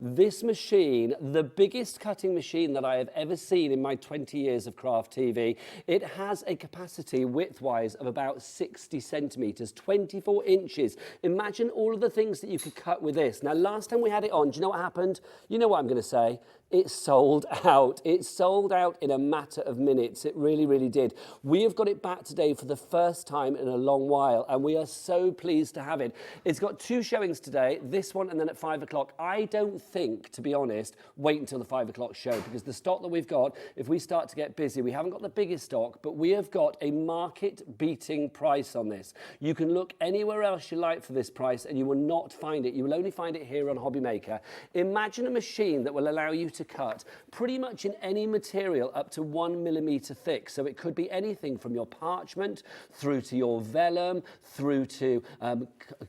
This machine, the biggest cutting machine that I have ever seen in my 20 years of craft TV, it has a capacity width-wise of about 60 centimetres, 24 inches. Imagine all of the things that you could cut with this. Now, last time we had it on, do you know what happened? You know what I'm going to say. It sold out. It sold out in a matter of minutes. It really, really did. We have got it back today for the first time in a long while, and we are so pleased to have it. It's got 2 showings today, this one and then at 5 o'clock. I don't think, to be honest, wait until the 5 o'clock show, because the stock that we've got, if we start to get busy, we haven't got the biggest stock, but we have got a market-beating price on this. You can look anywhere else you like for this price, and you will not find it. You will only find it here on Hobby Maker. Imagine a machine that will allow you to cut pretty much in any material up to 1 millimetre thick. So it could be anything from your parchment through to your vellum, through to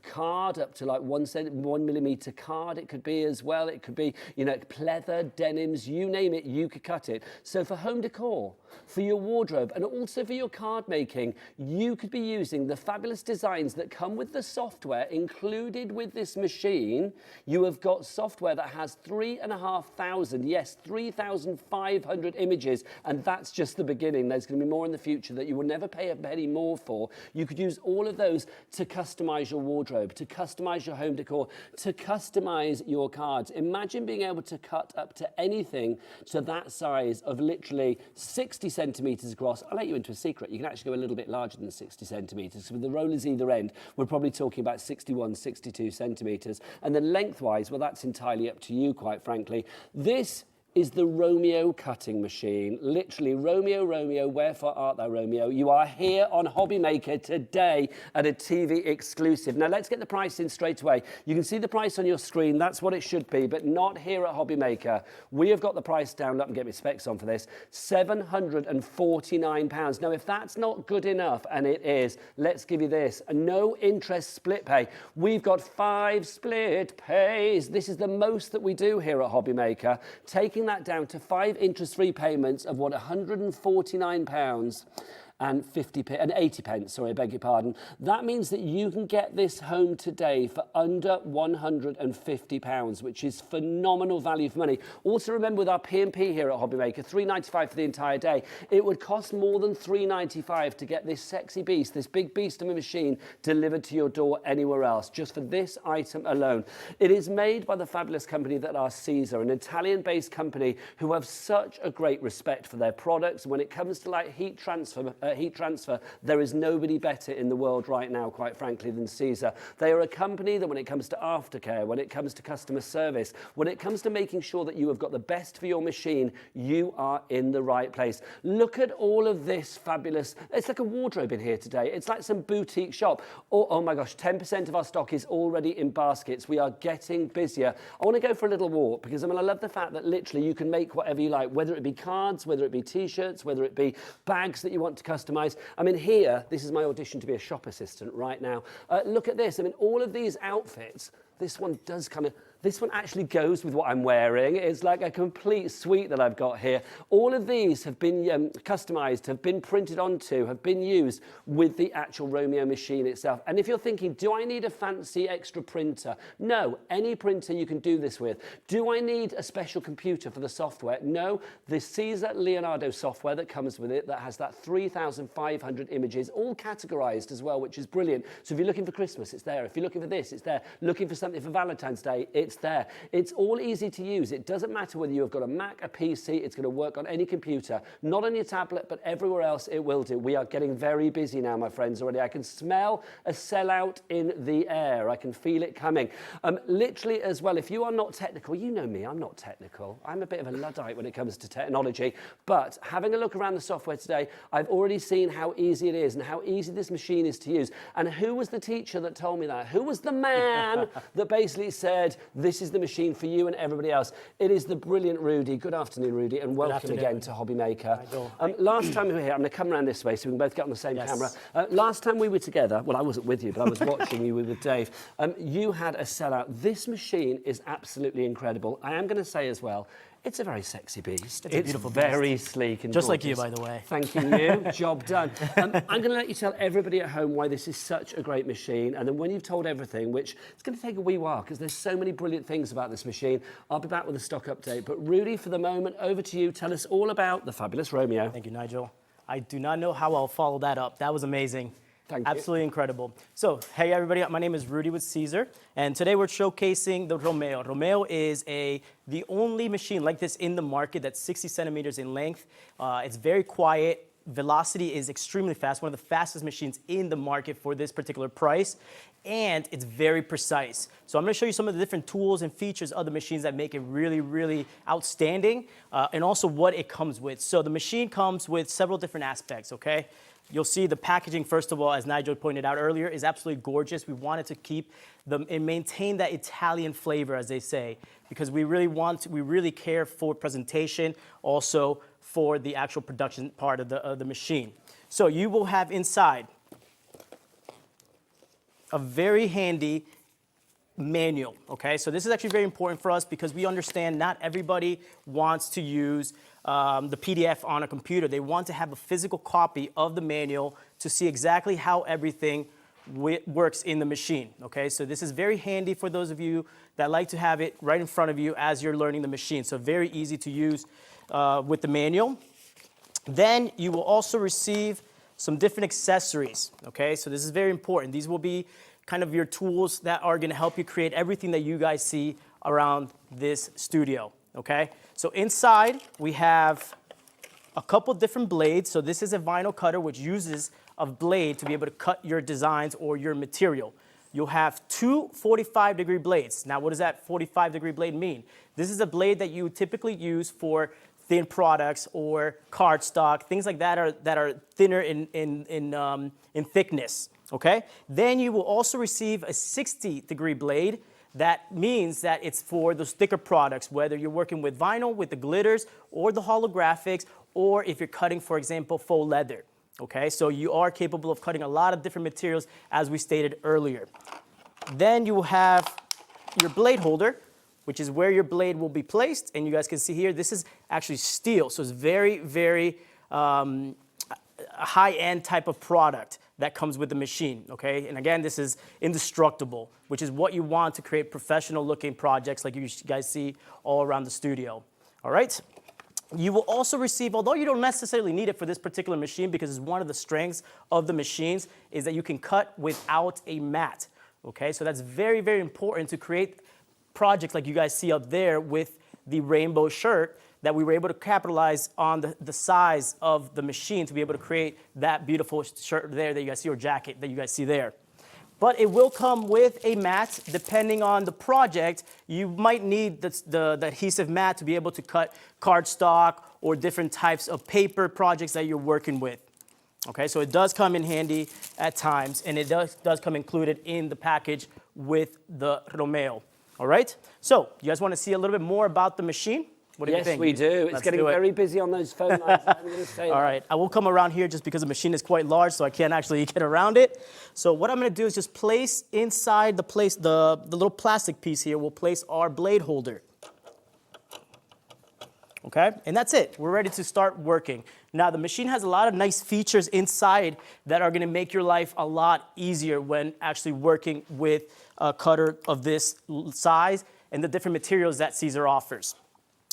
card, up to like 1 millimetre card. It could be as well. It could be, you know, pleather, denims, you name it, you could cut it. So for home decor, for your wardrobe, and also for your card making, you could be using the fabulous designs that come with the software included with this machine. You have got software that has 3,500, yes, 3,500 images, and that's just the beginning. There's going to be more in the future that you will never pay a penny more for. You could use all of those to customize your wardrobe, to customize your home decor, to customize your cards. Imagine being able to cut up to anything to that size of literally 60 centimetres across. I'll let you into a secret. You can actually go a little bit larger than 60 centimetres. So with the rollers either end, we're probably talking about 61, 62 centimetres. And then lengthwise, well, that's entirely up to you, quite frankly. This is the Romeo cutting machine. Literally, Romeo, Romeo, wherefore art thou, Romeo? You are here on Hobby Maker today at a TV exclusive. Now, let's get the price in straight away. You can see the price on your screen. That's what it should be, but not here at Hobby Maker. We have got the price down. Let me get my specs on for this. £749. Now, if that's not good enough, and it is, let's give you this. A no interest split pay. We've got 5 split pays. This is the most that we do here at Hobby Maker. Taking that down to 5 interest-free payments of what, £149 and 80 pence, sorry, I beg your pardon. That means that you can get this home today for under £150, which is phenomenal value for money. Also remember, with our P&P here at Hobby Maker, £3.95 for the entire day. It would cost more than £3.95 to get this sexy beast, this big beast of a machine, delivered to your door anywhere else, just for this item alone. It is made by the fabulous company that are SISER, an Italian-based company who have such a great respect for their products. When it comes to like heat transfer, there is nobody better in the world right now, quite frankly, than SISER. They are a company that when it comes to aftercare, when it comes to customer service, when it comes to making sure that you have got the best for your machine, you are in the right place. Look at all of this fabulous, it's like a wardrobe in here today. It's like some boutique shop. Oh my gosh, 10% of our stock is already in baskets. We are getting busier. I want to go for a little walk because I love the fact that literally you can make whatever you like, whether it be cards, whether it be t-shirts, whether it be bags that you want to customize. I mean, here, this is my audition to be a shop assistant right now. Look at this. I mean, all of these outfits, this one does kind of, this one actually goes with what I'm wearing. It's like a complete suite that I've got here. All of these have been customized, have been printed onto, have been used with the actual Romeo machine itself. And if you're thinking, do I need a fancy extra printer? No, any printer you can do this with. Do I need a special computer for the software? No, the SISER Leonardo software that comes with it, that has that 3,500 images, all categorized as well, which is brilliant. So if you're looking for Christmas, it's there. If you're looking for this, it's there. Looking for something for Valentine's Day, it's there. It's all easy to use. It doesn't matter whether you've got a Mac, a PC, it's going to work on any computer. Not on your tablet, but everywhere else it will do. We are getting very busy now, my friends, already. I can smell a sellout in the air. I can feel it coming. Literally as well, if you are not technical, you know me, I'm not technical. I'm a bit of a Luddite when it comes to technology. But having a look around the software today, I've already seen how easy it is and how easy this machine is to use. And who was the teacher that told me that? Who was the man that basically said, this is the machine for you and everybody else? It is the brilliant Rudy. Good afternoon, Rudy, and welcome again to Hobby Maker. Last time we were here, I'm going to come around this way so we can both get on the same camera. Last time we were together, well, I wasn't with you, but I was watching you with Dave. You had a sellout. This machine is absolutely incredible. I am going to say as well, it's a very sexy beast. It's a beautiful very beast. Sleek and just gorgeous. Like you, by the way. Thanking you. Job done. I'm going to let you tell everybody at home why this is such a great machine, and then when you've told everything, which it's going to take a wee while because there's so many brilliant brilliant things about this machine. I'll be back with a stock update. But Rudy, for the moment, over to you. Tell us all about the fabulous Romeo. Thank you, Nigel. I do not know how I'll follow that up. That was amazing. Thank you. Absolutely incredible. So, hey everybody, my name is Rudy with SISER, and today we're showcasing the Romeo. Romeo is the only machine like this in the market that's 60 centimeters in length. It's very quiet. Velocity is extremely fast, one of the fastest machines in the market for this particular price, and it's very precise. So I'm going to show you some of the different tools and features of the machines that make it really, really outstanding, and also what it comes with. So the machine comes with several different aspects, okay? You'll see the packaging, first of all, as Nigel pointed out earlier, is absolutely gorgeous. We wanted to keep them and maintain that Italian flavor, as they say, because we really care for presentation, also for the actual production part of the machine. So you will have inside a very handy manual, okay? So this is actually very important for us because we understand not everybody wants to use the PDF on a computer. They want to have a physical copy of the manual to see exactly how everything works in the machine, okay? So this is very handy for those of you that like to have it right in front of you as you're learning the machine. So very easy to use with the manual. Then you will also receive some different accessories, okay? So this is very important. These will be kind of your tools that are gonna help you create everything that you guys see around this studio, okay? So inside, we have a couple different blades. So this is a vinyl cutter, which uses a blade to be able to cut your designs or your material. You'll have two 45-degree blades. Now, what does that 45-degree blade mean? This is a blade that you typically use for thin products or cardstock, things like that that are thinner in thickness, okay? Then you will also receive a 60-degree blade. That means that it's for the sticker products, whether you're working with vinyl, with the glitters, or the holographics, or if you're cutting, for example, faux leather, okay? So you are capable of cutting a lot of different materials, as we stated earlier. Then you will have your blade holder, which is where your blade will be placed. And you guys can see here, this is actually steel. So it's very, very high-end type of product that comes with the machine, okay? And again, this is indestructible, which is what you want to create professional-looking projects like you guys see all around the studio, all right? You will also receive, although you don't necessarily need it for this particular machine because it's one of the strengths of the machines, is that you can cut without a mat, okay? So that's very, very important to create projects like you guys see up there with the rainbow shirt, that we were able to capitalize on the size of the machine to be able to create that beautiful shirt there that you guys see, or jacket that you guys see there. But it will come with a mat. Depending on the project, you might need the adhesive mat to be able to cut cardstock or different types of paper projects that you're working with. Okay, so it does come in handy at times, and it does come included in the package with the Romeo. All right, so you guys want to see a little bit more about the machine? What do you think? Yes, we do. It's getting very busy on those phone lines. I'm going to say All right, I will come around here just because the machine is quite large, so I can't actually get around it. So what I'm going to do is just place inside the little plastic piece here, we'll place our blade holder. Okay, and that's it. We're ready to start working. Now, the machine has a lot of nice features inside that are going to make your life a lot easier when actually working with a cutter of this size and the different materials that SISER offers.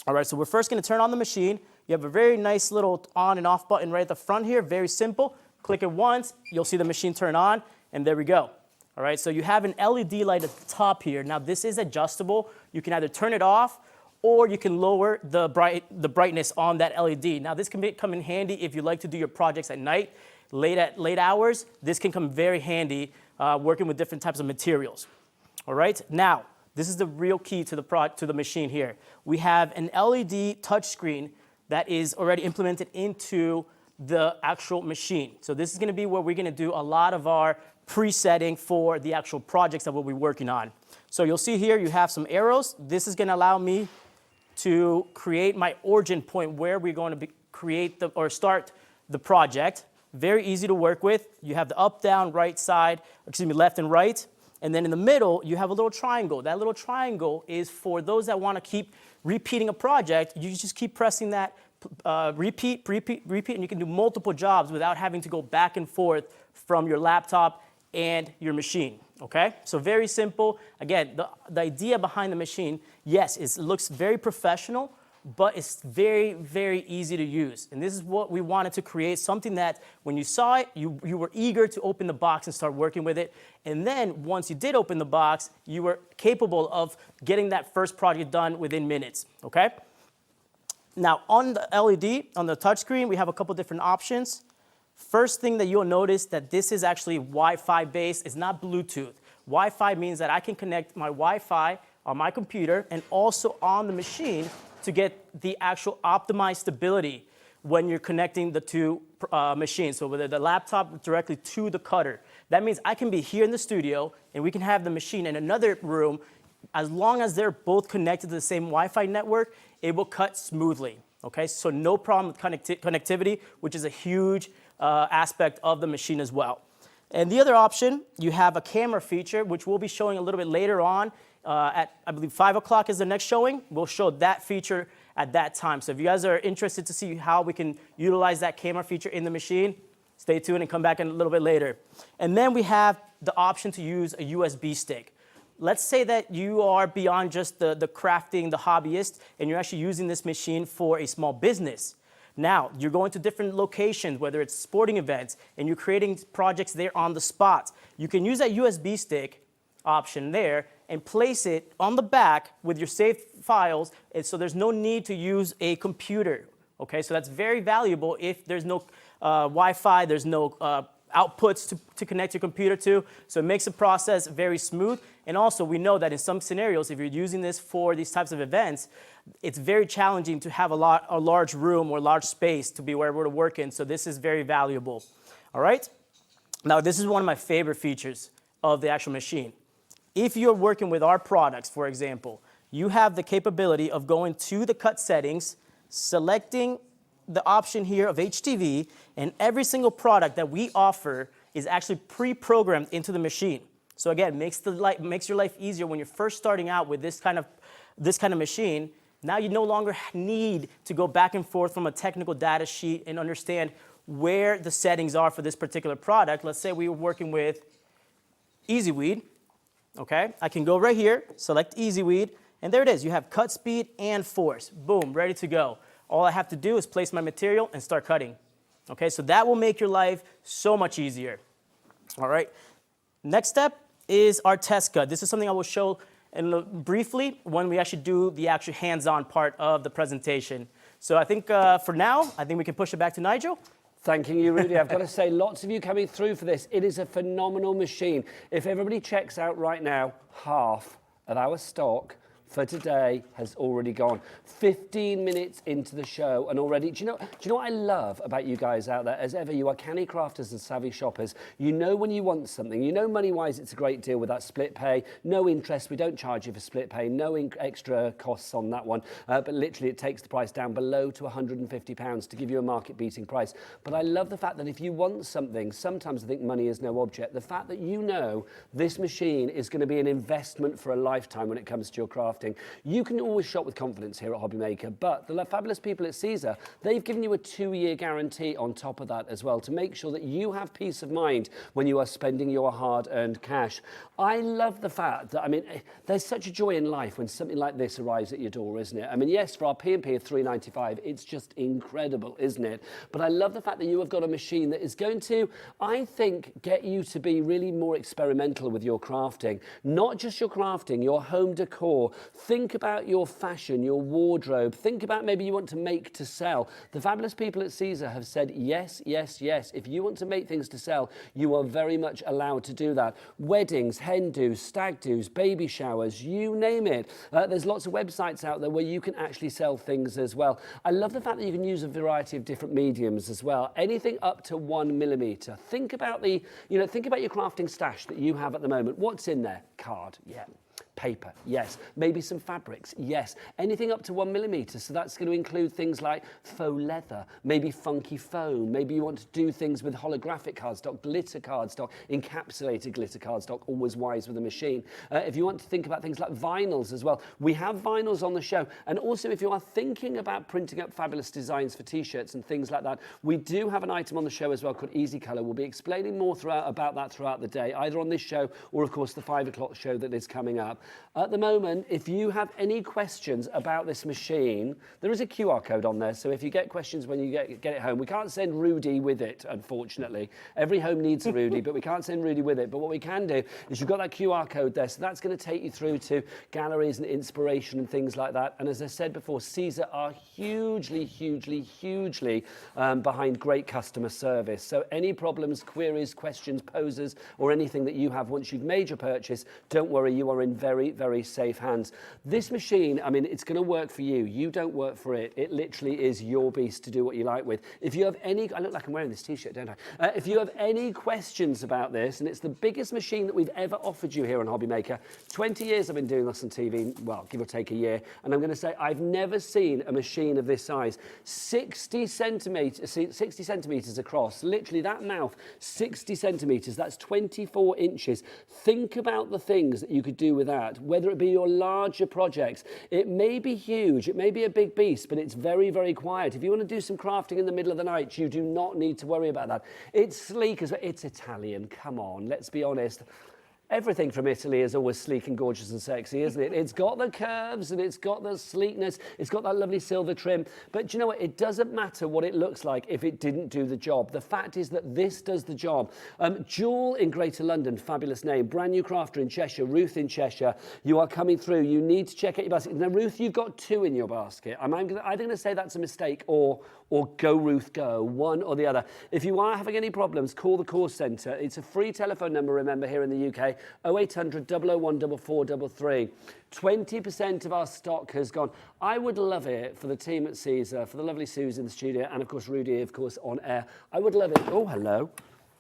All right, so we're first going to turn on the machine. You have a very nice little on and off button right at the front here, very simple. Click it once, you'll see the machine turn on, and there we go. All right, so you have an LED light at the top here. Now, this is adjustable. You can either turn it off or you can lower the brightness on that LED. Now, this can come in handy if you like to do your projects at night, late hours. This can come very handy working with different types of materials. All right, now, this is the real key to the machine here. We have an LED touchscreen that is already implemented into the actual machine. So this is going to be where we're going to do a lot of our presetting for the actual projects that we'll be working on. So you'll see here you have some arrows. This is going to allow me to create my origin point where we're going to start the project. Very easy to work with. You have the up, down, right side, left and right. And then in the middle, you have a little triangle. That little triangle is for those that want to keep repeating a project. You just keep pressing that repeat, and you can do multiple jobs without having to go back and forth from your laptop and your machine. Okay, so very simple. Again, the idea behind the machine, yes, it looks very professional, but it's very, very easy to use. And this is what we wanted to create, something that when you saw it, you were eager to open the box and start working with it. And then once you did open the box, you were capable of getting that first project done within minutes, okay? Now on the LED, on the touchscreen, we have a couple different options. First thing that you'll notice that this is actually Wi-Fi based, it's not Bluetooth. Wi-Fi means that I can connect my Wi-Fi on my computer and also on the machine to get the actual optimized stability when you're connecting the two machines. So whether the laptop directly to the cutter. That means I can be here in the studio and we can have the machine in another room. As long as they're both connected to the same Wi-Fi network, it will cut smoothly. Okay, so no problem with connectivity, which is a huge aspect of the machine as well. And the other option, you have a camera feature, which we'll be showing a little bit later on at, I believe, 5 o'clock is the next showing. We'll show that feature at that time. So if you guys are interested to see how we can utilize that camera feature in the machine, stay tuned and come back in a little bit later. And then we have the option to use a USB stick. Let's say that you are beyond just the crafting, the hobbyist, and you're actually using this machine for a small business. Now, you're going to different locations, whether it's sporting events, and you're creating projects there on the spot. You can use that USB stick option there and place it on the back with your saved files, and so there's no need to use a computer. Okay, so that's very valuable if there's no Wi-Fi, there's no outputs to connect your computer to, so it makes the process very smooth. And also, we know that in some scenarios, if you're using this for these types of events, it's very challenging to have a large room or large space to be able to work in, so this is very valuable. All right? Now, this is one of my favorite features of the actual machine. If you're working with our products, for example, you have the capability of going to the cut settings, selecting the option here of HTV, and every single product that we offer is actually pre-programmed into the machine. So again, makes your life easier when you're first starting out with this kind of machine. Now you no longer need to go back and forth from a technical data sheet and understand where the settings are for this particular product. Let's say we were working with Easy Weed. Okay, I can go right here, select Easy Weed, and there it is. You have cut speed and force. Boom, ready to go. All I have to do is place my material and start cutting. Okay, so that will make your life so much easier. All right, next step is our test cut. This is something I will show briefly when we actually do the actual hands-on part of the presentation. So I think for now, I think we can push it back to Nigel. Thanking you, Rudy. I've got to say, lots of you coming through for this. It is a phenomenal machine. If everybody checks out right now, half of our stock for today has already gone. 15 minutes into the show and already, do you know what I love about you guys out there? As ever, you are canny crafters and savvy shoppers. You know when you want something. You know money-wise it's a great deal with that split pay. No interest, we don't charge you for split pay. No extra costs on that one. But literally it takes the price down below to £150 to give you a market-beating price. But I love the fact that if you want something, sometimes I think money is no object. The fact that you know this machine is going to be an investment for a lifetime when it comes to your crafting. You can always shop with confidence here at Hobbymaker, but the fabulous people at SISER, they've given you a 2-year guarantee on top of that as well to make sure that you have peace of mind when you are spending your hard-earned cash. I love the fact that, I mean, there's such a joy in life when something like this arrives at your door, isn't it? I mean, yes, for our P&P of $3.95, it's just incredible, isn't it? But I love the fact that you have got a machine that is going to, I think, get you to be really more experimental with your crafting. Not just your crafting, your home decor. Think about your fashion, your wardrobe. Think about maybe you want to make to sell. The fabulous people at SISER have said yes, yes, yes. If you want to make things to sell, you are very much allowed to do that. Weddings, hen do's, stag do's, baby showers, you name it. There's lots of websites out there where you can actually sell things as well. I love the fact that you can use a variety of different mediums as well. Anything up to 1 millimeter. Think about think about your crafting stash that you have at the moment. What's in there? Card, yeah. Paper, yes. Maybe some fabrics, yes. Anything up to 1 millimeter, so that's going to include things like faux leather, maybe funky foam, maybe you want to do things with holographic cardstock, glitter cardstock, encapsulated glitter cardstock, always wise with a machine. If you want to think about things like vinyls as well, we have vinyls on the show. And also if you are thinking about printing up fabulous designs for t-shirts and things like that, we do have an item on the show as well called Easy Colour. We'll be explaining more about that throughout the day, either on this show or of course the 5 o'clock show that is coming up. At the moment, if you have any questions about this machine, there is a QR code on there, so if you get questions when you get it home, we can't send Rudy with it, unfortunately. Every home needs a Rudy, but we can't send Rudy with it. But what we can do is you've got that QR code there, so that's going to take you through to galleries and inspiration and things like that. And as I said before, SISER are hugely behind great customer service. So any problems, queries, questions, poses, or anything that you have once you've made your purchase, don't worry, you are in very safe hands. This machine, I mean, it's going to work for you. You don't work for it. It literally is your beast to do what you like with. If you have any, I look like I'm wearing this t-shirt, don't I? If you have any questions about this, and it's the biggest machine that we've ever offered you here on Hobby Maker, 20 years I've been doing this on TV, well, give or take a year, and I'm going to say I've never seen a machine of this size. 60 centimeters across, literally that mouth, 60 centimeters, that's 24 inches. Think about the things that you could do with that, whether it be your larger projects. It may be huge, it may be a big beast, but it's very quiet. If you want to do some crafting in the middle of the night, you do not need to worry about that. It's sleek as well. It's Italian, come on, let's be honest. Everything from Italy is always sleek and gorgeous and sexy, isn't it? It's got the curves and it's got the sleekness, it's got that lovely silver trim. But do you know what? It doesn't matter what it looks like if it didn't do the job. The fact is that this does the job. Jewel in Greater London, fabulous name. Brand new crafter in Cheshire, Ruth in Cheshire. You are coming through. You need to check out your basket. Now, Ruth, you've got 2 in your basket. I'm either going to say that's a mistake or go, Ruth, go, one or the other. If you are having any problems, call the call centre. It's a free telephone number, remember, here in the UK, 0800 001 4433. 20% of our stock has gone. I would love it for the team at SISER, for the lovely Suze in the studio, and of course Rudy, of course, on air. I would love it. Oh, hello.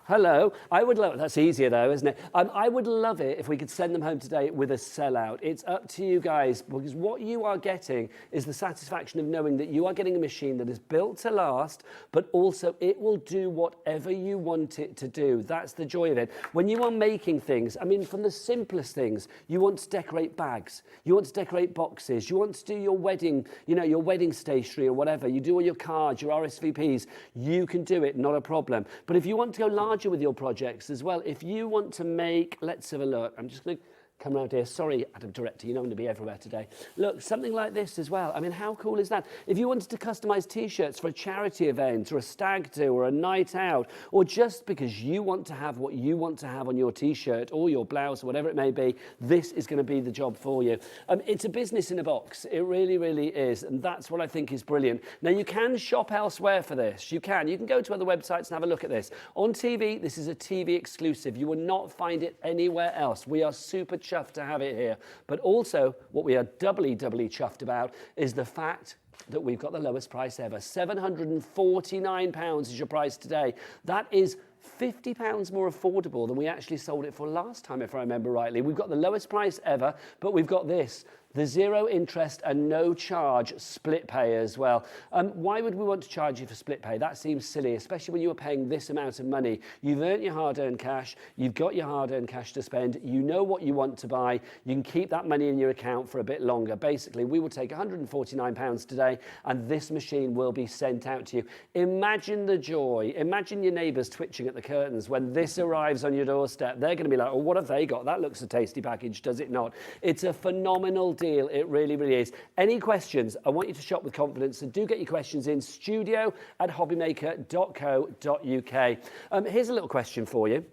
Hello. I would love it. That's easier though, isn't it? I would love it if we could send them home today with a sellout. It's up to you guys, because what you are getting is the satisfaction of knowing that you are getting a machine that is built to last, but also it will do whatever you want it to do. That's the joy of it. When you are making things, I mean, from the simplest things, you want to decorate bags, you want to decorate boxes, you want to do your wedding, you know, your wedding stationery or whatever, you do all your cards, your RSVPs, you can do it, not a problem. But if you want to go larger with your projects as well, if you want to make, let's have a look, I'm just going to come around here. Sorry, Adam Director, you know I'm going to be everywhere today. Look, something like this as well. I mean, how cool is that? If you wanted to customize t-shirts for a charity event or a stag do or a night out, or just because you want to have what you want to have on your t-shirt or your blouse or whatever it may be, this is going to be the job for you. It's a business in a box. It really is, and that's what I think is brilliant. Now, you can shop elsewhere for this. You can go to other websites and have a look at this. On TV, this is a TV exclusive. You will not find it anywhere else. We are super chuffed to have it here. But also, what we are doubly chuffed about is the fact that we've got the lowest price ever. £749 is your price today. That is £50 more affordable than we actually sold it for last time, if I remember rightly. We've got the lowest price ever, but we've got this. The 0 interest and no charge split pay as well. Why would we want to charge you for split pay? That seems silly, especially when you are paying this amount of money. You've earned your hard-earned cash. You've got your hard-earned cash to spend. You know what you want to buy. You can keep that money in your account for a bit longer. Basically, we will take £149 today, and this machine will be sent out to you. Imagine the joy. Imagine your neighbours twitching at the curtains when this arrives on your doorstep. They're going to be like, oh, what have they got? That looks a tasty package, does it not? It's a phenomenal deal. It really is. Any questions? I want you to shop with confidence, so do get your questions in studio@hobbymaker.co.uk. Here's a little question for you.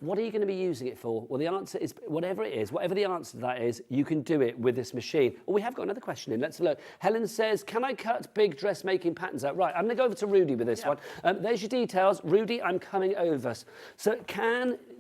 What are you going to be using it for? Well, the answer is whatever it is, whatever the answer to that is, you can do it with this machine. Oh, we have got another question in. Let's have a look. Helen says, can I cut big dressmaking patterns out? Right, I'm going to go over to Rudy with this one. There's your details. Rudy, I'm coming over. So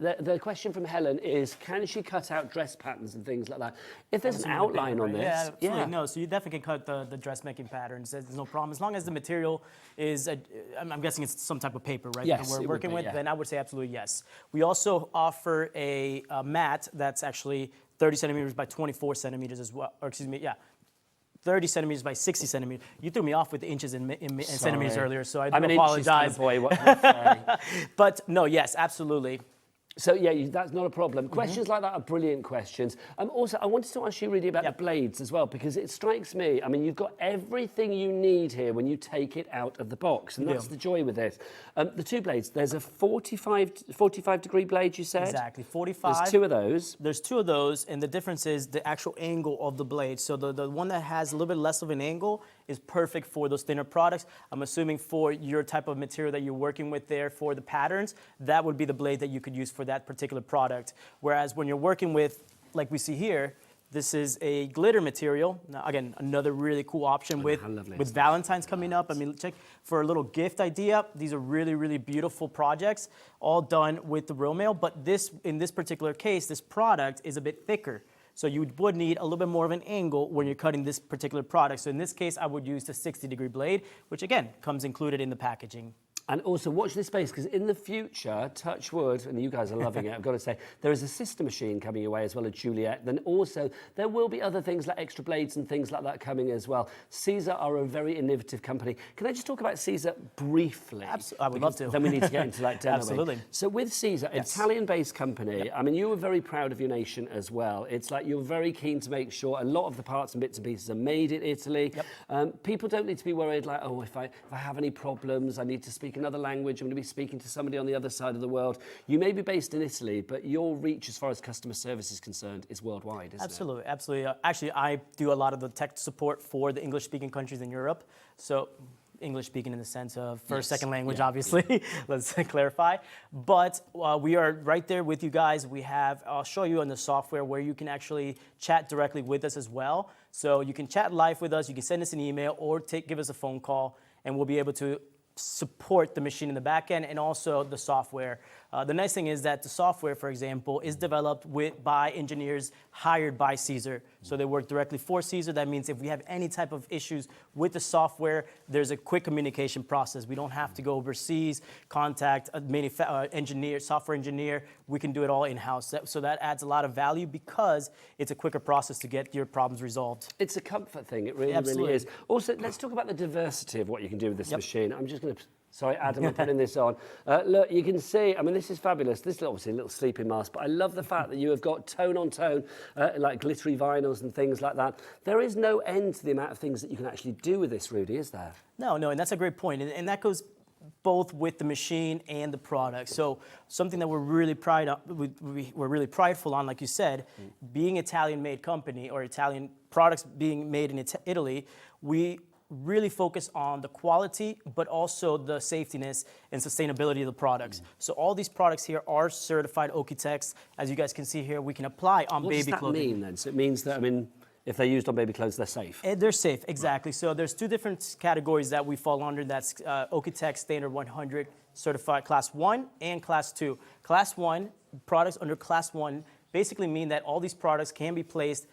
the question from Helen is, can she cut out dress patterns and things like that? If there's an outline on this. Yeah, absolutely. No, so you definitely can cut the dressmaking patterns. There's no problem. As long as the material is, I'm guessing it's some type of paper, right? Yes, that we're working with, yeah. then I would say absolutely yes. We also offer a mat that's actually 30 centimeters by 24 centimeters as well, or excuse me, yeah. 30 centimeters by 60 centimeters. You threw me off with the inches and centimeters earlier, so I do apologize. Boy, what can I say? But no, yes, absolutely. So yeah, that's not a problem. Questions like that are brilliant questions. Also, I wanted to ask you, Rudy, about the blades as well, because it strikes me, I mean, you've got everything you need here when you take it out of the box, and that's the joy with this. The two blades, there's a 45 degree blade, you said? Exactly, 45. There's two of those. There's two of those, and the difference is the actual angle of the blade. So the one that has a little bit less of an angle is perfect for those thinner products. I'm assuming for your type of material that you're working with there for the patterns, that would be the blade that you could use for that particular product. Whereas when you're working with, like we see here, this is a glitter material. Now, again, another really cool option with Valentine's coming up. I mean, check for a little gift idea. These are really, really beautiful projects, all done with the Romeo. But this, in this particular case, this product is a bit thicker. So you would need a little bit more of an angle when you're cutting this particular product. So in this case, I would use the 60-degree blade, which again, comes included in the packaging. And also watch this space, because in the future, touch wood, and you guys are loving it, I've got to say, there is a sister machine coming your way as well, a Juliet. Then also, there will be other things like extra blades and things like that coming as well. SISER are a very innovative company. Can I just talk about SISER briefly? Absolutely, I would love to. Then we need to get into like demoing. Absolutely. So with SISER, Italian-based company, I mean, you were very proud of your nation as well. It's like you're very keen to make sure a lot of the parts and bits and pieces are made in Italy. People don't need to be worried like, oh, if I have any problems, I need to speak another language, I'm going to be speaking to somebody on the other side of the world. You may be based in Italy, but your reach as far as customer service is concerned is worldwide, isn't it? Absolutely, absolutely. Actually, I do a lot of the tech support for the English-speaking countries in Europe. So English-speaking in the sense of first, second language, obviously. Let's clarify. But we are right there with you guys. We have, I'll show you on the software where you can actually chat directly with us as well. So you can chat live with us, you can send us an email, or give us a phone call, and we'll be able to support the machine in the back end and also the software. The nice thing is that the software, for example, is developed by engineers hired by SISER. So they work directly for SISER. That means if we have any type of issues with the software, there's a quick communication process. We don't have to go overseas, contact a software engineer. We can do it all in-house. So that adds a lot of value because it's a quicker process to get your problems resolved. It's a comfort thing. It really, really is. Also, let's talk about the diversity of what you can do with this machine. I'm just going to... Sorry, Adam, I'm putting this on. Look, you can see, I mean, this is fabulous. This is obviously a little sleeping mask, but I love the fact that you have got tone-on-tone, like glittery vinyls and things like that. There is no end to the amount of things that you can actually do with this, Rudy, is there? No, and that's a great point. And that goes both with the machine and the product. So something that we're really we're really prideful on, like you said, being Italian-made company or Italian products being made in Italy, we really focus on the quality, but also the safetiness and sustainability of the products. So all these products here are certified Oeki-Tex. As you guys can see here, we can apply on baby clothing. What does that mean then? So it means that, I mean, if they're used on baby clothes, they're safe? They're safe, exactly. So there's two different categories that we fall under. That's Oeki-Tex Standard 100 Certified Class 1 and Class 2. Class 1, products under Class 1 basically mean that all these products can be placed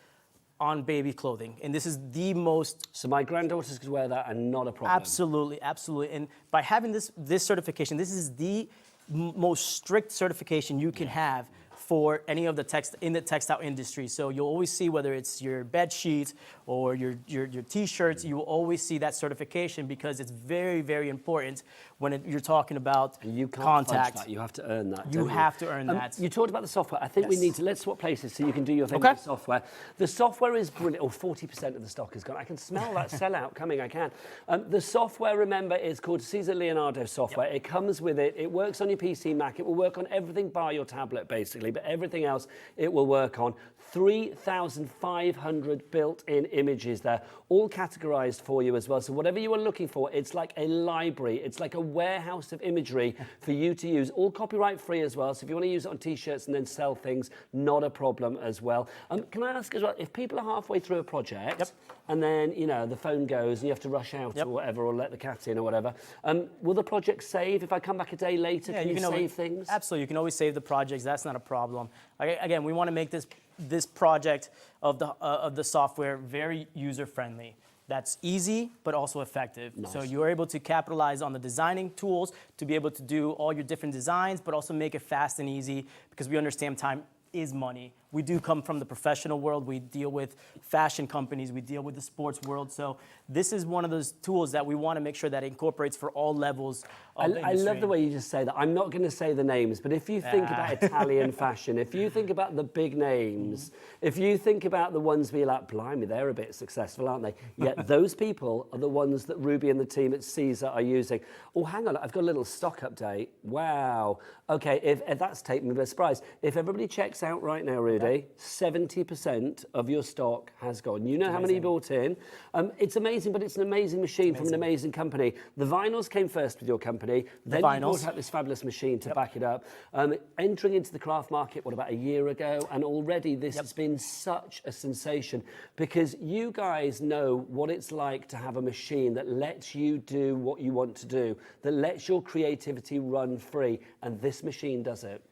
on baby clothing. And this is the most... So my granddaughters could wear that and not a problem? Absolutely, absolutely. And by having this certification, this is the most strict certification you can have for any of the textile industry. So you'll always see, whether it's your bed sheets or your t-shirts, you will always see that certification because it's very, very important when you're talking about and you can't contact. That. You have to earn that. You have to earn that. You talked about the software. I think we need to, let's swap places so you can do your thing with the software. The software is brilliant. Oh, 40% of the stock is gone. I can smell that sellout coming, I can. The software, remember, is called SISER Leonardo software. It comes with it. It works on your PC, Mac. It will work on everything bar your tablet, basically, but everything else it will work on. 3,500 built-in images there, all categorized for you as well. So whatever you are looking for, it's like a library. It's like a warehouse of imagery for you to use, all copyright free as well. So if you want to use it on t-shirts and then sell things, not a problem as well. Can I ask as well, if people are halfway through a project and then, you know, the phone goes and you have to rush out or whatever, or let the cat in or whatever, will the project save? If I come back a day later, can you save things? Absolutely, you can always save the projects. That's not a problem. Again, we want to make this project of the software very user-friendly. That's easy, but also effective. Nice. So you're able to capitalize on the designing tools to be able to do all your different designs, but also make it fast and easy because we understand time is money. we do come from the professional world. We deal with fashion companies. We deal with the sports world. So this is one of those tools that we want to make sure that it incorporates for all levels of the industry. I love the way you just say that. I'm not going to say the names, but if you think about Italian fashion, if you think about the big names, if you think about the ones where you're like, blimey, they're a bit successful, aren't they? Yet those people are the ones that Ruby and the team at SISER are using. Oh, hang on, I've got a little stock update. Wow. Okay, if that's taken me by surprise. If everybody checks out right now, Rudy, 70% of your stock has gone. You know how many you bought in. It's amazing, but it's an amazing machine from an amazing company. The vinyls came first with your company. Then you brought out this fabulous machine to back it up. Entering into the craft market, what, about a year ago? And already this has been such a sensation because you guys know what it's like to have a machine that lets you do what you want to do, that lets your creativity run free, and this machine does it.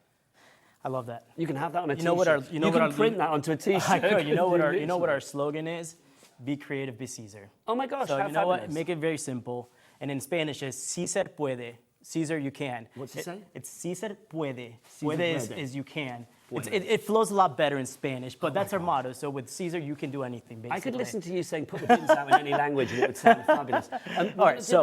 I love that. You can have that on a t-shirt. You can print that onto a t-shirt. You know what our slogan is? Be creative, be SISER. Oh my gosh, so how you know fabulous. what? Make it very simple. And in Spanish, it's SISER puede. SISER, you can. What's it say? It's SISER puede. SISER Puede is you can. It flows a lot better in Spanish, but that's our motto. So with SISER, you can do anything, basically. I could listen to you saying put the pins out in any language and it would sound fabulous. All right, so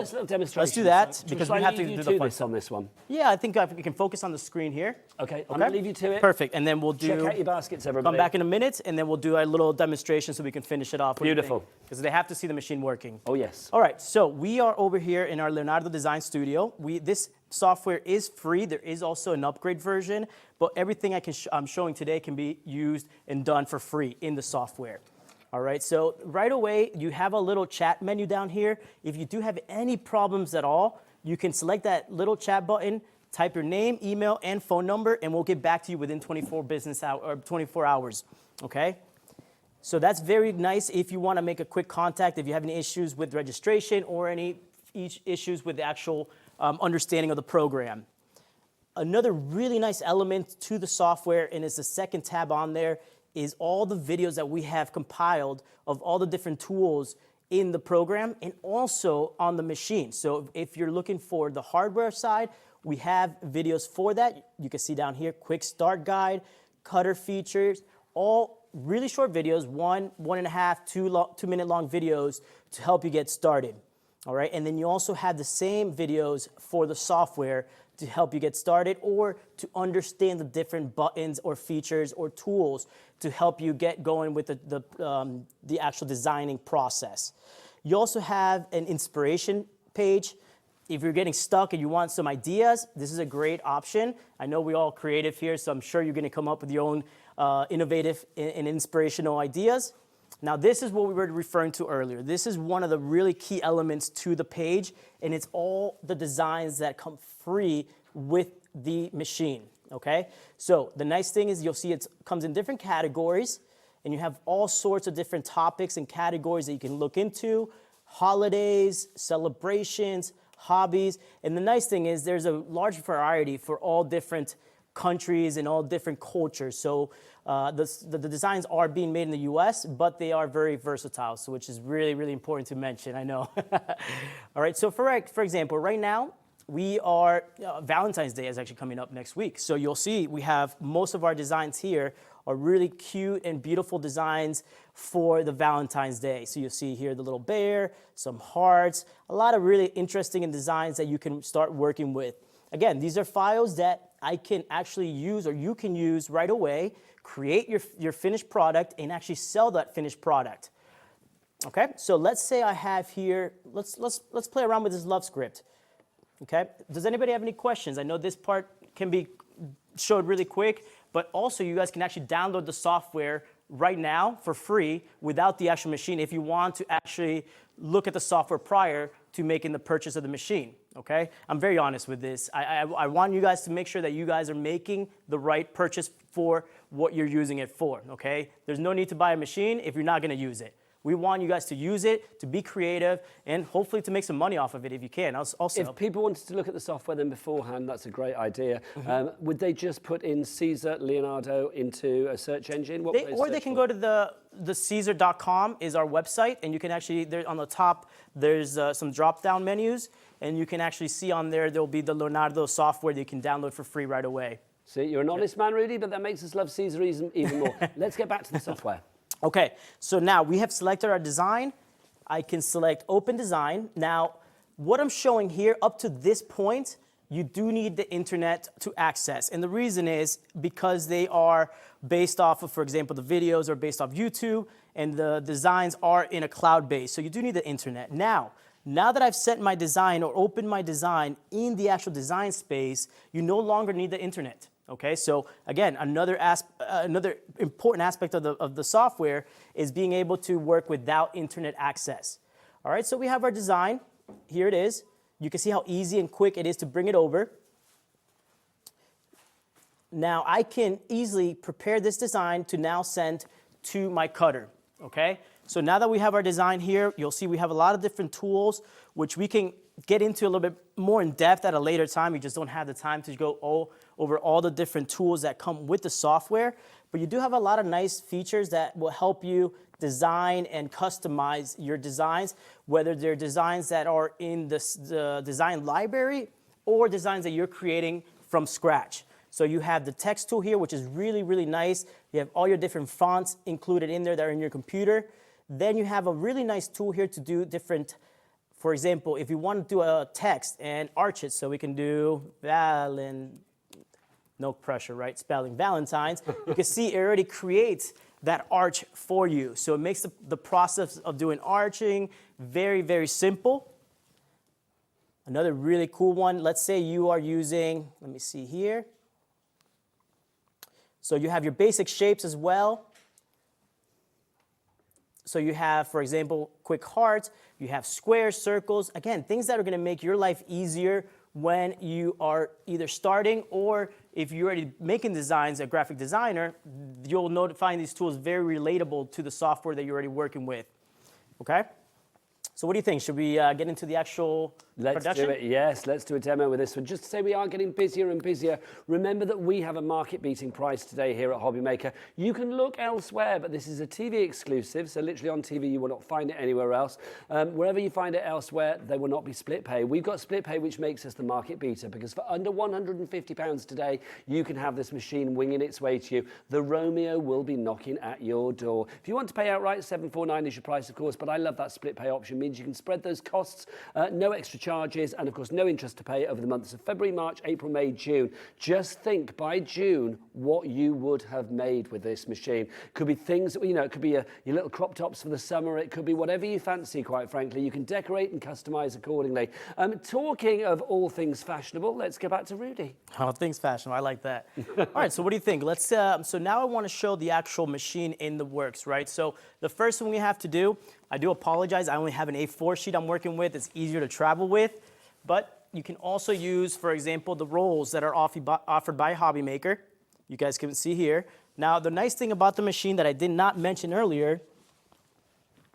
let's do that because we have to do the fun on this one. Yeah, I think we can focus on the screen here. Okay, I'm going to leave you to it. Perfect, and then we'll do... Check out your baskets, everybody. Come back in a minute, and then we'll do a little demonstration so we can finish it off. Beautiful. Because they have to see the machine working. Oh, yes. All right, so we are over here in our Leonardo Design Studio. This software is free. There is also an upgrade version, but everything I'm showing today can be used and done for free in the software. All right, so right away, you have a little chat menu down here. If you do have any problems at all, you can select that little chat button, type your name, email, and phone number, and we'll get back to you within 24 hours, okay? So that's very nice if you want to make a quick contact, if you have any issues with registration or any issues with the actual understanding of the program. Another really nice element to the software, and it's the second tab on there, is all the videos that we have compiled of all the different tools in the program and also on the machine. So if you're looking for the hardware side, we have videos for that. You can see down here, quick start guide, cutter features, all really short videos, 1.5, 2 minute long videos to help you get started. All right, and then you also have the same videos for the software to help you get started or to understand the different buttons or features or tools to help you get going with the actual designing process. You also have an inspiration page. If you're getting stuck and you want some ideas, this is a great option. I know we're all creative here, so I'm sure you're going to come up with your own innovative and inspirational ideas. Now, this is what we were referring to earlier. This is one of the really key elements to the page, and it's all the designs that come free with the machine, okay? So the nice thing is you'll see it comes in different categories, and you have all sorts of different topics and categories that you can look into, holidays, celebrations, hobbies, and the nice thing is there's a large variety for all different countries and all different cultures. So the designs are being made in the US, but they are very versatile, so which is really, really important to mention, I know. All right, so for example, right now, we are, Valentine's Day is actually coming up next week. So you'll see we have most of our designs here are really cute and beautiful designs for the Valentine's Day. So you'll see here the little bear, some hearts, a lot of really interesting designs that you can start working with. Again, these are files that I can actually use or you can use right away, create your finished product and actually sell that finished product. Okay, so let's say I have here, let's play around with this love script. Okay, does anybody have any questions? I know this part can be showed really quick, but also you guys can actually download the software right now for free without the actual machine if you want to actually look at the software prior to making the purchase of the machine, okay? I'm very honest with this. I want you guys to make sure that you guys are making the right purchase for what you're using it for, okay? There's no need to buy a machine if you're not gonna use it. We want you guys to use it, to be creative, and hopefully to make some money off of it if you can. Also, if people wanted to look at the software then beforehand, that's a great idea. Would they just put in SISER Leonardo into a search engine? Or they can go to the SISER.com is our website, and you can actually, there on the top, there's some drop-down menus, and you can actually see on there, there'll be the Leonardo software that you can download for free right away. See, you're an honest man, Rudy, but that makes us love SISER even more. Let's get back to the software. Okay, so now we have selected our design. I can select Open Design. Now, what I'm showing here, up to this point, you do need the internet to access. And the reason is because they are based off of, for example, the videos are based off YouTube, and the designs are in a cloud base. So you do need the internet. Now that I've set my design or opened my design in the actual design space, you no longer need the internet. Okay, so again, another important aspect of the software is being able to work without internet access. All right, so we have our design. Here it is. You can see how easy and quick it is to bring it over. Now I can easily prepare this design to now send to my cutter. Okay, so now that we have our design here, you'll see we have a lot of different tools which we can get into a little bit more in depth at a later time. We just don't have the time to go over all the different tools that come with the software, but you do have a lot of nice features that will help you design and customize your designs, whether they're designs that are in the design library or designs that you're creating from scratch. So you have the text tool here, which is really, really nice. You have all your different fonts included in there that are in your computer. Then you have a really nice tool here to do different. For example, if you want to do a text and arch it, so we can do no pressure, right? Spelling Valentine's. You can see it already creates that arch for you. So it makes the process of doing arching very, very simple. Another really cool one, let's say you are using, let me see here. So you have your basic shapes as well. So you have, for example, quick hearts, you have squares, circles, again, things that are gonna make your life easier when you are either starting or if you're already making designs, a graphic designer, you'll find these tools very relatable to the software that you're already working with, okay? So what do you think? Should we get into the actual production? Let's do it, yes. Let's do a demo with this one. Just to say we are getting busier and busier. Remember that we have a market-beating price today here at Hobby Maker. You can look elsewhere, but this is a TV exclusive, so literally on TV you will not find it anywhere else. Wherever you find it elsewhere, they will not be split pay. We've got split pay, which makes us the market beater, because for under £150 today, you can have this machine winging its way to you. The Romeo will be knocking at your door. If you want to pay outright, $749 is your price, of course, but I love that split pay option. Means you can spread those costs, no extra charges, and of course no interest to pay over the months of February, March, April, May, June. Just think by June what you would have made with this machine. Could be things, you know, it could be your little crop tops for the summer, it could be whatever you fancy, quite frankly. You can decorate and customize accordingly. Talking of all things fashionable, let's go back to Rudy. All things fashionable, I like that. All right, so what do you think? Let's. So now I want to show the actual machine in the works, right? So the first thing we have to do, I do apologize, I only have an A4 sheet I'm working with. It's easier to travel with, but you can also use, for example, the rolls that are offered by Hobby Maker. You guys can see here. Now, the nice thing about the machine that I did not mention earlier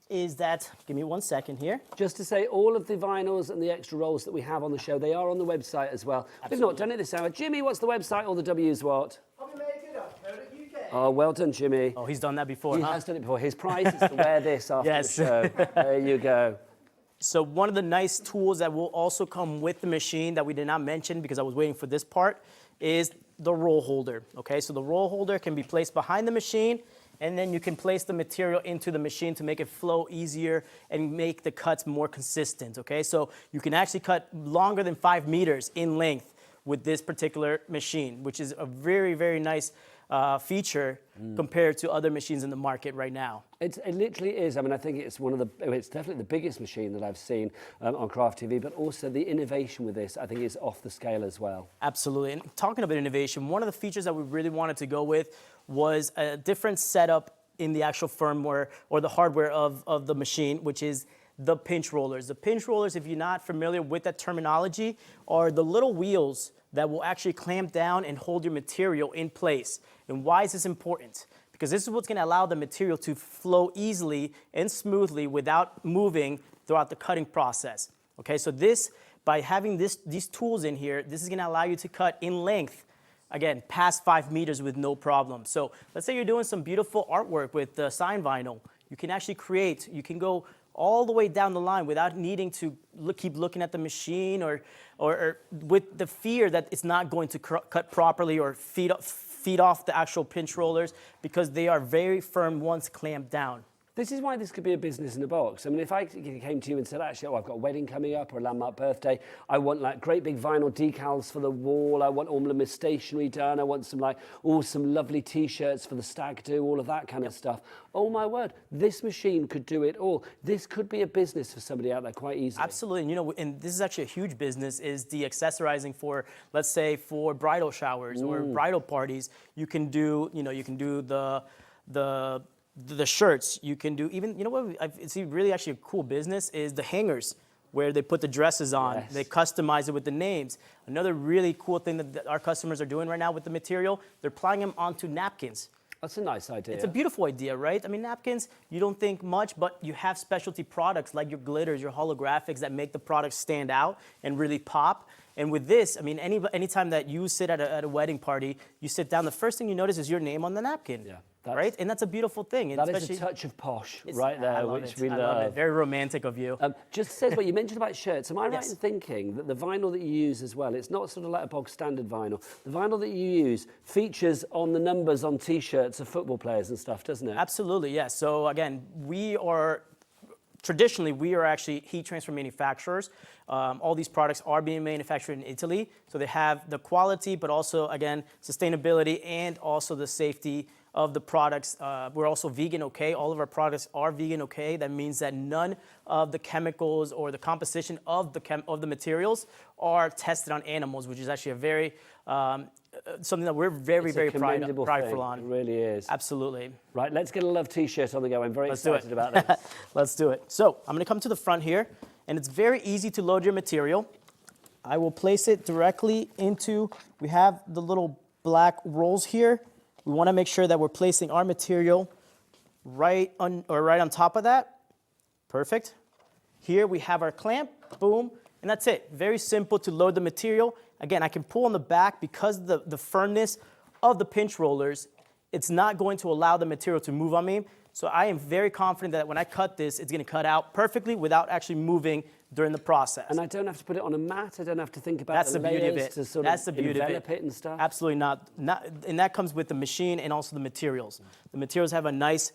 is that, give me 1 second here. Just to say, all of the vinyls and the extra rolls that we have on the show, they are on the website as well. Absolutely. We've not done it this hour. Jimmy, what's the website? All the W's what? HobbyMaker.co.uk. Oh, well done, Jimmy. Oh, he's done that before, He has done it before. His prize is to wear this after the show. There you go. So one of the nice tools that will also come with the machine that we did not mention because I was waiting for this part is the roll holder, okay? So the roll holder can be placed behind the machine, and then you can place the material into the machine to make it flow easier and make the cuts more consistent, okay? So you can actually cut longer than 5 meters in length with this particular machine, which is a very, very nice feature compared to other machines in the market right now. It literally is. I mean, I think it's it's definitely the biggest machine that I've seen on Craft TV, but also the innovation with this, I think, is off the scale as well. Absolutely. And talking about innovation, one of the features that we really wanted to go with was a different setup in the actual firmware or the hardware of the machine, which is the pinch rollers. The pinch rollers, if you're not familiar with that terminology, are the little wheels that will actually clamp down and hold your material in place. And why is this important? Because this is what's going to allow the material to flow easily and smoothly without moving throughout the cutting process. Okay, so by having these tools in here, this is going to allow you to cut in length, again, past 5 meters with no problem. So let's say you're doing some beautiful artwork with sign vinyl. You can actually you can go all the way down the line without needing to keep looking at the machine or with the fear that it's not going to cut properly or feed off the actual pinch rollers, because they are very firm once clamped down. This is why this could be a business in a box. I mean, if I came to you and said, actually, oh, I've got a wedding coming up or a landmark birthday, I want like great big vinyl decals for the wall, I want all of my stationery done, I want some like, some lovely t-shirts for the stag do, all of that kind of stuff. Oh my word, this machine could do it all. This could be a business for somebody out there quite easily. Absolutely, and you know, and this is actually a huge business, is the accessorizing for, let's say, for bridal showers or bridal parties. You can do, you know, you can do the shirts, you can do even, you know what, it's really actually a cool business is the hangers where they put the dresses on. Yes. They customize it with the names. Another really cool thing that our customers are doing right now with the material, they're applying them onto napkins. That's a nice idea. It's a beautiful idea, right? I mean, napkins, you don't think much, but you have specialty products like your glitters, your holographics that make the products stand out and really pop. And with this, I mean, anytime that you sit at a wedding party, you sit down, the first thing you notice is your name on the napkin. Yeah. Right? And that's a beautiful thing. And that is a touch of posh right there, which we love. Love it. Very romantic of you. Just says what you mentioned about shirts. Am I right in thinking that the vinyl that you use as well, it's not sort of like a bog standard vinyl. The vinyl that you use features on the numbers on T-shirts of football players and stuff, doesn't it? Absolutely, yes. So again, traditionally, we are actually heat transfer manufacturers. All these products are being manufactured in Italy. So they have the quality, but also, again, sustainability and also the safety of the products. We're also vegan okay. All of our products are vegan okay. That means that none of the chemicals or the composition of the materials are tested on animals, which is actually a very something that we're very prideful on. It really is. Absolutely. Right, let's get a love t-shirt on the go. I'm very excited about this. Let's do it. So I'm going to come to the front here, and it's very easy to load your material. I will place it directly into, we have the little black rolls here. We want to make sure that we're placing our material right on top of that. Perfect. Here we have our clamp, boom, and that's it. Very simple to load the material. Again, I can pull on the back because the firmness of the pinch rollers, it's not going to allow the material to move on me. So I am very confident that when I cut this, it's going to cut out perfectly without actually moving during the process. And I don't have to put it on a mat. I don't have to think about the layers to sort of envelop it and stuff. Absolutely not. And that comes with the machine and also the materials. The materials have a nice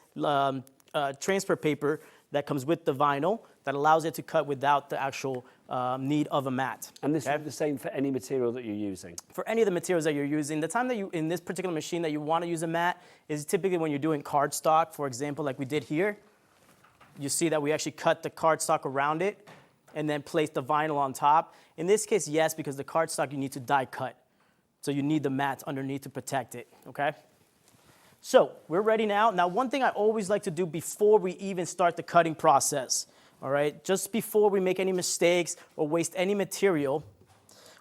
transfer paper that comes with the vinyl that allows it to cut without the actual need of a mat. And this is the same for any material that you're using? For any of the materials that you're using. The time that in this particular machine that you want to use a mat is typically when you're doing cardstock, for example, like we did here. You see that we actually cut the cardstock around it and then place the vinyl on top. In this case, yes, because the cardstock you need to die cut. So you need the mats underneath to protect it, okay? So we're ready now. Now, one thing I always like to do before we even start the cutting process, all right, just before we make any mistakes or waste any material,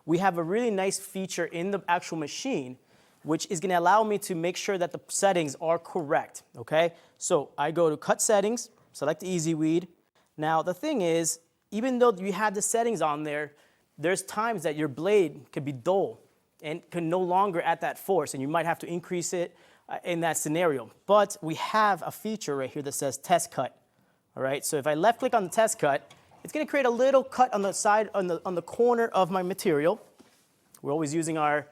we have a really nice feature in the actual machine, which is going to allow me to make sure that the settings are correct, okay? So I go to Cut Settings, select Easy Weed. Now, the thing is, even though you have the settings on there, there's times that your blade could be dull and can no longer at that force, and you might have to increase it in that scenario. But we have a feature right here that says Test Cut. All right, so if I left click on the test cut, it's going to create a little cut on the side, on the corner of my material. We're always using our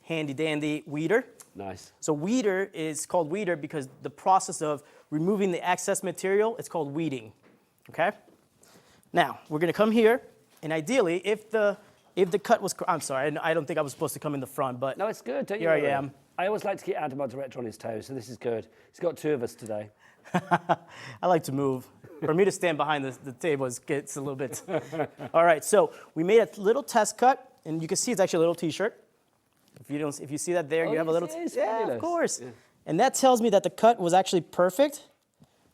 handy dandy weeder. Nice. So weeder is called weeder because the process of removing the excess material, it's called weeding. Okay? Now, we're going to come here, and ideally, if the cut was, I'm sorry, I don't think I was supposed to come in the front, but no, it's good. Don't here I am. I always like to keep Adam Director on his toes, so this is good. He's got two of us today. I like to move. For me to stand behind the table gets a little bit. All right, so we made a little test cut, and you can see it's actually a little T-shirt. If you see that there, you have a little. Yeah, of course. Yeah. And that tells me that the cut was actually perfect.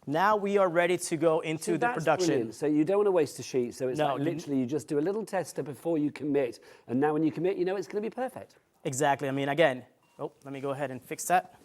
Now we are ready to go into the production. Brilliant. So you don't want to waste a sheet. So it's like literally you just do a little tester before you commit, and now when you commit, you know it's going to be perfect. Exactly. I mean, again, let me go ahead and fix that.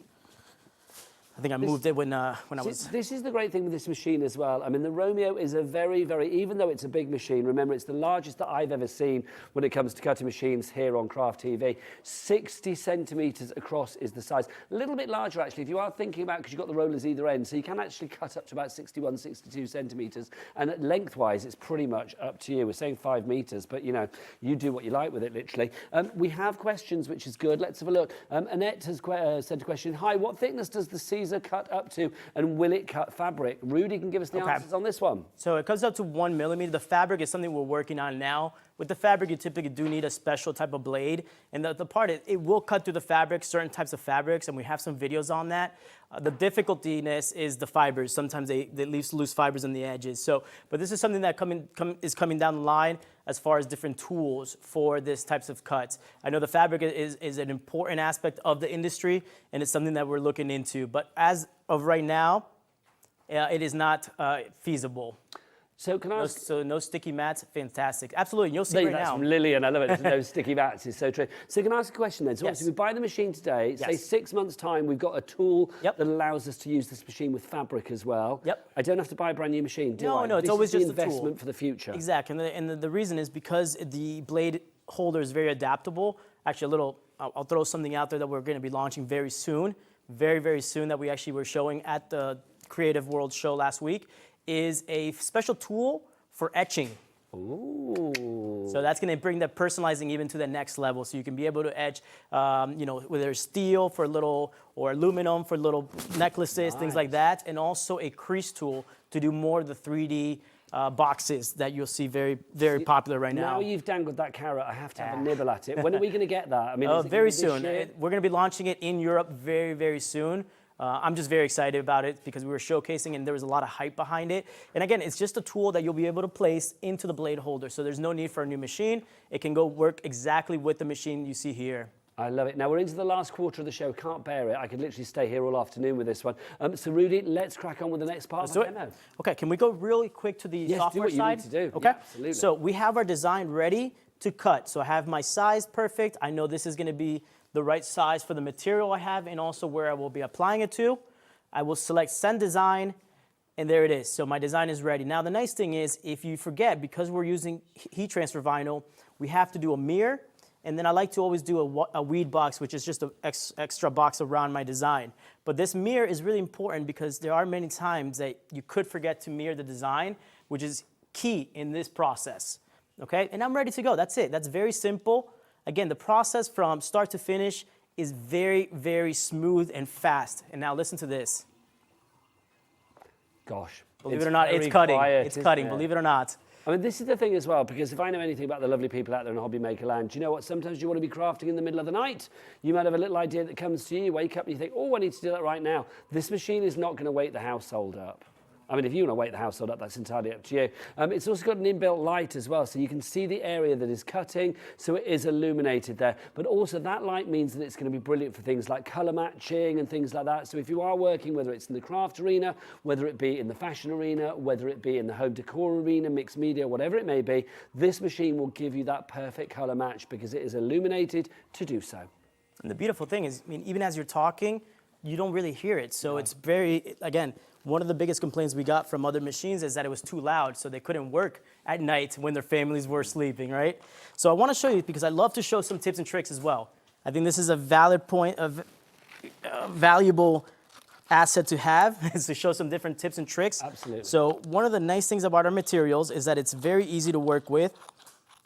I think I moved it when I was... This is the great thing with this machine as well. I mean, the Romeo is a very, even though it's a big machine, remember, it's the largest that I've ever seen when it comes to cutting machines here on Craft TV. 60 centimetres across is the size. A little bit larger, actually, if you are thinking about, because you've got the rollers either end, so you can actually cut up to about 61, 62 centimetres. And lengthwise, it's pretty much up to you. We're saying 5 metres, but, you know, you do what you like with it, literally. We have questions, which is good. Let's have a look. Annette has sent a question. Hi, what thickness does the SISER cut up to, and will it cut fabric? Rudy can give us the answers on this one. So it comes up to 1 millimeter. The fabric is something we're working on now. With the fabric, you typically do need a special type of blade. And the part, it will cut through the fabric, certain types of fabrics, and we have some videos on that. The difficultiness is the fibers. Sometimes they leave loose fibers on the edges. So, but this is something that is coming down the line as far as different tools for this types of cuts. I know the fabric is an important aspect of the industry, and it's something that we're looking into. But as of right now, it is not feasible. So can I ask... So no sticky mats, fantastic. Absolutely, you'll see right that's now. From Lillian, I love it. No sticky mats, it's so true. So can I ask a question then? So Yes. obviously we buy the machine today, say Yes. 6 months' time, we've got a tool Yep. that allows us to use this machine with fabric as well. Yep. I don't have to buy a brand new machine, do I? No, it's This always is just the a tool. investment for the future. Exactly, and the reason is because the blade holder is very adaptable. Actually, I'll throw something out there that we're going to be launching very soon, very soon, that we actually were showing at the Creative World show last week, is a special tool for etching. Ooh. So that's going to bring that personalizing even to the next level. So you can be able to etch, you know, whether it's steel for little or aluminum for little necklaces, things like that, and also a crease tool to do more of the 3D boxes that you'll see very popular right now. Now you've dangled that carrot, I have to have a nibble at it. When are we going to get that? I mean, is it very gonna be soon. this year? We're going to be launching it in Europe very soon. I'm just very excited about it because we were showcasing and there was a lot of hype behind it. And again, it's just a tool that you'll be able to place into the blade holder. So there's no need for a new machine. It can go work exactly with the machine you see here. I love it. Now we're into the last quarter of the show. Can't bear it. I could literally stay here all afternoon with this one. So Rudy, let's crack on with the next part of the demo. Okay, can we go really quick to the software do what side? you need to do. Okay, Yeah, absolutely. So we have our design ready to cut. So I have my size perfect. I know this is going to be the right size for the material I have and also where I will be applying it to. I will select send design, and there it is. So my design is ready. Now the nice thing is, if you forget, because we're using heat transfer vinyl, we have to do a mirror, and then I like to always do a weed box, which is just an extra box around my design. But this mirror is really important because there are many times that you could forget to mirror the design, which is key in this process. Okay, and I'm ready to go. That's it. That's very simple. Again, the process from start to finish is very smooth and fast. And now listen to this. Gosh. Believe it or not, it's cutting. It's cutting, believe it or not. I mean, this is the thing as well, because if I know anything about the lovely people out there in Hobby Maker land, do you know what? Sometimes you want to be crafting in the middle of the night. You might have a little idea that comes to you, you wake up and you think, oh, I need to do that right now. This machine is not going to wake the household up. I mean, if you want to wake the household up, that's entirely up to you. It's also got an inbuilt light as well, so you can see the area that is cutting, so it is illuminated there. But also that light means that it's going to be brilliant for things like colour matching and things like that. So if you are working, whether it's in the craft arena, whether it be in the fashion arena, whether it be in the home decor arena, mixed media, whatever it may be, this machine will give you that perfect colour match because it is illuminated to do so. And the beautiful thing is, I mean, even as you're talking, you don't really hear it. So it's very, again, one of the biggest complaints we got from other machines is that it was too loud, so they couldn't work at night when their families were sleeping, right? So I want to show you, because I love to show some tips and tricks as well. I think this is a valid point of valuable asset to have, is to show some different tips and tricks. Absolutely. So one of the nice things about our materials is that it's very easy to work with.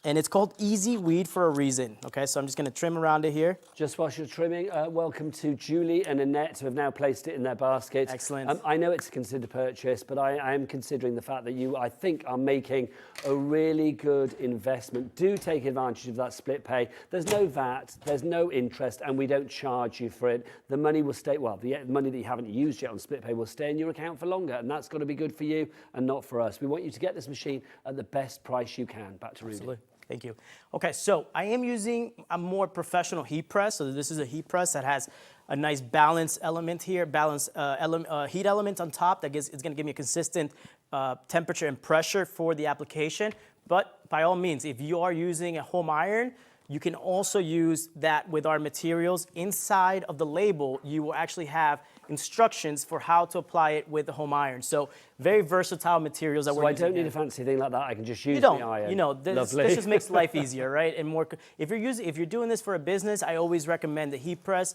And it's called Easy Weed for a reason. Okay, so I'm just going to trim around it here. Just whilst you're trimming, welcome to Julie and Annette, who have now placed it in their basket. Excellent. I know it's a considered purchase, but I am considering the fact that you, I think, are making a really good investment. Do take advantage of that split pay. There's no VAT, there's no interest, and we don't charge you for it. The money will stay, well, the money that you haven't used yet on split pay will stay in your account for longer, and that's got to be good for you and not for us. We want you to get this machine at the best price you can. Back to Rudy. Absolutely. Thank you. Okay, so I am using a more professional heat press. So this is a heat press that has a nice balance element here, heat element on top that it's going to give me a consistent temperature and pressure for the application. But by all means, if you are using a home iron, you can also use that with our materials. Inside of the label, you will actually have instructions for how to apply it with the home iron. So very versatile materials that So we're I using don't need here. a fancy thing like that. I can just use You don't. the iron. You know, this just makes life easier, right? And more. If you're doing this for a business, I always recommend the heat press,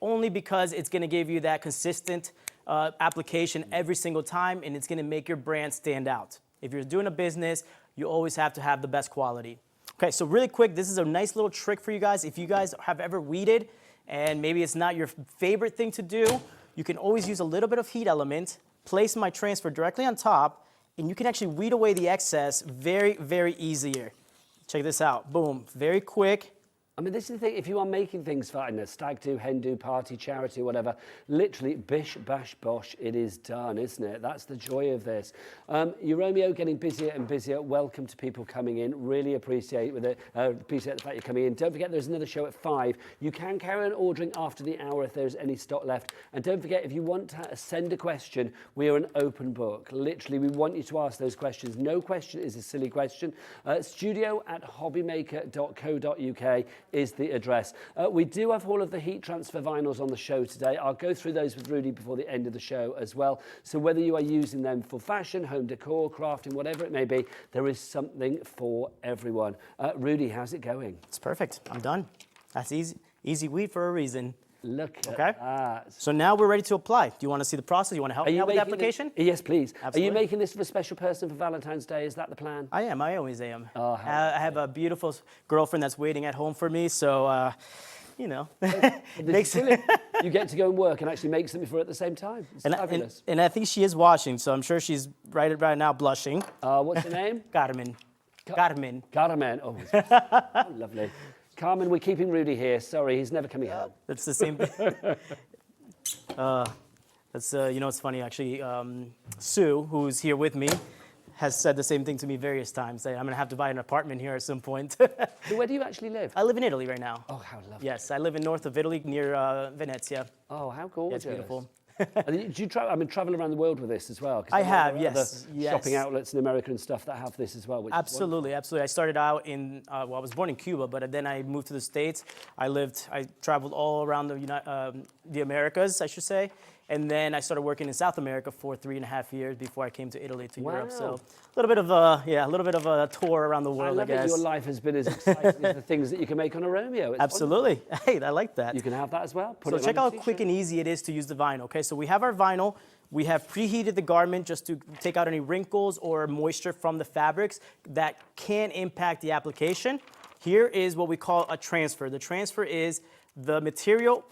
only because it's going to give you that consistent application every single time, and it's going to make your brand stand out. If you're doing a business, you always have to have the best quality. Okay, so really quick, this is a nice little trick for you guys. If you guys have ever weeded, and maybe it's not your favorite thing to do, you can always use a little bit of heat element, place my transfer directly on top, and you can actually weed away the excess very, very easier. Check this out. Boom. Very quick. I mean, this is the thing, if you are making things for, I don't know, stag do, hen do, party, charity, whatever, literally, bish, bash, bosh, it is done, isn't it? That's the joy of this. Romeo getting busier and busier. Welcome to people coming in. Really appreciate the fact you're coming in. Don't forget, there's another show at 5. You can carry on ordering after the hour if there's any stock left. And don't forget, if you want to send a question, we are an open book. Literally, we want you to ask those questions. No question is a silly question. studio@hobbymaker.co.uk is the address. We do have all of the heat transfer vinyls on the show today. I'll go through those with Rudy before the end of the show as well. So whether you are using them for fashion, home decor, crafting, whatever it may be, there is something for everyone. Rudy, how's it going? It's perfect. I'm done. That's easy. Easy weed for a reason. Look at Okay. that. So now we're ready to apply. Do you want to see the process? You want to help me out with the application? Yes, please. Absolutely. Are you making this for a special person for Valentine's Day? Is that the plan? I am. I always am. Oh, I have a beautiful girlfriend that's waiting at home for me, so, you know. Makes it. You get to go and work and actually make something for her at the same time. It's fabulous. And I think she is watching, so I'm sure she's right now blushing. What's her name? Carmen. Carmen. Carmen. Oh, oh, lovely. Carmen, we're keeping Rudy here. Sorry, he's never coming home. That's the same thing. You know, it's funny, actually. Sue, who's here with me, has said the same thing to me various times. I'm going to have to buy an apartment here at some point. So where do you actually live? I live in Italy right now. Oh, how lovely. Yes, I live in north of Italy near Venezia. Oh, how Yeah, gorgeous. it's beautiful. And do you travel around the world with this as well? 'Cause I there are have, other yes. shopping outlets in America and stuff that have this as well. Which Absolutely, absolutely. I started out in, I was born in Cuba, but then I moved to the States. I traveled all around the Americas, I should say. And then I started working in South America for 3.5 years before I came to Italy, to Europe. So a little bit of a tour around the world, I guess. I love that your life has been as exciting as the things that you can make on a Romeo. It's Absolutely. Hey, I like that. You can have that as well. So check out how quick and easy it is to use the vinyl. Okay, so we have our vinyl. We have preheated the garment just to take out any wrinkles or moisture from the fabrics that can impact the application. Here is what we call a transfer. The transfer is the material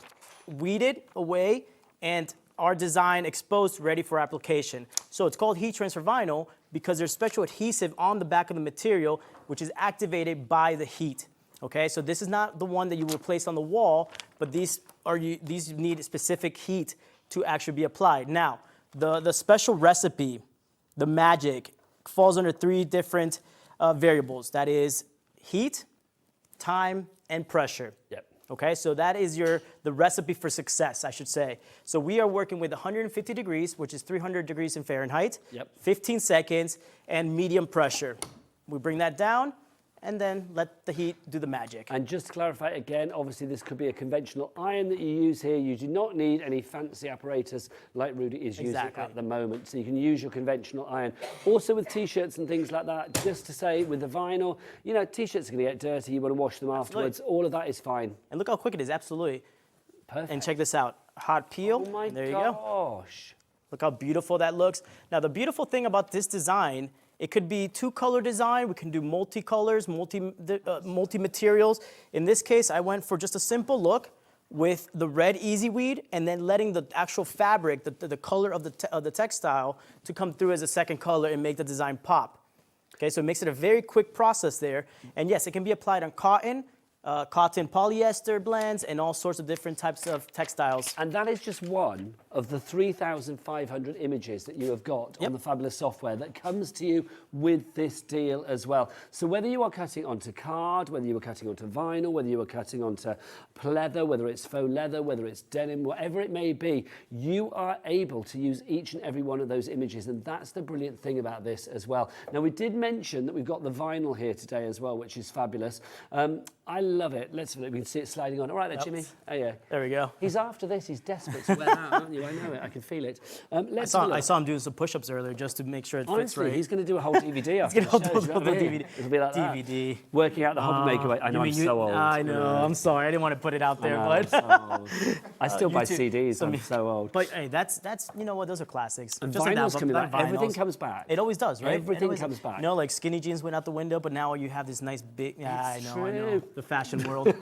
weeded away and our design exposed, ready for application. So it's called heat transfer vinyl because there's special adhesive on the back of the material which is activated by the heat. Okay, so this is not the one that you will place on the wall, but these need specific heat to actually be applied. Now, the special recipe, the magic, falls under 3 different variables. That is heat, time, and pressure. Yep. Okay, so that is the recipe for success, I should say. So we are working with 150 degrees, which is 300 degrees in Fahrenheit, 15 seconds, and medium pressure. We bring that down, and then let the heat do the magic. And just to clarify again, obviously this could be a conventional iron that you use here. You do not need any fancy apparatus like Rudy is using at the moment. So you can use your conventional iron. Also with t-shirts and things like that, just to say with the vinyl, you know, t-shirts are gonna get dirty, you wanna wash them afterwards. All of that is fine. And look how quick it is, absolutely. Perfect. And check this out, hot peel, Oh my there you go. gosh. Look how beautiful that looks. Now the beautiful thing about this design, it could be 2-color design. We can do multi-colors, multi-materials. In this case, I went for just a simple look with the red Easy Weed and then letting the actual fabric, the color of the textile to come through as a second color and make the design pop. Okay, so it makes it a very quick process there. And yes, it can be applied on cotton, cotton polyester blends, and all sorts of different types of textiles. And that is just one of the 3,500 images that you have got on the fabulous software that comes to you with this deal as well. So whether you are cutting onto card, whether you are cutting onto vinyl, whether you are cutting onto pleather, whether it's faux leather, whether it's denim, whatever it may be, you are able to use each and every one of those images. And that's the brilliant thing about this as well. Now, we did mention that we've got the vinyl here today as well, which is fabulous. I love it. We can see it sliding on. All right there, Jimmy. Oh, yeah. There we go. He's after this. He's desperate to wear that, aren't you? do. I know it. I can feel it. I Let's have a saw, I look. saw him doing some push-ups earlier just to make sure it fits Honestly, right. he's going to do a whole DVD after He's gonna the show, do you know do what I a mean? DVD. It'll be like DVD. that. Working out the hobby maker way. I know, You I'm mean you- so old. I know. Yeah. I'm sorry. I didn't want to put it out there, I know, but I'm so old. I still buy you too. CDs. So I'm me- so old. But hey, that's you know what? Those are classics. And Just like that, vinyl's but coming not back. Everything vinyls. comes back. It always does, right? Everything It always- comes back. You know, like skinny jeans went out the window, but now you have this nice big. Yeah, I know. true. The fashion world.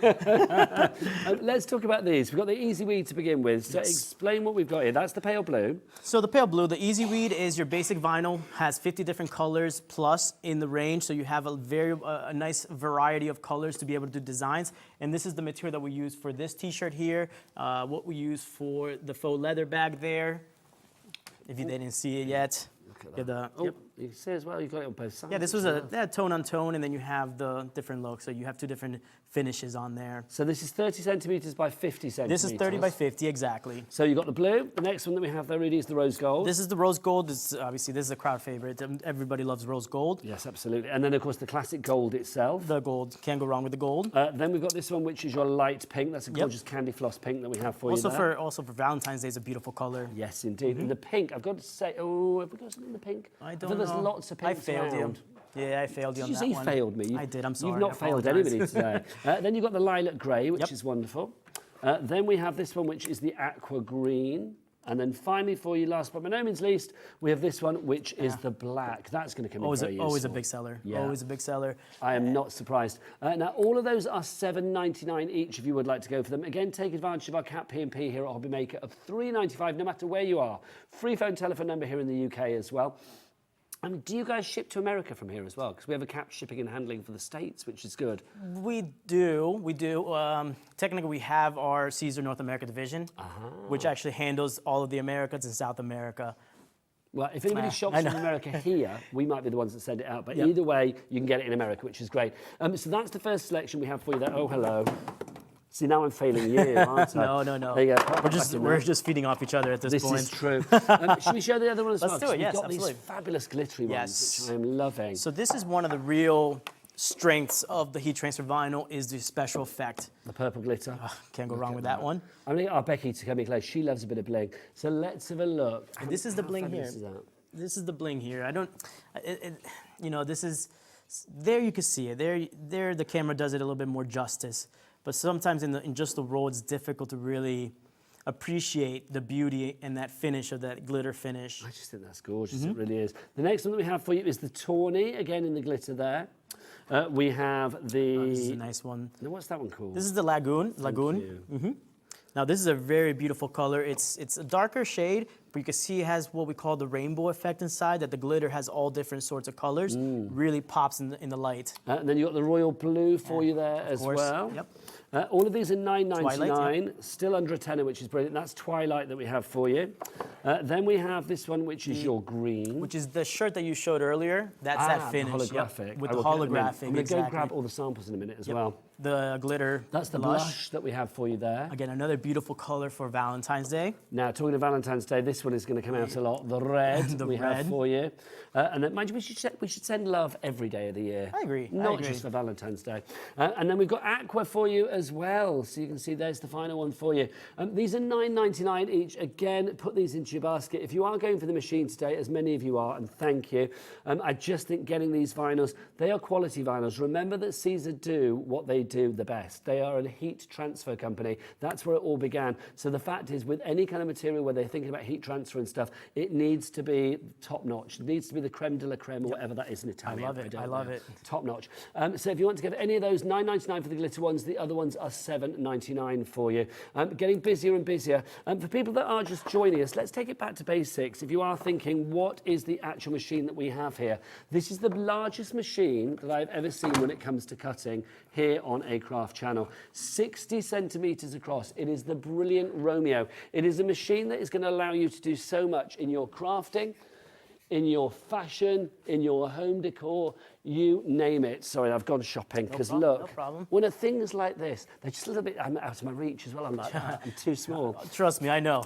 Let's talk about these. We've got the Easy Weed to begin with. So explain what we've got here. That's the pale blue. So the pale blue, the Easy Weed is your basic vinyl, has 50 different colors plus in the range, so you have a nice variety of colors to be able to do designs. And this is the material that we use for this t-shirt here, what we use for the faux leather bag there, if you didn't see it yet. Look at that. Yep. You can see as well, you've got it on both sides. Yeah, this was a tone on tone, and then you have the different looks. So you have two different finishes on there. So this is 30 centimetres by 50 centimetres. This is 30 by 50, exactly. So you've got the blue. The next one that we have there, Rudy, is the rose gold. This is the rose gold. Obviously, this is a crowd favorite. Everybody loves rose gold. Yes, absolutely. And then, of course, the classic gold itself. The gold, can't go wrong with the gold. Then we've got this one, which is your light pink. That's a gorgeous candy floss pink that we have for you there. Also for Valentine's Day, it's a beautiful color. Yes, indeed. And the pink, I've got to say, oh, have we got something in the pink? I thought don't there's know. lots of I pinks failed around. you. Yeah, I failed you Did on you that say you one. failed me? I did, I'm sorry. You've not I failed apologize. anybody today. Then you've got the lilac grey, which Yep. is wonderful. Then we have this one, which is the aqua green. And then finally for you, last but by no means least, we have this one, which is the black. That's going to come in very useful. Always a big seller. Yeah. Always a big seller. I am not surprised. Now, all of those are $7.99 each if you would like to go for them. Again, take advantage of our Cap P&P here at Hobbymaker of $3.95, no matter where you are. Free phone telephone number here in the UK as well. Do you guys ship to America from here as well? Because we have a Cap shipping and handling for the States, which is good. We do. Technically, we have our SISER North America division, which actually handles all of the Americas and South America. Well, if anybody shops I from know. America here, we might be the ones that send it out. But Yep. either way, you can get it in America, which is great. So that's the first selection we have for you there. Oh, hello. See, now I'm failing you, aren't I? No. There you go. We're just feeding off each other at this point. This is true. Should we show the other one as well? Let's do 'Cause it, yes, We've got absolutely. these fabulous glittery Yes. ones, which I am loving. So this is one of the real strengths of the heat transfer vinyl is the special effect. The purple glitter. Can't go wrong with that one. I'm going to get our Becky to come in close. She loves a bit of bling. So let's have a look. This is the How bling here. fabulous is that? This is the bling here. This is, there you can see it. There the camera does it a little bit more justice. But sometimes in just the raw, it's difficult to really appreciate the beauty and that finish of that glitter finish. I just think that's gorgeous. It really is. The next one that we have for you is the tawny, again in the glitter there. We have the... This is a nice one. Now, what's that one called? This is the Lagoon. you. Now this is a very beautiful color. It's a darker shade, but you can see it has what we call the rainbow effect inside, that the glitter has all different sorts of colors. Really pops in the light. And then you've got the royal blue for you there as course. well. Yep. All of these are $9.99, Twilight, still under a tenner, which is brilliant. That's Twilight that we have for you. Then we have this one, which is your green. Which is the shirt that you showed earlier. That's that finish. The holographic. Yep, with I the will get them in. holographic, I'm going to go exactly. grab all the samples in a minute as well. The glitter. That's the blush that we have for you there. Again, another beautiful color for Valentine's Day. Now, talking of Valentine's Day, this one is going to come out a lot. The red The we have red. for you. And then, mind you, we should send love every day of the year. I agree. Not just for Valentine's Day. And then we've got aqua for you as well. So you can see there's the final one for you. These are $9.99 each. Again, put these into your basket. If you are going for the machine today, as many of you are, and thank you, I just think getting these vinyls, they are quality vinyls. Remember that SISER do what they do the best. They are a heat transfer company. That's where it all began. So the fact is, with any kind of material where they're thinking about heat transfer and stuff, it needs to be top notch. It needs to be the creme de la creme, or whatever that is in Italian. love it. don't I love know. it. Top notch. So if you want to get any of those, $9.99 for the glitter ones. The other ones are $7.99 for you. Getting busier and busier. For people that are just joining us, let's take it back to basics. If you are thinking, what is the actual machine that we have here? This is the largest machine that I've ever seen when it comes to cutting here on a craft channel. 60 centimeters across. It is the brilliant Romeo. It is a machine that is going to allow you to do so much in your crafting, in your fashion, in your home decor. you name it. Sorry, I've gone shopping because look, no problem. when are things like this, they're just a little bit I'm out of my reach as well. I'm like, I'm too small. Trust me, I know.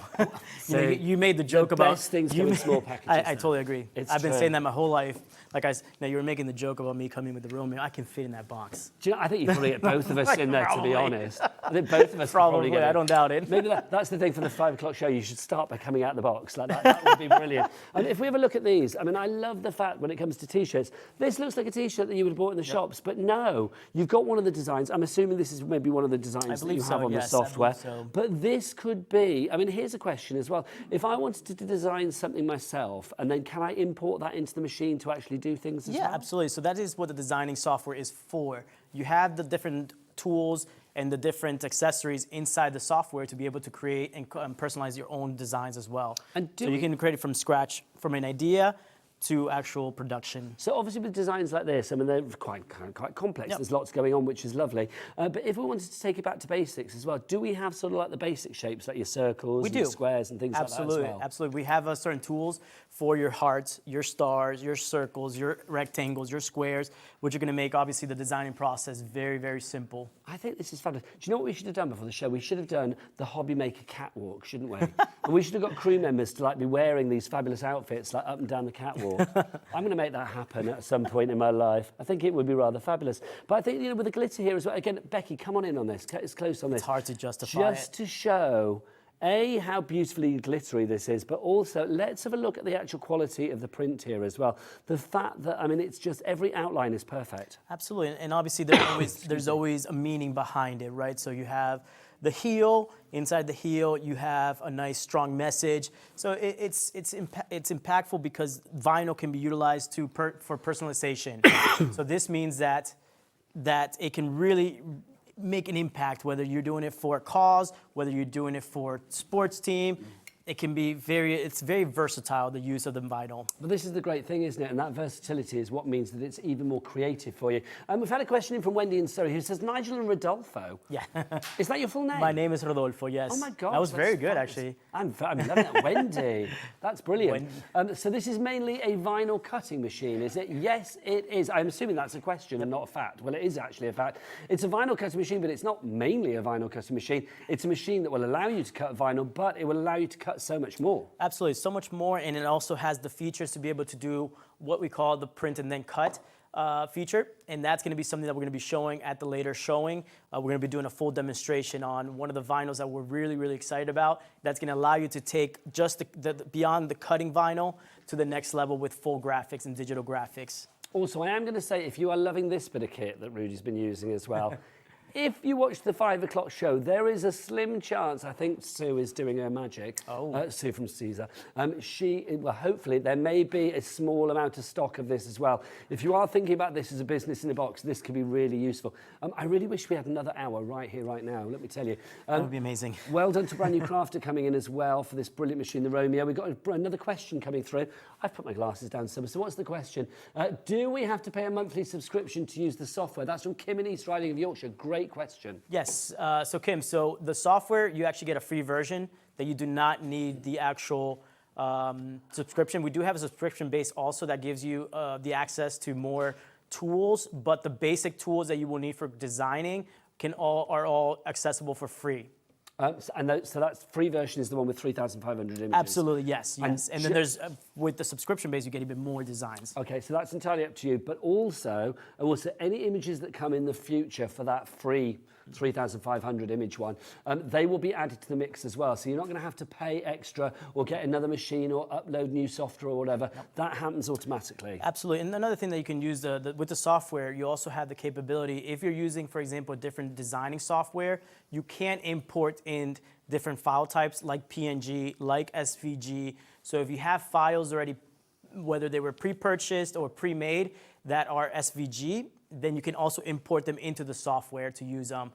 So you made the joke the about best things come in small packages. I now. totally agree. It's I've been true. saying that my whole life. Like you were making the joke about me coming with the Romeo. I can fit in that box. Do you know, I think you probably get both of us in there, to be Probably. honest. I think both of us could probably get I in. don't doubt it. Maybe that's the thing for the 5 o'clock show. You should start by coming out of the box. Like that would be brilliant. And if we have a look at these, I mean, I love the fact when it comes to T-shirts, this looks like a T-shirt that you would have bought in the shops, but no, you've got one of the designs. I'm assuming this is maybe one of the designs that you have on the software. So. But this could be, I mean, here's a question as well. If I wanted to design something myself, and then can I import that into the machine to actually do things as well? Yeah, absolutely. So that is what the designing software is for. You have the different tools and the different accessories inside the software to be able to create and personalize your own designs as well. And so you can create it from scratch, from an idea to actual production. So obviously with designs like this, I mean, they're quite complex. Yep. There's lots going on, which is lovely. But if we wanted to take it back to basics as well, do we have sort of like the basic shapes, like your circles and your squares and things like that as well? Absolutely. We have certain tools for your hearts, your stars, your circles, your rectangles, your squares, which are going to make, obviously, the designing process very, very simple. I think this is fabulous. Do you know what we should have done before the show? We should have done the Hobby Maker catwalk, shouldn't we? And we should have got crew members to like be wearing these fabulous outfits like up and down the catwalk. I'm going to make that happen at some point in my life. I think it would be rather fabulous. But I think, you know, with the glitter here as well, again, Becky, come on in on this. It's close on this. It's hard to justify Just to show, A, how beautifully glittery this is, but also let's have a look at the actual quality of the print here as well. The fact that, I mean, it's just every outline is perfect. Absolutely, and obviously there's always a meaning behind it, right? So you have the heel. Inside the heel, you have a nice, strong message. So it's impactful because vinyl can be utilized for personalization. So this means that it can really make an impact, whether you're doing it for a cause, whether you're doing it for a sports team. It can be it's very versatile, the use of the vinyl. But this is the great thing, isn't it? And that versatility is what means that it's even more creative for you. We've had a question in from Wendy in Surrey who says, Nigel and Rodolfo. Yeah. Is that your full name? My name is Rodolfo, yes. Oh my God. That was very good, fabulous. actually. I'm loving that, Wendy. That's brilliant. So this is mainly a vinyl cutting machine, is it? Yes, it is. I'm assuming that's a question and not a fact. Well, it is actually a fact. It's a vinyl cutting machine, but it's not mainly a vinyl cutting machine. It's a machine that will allow you to cut vinyl, but it will allow you to cut so much more. Absolutely, so much more, and it also has the features to be able to do what we call the print and then cut feature, and that's going to be something that we're going to be showing at the later showing. We're going to be doing a full demonstration on one of the vinyls that we're really, really excited about. That's going to allow you to take just beyond the cutting vinyl to the next level with full graphics and digital graphics. Also, I am going to say, if you are loving this bit of kit that Rudy's been using as well, if you watch the 5 o'clock show, there is a slim chance, I think Sue is doing her magic. Oh. Sue from SISER. Well, hopefully there may be a small amount of stock of this as well. If you are thinking about this as a business in a box, this could be really useful. I really wish we had another hour right here, right now, let me tell you. That would be amazing. Well done to Brand New Crafter coming in as well for this brilliant machine, the Romeo. We've got another question coming through. I've put my glasses down somewhere. So what's the question? Do we have to pay a monthly subscription to use the software? That's from Kim in East Riding of Yorkshire. Great question. Yes, so Kim, so the software, you actually get a free version that you do not need the actual subscription. We do have a subscription base also that gives you the access to more tools, but the basic tools that you will need for designing are all accessible for free. So that free version is the one with 3,500 images? Absolutely, yes. And then there's, with the subscription base, you get even more designs. Okay, so that's entirely up to you, but also any images that come in the future for that free 3,500 image one, they will be added to the mix as well. So you're not going to have to pay extra or get another machine or upload new software or whatever. Yep. That happens automatically. Absolutely. And another thing that you can use with the software, you also have the capability, if you're using, for example, a different designing software, you can import in different file types like PNG, like SVG. So if you have files already, whether they were pre-purchased or pre-made, that are SVG, then you can also import them into the software to use them.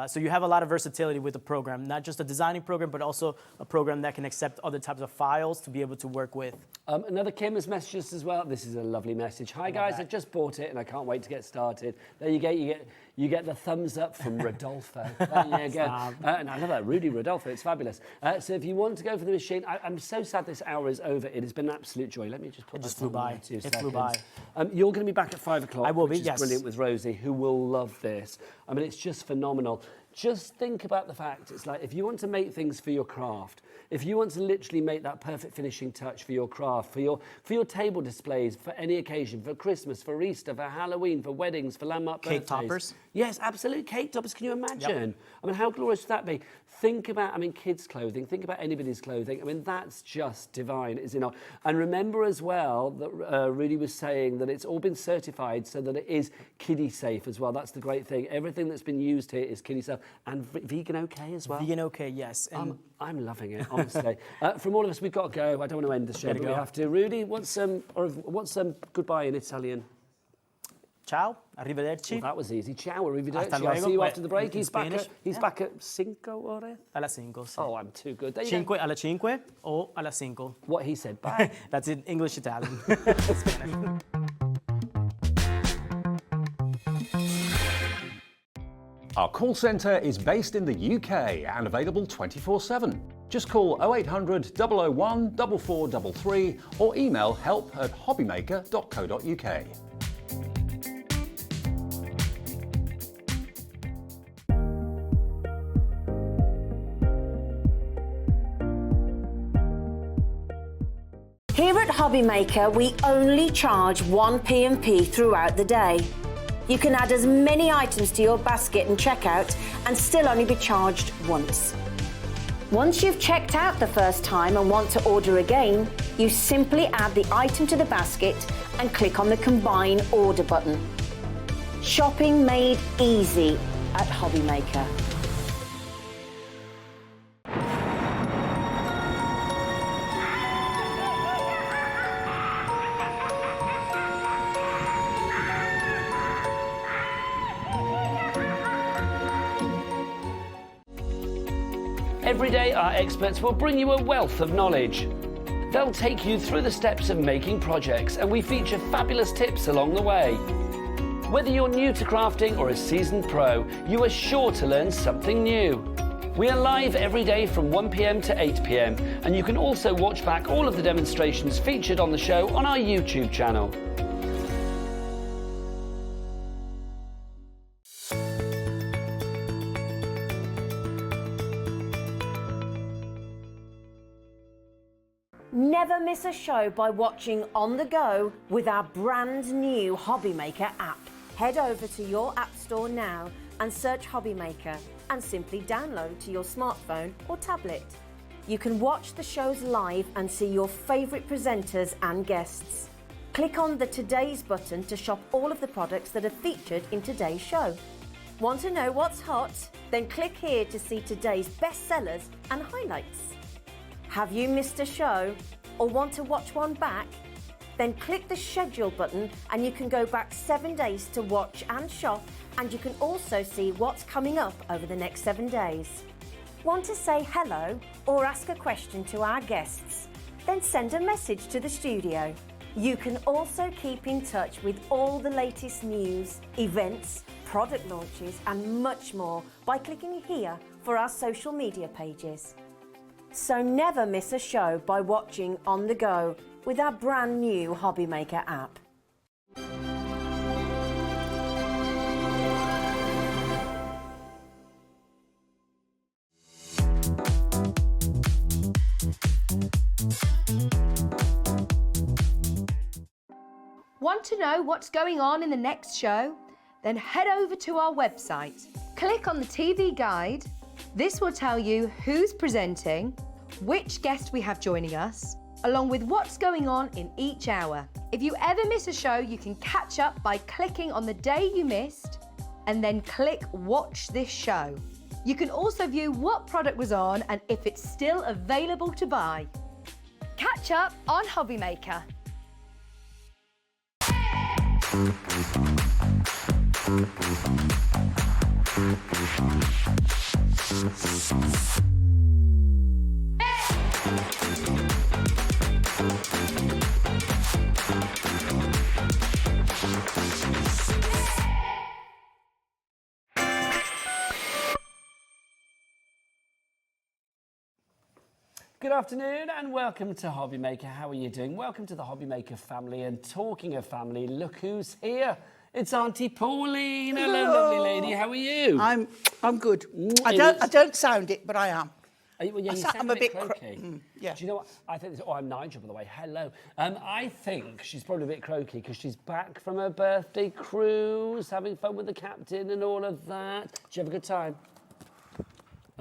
So you have a lot of versatility with the program, not just a designing program, but also a program that can accept other types of files to be able to work with. Another Kim has messaged us as well. This is a lovely message. Hi guys, I just bought it and I can't wait to get started. There you go. You you get the thumbs up from Rodolfo. There you go. And I love that, Rudy Rodolfo, it's fabulous. So if you want to go for the machine, I'm so sad this hour is over. It has been an absolute joy. Let me just put It just flew by. It flew by. You're going to be back at 5 o'clock. I will be, which is yes. brilliant with Rosie, who will love this. I mean, it's just phenomenal. Just think about the fact, it's like if you want to make things for your craft, if you want to literally make that perfect finishing touch for your craft, for your table displays, for any occasion, for Christmas, for Easter, for Halloween, for weddings, for landmark Cake birthdays. toppers. Yes, absolutely, cake toppers. Can you imagine? Yep. I mean, how glorious would that be? Think about, I mean, kids' clothing. Think about anybody's clothing. I mean, that's just divine, is it not? And remember as well that Rudy was saying that it's all been certified so that it is kiddie safe as well. That's the great thing. Everything that's been used here is kiddie safe and vegan okay as well. Vegan okay, yes. And I'm loving it, honestly. From all of us, we've got to go. I don't want to end the show, but we have to. Rudy, what's goodbye in Italian? Ciao, arrivederci. Well, that was easy. Ciao, arrivederci. Hasta I'll luego. see you after the break. In He's back Spanish. back at 5 ore. Alla 5, sì. Oh, I'm too good. There you Cinque go. alla 5 o alla 5. What he said. Bye. That's in English, Italian, Spanish. Our call centre is based in the UK and available 24/7. Just call 0800 001 4433 or email help@hobbymaker.co.uk. Here at Hobbymaker, we only charge 1 P&P throughout the day. You can add as many items to your basket and checkout and still only be charged once. Once you've checked out the first time and want to order again, you simply add the item to the basket and click on the Combine Order button. Shopping made easy at Hobbymaker. Every day, our experts will bring you a wealth of knowledge. They'll take you through the steps of making projects, and we feature fabulous tips along the way. Whether you're new to crafting or a seasoned pro, you are sure to learn something new. We are live every day from 1 p.m. to 8 p.m, and you can also watch back all of the demonstrations featured on the show on our YouTube channel. Never miss a show by watching on the go with our brand new Hobbymaker app. Head over to your app store now and search Hobbymaker and simply download to your smartphone or tablet. You can watch the shows live and see your favourite presenters and guests. Click on the Today's button to shop all of the products that are featured in today's show. Want to know what's hot? Then click here to see today's bestsellers and highlights. Have you missed a show or want to watch one back? Then click the schedule button and you can go back 7 days to watch and shop, and you can also see what's coming up over the next 7 days. Want to say hello or ask a question to our guests? Then send a message to the studio. You can also keep in touch with all the latest news, events, product launches and much more by clicking here for our social media pages. So never miss a show by watching on the go with our brand new Hobbymaker app. Want to know what's going on in the next show? Then head over to our website. Click on the TV guide. This will tell you who's presenting, which guest we have joining us, along with what's going on in each hour. If you ever miss a show, you can catch up by clicking on the day you missed and then click Watch This Show. You can also view what product was on and if it's still available to buy. Catch up on Hobbymaker. Good afternoon and welcome to Hobby Maker. How are you doing? Welcome to the Hobby Maker family. And talking of family, look who's here. It's Auntie Pauline. Hello, lovely lady. How are you? I'm good. I don't sound it, but I am. Well, yeah, you sound I'm a bit croaky. yeah. Do you know what? I think this, oh, I'm Nigel, by the way. Hello. I think she's probably a bit croaky because she's back from her birthday cruise, having fun with the captain and all of that. Did you have a good time?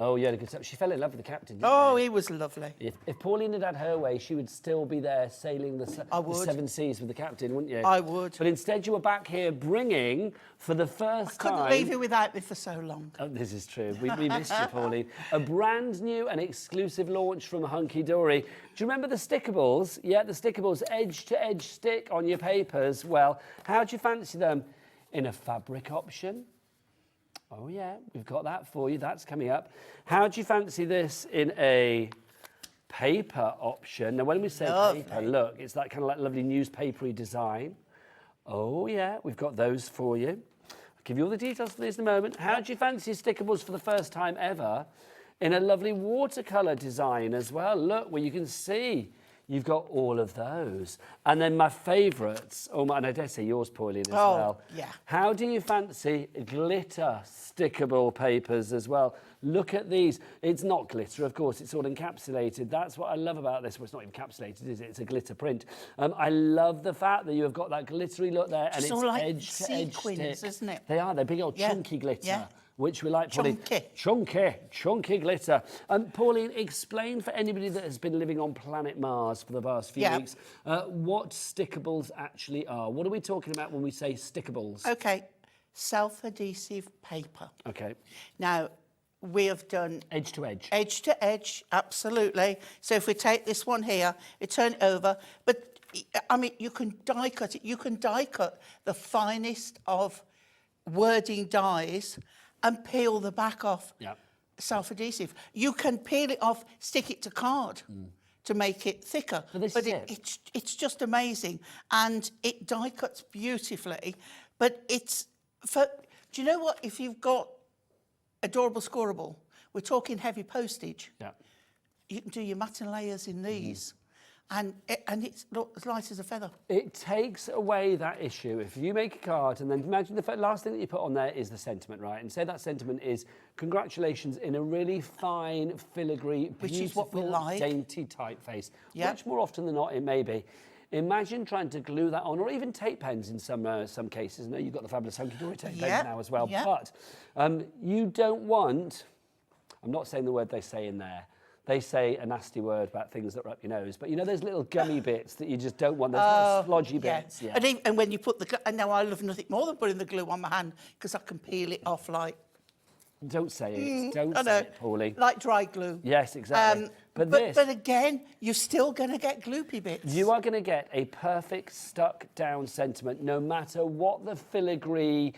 Oh, you had a good time. She fell in love with the captain, didn't Oh, she? he was lovely. If Pauline had had her way, she would still be there sailing the seven seas with the captain, wouldn't you? I would. But instead, you were back here bringing, for the first time... Couldn't leave you without me for so long. Oh, this is true. We missed you, Pauline. A brand new and exclusive launch from Hunkydory. Do you remember the Stickables? Yeah, the Stickables, edge-to-edge stick on your papers. Well, how do you fancy them? In a fabric option? Oh, yeah, we've got that for you. That's coming up. How do you fancy this in a paper option? Now, when we say paper, look, it's that kind of like lovely newspapery design. Oh, yeah, we've got those for you. I'll give you all the details for this in a moment. How do you fancy Stickables for the first time ever in a lovely watercolour design as well? Look, where you can see you've got all of those. And then my favourites, and I dare say yours, Pauline, as well. Yeah. How do you fancy glitter stickable papers as well? Look at these. It's not glitter, of course, it's all encapsulated. That's what I love about this. Well, it's not encapsulated, is it? It's a glitter print. I love the fact that you have got that glittery look there, and it's all like edge to edge sequins, stick. isn't it? They are. They're big old chunky glitter. Which we like, Pauline. Chunky glitter. Pauline, explain for anybody that has been living on planet Mars for the past few weeks what Stickables actually are. What are we talking about when we say Stickables? Okay, self-adhesive paper. Okay. Now, we have done... Edge to edge. Edge to edge, absolutely. So if we take this one here, we turn it over, but, I mean, you can die cut it. You can die cut the finest of wording dies and peel the back off. Yeah. Self-adhesive. You can peel it off, stick it to card to make it thicker. But It's just amazing. And it die cuts beautifully. But it's... Do you know what? If you've got adorable scoreable, we're talking heavy postage. Yeah. You can do your matte layers in these. And it's as light as a feather. It takes away that issue. If you make a card and then imagine the last thing that you put on there is the sentiment, right? And say that sentiment is congratulations in a really fine, filigree, Which is what we beautiful, like. dainty typeface. Yeah. Which more often than not it may be. Imagine trying to glue that on, or even tape pens in some cases. I know you've got the fabulous Hunkydory tape pens now as well. Yeah. But you don't want, I'm not saying the word they say in there, they say a nasty word about things that are up your nose, but you know those little gummy bits that you just don't want, those little splodgy bits. Yeah. And when you put the glue, and now I love nothing more than putting the glue on my hand because I can peel it off like... Don't say it. Don't I say know, it, Pauline. like dry glue. Yes, exactly. But again, you're still going to get gloopy bits. You are going to get a perfect stuck-down sentiment, no matter what the filigree,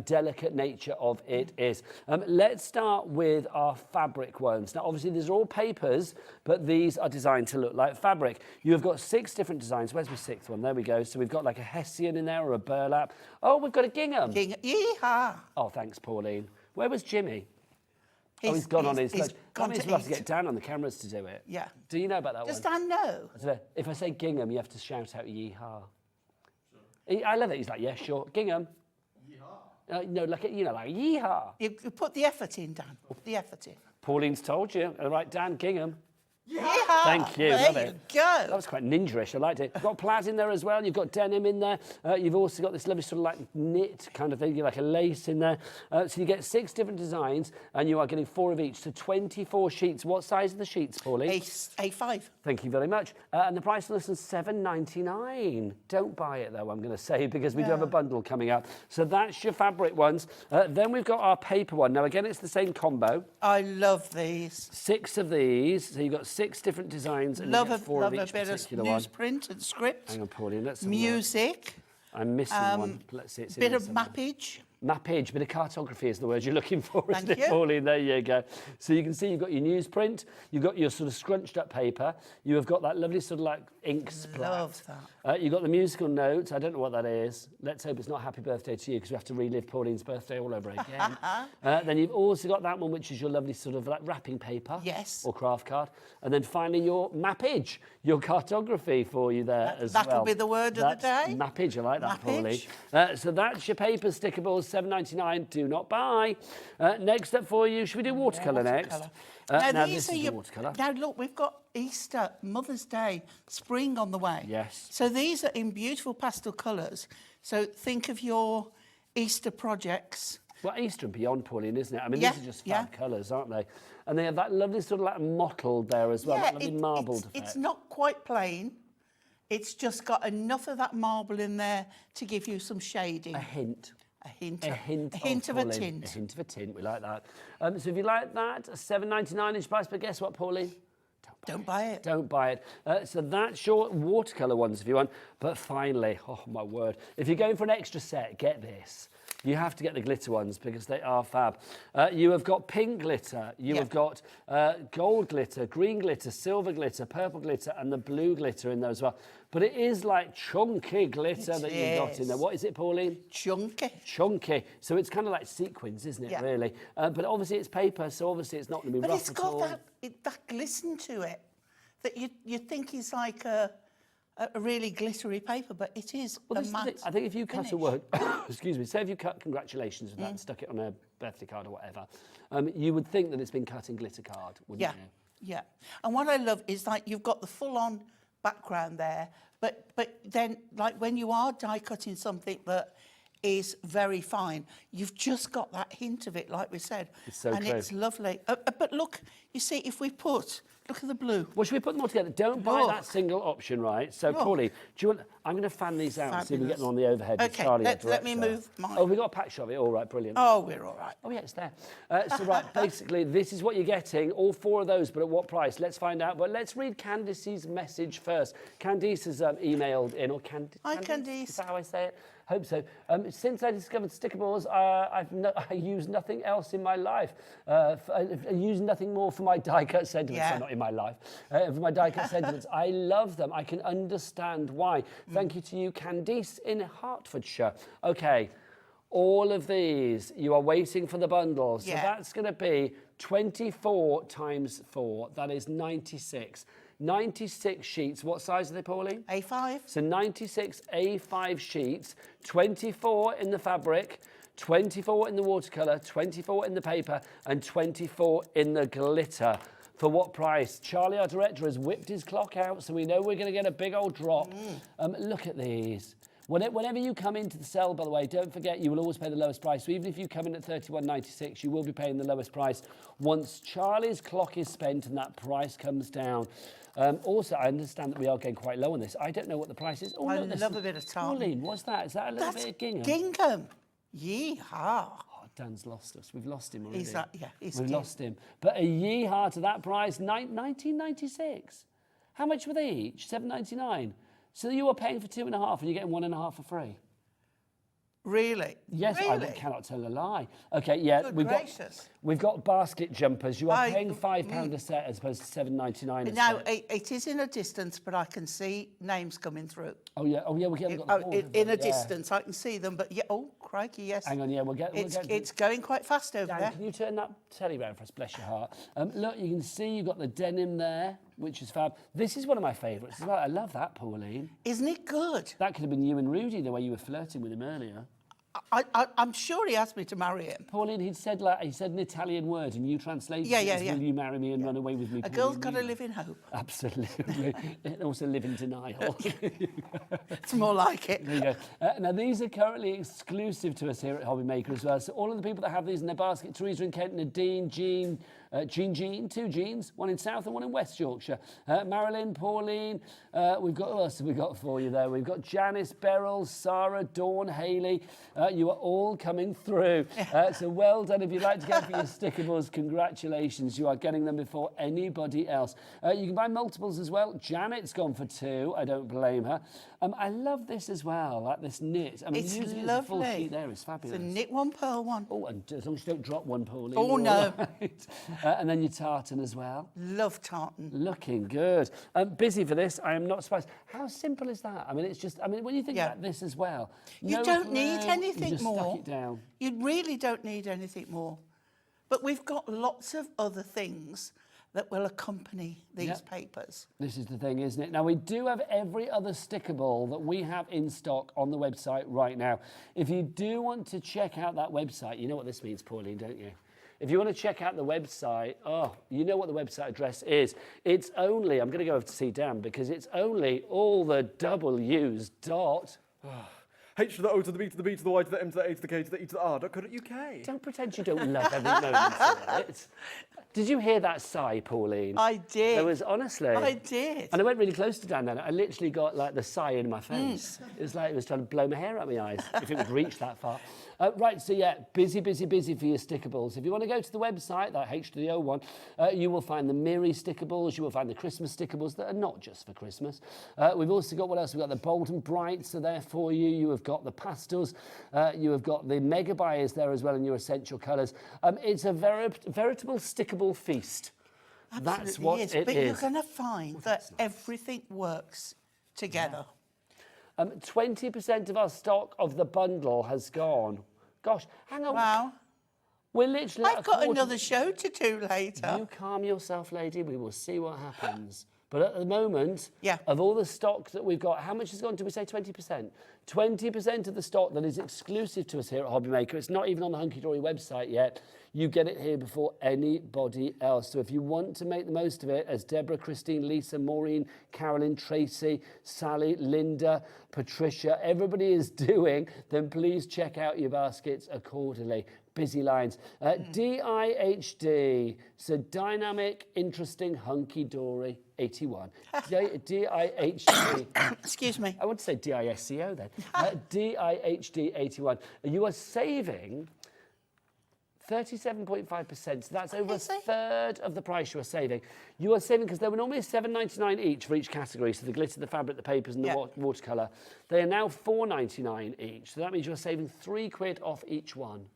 delicate nature of it is. Let's start with our fabric ones. Now, obviously, these are all papers, but these are designed to look like fabric. You've got 6 different designs. Where's my 6th one? There we go. So we've got like a Hessian in there or a burlap. Oh, we've got a gingham. Yeehaw. Oh, thanks, Pauline. Where was Jimmy? He's gone on his lunch. That means we'll have to get down on the cameras to do it. Yeah. Do you know about that Does one? Dan know? If I say gingham, you have to shout out yeehaw. Sure. I love it. He's like, yeah, sure. Gingham. Yeehaw. No, like, like yeehaw. You put the effort in, Dan. Put the effort in. Pauline's told you. All right, Dan, gingham. Yeehaw. Thank you. There Love you it. go. That was quite ninja-ish. I liked it. Got plaid in there as well. You've got denim in there. You've also got this lovely sort of like knit kind of thing. You're like a lace in there. So you get 6 different designs, and you are getting 4 of each. So 24 sheets. What size are the sheets, Pauline? A5. Thank you very much. And the price of this is $7.99. Don't buy it though, I'm going to say, because we do have a bundle coming up. So that's your fabric ones. Then we've got our paper one. Now again, it's the same combo. I love these. 6 of these. So you've got 6 different designs. And Love you get 4 of each a bit of particular one. newsprint and script. Hang on, Pauline. Let's have a look. Music. I'm missing one. Let's see. It's Bit in of somewhere. mappage. Mappage, bit of cartography is the word you're looking for, isn't Thank it, you. Pauline? There you go. So you can see you've got your newsprint, you've got your sort of scrunched up paper, you have got that lovely sort of like ink splat. Love that. You've got the musical notes. I don't know what that is. Let's hope it's not happy birthday to you, because we have to relive Pauline's birthday all over again. Then you've also got that one, which is your lovely sort of like wrapping paper. Yes. Or craft card. And then finally your mappage, your cartography for you there as well. That'll be the word of the day. Mappage, I like that, Mappage. Pauline. So that's your paper Stickables, $7.99. Do not buy. Next up for you, should we do watercolour next? Now these this are is your. the watercolour. Now look, we've got Easter, Mother's Day, spring on the way. Yes. So these are in beautiful pastel colours. So think of your Easter projects. Well, Easter and beyond, Pauline, isn't it? I mean, Yeah, these are just yeah. fab colours, aren't they? And they have that lovely sort of like mottled there as well, that lovely marbled effect. it's not quite plain. It's just got enough of that marble in there to give you some shading. A hint. A hint A of a Pauline. tint. A hint of a tint, we like that. So if you like that, $7.99 each price, but guess what, Pauline? Don't buy it. Don't buy it. So that's your watercolour ones if you want. But finally, oh my word, if you're going for an extra set, get this. You have to get the glitter ones because they are fab. You have got pink glitter, you have got gold glitter, green glitter, silver glitter, purple glitter, and the blue glitter in there as well. But it is like chunky glitter that you've got in there. What is it, Pauline? Chunky. Chunky. So it's kind of like sequins, isn't it, Yeah. really? But obviously it's paper, so obviously it's not going to be But rough it's at got all. that glisten to it that you think is like a really glittery paper, but it is Well, a this is the matte thing. I think if you cut a finish. word, excuse me, say if you cut congratulations with that and stuck it on a birthday card or whatever, you would think that it's been cut in glitter card, wouldn't Yeah, you? yeah. And what I love is like you've got the full-on background there, but then like when you are die cutting something that is very fine, you've just got that hint of it, like we said. It's so and true. it's lovely. But look, you see, if we look at the blue. Well, should we put them all together? Don't buy Look. that single option, right? So, Look. Pauline, do you want? I'm going to fan these out and see if we can get them on the overhead. with Okay, Charlie, our let me director. move mine. Oh, we got a patch of it. All right, brilliant. Oh, we're all right. Oh, yeah, it's there. So, right, basically, this is what you're getting, all four of those, but at what price? Let's find out. But let's read Candice's message first. Candice has emailed in, or Candice. Hi, Is Candice. that how I say it? Hope so. Since I discovered Stickables, I use nothing else in my life. I use nothing more for my die-cut sentiments. Yeah. So not in my life. For my die-cut sentiments. I love them. I can understand why. Thank you to you, Candice in Hertfordshire. Okay. All of these, you are waiting for the bundle. So Yeah. that's going to be 24 times 4. That is 96. 96 sheets. What size are they, Pauline? A5. So 96 A5 sheets, 24 in the fabric, 24 in the watercolour, 24 in the paper, and 24 in the glitter. For what price? Charlie, our director, has whipped his clock out, so we know we're going to get a big old drop. Look at these. Whenever you come into the sale, by the way, don't forget you will always pay the lowest price. So even if you come in at $31.96, you will be paying the lowest price once Charlie's clock is spent and that price comes down. Also, I understand that we are getting quite low on this. I don't know what the price is. Oh, I look, there's love some- a bit of tartan. Pauline, what's that? Is that a little That's bit of gingham? gingham. Yeehaw. Oh, Dan's lost us. We've lost him already. He's yeah, he's We've dead. lost him. But a yeehaw to that price, $19.96. How much were they each? $7.99. So you were paying for 2.5 and you're getting 1.5 for free. Really? Yes, really? I cannot tell a lie. Okay, yeah, Good we've got basket jumpers. You are I- paying £5 a set as opposed to $7.99 a Now, set. it is in a distance, but I can see names coming through. Oh yeah, we haven't got the board, have we? In a Yeah. distance, I can see them, but yeah, oh, crikey, yes. Hang on, yeah, we'll get. It's going quite fast over Dan, there. can you turn that telly round for us? Bless your heart. Look, you can see you've got the denim there, which is fab. This is one of my favourites as well. I love that, Pauline. Isn't it good? That could have been you and Rudy, the way you were flirting with him earlier. I'm sure he asked me to marry him. Pauline, he said an Italian word, and you translated Yeah, it yeah, as, yeah. will you marry me and run away with me? A girl's Pauline got to Weaver? live in hope. Absolutely. And also live in denial. It's more like it. There you go. Now, these are currently exclusive to us here at Hobby Maker as well. So all of the people that have these in their basket, Teresa in Kent, Nadine, Jean, two Jeans, one in South and one in West Yorkshire. Marilyn, Pauline, who else have we got for you there? We've got Janice, Beryl, Sarah, Dawn, Hayley. You are all coming through. So well done. If you'd like to go for your Stickables, congratulations. You are getting them before anybody else. You can buy multiples as well. Janet's gone for 2. I don't blame her. I love this as well, like this knit. I mean, It's using it as a lovely. full sheet there is fabulous. It's a knit one, pearl one. Oh, and as long as you don't drop one, Pauline. Oh, we're no. all right. And then your tartan as well. Love tartan. Looking good. Busy for this. I am not surprised. How simple is that? I mean, it's just, I mean, when you think about this as well. You no don't need glare, anything you just more. Stuck it down. You really don't need anything more. But we've got lots of other things that will accompany these papers. This is the thing, isn't it? Now, we do have every other stickable that we have in stock on the website right now. If you do want to check out that website, you know what this means, Pauline, don't you? If you want to check out the website, you know what the website address is. It's only, I'm going to go over to see Dan, because it's only all the W's dot. H to the O to the B to the B to the Y to the M to the A to the K to the E to the R.co.uk. Don't pretend you don't love every moment of it. Did you hear that sigh, Pauline? I did. There was, honestly. I did. And I went really close to Dan then. I literally got like the sigh in my face. It was like it was trying to blow my hair out my eyes, if it would reach that far. Right, so yeah, busy for your Stickables. If you want to go to the website, that H to the O one, you will find the Miri Stickables, you will find the Christmas Stickables that are not just for Christmas. We've also got, what else? We've got the Bold and Brights are there for you. You have got the pastels. You have got the Mega Buyers there as well in your essential colours. It's a veritable Stickable feast. Absolutely That's what is. it But is. you're going to find that everything works together. 20% of our stock of the bundle has gone. Gosh, hang on. Wow. We're literally. I've got another show to do later. You calm yourself, lady. We will see what happens. But at the moment, Yeah. of all the stock that we've got, how much has gone? Did we say 20%? 20% of the stock that is exclusive to us here at Hobby Maker. It's not even on the Hunkydory website yet. You get it here before anybody else. So if you want to make the most of it, as Deborah, Christine, Lisa, Maureen, Carolyn, Tracy, Sally, Linda, Patricia, everybody is doing, then please check out your baskets accordingly. Busy lines. DIHD, so Dynamic, Interesting, Hunky-Dory, 81. DIHD. Excuse me. I want to say DISCO then. DIHD 81. You are saving 37.5%. So that's over a third of the price you are saving. You are saving, because they were normally $7.99 each for each category. So the glitter, the fabric, the papers, and the watercolour. They are now $4.99 each. So that means you're saving £3 off each one.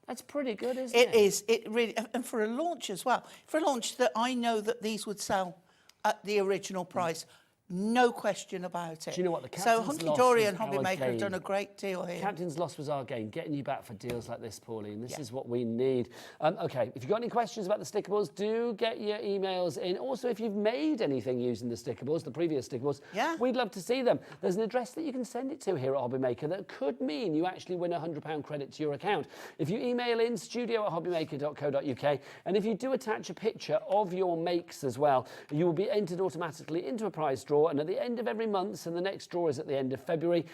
That's pretty good, isn't it? It is. It really, and for a launch as well. For a launch that I know that these would sell at the original price. No question about it. Do you know what? The So Captain's Hunkydory Loss and was Hobby our Maker have game. done a great deal here. Captain's Loss was our game, getting you back for deals like this, Pauline. This is what we need. OK, if you've got any questions about the Stickables, do get your emails in. Also, if you've made anything using the Stickables, the previous Stickables, we'd love to see them. There's an address that you can send it to here at Hobby Maker that could mean you actually win a £100 credit to your account. If you email in studio@hobbymaker.co.uk, and if you do attach a picture of your makes as well, you will be entered automatically into a prize draw, and at the end of every month, and the next draw is at the end of February,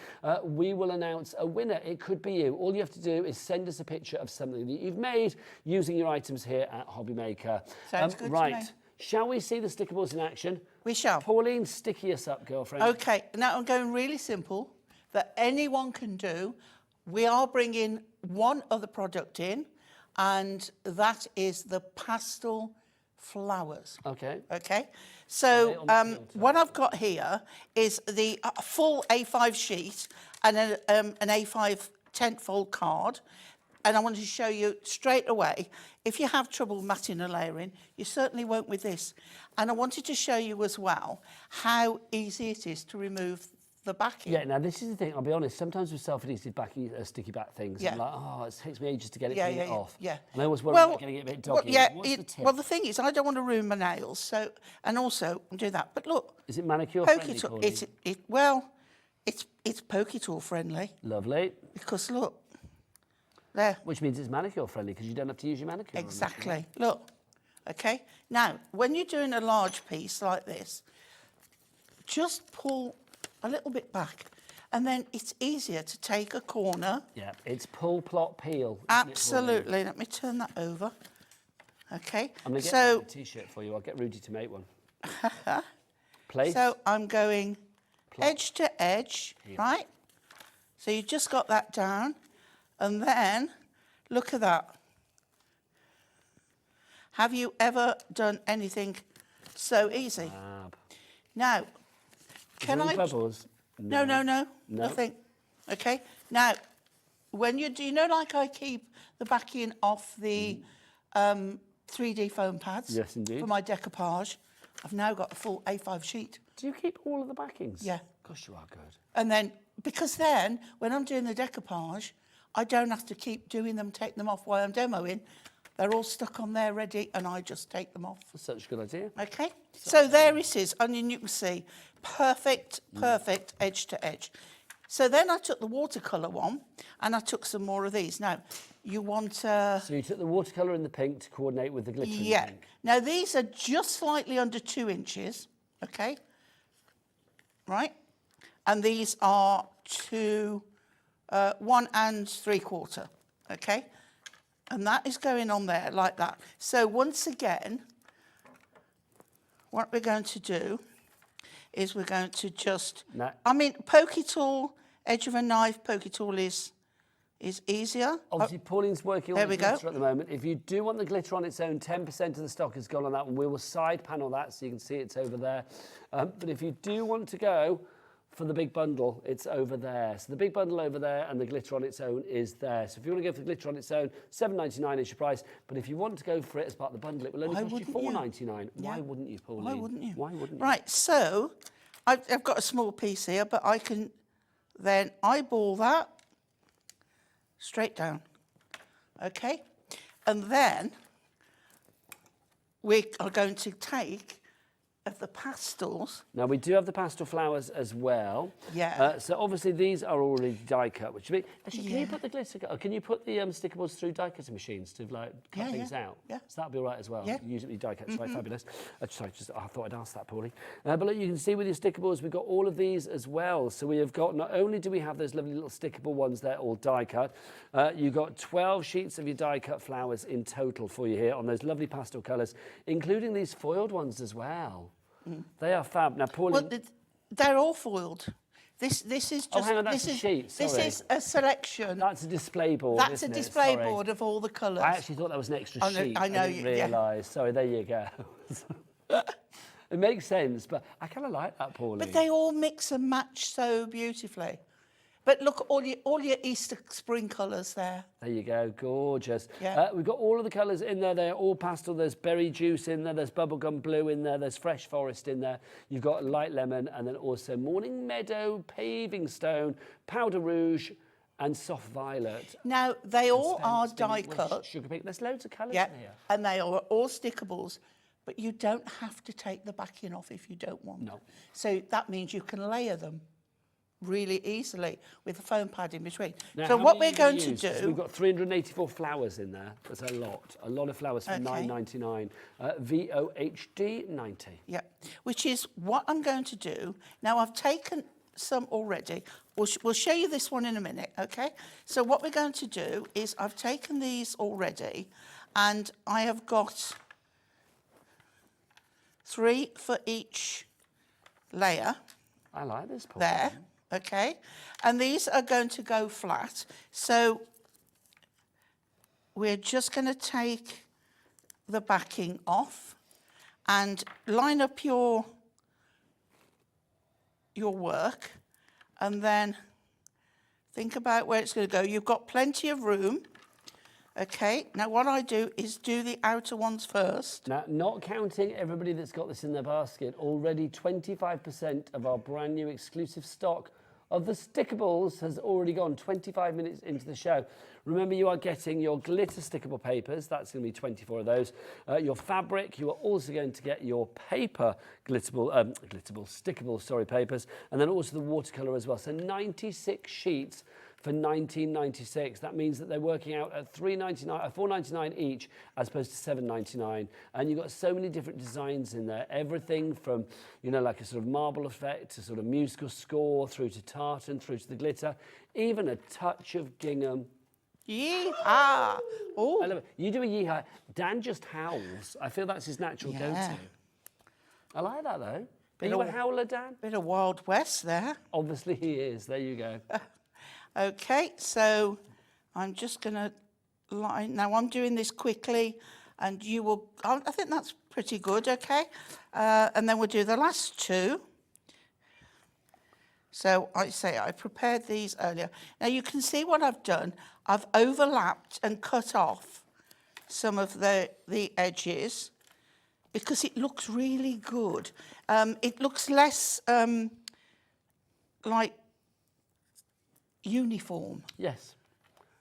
we will announce a winner. It could be you. All you have to do is send us a picture of something that you've made using your items here at Hobby Maker. Sounds good right. to me. Shall we see the Stickables in action? We shall. Pauline, sticky us up, girlfriend. Okay, now I'm going really simple that anyone can do. We are bringing one other product in, and that is the pastel flowers. Okay. Okay, so what I've got here is the full A5 sheet and an A5 10-fold card. And I want to show you straight away, if you have trouble matting and layering, you certainly won't with this. And I wanted to show you as well how easy it is to remove the backing. Yeah, now this is the thing, I'll be honest, sometimes with self-adhesive backing, sticky back things, I'm like, oh, it takes me ages to get it clean off. Yeah. And I always worry about getting it a bit doggy. What's the tip? Well, the thing is, I don't want to ruin my nails, so, and also do that. But look. Is it manicure friendly, friendly, Pauline? It's pokey tool friendly. Lovely. Because look, there. Which means it's manicure friendly, because you don't have to use your manicure. Exactly. Look, okay. Now, when you're doing a large piece like this, just pull a little bit back, and then it's easier to take a corner. Yeah, it's pull, plot, peel. Absolutely. Let me turn that over. Okay. I'm going to get a T-shirt for you. I'll get Rudy to make one. Place. So I'm going edge to edge, right? So you just got that down, And then, look at that. Have you ever done anything so easy? Now, can I... Bubbles? No, nothing. Okay. Now, when you do, you know, like I keep the backing off the 3D foam pads. Yes, indeed. For my decoupage. I've now got a full A5 sheet. Do you keep all of the backings? Yeah. Gosh, you are good. And then, because then, when I'm doing the decoupage, I don't have to keep doing them, take them off while I'm demoing. They're all stuck on there ready, and I just take them off. That's such a good idea. Okay. So there it is. And you can see, perfect edge to edge. So then I took the watercolour one, and I took some more of these. Now, you want... So you took the watercolour and the pink to coordinate with the glittering pink. Now, these are just slightly under 2 inches, okay? Right? And these are 1 3/4, okay? And that is going on there like that. So once again, what we're going to do is we're going to just... I mean, pokey tool, edge of a knife, pokey tool is easier. Obviously, Pauline's working on the There we glitter at the moment. If you do want the glitter on its own, 10% of the stock has gone on that one. We will side panel that so you can see it's over there. But if you do want to go for the big bundle, it's over there. So the big bundle over there and the glitter on its own is there. So if you want to go for the glitter on its own, $7.99 is your price. But if you want to go for it as part of the bundle, it will only cost you $4.99. Why wouldn't you, Pauline? Why wouldn't you? Why wouldn't you? Right, so I've got a small piece here, but I can then eyeball that straight down, okay? And then we are going to take of the pastels. Now, we do have the pastel flowers as well. Yeah. So obviously these are already die cut, which means... Actually, can you put the glitter... Can you put the stickables through die cutter machines to like cut things out? Yeah. So that'll be all right as well. Yeah. Use it with your die cuts, right? Fabulous. Sorry, I thought I'd ask that, Pauline. But look, you can see with your stickables, we've got all of these as well. So we have got, not only do we have those lovely little stickable ones there, all die cut, you've got 12 sheets of your die cut flowers in total for you here on those lovely pastel colours, including these foiled ones as well. They are fab. Now, Pauline... Well, they're all foiled. This is just... Oh, hang on, that's a sheet, sorry. This is a selection. That's a display board, That's a isn't it? display Sorry. board of all the colours. I actually thought that was an extra sheet. I know I didn't realise. Sorry, there you go. It makes sense, but I kind of like that, Pauline. But they all mix and match so beautifully. But look, all your Easter spring colours there. There you go, gorgeous. Yeah. We've got all of the colours in there. They're all pastel. There's berry juice in there. There's bubblegum blue in there. There's fresh forest in there. You've got light lemon and then also morning meadow, paving stone, powder rouge, and soft violet. Now, they all are die cut. Sugar pink. There's loads of colours Yeah, in here. and they are all stickables. But you don't have to take the backing off if you don't want. No. So that means you can layer them really easily with a foam pad in between. Now, So how what many we're are going you to use? 'Cause do... We've got 384 flowers in there. That's a lot of flowers for Okay. $9.99. VOHD 90. Yeah, which is what I'm going to do. Now, I've taken some already. We'll show you this one in a minute, okay? So what we're going to do is I've taken these already, and I have got 3 for each layer. I like this, Paul. There, okay? And these are going to go flat. So we're just going to take the backing off and line up your work and then think about where it's going to go. You've got plenty of room. Okay, now what I do is do the outer ones first. Now, not counting everybody that's got this in their basket, already 25% of our brand new exclusive stock of the Stickables has already gone 25 minutes into the show. Remember, you are getting your glitter stickable papers. That's going to be 24 of those. Your fabric, you are also going to get your paper stickable papers, and then also the watercolour as well. So 96 sheets for $19.96. That means that they're working out at $4.99 each, as opposed to $7.99. And you've got so many different designs in there. Everything from, you know, like a sort of marble effect to sort of musical score, through to tartan, through to the glitter, even a touch of gingham. Yee-haw! Oh, I love it. You do a yee-haw. Dan just howls. I feel that's his natural go-to. I like that, though. Are you a howler, Dan? bit of Wild West there. Obviously he is. There you go. Okay, so I'm just going to line. Now, I'm doing this quickly, and you will, I think that's pretty good, okay? And then we'll do the last two. So I prepared these earlier. Now, you can see what I've done. I've overlapped and cut off some of the edges because it looks really good. It looks less like uniform. Yes.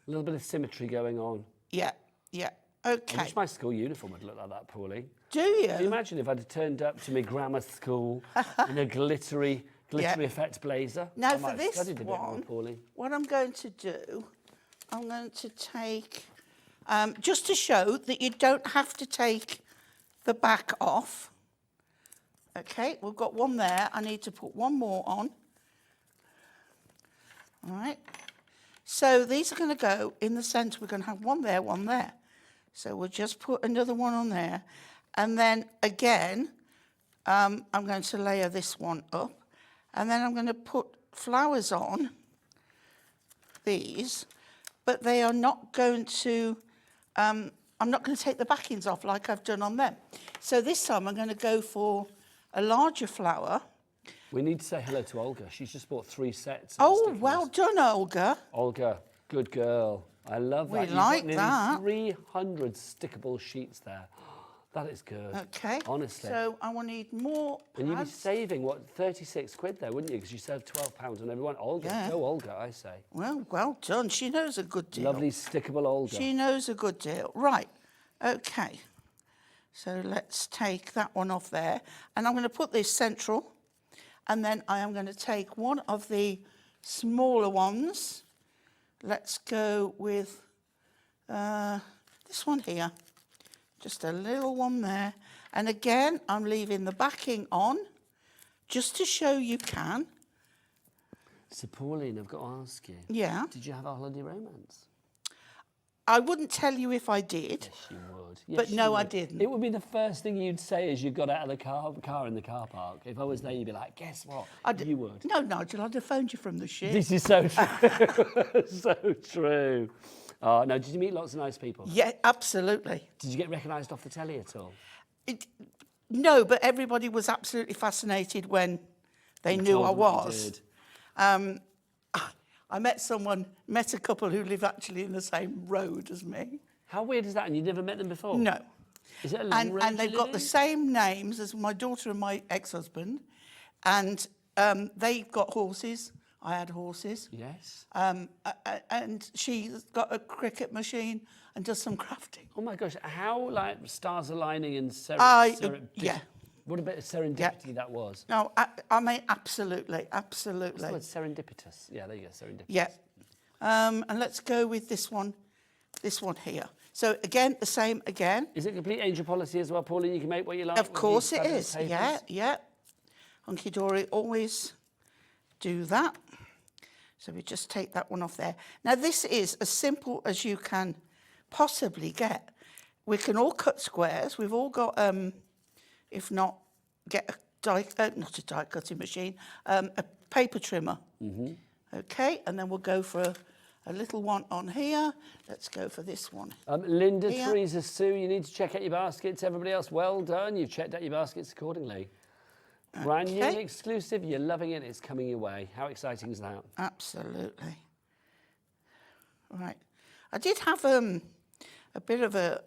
A little bit of symmetry going on. Yeah, yeah. I Okay. wish my school uniform would look like that, Pauline. Do you? Can you imagine if I'd have turned up to my grammar school in a glittery effect blazer? Now, I for might have this studied a bit more, one, Pauline. what I'm going to do, I'm going to take, just to show that you don't have to take the back off. Okay, we've got one there. I need to put one more on. All right. So these are going to go in the centre. We're going to have one there, one there. So we'll just put another one on there. And then again, I'm going to layer this one up. And then I'm going to put flowers on these, but they are not going to, I'm not going to take the backings off like I've done on them. So this time I'm going to go for a larger flower. We need to say hello to Olga. She's just bought 3 sets. Of Oh, stickers. well done, Olga. Olga, good girl. I love that. We You've like got nearly that. 300 stickable sheets there. That is good. Okay. Honestly. So I will need more And you'd be pads. saving, what, 36 quid there, wouldn't you? Because you served £12 on everyone. Olga, Yeah. go Olga, I say. Well done. She knows a good deal. Lovely stickable Olga. She knows a good deal. Right. Okay. So let's take that one off there. And I'm going to put this central. And then I am going to take one of the smaller ones. Let's go with this one here. Just a little one there. And again, I'm leaving the backing on just to show you can. So, Pauline, I've got to ask you. Yeah. Did you have a holiday romance? I wouldn't tell you if I did. Yes, you would. But Yes, no, you I would. didn't. It would be the first thing you'd say as you got out of the car in the car park. If I was there, you'd be like, guess what? You would. No, Nigel, I'd have phoned you from the ship. This is so true. So true. Oh, no, did you meet lots of nice people? Yeah, absolutely. Did you get recognised off the telly at all? No, but everybody was absolutely fascinated when they knew I told them what you was. did. I met a couple who live actually in the same road as me. How weird is that? And you'd never met them before? No. Is it a long road And they've you got live the in? same names as my daughter and my ex-husband. And they've got horses. I had horses. Yes. And she's got a cricket machine and does some crafting. Oh my gosh, how like stars aligning and Yeah. What a bit of serendipity that was. No, I mean, absolutely, absolutely. What's the word? Serendipitous. Yeah, there you go, serendipitous. Yeah. And let's go with this one here. So again, the same again. Is it complete angel policy as well, Pauline? You can make what you like? Of with course these it fabulous is. papers? Yeah, yeah. Hunkydory always do that. So we just take that one off there. Now this is as simple as you can possibly get. We can all cut squares. We've all got, if not, get not a die cutting machine, a paper trimmer. Mm-hmm. Okay, and then we'll go for a little one on here. Let's go for this one. Linda, Here. Teresa, Sue, you need to check out your baskets. Everybody else, well done. You've checked out your baskets accordingly. Brand new and Okay. exclusive. You're loving it. It's coming your way. How exciting is that? Absolutely. Right. I did have a bit of a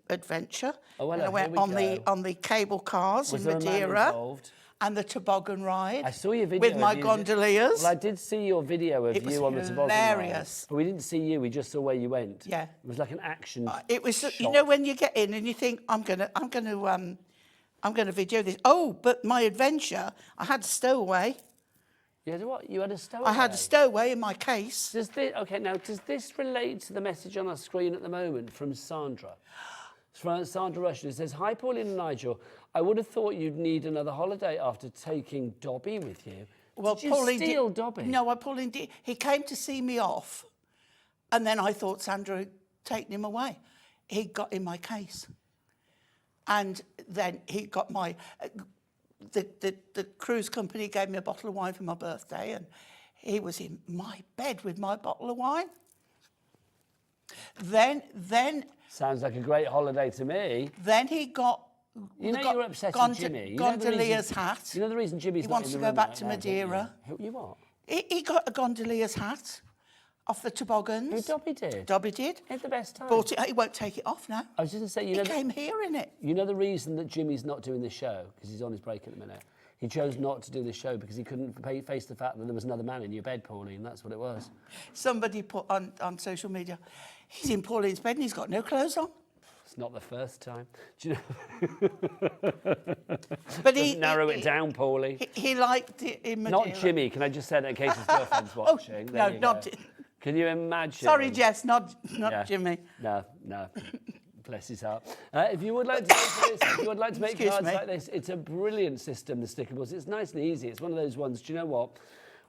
adventure. Oh, well, when I went here we go. on the cable cars Was in there a man Madeira involved? and the toboggan ride. I saw your video with my of you. gondoliers. Well, I did see your video of It was you on the toboggan ride, hilarious. but we didn't see you. We just saw where you went. Yeah. It was like an action. It was, shot. you know, when you get in and you think, I'm gonna video this. Oh, but my adventure, I had a stowaway. You had what? You had a stowaway. I had a stowaway in my case. Does this, okay, now, does this relate to the message on our screen at the moment from Sandra? From Sandra Russian. It says, hi, Pauline and Nigel. I would have thought you'd need another holiday after taking Dobby with you. Well, did you Pauline steal Dobby? No, Pauline did. He came to see me off, and then I thought Sandra had taken him away. He got in my case, and then he got my. The cruise company gave me a bottle of wine for my birthday, and he was in my bed with my bottle of wine. Then Sounds like a great holiday to me. he got. You know you're obsessed with Jimmy. You know the Gondolier's reason- hat. You know the reason Jimmy's He not wants in to the go room back right to now, don't you? Madeira. You what? He got a gondolier's hat off the toboggans. Who Dobby did? Dobby did. Had the best time. Bought it. He won't take it off now. I was just going to say, He came here in it. You know the reason that Jimmy's not doing this show? Because he's on his break at the minute. He chose not to do this show because he couldn't face the fact that there was another man in your bed, Pauline. That's what it was. Somebody put on social media, he's in Pauline's bed and he's got no clothes on. It's not the first time. Do you know? But he Narrow it down, Pauline. He liked it in Madeira. Not Jimmy. Can I just say that in case his girlfriend's watching? There no, you not. go. Can you imagine? Sorry, Jess, not Yeah. Jimmy. No. Bless his heart. If you would like to, go for this, if you would like to make Excuse cards me. like this, it's a brilliant system, the Stickables. It's nice and easy. It's one of those ones. Do you know what?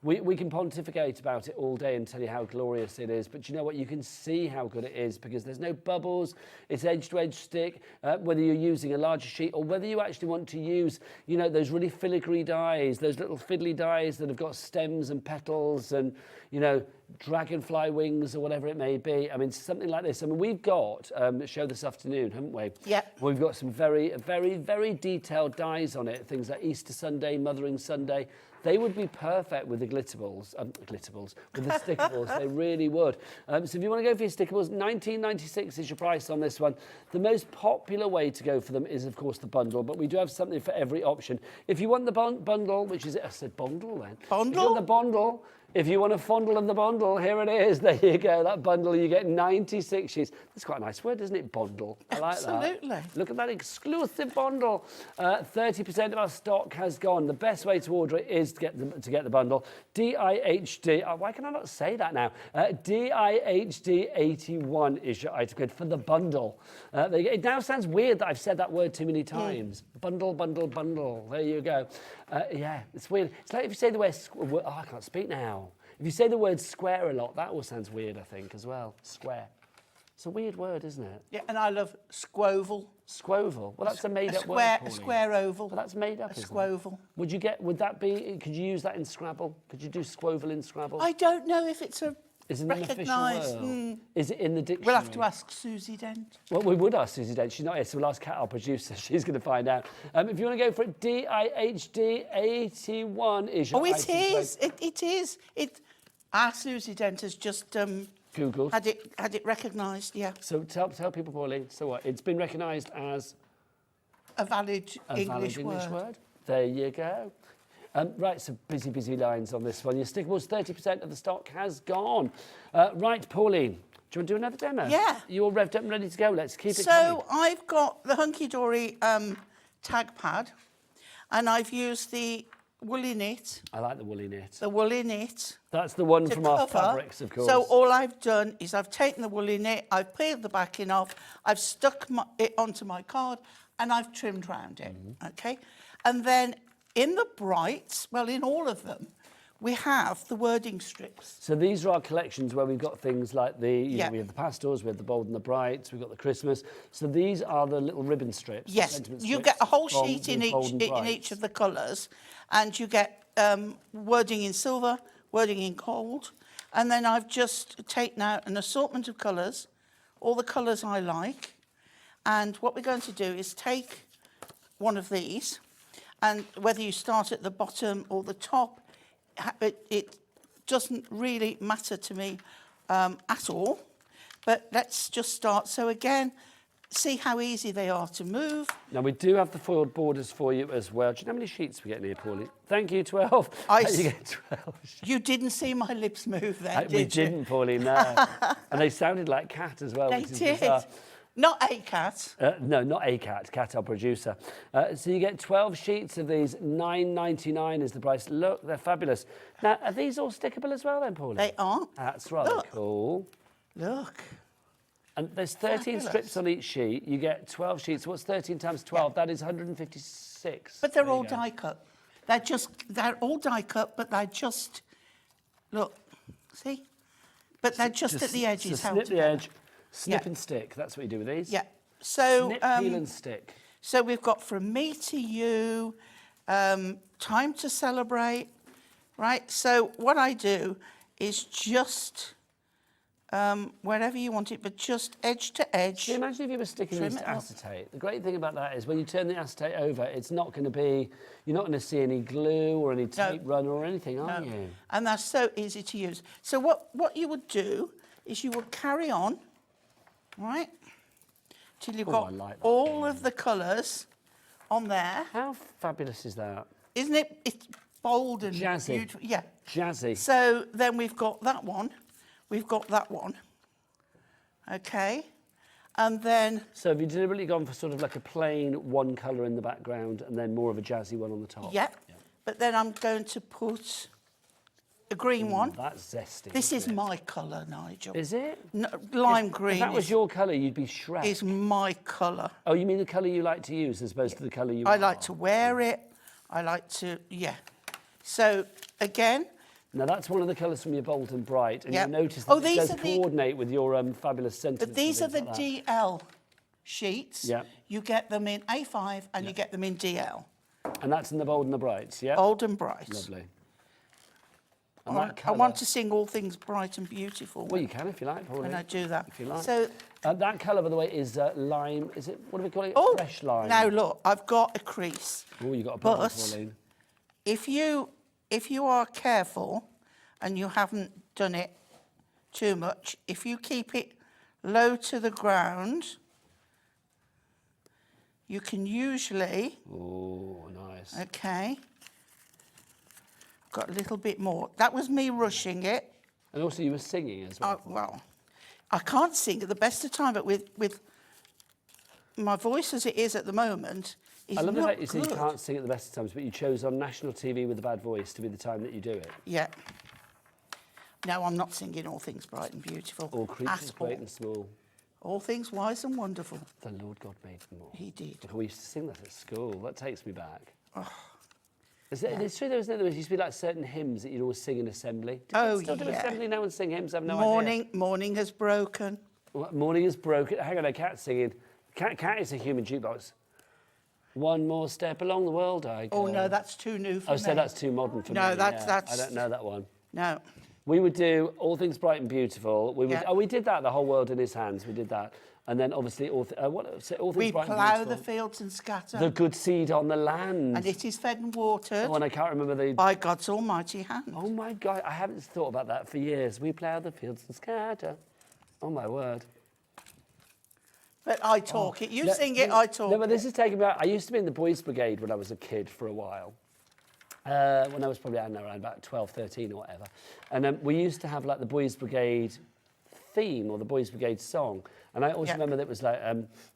We can pontificate about it all day and tell you how glorious it is, but do you know what? You can see how good it is because there's no bubbles. It's edge-to-edge stick, whether you're using a larger sheet or whether you actually want to use, you know, those really filigree dies, those little fiddly dies that have got stems and petals and, you know, dragonfly wings or whatever it may be. I mean, something like this. I mean, we've got a show this afternoon, haven't we? Yeah. We've got some very, very, very detailed dies on it, things like Easter Sunday, Mothering Sunday. They would be perfect with the with the Stickables. They really would. So if you want to go for your Stickables, $19.96 is your price on this one. The most popular way to go for them is, of course, the bundle, but we do have something for every option. If you want the bundle, which is, I said bundle then. Bundle? If you want the bundle, if you want a fondle of the bundle, here it is. There you go. That bundle, you get 96 sheets. That's quite a nice word, isn't it? Bundle. I like that. Absolutely. Look at that exclusive bundle. 30% of our stock has gone. The best way to order it is to get the bundle. DIHD. Why can I not say that now? DIHD81 is your item code for the bundle. It now sounds weird that I've said that word too many times. Bundle, bundle, bundle. There you go. Yeah, it's weird. It's like if you say the word. I can't speak now. If you say the word square a lot, that all sounds weird, I think, as well. Square. It's a weird word, isn't it? Yeah, and I love squoval. Squoval. Well, that's a made-up word, A Pauline. square oval. Well, that's made up, A isn't squoval. it? Would that be, could you use that in Scrabble? Could you do squoval in Scrabble? I don't know if it's a Is it an official recognised. word? Is it in the dictionary? We'll have to ask Susie Dent. Well, we would ask Susie Dent. She's not here, so we'll ask Kat, our producer. She's going to find out. If you want to go for it, DIHD81 is your Oh, it item code. is. It is. Our Susie Dent has just Googled. had it recognised. Yeah, So tell people, Pauline. So what? It's been recognised as a valid a English valid word. English word. There you go. Right, so busy lines on this one. Your Stickables, 30% of the stock has gone. Right, Pauline, do you want to do another demo? Yeah. You all revved up and ready to go. Let's keep it So coming. I've got the Hunkydory tag pad, and I've used the woolly knit. I like the woolly knit. The woolly knit. That's the one to from our cover. fabrics, of course. So all I've done is I've taken the woolly knit, I've peeled the backing off, I've stuck it onto my card, and I've trimmed round it. Okay, and then in the brights, well, in all of them, we have the wording strips. So these are our collections where we've got things like we Yeah. have the pastels, we have the bold and the brights, we've got the Christmas. So these are the little ribbon strips. the Yes, sentiment you strips get a whole from sheet the in bold and each brights. of the colours, and you get wording in silver, wording in gold, and then I've just taken out an assortment of colours, all the colours I like, and what we're going to do is take one of these, and whether you start at the bottom or the top, it doesn't really matter to me at all, but let's just start. So again, see how easy they are to move. Now, we do have the foiled borders for you as well. Do you know how many sheets we get in here, Pauline? Thank you, 12. You get 12 sheets. You didn't see my lips move then, We did you? didn't, Pauline, no. And they sounded like cat as well. They which is did. bizarre. Not a cat. No, not a cat. Cat, our producer. So you get 12 sheets of these. $9.99 is the price. Look, they're fabulous. Now, are these all stickable as well then, Pauline? They are. That's rather Look. cool. Look. And there's 13 Fabulous. strips on each sheet. You get 12 sheets. What's 13 times 12? That is 156. But they're There you all go. die cut. They're all die cut, but they're just, look, see? But they're just at the edges. So held snip the together. edge, snip Yeah. and stick. That's what you do with these. Yeah. So, Snip, peel and stick. so we've got From Me to You, Time to Celebrate, right? So what I do is just wherever you want it, but just edge to edge. Can you imagine if you were sticking Trim these it to up. acetate? The great thing about that is when you turn the acetate over, it's not going to be, you're not going to see any glue or any tape runner or anything, are you? And that's so easy to use. So what you would do is you would carry on, right, till you've got I like that. all of the colours on there. How fabulous is that? Isn't it? It's bold and Jazzy. beautiful. Yeah. Jazzy. So then we've got that one. We've got that one. Okay. And then, So have you deliberately gone for sort of like a plain one colour in the background and then more of a jazzy one on the top? yeah. But then I'm going to put a green one. That's zesty. This is isn't it? my colour, Nigel. Is it? No, lime green If that was your colour, you'd be Shrek. is my colour. Oh, you mean the colour you like to use as opposed to the colour you I are? like to wear it. I like to, yeah. So again, Now that's one of the colours from your bold and bright, and Yep. you'll notice that Oh, it these does are the- coordinate with your fabulous sentiments. but these are and the things like that. DL sheets. Yep. You get them in A5 and you get them in DL. And that's in the bold and the brights, yeah? Bold and bright. Lovely. All And right, that I want colour- to sing all things bright and beautiful Well, you can if you like, Pauline. when I do that. If you like. So, that colour, by the way, is lime. Is it? What do we call it? oh, Fresh lime. now look, I've got a crease. Oh, you got a problem, but- Pauline. If you are careful and you haven't done it too much, if you keep it low to the ground, you can usually, Oh, nice. okay, got a little bit more. That was me rushing it. And also, you were singing as well. Well, I can't sing at the best of time, but with my voice as it is at the moment, it's I love the not fact you say you good. can't sing at the best of times, but you chose on national TV with a bad voice to be the time that you do it. Yeah. No, I'm not singing All Things Bright and Beautiful. All creatures at all. great and small, All things wise and wonderful. the Lord God made them all. He did. We used to sing that at school. That takes me back. It's true, there used to be like certain hymns that you'd always sing in assembly. Do Oh, they still do yeah. assembly now and sing hymns? I've no Morning has broken. idea. Morning is broken. Hang on, a cat singing. Cat is a human jukebox. One more step along the world I go. Oh no, that's too new for me. Oh, so that's too modern for me. No, yeah. that's- I don't know that one. No. We would do All Things Bright and Beautiful. We would. Yeah. Oh, we did that. The Whole World in His Hands. We did that. And then obviously all Things We Bright and plough Beautiful. the fields and scatter, The good seed on the land. and it is fed and watered Oh, and I can't remember the. by God's almighty hand. Oh my God! I haven't thought about that for years. We plough the fields and scatter. Oh my word! But I talk it. You No, sing it, no, I talk No, but this it. is taking me back. I used to be in the Boys Brigade when I was a kid for a while. When I was probably, I don't know, around about 12, 13 or whatever. And we used to have like the Boys Brigade theme or the Boys Brigade song. And I always Yeah. remember that it was like,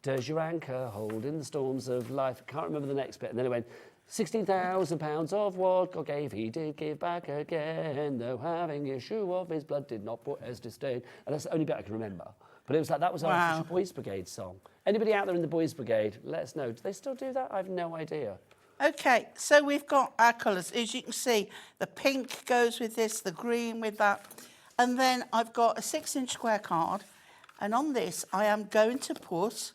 does your anchor hold in the storms of life? I can't remember the next bit. And then it went, 16,000 pounds of what God gave, he did give back again, though having issue of his blood did not put as disdain. And that's the only bit I can remember. But it was like, that was our Wow. official Boys Brigade song. Anybody out there in the Boys Brigade, let us know. Do they still do that? I have no idea. Okay, so we've got our colours. As you can see, the pink goes with this, the green with that. And then I've got a 6-inch square card. And on this, I am going to put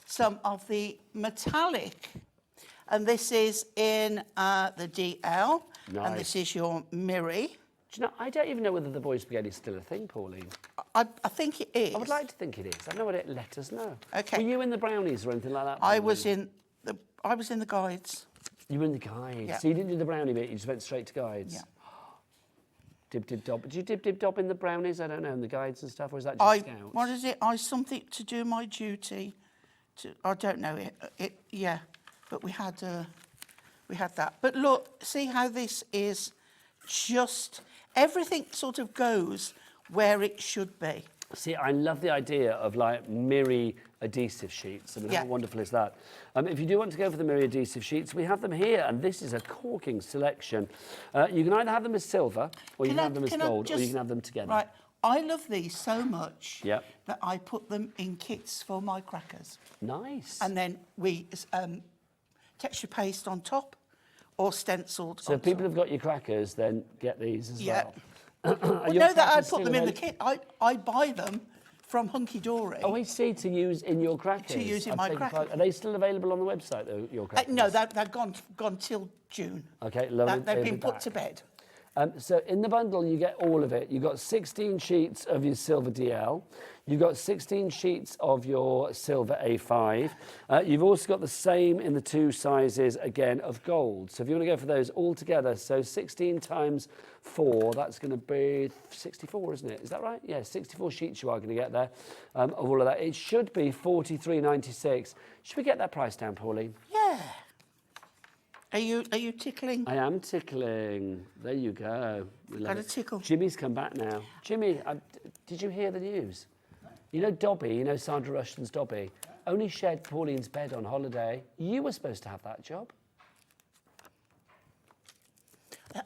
some of the metallic. And this is in the DL. And Nice. this is your Miri. Do you know, I don't even know whether the Boys Brigade is still a thing, Pauline. I think it is. I would like to think it is. I know what it. Let us know. Okay. Were you in the Brownies or anything like that? I Pauline? was in the guides. You were in the guides. Yeah. So you didn't do the Brownie bit. You just went straight to guides. Yeah. Dib dib dob. Did you dib dib dob in the Brownies? I don't know, in the guides and stuff, or is that just scouts? What is it? I something to do my duty. I don't know it. Yeah, but we had that. But look, see how this is just everything sort of goes where it should be. See, I love the idea of like Miri adhesive sheets. I mean, Yeah. how wonderful is that? If you do want to go for the Miri adhesive sheets, we have them here, and this is a corking selection. You can either have them as silver, or you can have them as gold, or you can have them together. Right, I love these so much Yep. that I put them in kits for my crackers, Nice. and then we texture paste on top, or stenciled. So on if people top. have got your crackers, then get these as Yeah. well. Well, your no, that I crackers put still them in the available? kit. I buy them from Hunkydory. Oh, I see, to use in your crackers. To use in I'm my taking crackers. part- Are they still available on the website, though, your crackers? No, they're gone till June. Okay, lovely. They've they'll been be put back. to bed. So in the bundle, you get all of it. You've got 16 sheets of your silver DL. You've got 16 sheets of your silver A5. You've also got the same in the 2 sizes, again, of gold. So if you want to go for those all together, so 16 times 4, that's going to be 64, isn't it? Is that right? Yeah, 64 sheets you are going to get there of all of that. It should be $43.96. Should we get that price down, Pauline? Yeah. Are you tickling? I am tickling. There you go. Got a tickle. Jimmy's come back now. Jimmy, did you hear the news? You know Dobby, you know Sandra Rushton's Dobby, only shared Pauline's bed on holiday. You were supposed to have that job.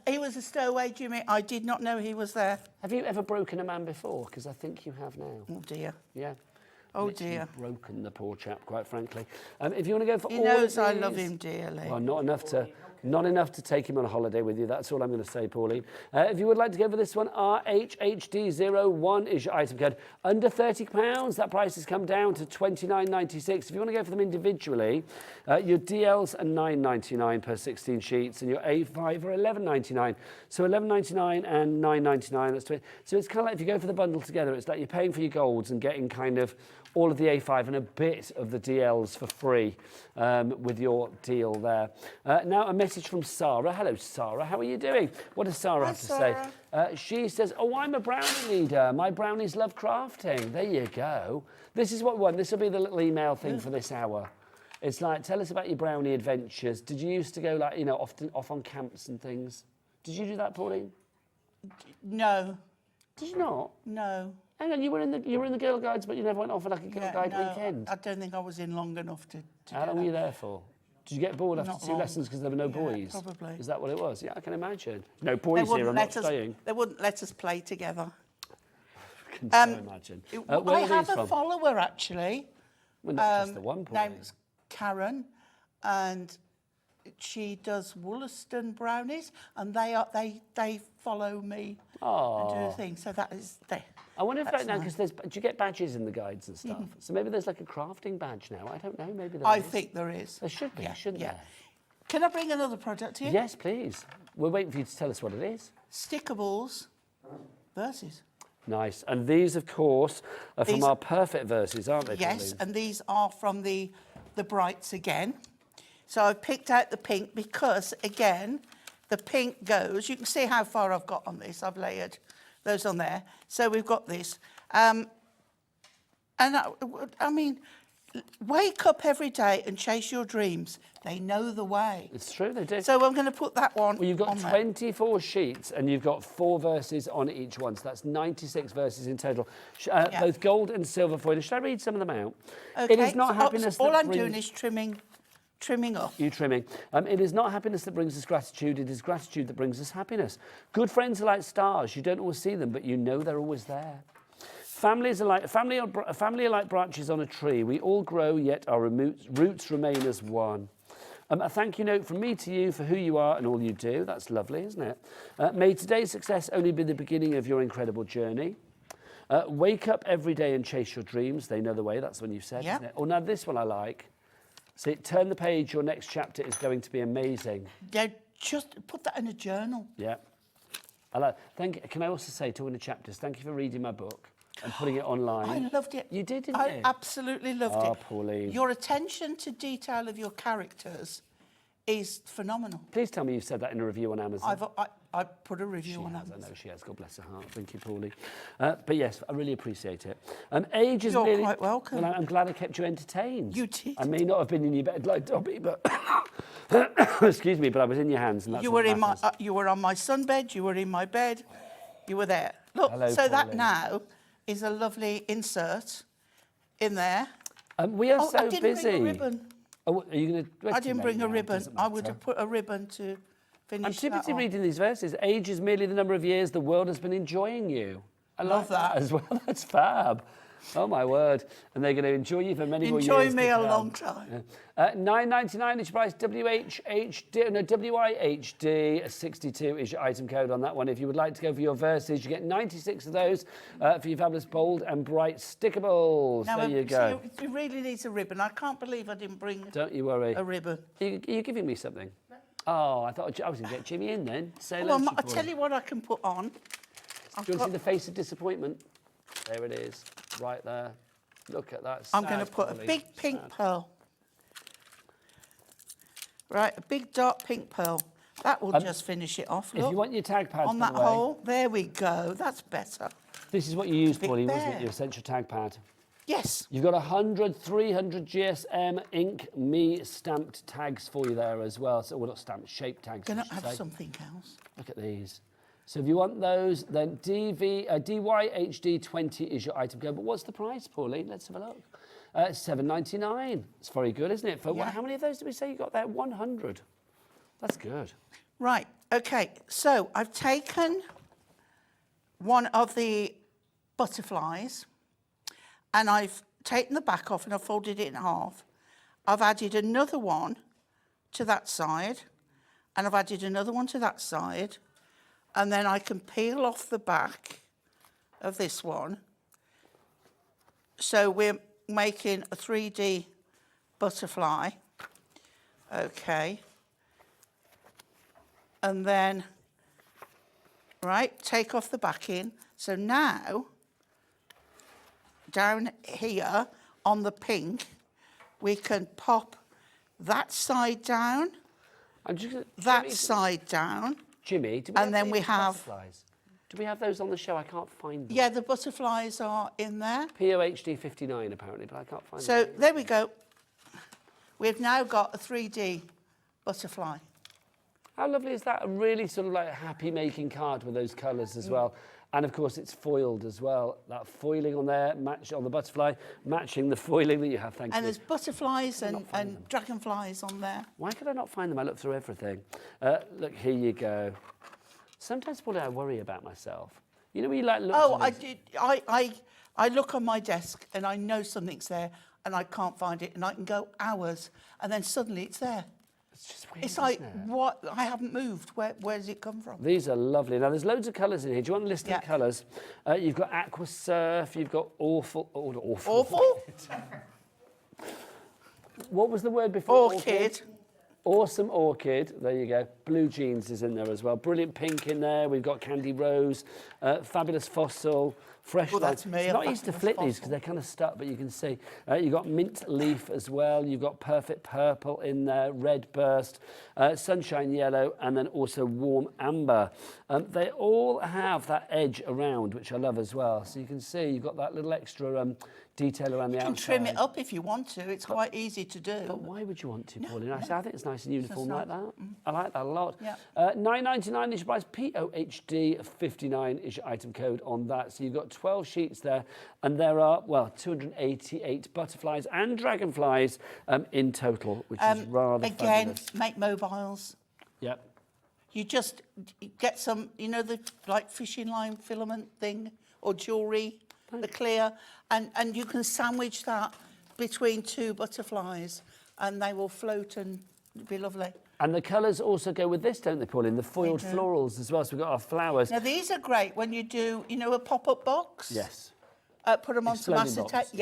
He was a stowaway, Jimmy. I did not know he was there. Have you ever broken a man before? Because I think you have now. Oh, dear. Yeah. Oh, Literally dear. broken the poor chap, quite frankly. If you want to go for He all knows of I these- love him dearly. Well, not enough to take him on a holiday with you. That's all I'm going to say, Pauline. If you would like to go for this one, RHHD01 is your item code. Under £30, that price has come down to $29.96. If you want to go for them individually, your DLs are $9.99 per 16 sheets, and your A5 are $11.99. So $11.99 and $9.99. That's 20. So it's kind of like if you go for the bundle together, it's like you're paying for your golds and getting kind of all of the A5 and a bit of the DLs for free with your deal there. Now a message from Sarah. Hello, Sarah. How are you doing? What does Sarah have to say? She says, oh, I'm a brownie leader. My brownies love crafting. There you go. This is what we want. This will be the little email thing for this hour. It's like, tell us about your brownie adventures. Did you used to go, like, you know, often off on camps and things? Did you do that, Pauline? No. Did you not? No. Hang on, you were in the Girl Guides, but you never went off on like a Girl Guide weekend. I don't think I was in long enough to How long were you there for? Did you get bored after Not 2 long. lessons because there were no boys? probably. Is that what it was? Yeah, I can imagine. No boys here, I'm not staying. They wouldn't let us play together. I can so imagine. Where I are have these a from? follower, actually. Well, not just the one, Pauline. Name's Karen, and she does Wollaston brownies, and they follow me and do things. So that is there. I wonder if That's right now, nice. because do you get badges in the guides and stuff? So maybe there's like a crafting badge now. I don't know. Maybe there I is. think there is. There should be, shouldn't there? Can I bring another product here? Yes, please. We're waiting for you to tell us what it is. Stickables verses. Nice. And these, of course, are from These- our perfect verses, aren't they, Yes, Pauline? and these are from the Brights again. So I've picked out the pink because, again, the pink goes. You can see how far I've got on this. I've layered those on there. So we've got this. And I mean, wake up every day and chase your dreams. They know the way. It's true, they do. So I'm going to put that one Well, you've got on there. 24 sheets and you've got 4 verses on each one. So that's 96 verses in total. Both gold and silver foil. Should I read some of them out? Okay. It is not so happiness all that I'm brings... doing is trimming up. You trimming. It is not happiness that brings us gratitude. It is gratitude that brings us happiness. Good friends are like stars. You don't always see them, but you know they're always there. Family are like branches on a tree. We all grow, yet our roots remain as one. A thank you note from me to you for who you are and all you do. That's lovely, isn't it? May today's success only be the beginning of your incredible journey. Wake up every day and chase your dreams. They know the way. That's when you said, isn't it? Oh, now this one I like. See, turn the page. Your next chapter is going to be amazing. Yeah, just put that in a journal. Yeah. Can I also say to all the chapters, thank you for reading my book and putting it online. I loved it. You did, didn't I you? absolutely loved it. Pauline. Your attention to detail of your characters is phenomenal. Please tell me you said that in a review on Amazon. I put a review on I Amazon. know she has. God bless her heart. Thank you, Pauline. But yes, I really appreciate it. Age is You're merely... quite welcome. Well, I'm glad I kept you entertained. You did. I may not have been in your bed like Dobby, but... Excuse me, but I was in your hands, and that's You what were in my. matters. You were on my sunbed. You were in my bed. You were there. Look. Hello, so that Pauline. now is a lovely insert in there. We are Oh, so I didn't busy. bring a ribbon. Oh, are you going to... I didn't bring a ribbon. I would have put a ribbon to finish I'm too that busy on. reading these verses. Age is merely the number of years the world has been enjoying you. I love that as well. That's fab. Oh, my word. And they're going to enjoy you for many more years. Enjoy me to a come. long time. $9.99 is your price. WIHD 62 is your item code on that one. If you would like to go for your verses, you get 96 of those for your fabulous bold and bright stickables. Now, there you go. You really need a ribbon. I can't believe I didn't bring Don't you worry. a ribbon. Are you giving me something? Oh, I thought I was going to get Jimmy in then. Say Well, hello, I'll tell you what I can put on. Do you want to see the face of disappointment? There it is, right there. Look at that. I'm going to put a big pink pearl. Right, a big dark pink pearl. That will just finish it off. If Look. you want your tag pad On that hole, there we go. That's better. This is what you used, Big Pauline, wasn't it? bear. Your essential tag pad. Yes. You've got 100, 300 GSM Ink Me stamped tags for you there as well. So, well, not stamped, shaped tags. Going I to should have say. something else. Look at these. So if you want those, then DYHD20 is your item code. But what's the price, Pauline? Let's have a look. $7.99. It's very good, isn't it? For Yeah. how many of those did we say you got there? 100. That's good. Right, okay. So I've taken one of the butterflies and I've taken the back off and I've folded it in half. I've added another one to that side and I've added another one to that side. And then I can peel off the back of this one. So we're making a 3D butterfly. Okay. And then, right, take off the backing. So now, down here on the pink, we can pop that side down, I'm just gonna, that side down. Jimmy, do we And then these we have- butterflies? Do we have those on the show? I can't find them. Yeah, the butterflies are in there. POHD 59 apparently, but I can't find So them. there we go. We've now got a 3D butterfly. How lovely is that? A really sort of like happy making card with those colours as well. And of course it's foiled as well. That foiling on there, match on the butterfly, matching the foiling that you have, thank And you. there's butterflies and dragonflies on there. Why could I not find them? I looked through everything. Look, here you go. Sometimes, Pauline, I worry about myself. You know when you like look Oh, for I these- did. I look on my desk and I know something's there and I can't find it and I can go hours and then suddenly it's there. It's just weird, It's like, isn't it? what? I haven't moved. Where does it come from? These are lovely. Now, there's loads of colours in here. Do you want a list Yeah. of the colours? You've got Aqua Surf, you've got Awful. Oh, not awful. Awful? What was the word before? Orchid. Awesome Orchid. There you go. Blue Jeans is in there as well. Brilliant Pink in there. We've got Candy Rose, Fabulous Fossil, Fresh Oh, that's Line. me, It's a not easy to Fabulous flip these Fossil. because they're kind of stuck, but you can see. You've got Mint Leaf as well. You've got Perfect Purple in there, Red Burst, Sunshine Yellow, and then also Warm Amber. They all have that edge around, which I love as well. So you can see you've got that little extra detail around the You can outside. trim it up if you want to. It's quite easy to do. But why would you want to, Pauline? I think it's nice and uniform like nice. that. I like that a lot. Yeah. $9.99 is your price. POHD 59 is your item code on that. So you've got 12 sheets there, and there are, well, 288 butterflies and dragonflies in total, which is rather Again, fabulous. make mobiles. Yep. You just get some, you know, the like fishing line filament thing or jewellery, the clear, and you can sandwich that between two butterflies and they will float and be lovely. And the colours also go with this, don't they, Pauline? The foiled do. florals as well. So we've got our flowers. Now these are great when you do, you know, a pop-up box. Yes. Put them on some Exploding box, acetate.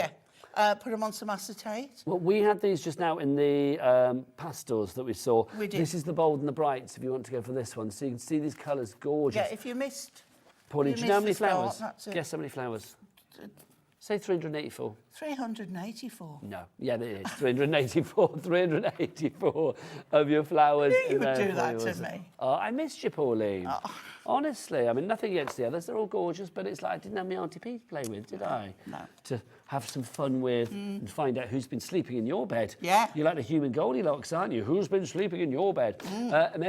Yeah. Put them on some acetate. Well, we had these just now in the pastels that we saw. We did. This is the bold and the brights, if you want to go for this one. So you can see these colours, gorgeous. Yeah, if you missed, Pauline, you do you know how many missed the start, flowers? that's it. Guess how many flowers? Say 384. 384. No. Yeah, there it is. 384. 384 of your flowers. I knew you in would there do for that you, to wasn't it? me. Oh, I missed you, Pauline. Honestly, I mean, nothing against the others. They're all gorgeous, but it's like I didn't have my Auntie P to play with, did I? No. To have some fun with and find out who's been sleeping in your bed. Yeah. You're like the human Goldilocks, aren't you? Who's been sleeping in your bed? An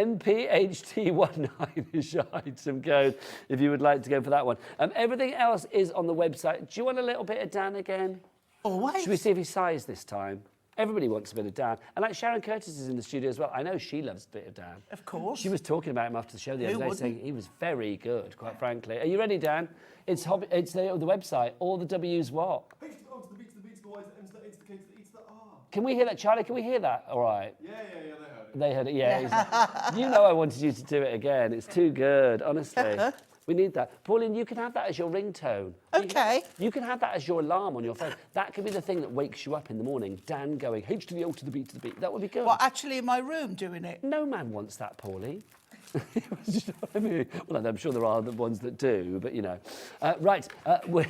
MPHT19 is your item code if you would like to go for that one. Everything else is on the website. Do you want a little bit of Dan again? Always. Should we see if he sighs this time? Everybody wants a bit of Dan. And like Sharon Curtis is in the studio as well. I know she loves a bit of Dan. Of course. She was talking about him after the show the Who other day, wouldn't? saying he was very good, quite frankly. Are you ready, Dan? It's the website. All the W's what? H to the O to the B to the B to the Y to the M to the A to the K to the E to the R. Can we hear that, Charlie? Can we hear that? All right. Yeah, they heard it. They heard it, yeah. You know I wanted you to do it again. It's too good, honestly. We need that. Pauline, you can have that as your ringtone. Okay. You can have that as your alarm on your phone. That could be the thing that wakes you up in the morning. Dan going, H to the O to the B to the B. That would be good. Well, actually in my room doing it. No man wants that, Pauline. You know what I mean? Well, I'm sure there are the ones that do, but you know. Right, we're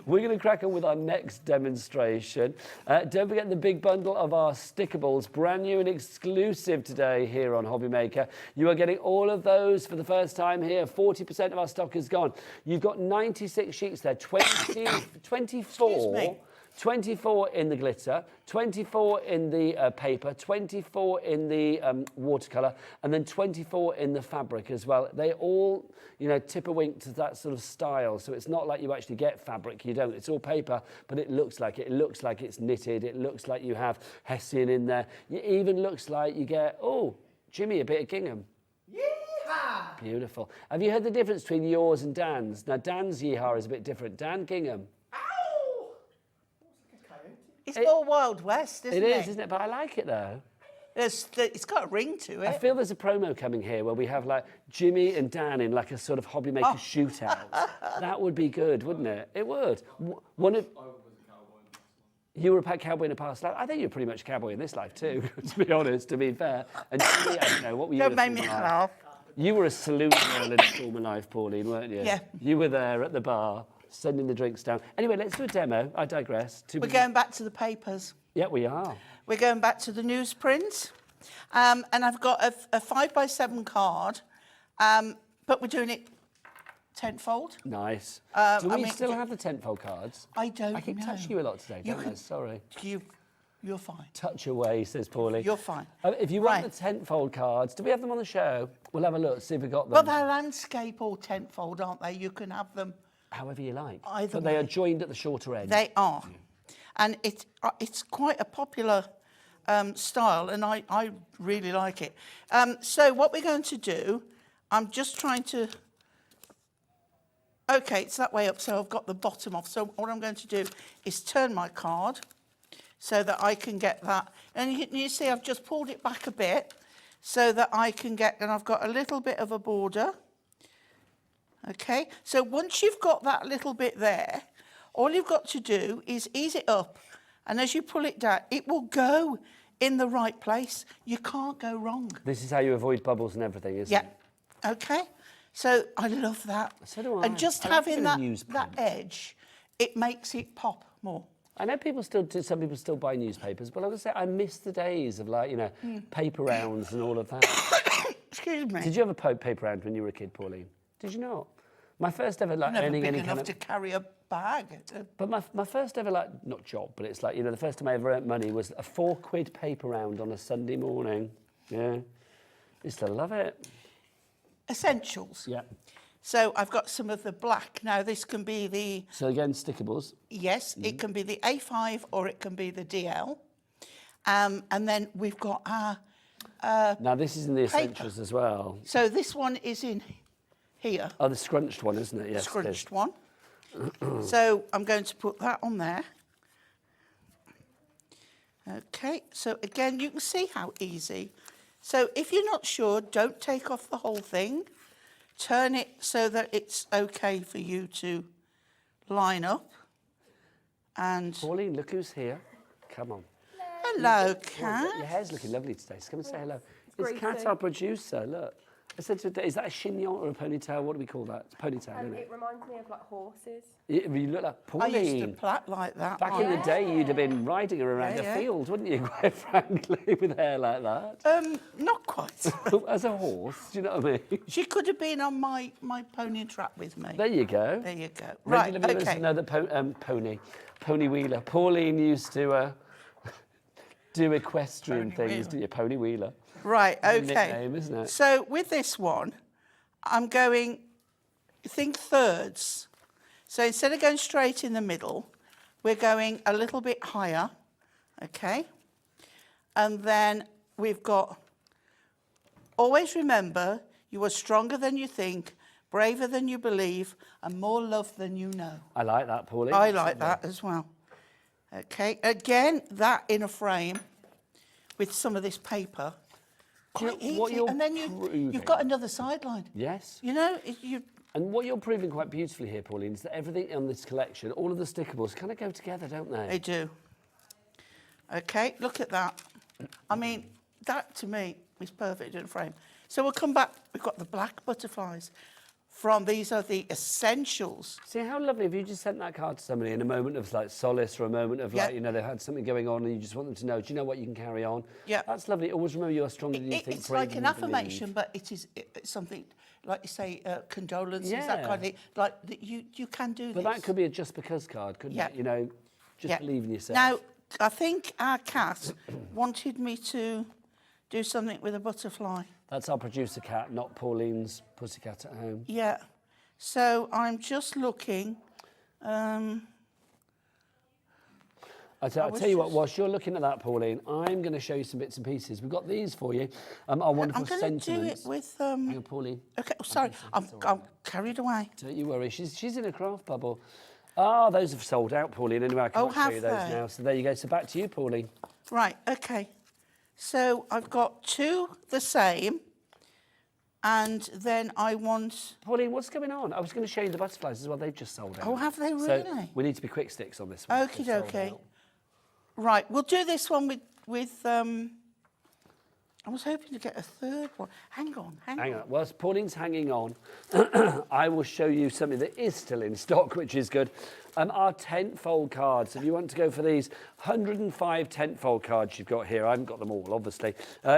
going to crack on with our next demonstration. Don't forget the big bundle of our Stickables, brand new and exclusive today here on Hobby Maker. You are getting all of those for the first time here. 40% of our stock is gone. You've got 96 sheets there, 24. Excuse me. 24 in the glitter, 24 in the paper, 24 in the watercolour, and then 24 in the fabric as well. They all, you know, tip a wink to that sort of style. So it's not like you actually get fabric. You don't. It's all paper, but it looks like it. It looks like it's knitted. It looks like you have Hessian in there. It even looks like you get, oh, Jimmy, a bit of gingham. Yeehaw! Beautiful. Have you heard the difference between yours and Dan's? Now, Dan's yeehaw is a bit different. Dan gingham. It's more Wild West, isn't it? It is, isn't it? But I like it, though. It's got a ring to it. I feel there's a promo coming here where we have, like, Jimmy and Dan in, like, a sort of hobby maker shootout. That would be good, wouldn't it? It would. One of... You were a cowboy in a past life. I think you're pretty much a cowboy in this life, too, to be honest, to be fair. And Jimmy, I don't know, what were you Don't in a make me former life? laugh. You were a saloon girl in a former life, Pauline, weren't you? Yeah. You were there at the bar, sending the drinks down. Anyway, let's do a demo. I digress. We're going back to the papers. Yeah, we are. We're going back to the newsprint. And I've got a 5x7 card, but we're doing it tenfold. Nice. I Do we mean, still have the tentfold cards? I don't know. I keep touching you a lot today, don't I? Sorry. You're fine. Touch away, says Pauline. You're fine. If you want Right. the tentfold cards, do we have them on the show? We'll have a look, see if we've got them. Well, they're landscape or tenfold, aren't they? You can have them. However you like. Either but they are way. joined at the shorter end. They are. And it's quite a popular style, and I really like it. So what we're going to do, I'm just trying to... OK, it's that way up, so I've got the bottom off. So what I'm going to do is turn my card so that I can get that. And you see I've just pulled it back a bit so that I can get... And I've got a little bit of a border. OK, so once you've got that little bit there, all you've got to do is ease it up, and as you pull it down, it will go in the right place. You can't go wrong. This is how you avoid bubbles and everything, isn't it? Yeah. OK. So I love that. So do I. And just I like having a bit of that newsprint. edge, it makes it pop more. I know people still do, some people still buy newspapers, but I would say I miss the days of, like, you know, paper rounds and all of that. Excuse me. Did you ever paper round when you were a kid, Pauline? Did you not? My first ever, like, Never earning big any enough kind of... to carry a bag. But my first ever, like, not job, but it's like, you know, the first time I ever earned money was a £4 paper round on a Sunday morning. Yeah. Used to love it. Essentials. Yeah. So I've got some of the black. Now this can be the... So again, Stickables. Yes, it can be the A5 or it can be the DL. And then we've got our... Now this is in the essentials as well. So this one is in here, Oh, the scrunched one, isn't it? Yes. the it is. scrunched one. So I'm going to put that on there. Okay, so again, you can see how easy. So if you're not sure, don't take off the whole thing. Turn it so that it's okay for you to line up. And Pauline, look who's here. Come on. hello, Your Cat. hair's looking lovely today, so come and say hello. great It's Kat, thing. our producer, look. I said to her, is that a chignon or a ponytail? What do we call that? It's a ponytail, isn't it? It reminds me of like horses. You look like I used to Pauline. plait like that. Back in the day, you'd have been riding her around Yeah, a yeah. field, wouldn't you, quite frankly, with hair like that? Not quite. As a horse, do you know what I mean? She could have been on my pony trap with me. There you go. There you go. Right, Regular viewers okay. know that Pony Wheeler. Pauline used to do equestrian Pony things, Wheeler. didn't you? Pony Wheeler. Right, a okay. nickname, isn't it? So with this one, I'm going, think thirds. So instead of going straight in the middle, we're going a little bit higher, okay? And then we've got, always remember, you are stronger than you think, braver than you believe, and more loved than you know. I like that, Pauline. I like that as well. Okay, again, that in a frame with some of this paper. Do you Quite know what easy. you're And then proving? you've got another sideline. Yes. You know, And what you're proving quite beautifully here, Pauline, is that everything on this collection, all of the stickables, kind of go together, don't they? They do. Okay, look at that. I mean, that to me is perfect in frame. So we'll come back. We've got the black butterflies. These are the essentials. See how lovely if you just sent that card to somebody in a moment of like solace or a moment of like, you know, they've had something going on and you just want them to know, do you know what, you can carry on? Yeah. That's lovely. Always remember you are stronger than you think. It's like an affirmation, but it's something, like you say, condolences, that kind of thing. Like, you can do this. But that could be a just because card, couldn't it? You know, just believe in yourself. Now, I think our cat wanted me to do something with a butterfly. That's our producer cat, not Pauline's pussycat at home. Yeah. So I'm just looking. I'll tell you what, whilst you're looking at that, Pauline, I'm going to show you some bits and pieces. We've got these for you. Our wonderful sentiments. I'm going to do it with... Hang on, Pauline. Okay, sorry, I'm carried away. Don't you worry, she's in a craft bubble. Ah, those have sold out, Pauline. Anyway, I can't show you those now. So there you go. So back to you, Pauline. Right, okay. So I've got two the same, and then I want... Pauline, what's going on? I was going to show you the butterflies as well. They've just sold out. Oh, have they really? So we need to be quick sticks on this one. Okie dokie. Right, we'll do this one with I was hoping to get a third one. Hang on. Whilst Pauline's hanging on, I will show you something that is still in stock, which is good. Our tent-fold cards. If you want to go for these 105 tent-fold cards you've got here, I haven't got them all, obviously.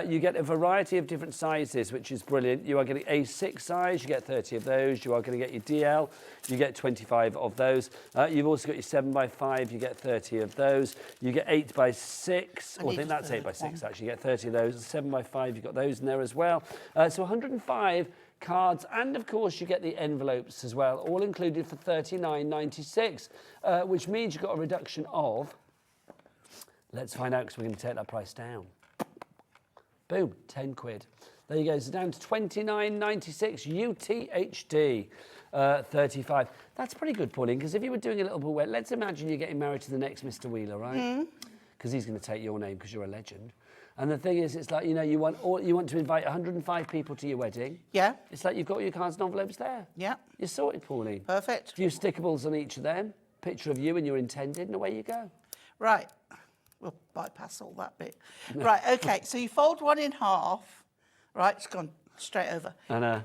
You get a variety of different sizes, which is brilliant. You are getting A6 size, you get 30 of those. You are going to get your DL, you get 25 of those. You've also got your 7x5, you get 30 of those. You get 8x6, I think that's 8x6 actually, you get 30 of those. 7x5, you've got those in there as well. So 105 cards, and of course you get the envelopes as well, all included for $39.96, which means you've got a reduction of, let's find out because we're going to take that price down. Boom, 10 quid. There you go, so down to $29.96 UTHD. 35. That's pretty good, Pauline, because if you were doing a little bit, let's imagine you're getting married to the next Mr. Wheeler, right? Because he's going to take your name because you're a legend. And the thing is, it's like, you know, you want to invite 105 people to your wedding. Yeah. It's like you've got your cards and envelopes there. Yeah. You're sorted, Pauline. Perfect. A few stickables on each of them, picture of you and your intended, and away you go. Right. We'll bypass all that bit. Right, okay, so you fold one in half. Right, it's gone straight over. And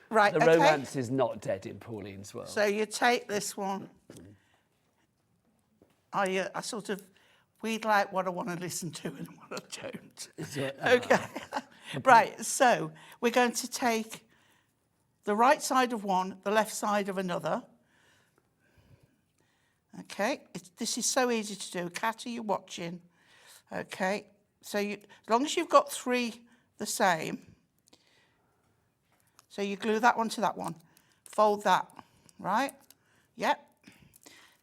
right, the romance is not dead in Pauline's world. So you take this one. I sort of weed out what I want to listen to and what I don't. Okay. Right, so we're going to take the right side of one, the left side of another. Okay, this is so easy to do. Kat, are you watching? Okay, so as long as you've got three the same, so you glue that one to that one, fold that, right? Yep.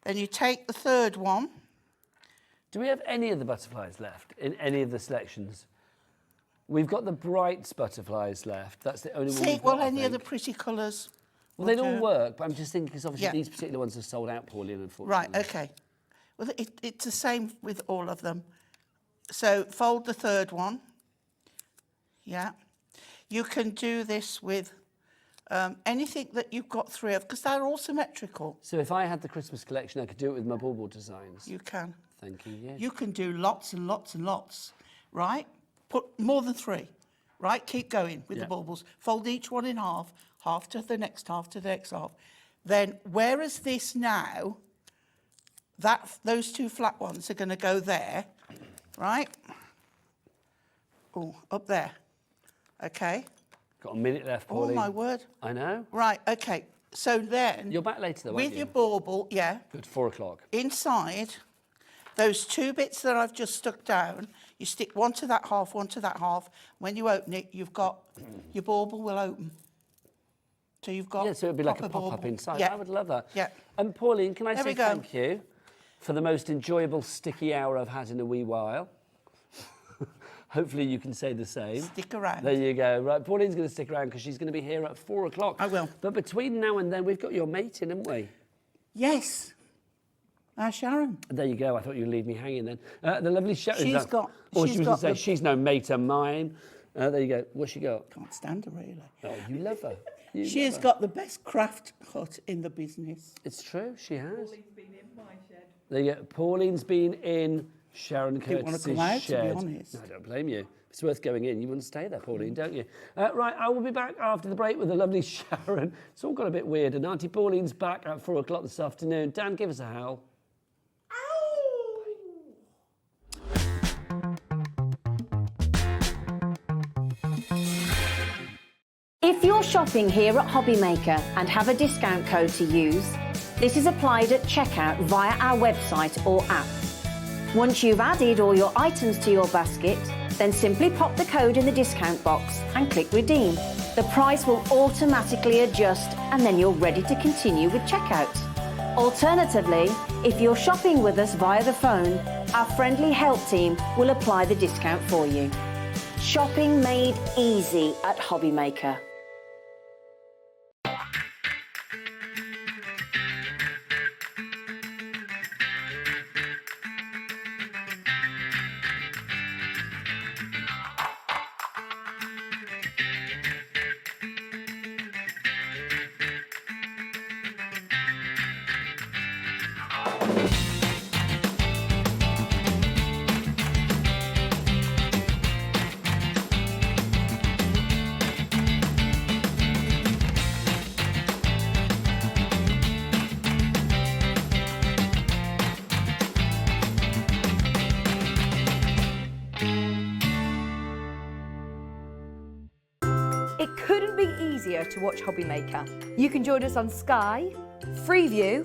Then you take the third one. Do we have any of the butterflies left in any of the selections? We've got the bright butterflies left. That's the only one. See, well, any of the pretty colours. Well, they'd all work, but I'm just thinking because obviously these particular ones are sold out, Pauline, unfortunately. Right, okay. Well, it's the same with all of them. So fold the third one. Yeah. You can do this with anything that you've got three of, because they're all symmetrical. So if I had the Christmas collection, I could do it with my bauble designs. You can. Thank you, yes. You can do lots and lots and lots, right? Put more than three, right? Keep going with the baubles. Fold each one in half, half to the next half to the next half. Then, whereas this now, those two flat ones are going to go there, right? Oh, up there. Okay. Got a minute left, Pauline. Oh, my word. I know. Right, okay. So then... You're back later, though, aren't with you? your bauble, yeah. Good, 4 o'clock. Inside, those two bits that I've just stuck down, you stick one to that half, one to that half. When you open it, you've got... your bauble will open. So you've got... Yeah, so it'd be like a pop-up inside. Yeah. I would love that. Yeah. And Pauline, can I There say we go. thank you for the most enjoyable sticky hour I've had in a wee while. Hopefully you can say the same. Stick around. There you go. Right, Pauline's going to stick around because she's going to be here at 4 o'clock. I will. But between now and then, we've got your mate in, haven't we? Yes. Sharon. There you go. I thought you'd leave me hanging then. The lovely Sharon. She's got... Or she's she was got going to say, she's no mate of mine. There you go. What's she got? Can't stand her, really. Oh, you love her. She has got the best craft hut in the business. It's true, she has. Pauline's been in my shed. There you go. Pauline's been in Sharon Didn't want to Curtis's come out, shed. to be honest. No, I don't blame you. It's worth going in. You want to stay there, Pauline, don't you? Right, I will be back after the break with the lovely Sharon. It's all got a bit weird. And Auntie Pauline's back at 4 o'clock this afternoon. Dan, give us a howl. If you're shopping here at Hobbymaker and have a discount code to use, this is applied at checkout via our website or app. Once you've added all your items to your basket, then simply pop the code in the discount box and click redeem. The price will automatically adjust and then you're ready to continue with checkout. Alternatively, if you're shopping with us via the phone, our friendly help team will apply the discount for you. Shopping made easy at Hobbymaker. It couldn't be easier to watch Hobbymaker. You can join us on Sky, Freeview,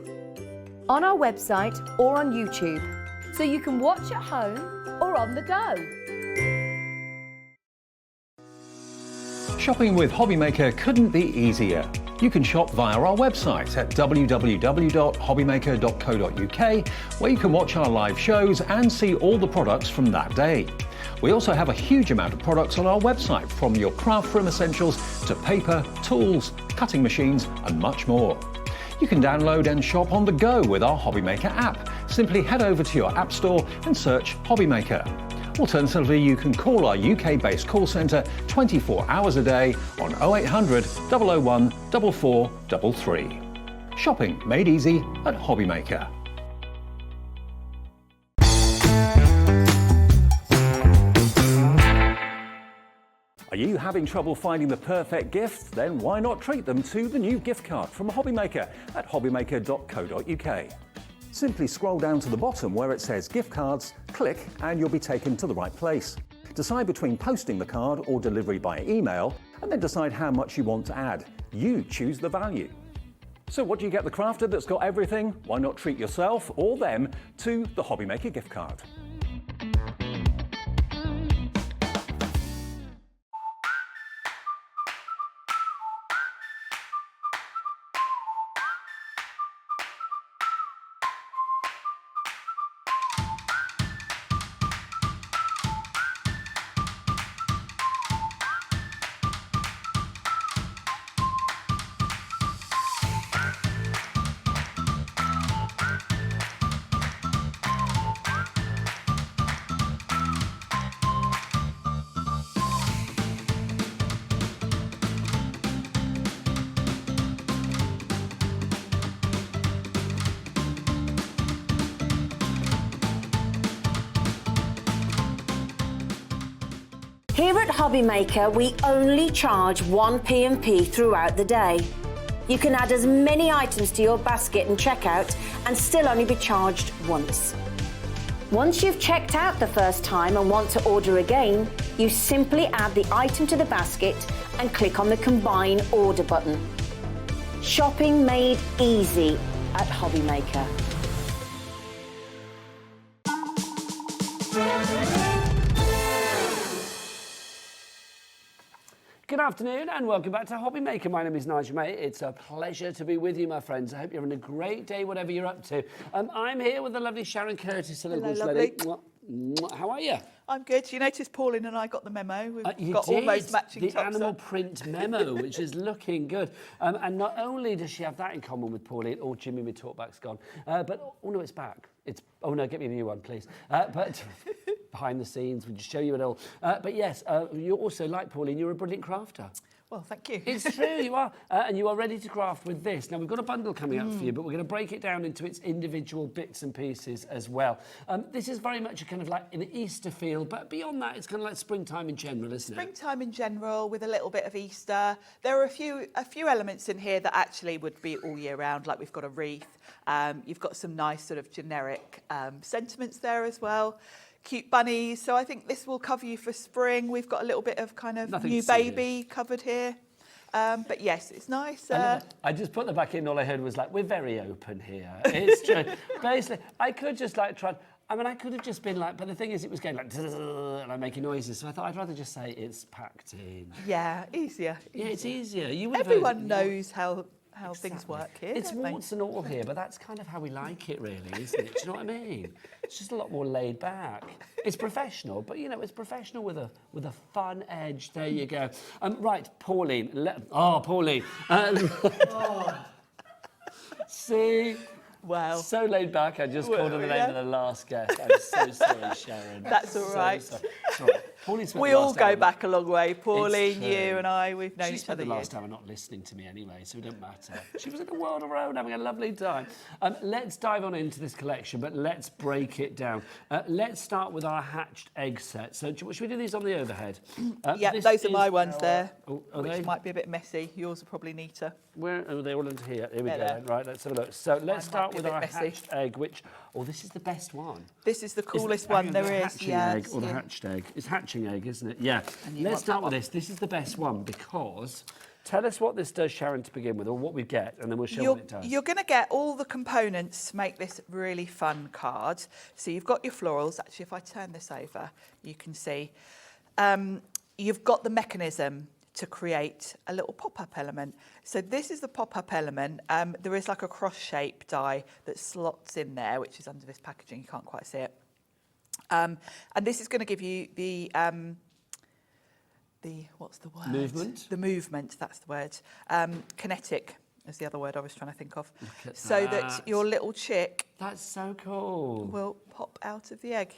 on our website or on YouTube. So you can watch at home or on the go. Shopping with Hobbymaker couldn't be easier. You can shop via our website at www.hobbymaker.co.uk, where you can watch our live shows and see all the products from that day. We also have a huge amount of products on our website, from your craft room essentials to paper, tools, cutting machines and much more. You can download and shop on the go with our Hobbymaker app. Simply head over to your app store and search Hobbymaker. Alternatively, you can call our UK-based call centre 24 hours a day on 0800 001 4433. Shopping made easy at Hobbymaker. Are you having trouble finding the perfect gift? Then why not treat them to the new gift card from Hobbymaker at hobbymaker.co.uk. Simply scroll down to the bottom where it says gift cards, click and you'll be taken to the right place. Decide between posting the card or delivery by email, and then decide how much you want to add. You choose the value. So what do you get the crafter that's got everything? Why not treat yourself or them to the Hobbymaker gift card? Here at Hobbymaker, we only charge one P&P throughout the day. You can add as many items to your basket and checkout and still only be charged once. Once you've checked out the first time and want to order again, you simply add the item to the basket and click on the Combine Order button. Shopping made easy at Hobbymaker. Good afternoon and welcome back to Hobbymaker. My name is Nigel, mate. It's a pleasure to be with you, my friends. I hope you're having a great day, whatever you're up to. I'm here with the lovely Sharon Curtis. Hello, lovely. lovely. How are you? I'm good. You noticed Pauline and I got the memo. We've You got did. almost matching the tops animal on. print memo, which is looking good. And not only does she have that in common with Pauline, or Jimmy, my talkback's gone, but, oh no, it's back. Oh no, get me a new one, please. But behind the scenes, we'll just show you it all. But yes, you also, like Pauline, you're a brilliant crafter. Well, thank you. It's true, you are. And you are ready to craft with this. Now, we've got a bundle coming up for you, but we're going to break it down into its individual bits and pieces as well. This is very much a kind of like an Easter feel, but beyond that, it's kind of like springtime in general, isn't it? Springtime in general, with a little bit of Easter. There are a few elements in here that actually would be all year round, like we've got a wreath. You've got some nice sort of generic sentiments there as well. Cute bunnies, so I think this will cover you for spring. We've got a little bit of kind of Nothing new serious. baby covered here. But yes, it's nice. I just put them back in, all I heard was like, we're very open here. It's true. Basically, I could just like try, I mean, I could have just been like, but the thing is, it was going like, and I'm making noises, so I thought I'd rather just say it's packed in. Yeah, easier. Yeah, it's easier. You would have Everyone heard- knows how things work here. It's don't they? warts and all here, but that's kind of how we like it, really, isn't it? Do you know what I mean? It's just a lot more laid back. It's professional, but you know, it's professional with a fun edge. There you go. Right, Pauline. Pauline. See. Wow. So laid back, I just called her the name yeah. of the last guest. I'm so sorry, Sharon. That's all right. Sorry. Pauline spent We the all last go hour- back a long way. Pauline, true. you and I, we've known She each spent other the years. last hour not listening to me anyway, so it don't matter. She was in a world of her own, having a lovely time. Let's dive on into this collection, but let's break it down. Let's start with our hatched egg set. So should we do these on the overhead? Yeah, this those are is my ones our- there, Oh, are which they? might be a bit messy. Yours are probably neater. Where are they all into here? Here we go. There. Right, let's have a look. So let's start be a with bit our messy. hatched egg, which, this is the best one. This is the coolest Is one it there the is. hatching Yeah, egg or the yeah. hatched egg? It's hatching egg, isn't it? Yeah. you Let's want start that with one. this. This is the best one because tell us what this does, Sharon, to begin with, or what we get, and then we'll show what it does. You're going to get all the components to make this really fun card. So you've got your florals. Actually, if I turn this over, you can see. You've got the mechanism to create a little pop-up element. So this is the pop-up element. There is like a cross-shape die that slots in there, which is under this packaging. You can't quite see it. And this is going to give you the what's the word? Movement? The movement, that's the word. Kinetic is the other word I was trying to think of. Look at So that. that your little chick That's so cool. will pop out of the egg.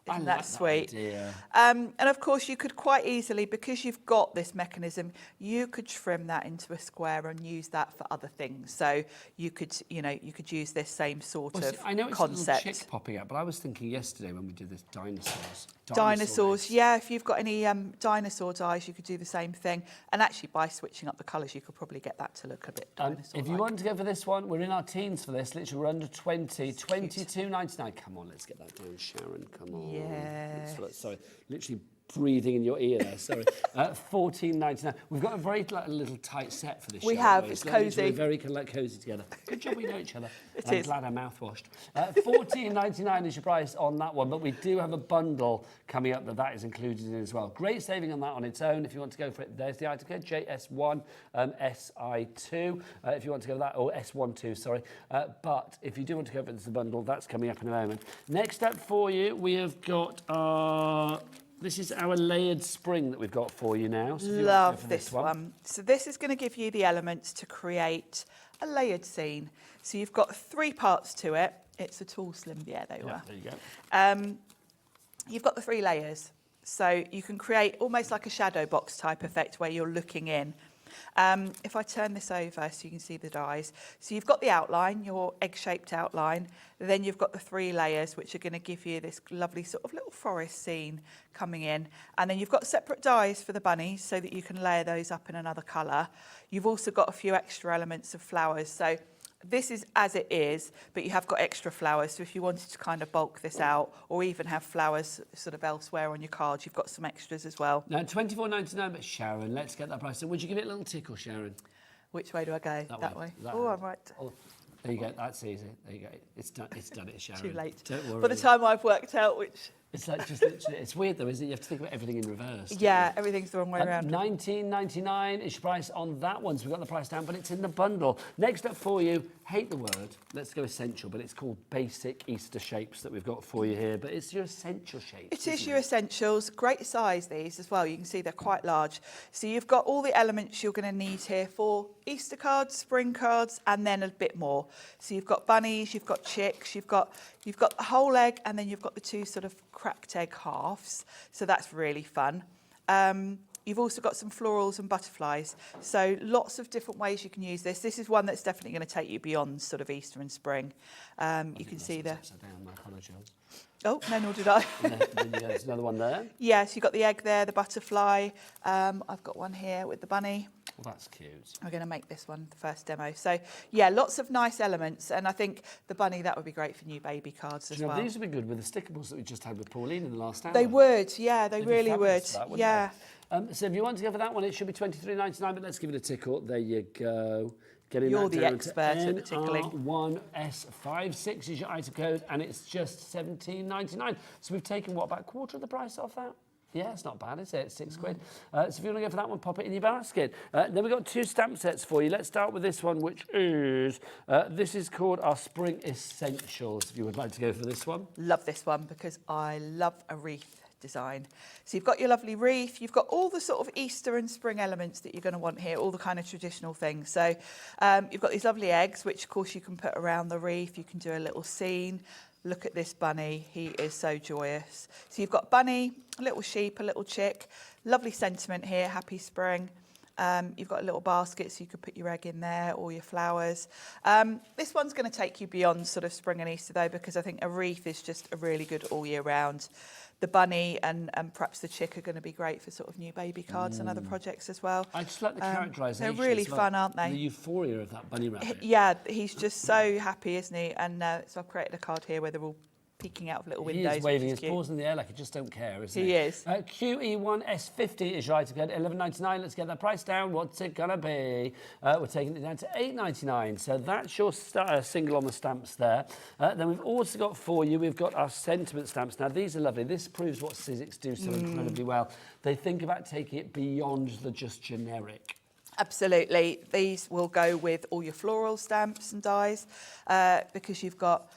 I Isn't like that sweet? idea. And of course, you could quite easily, because you've got this mechanism, you could trim that into a square and use that for other things. So you could, you could use this same sort Well, of see, I know it's concept. a little chick popping out, but I was thinking yesterday when we did this dinosaurs. Dinosaurs, eggs. yeah, if you've got any dinosaur dies, you could do the same thing. And actually, by switching up the colours, you could probably get that to look a bit dinosaur-like. If you want to go for this one, we're in our teens for this. Literally, we're under 20, 22.99. Come on, let's get that down, Sharon. Come on. Yes. Sorry, literally breathing in your ear there. Sorry. 14.99. We've got a very little tight set for this. We show, have, haven't it's Literally, cosy. We're very cozy together. Good job we know each other. I'm is. glad I'm mouthwashed. 14.99 is your price on that one, but we do have a bundle coming up that is included in as well. Great saving on that on its own. If you want to go for it, there's the item code JS1 SI2. If you want to go for that, or S12, sorry. But if you do want to go for the bundle, that's coming up in a moment. Next up for you, we have got our. This is our layered spring that we've got for you now. So if you want to go Love for this one. So this is going to give you the elements to create a layered scene. So you've got 3 parts to it. It's a tall, slim, yeah, there you Yeah, are. there you go. You've got the 3 layers. So you can create almost like a shadow box type effect where you're looking in. If I turn this over so you can see the dies. So you've got the outline, your egg-shaped outline. Then you've got the 3 layers, which are going to give you this lovely sort of little forest scene coming in. And then you've got separate dies for the bunnies so that you can layer those up in another colour. You've also got a few extra elements of flowers. So this is as it is, but you have got extra flowers. So if you wanted to kind of bulk this out or even have flowers sort of elsewhere on your cards, you've got some extras as well. Now, £24.99, but Sharon, let's get that price. So would you give it a little tickle, Sharon? Which way do I go? That way. Oh, I'm right. Oh, there you go. That's easy. There you go. It's done. It's done. It, Sharon. Too late. Don't worry. By the time I've worked out which... It's like just literally. It's weird though, isn't it? You have to think about everything in reverse. don't Yeah, you? everything's the wrong way around. £19.99 is your price on that one. So we've got the price down, but it's in the bundle. Next up for you, hate the word. Let's go essential, but it's called basic Easter shapes that we've got for you here. But it's your essential shapes. It is isn't your essentials. Great size, these as well. You can see they're quite large. So you've got all the elements you're going to need here for Easter cards, spring cards, and then a bit more. So you've got bunnies, you've got chicks, you've got the whole egg, and then you've got the 2 sort of cracked egg halves. So that's really fun. You've also got some florals and butterflies. So lots of different ways you can use this. This is one that's definitely going to take you beyond sort of Easter and spring. You can see the... My apologies. Oh, no, nor did I. There's another one there. Yes, you've got the egg there, the butterfly. I've got one here with the bunny. Well, that's cute. We're going to make this one the first demo. So, yeah, lots of nice elements. And I think the bunny, that would be great for new baby cards as well. These would be good with the stickables that we just had with Pauline in the last hour. They would, yeah, they They'd be really would. fabulous for that, wouldn't Yeah. they? So if you want to go for that one, it should be $23.99, but let's give it a tickle. There you go. Getting You're that the down expert to at the tickling. NR1S56 is your item code, and it's just $17.99. So we've taken, what, about a quarter of the price off that? Yeah, it's not bad, is it? It's £6. So if you want to go for that one, pop it in your basket. Then we've got 2 stamp sets for you. Let's start with this one, which is, this is called our Spring Essentials, if you would like to go for this one. Love this one because I love a wreath design. So you've got your lovely wreath, you've got all the sort of Easter and spring elements that you're going to want here, all the kind of traditional things. So you've got these lovely eggs, which of course you can put around the wreath. You can do a little scene. Look at this bunny, he is so joyous. So you've got bunny, a little sheep, a little chick, lovely sentiment here, happy spring. You've got a little basket so you could put your egg in there or your flowers. This one's going to take you beyond sort of spring and Easter though, because I think a wreath is just a really good all year round. The bunny and perhaps the chick are going to be great for sort of new baby cards and other projects as well. I just like the characterisation. They're really as well. fun, aren't they? The euphoria of that bunny rabbit. Yeah, he's just so happy, isn't he? And so I've created a card here where they're all peeking out of little windows. He is waving his cute. paws in the air like he just don't care, isn't he? He is. QE1S50 is your item code, $11.99. Let's get that price down. What's it going to be? We're taking it down to $8.99. So that's your single on the stamps there. Then we've also got for you, we've got our sentiment stamps. Now, these are lovely. This proves what Sizzix do so incredibly well. They think about taking it beyond the just generic. Absolutely. These will go with all your floral stamps and dies because you've got...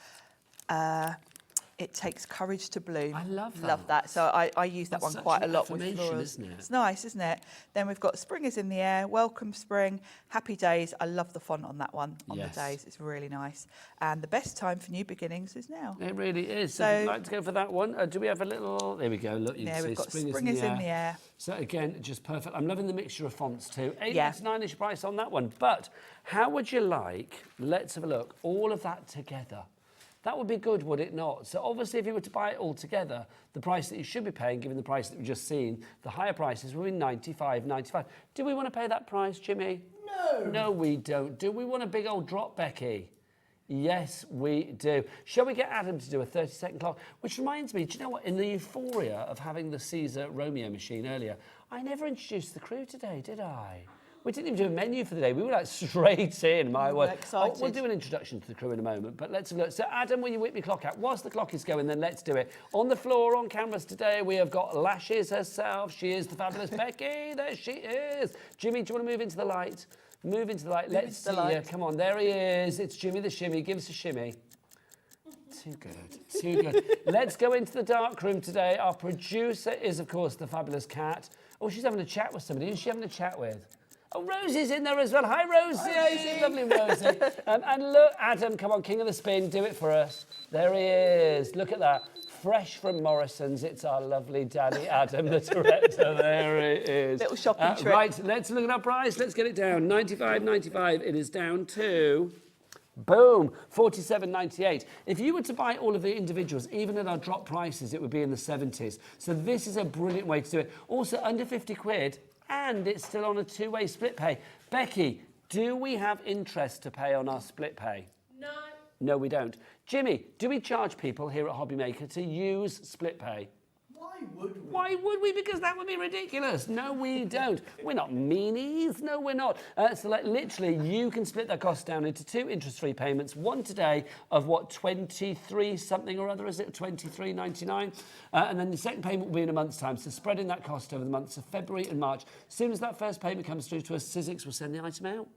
it takes courage to bloom. I love that. Love that. So I use that That's one quite such a an lot with affirmation, florals. isn't it? It's nice, isn't it? Then we've got spring is in the air, welcome spring, happy days. I love the font on that one, on Yes. the days. It's really nice. And the best time for new beginnings is now. It really is. So if you'd like to go for that one, do we have a little... There we go. Look, you Yeah, can see we've got spring is in the air. air. So again, just perfect. I'm loving the mixture of fonts too. Yeah. $8.99 is your price on that one. But how would you like, let's have a look, all of that together? That would be good, would it not? So obviously, if you were to buy it all together, the price that you should be paying, given the price that we've just seen, the higher prices will be $95.95. Do we want to pay that price, Jimmy? No. No, we don't. Do we want a big old drop, Becky? Yes, we do. Shall we get Adam to do a 30-second clock? Which reminds me, do you know what? In the euphoria of having the SISER Romeo machine earlier, I never introduced the crew today, did I? We didn't even do a menu for the day. We were like straight in, my word. Excited. We'll do an introduction to the crew in a moment, but let's have a look. So Adam, will you whip your clock out? Whilst the clock is going, then let's do it. On the floor, on cameras today, we have got Lashes herself. She is the fabulous Becky. There she is. Jimmy, do you want to move into the light? Move into the light. Let's see you. Come on, there he is. It's Jimmy the Shimmy. Give us a shimmy. Too good, too good. Let's go into the dark room today. Our producer is, of course, the fabulous Kat. Oh, she's having a chat with somebody. Who's she having a chat with? Oh, Rosie's in there as well. Hi, Rosie. Hi, lovely Rosie. And look, Adam, come on, king of the spin, do it for us. There he is. Look at that. Fresh from Morrison's, it's our lovely Daddy Adam, the director. There it is. Little shopping trip. Right, let's look at our price. Let's get it down. $95.95. It is down to... Boom, $47.98. If you were to buy all of the individuals, even at our drop prices, it would be in the 70s. So this is a brilliant way to do it. Also, under 50 quid, and it's still on a two-way split pay. Becky, do we have interest to pay on our split pay? No. No, we don't. Jimmy, do we charge people here at Hobbymaker to use split pay? Why would we? Because that would be ridiculous. No, we don't. We're not meanies. No, we're not. So like, literally, you can split that cost down into 2 interest-free payments. One today of what, 23 something or other, is it? $23.99. And then the second payment will be in a month's time. So spreading that cost over the months of February and March. As soon as that first payment comes through to us, Sizzix will send the item out.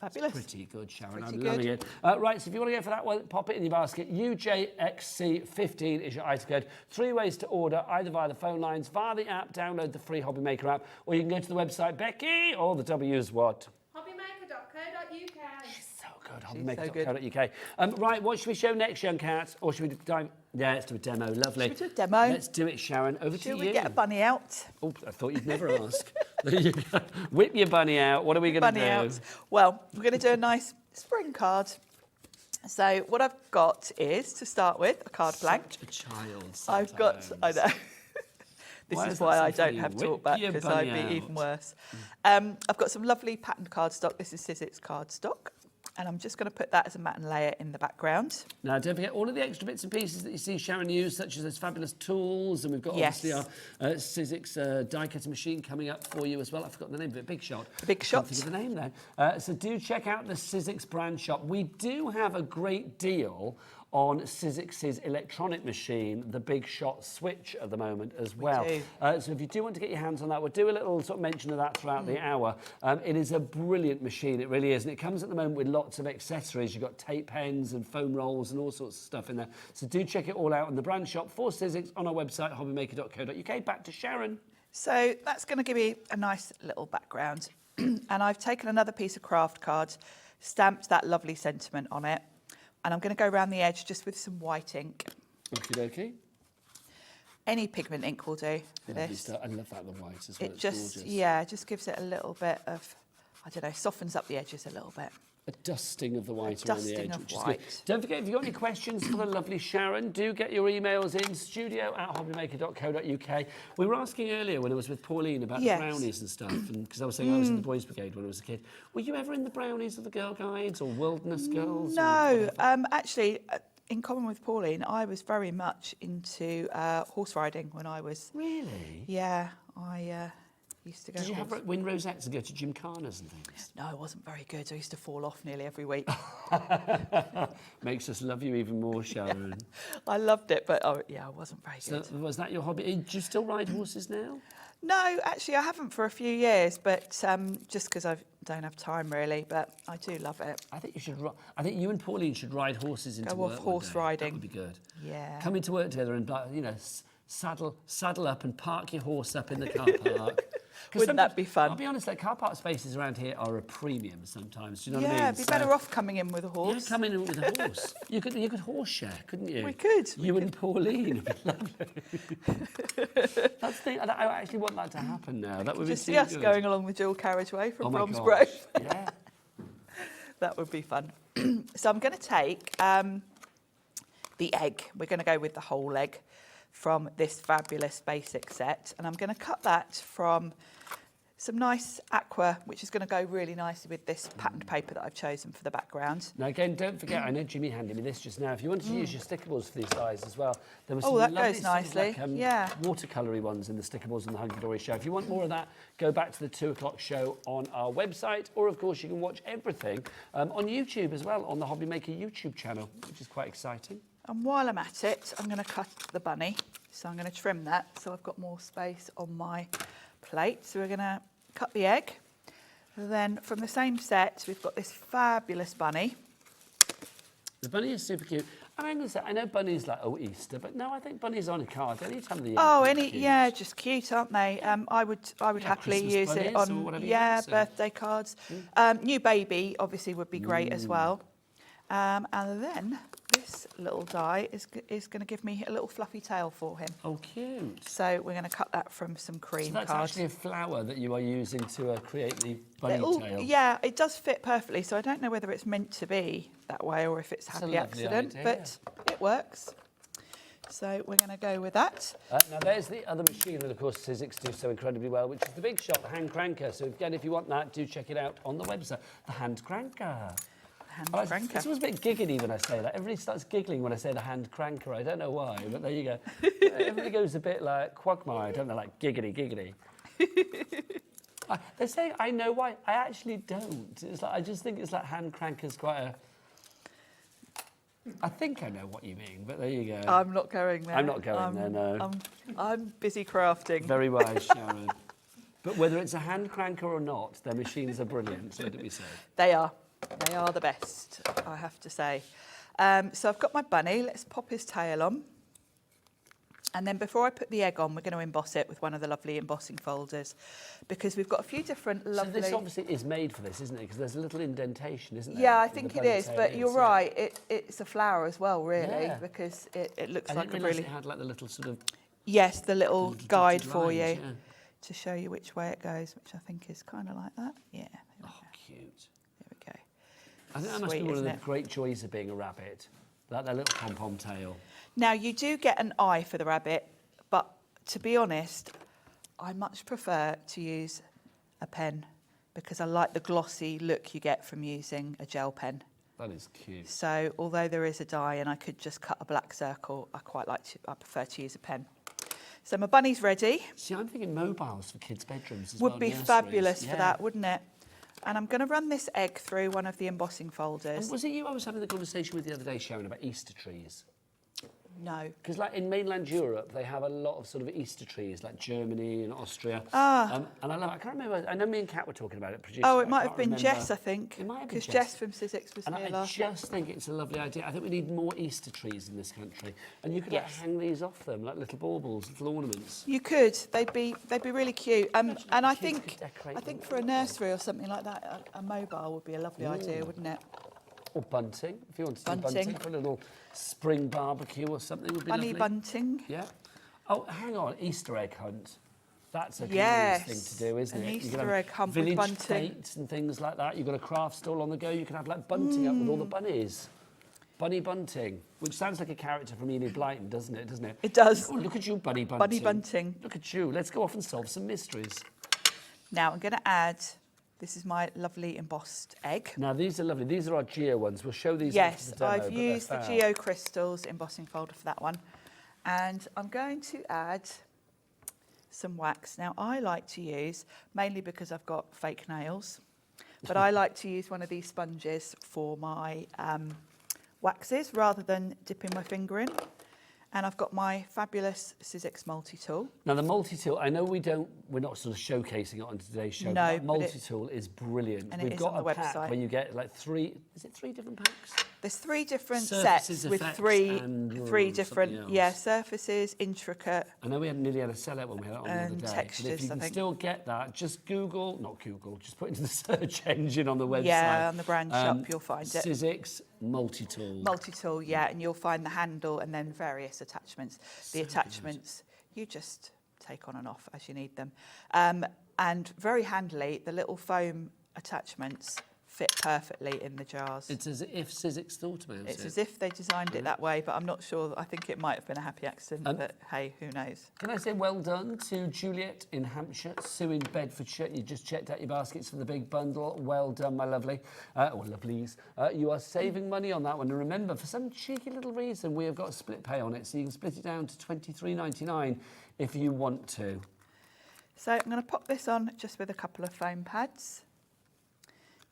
Fabulous. Pretty good, Sharon. Pretty I'm good. loving it. Right, so if you want to go for that one, pop it in your basket. UJXC15 is your item code. 3 ways to order, either via the phone lines, via the app, download the free Hobbymaker app, or you can go to the website, Becky, or the W is what? Hobbymaker.co.uk. So good. She's so good. Hobbymaker.co.uk. Right, what should we show next, young cat? Or should we dive? Yeah, let's do a demo. Lovely. Should we do a demo? Let's do it, Sharon. Over to Shall you. we get a bunny out? Oh, I thought you'd never ask. There you go. Whip your bunny out. What are we going to do? Bunny out. Well, we're going to do a nice spring card. So what I've got is, to start with, a card blank. Such a child. I've got, I know. This Why is is why that I so don't funny? have Whip talkback, your because bunny I'd be out. even worse. I've got some lovely patterned cardstock. This is Sizzix cardstock. And I'm just going to put that as a matte layer in the background. Now, don't forget all of the extra bits and pieces that you see Sharon use, such as those fabulous tools, and we've got obviously our Sizzix die cutting machine coming up for you as well. I've forgotten the name of it, Big Shot. Big Shot. Can't think of the name then. So do check out the Sizzix brand shop. We do have a great deal on Sizzix's electronic machine, the Big Shot Switch at the moment as well. do. So if you do want to get your hands on that, we'll do a little sort of mention of that throughout the hour. It is a brilliant machine, it really is. And it comes at the moment with lots of accessories. You've got tape pens and foam rolls and all sorts of stuff in there. So do check it all out on the brand shop for Sizzix on our website, hobbymaker.co.uk. Back to Sharon. So that's going to give you a nice little background. And I've taken another piece of craft card, stamped that lovely sentiment on it. And I'm going to go around the edge just with some white ink. Okie dokie. Any pigment ink will do for Lovely this. stuff. I love that, the white as well. It It's just, gorgeous. yeah, just gives it a little bit of, I don't know, softens up the edges a little bit. A dusting of the white A around the dusting edge, of which is white. good. Don't forget, if you've got any questions for the lovely Sharon, do get your emails in, studio@hobbymaker.co.uk. We were asking earlier when I was with Pauline about Yes. the brownies and stuff, and because I was saying I was in the Boys Brigade when I was a kid. Were you ever in the brownies or the Girl Guides or Wilderness Girls? or No, whatever? actually, in common with Pauline, I was very much into horse riding when I was... Really? Yeah, I used to go Did you horse. win rosettes and go to gymkhanas and things? No, I wasn't very good. I used to fall off nearly every week. Makes us love you even more, Sharon. I loved it, but I wasn't very So good. was that your hobby? Do you still ride horses now? No, actually, I haven't for a few years, but just because I don't have time really. But I do love it. I think you should. I think you and Pauline should ride horses into Go work off one horse day. riding. That would be good. Yeah. Come into work together and saddle up and park your horse up in the car park. 'Cause Wouldn't that sometimes- be fun? I'll be honest, like car park spaces around here are a premium sometimes. Do you know what I mean? Yeah, it'd be So- better off coming in with a horse. Yeah, come in with a horse. You could horse share, couldn't you? We could, You and Pauline. It'd be lovely. That's the thing. I actually want that to happen now. That would be Just too see us good. going along the dual carriageway from Oh my Bromsgrove. gosh. Yeah. That would be fun. So I'm going to take the egg. We're going to go with the whole egg from this fabulous basic set. And I'm going to cut that from some nice aqua, which is going to go really nicely with this patterned paper that I've chosen for the background. Now again, don't forget, I know Jimmy handed me this just now. If you wanted to use your Stickables for these eyes as well, there was some that lovely goes sort of nicely. Yeah. watercolory ones in the Stickables and the Hunkydory show. If you want more of that, go back to the 2 o'clock show on our website, or of course you can watch everything on YouTube as well, on the Hobby Maker YouTube channel, which is quite exciting. And while I'm at it, I'm going to cut the bunny. So I'm going to trim that so I've got more space on my plate. So we're going to cut the egg. Then from the same set, we've got this fabulous bunny. The bunny is super cute. And I'm going to say, I know bunnies like, oh, Easter, but no, I think bunnies on a card any time of the year. Oh, they're cute. yeah, just cute, aren't they? I would happily Christmas use it bunnies or on whatever you yeah, want, so- birthday cards. New baby obviously would be great as well. And then this little die is going to give me a little fluffy tail for him. Oh, cute. So we're going to cut that from some cream So that's cards. actually a flower that you are using to create the bunny tail. Yeah, it does fit perfectly. So I don't know whether it's meant to be that way or if it's a happy lovely accident, idea. but it works. So we're going to go with that. Now there's the other machine that of course Sizzix do so incredibly well, which is the Big Shot, the hand cranker. So again, if you want that, do check it out on the website. The hand cranker. Hand Oh, cranker. It's always a bit giggly when I say that. Everybody starts giggling when I say the hand cranker. I don't know why, but there you go. Everybody goes a bit like Quagmire, don't they? Like giggity. They're saying I know why. I actually don't. It's like I just think it's like hand cranker's quite a. I think I know what you mean, but there you go. I'm not going there. I'm not going there, no. I'm busy crafting. Very wise, Sharon. But whether it's a hand cranker or not, their machines are brilliant, let it be said. They are. They are the best, I have to say. So I've got my bunny. Let's pop his tail on. And then before I put the egg on, we're going to emboss it with one of the lovely embossing folders, because we've got a few different lovely... So this obviously is made for this, isn't it? Because there's a little indentation, isn't there? Yeah, I in think the it is, bunny but tail you're is, right. It's a flower as well, really, Yeah. because it looks I like didn't a realise really... it had like the little sort of... Yes, the little little guide dotted for lines, you yeah. to show you which way it goes, which I think is kind of like that. Yeah, there we Oh, go. cute. There we go. I think that must be Sweet, one of the isn't it? great joys of being a rabbit. That little pom-pom tail. Now, you do get an eye for the rabbit, but to be honest, I much prefer to use a pen because I like the glossy look you get from using a gel pen. That is cute. So although there is a die and I could just cut a black circle, I prefer to use a pen. So my bunny's ready. See, I'm thinking mobiles for kids' bedrooms as Would well. be nurseries. fabulous Yeah. for that, wouldn't it? And I'm going to run this egg through one of the embossing And folders. was it you I was having the conversation with the other day, Sharon, about Easter trees? No. Because like in mainland Europe, they have a lot of sort of Easter trees, like Germany and Austria. And I love it. I can't remember. I know me and Kat were talking about it. Producer, Oh, but it I might can't have been remember. Jess, I think. It might have been Because Jess from Sizzix was And here I last night. just think it's a lovely idea. I think we need more Easter trees in this country. And you could like, Yes. hang these off them, like little baubles, little ornaments. You could. They'd be really cute. And I kids think could decorate I think for a nursery or something like that, a mobile would be a lovely idea, wouldn't it? Or bunting, if you want to do Bunting. bunting for a little spring barbecue or something would be Bunny lovely. bunting. Yeah. Oh, hang on, Easter egg hunt. That's a Yes, glorious thing to do, isn't an it? You Easter can have egg hunt with village bunting. dates and things like that. You've got a craft stall on the go. You can have like bunting up with all the bunnies. Bunny bunting, which sounds like a character from Enid Blyton, doesn't it? It does. Oh, look at you, Bunny bunting. Bunny bunting. Look at you. Let's go off and solve some mysteries. Now I'm going to add, this is my lovely embossed egg. Now, these are lovely. These are our Geo ones. We'll show these Yes, after the demo, I've but they're used the fab. Geo Crystals embossing folder for that one. And I'm going to add some wax. Now, I like to use, mainly because I've got fake nails, but I like to use one of these sponges for my waxes rather than dipping my finger in. And I've got my fabulous Sizzix multi-tool. Now the multi-tool, I know we're not sort of showcasing it on today's show, No, but that but multi-tool is brilliant. and it We've is got on the a pack website. where you get like three different packs? There's 3 different Surfaces, sets with effects, three and different, something yeah, else. surfaces, intricate. I know we nearly had a sellout when we had it on the other And day. But if textures, you I can think. still get that, just just put into the search engine on the website. Yeah, on the brand shop, you'll find it. Sizzix multi-tool. Multi-tool, yeah, and you'll find the handle and then various attachments. The attachments, you just take on and off as you need them. And very handily, the little foam attachments fit perfectly in the jars. It's as if Sizzix thought about it. It's as if they designed it that way, but I'm not sure. I think it might have been a happy accident, but hey, who knows? Can I say well done to Juliet in Hampshire, Sue in Bedfordshire. You just checked out your baskets for the big bundle. Well done, my lovely, or lovelies. You are saving money on that one. And remember, for some cheeky little reason, we have got a split pay on it, so you can split it down to $23.99 if you want to. So I'm going to pop this on just with a couple of foam pads.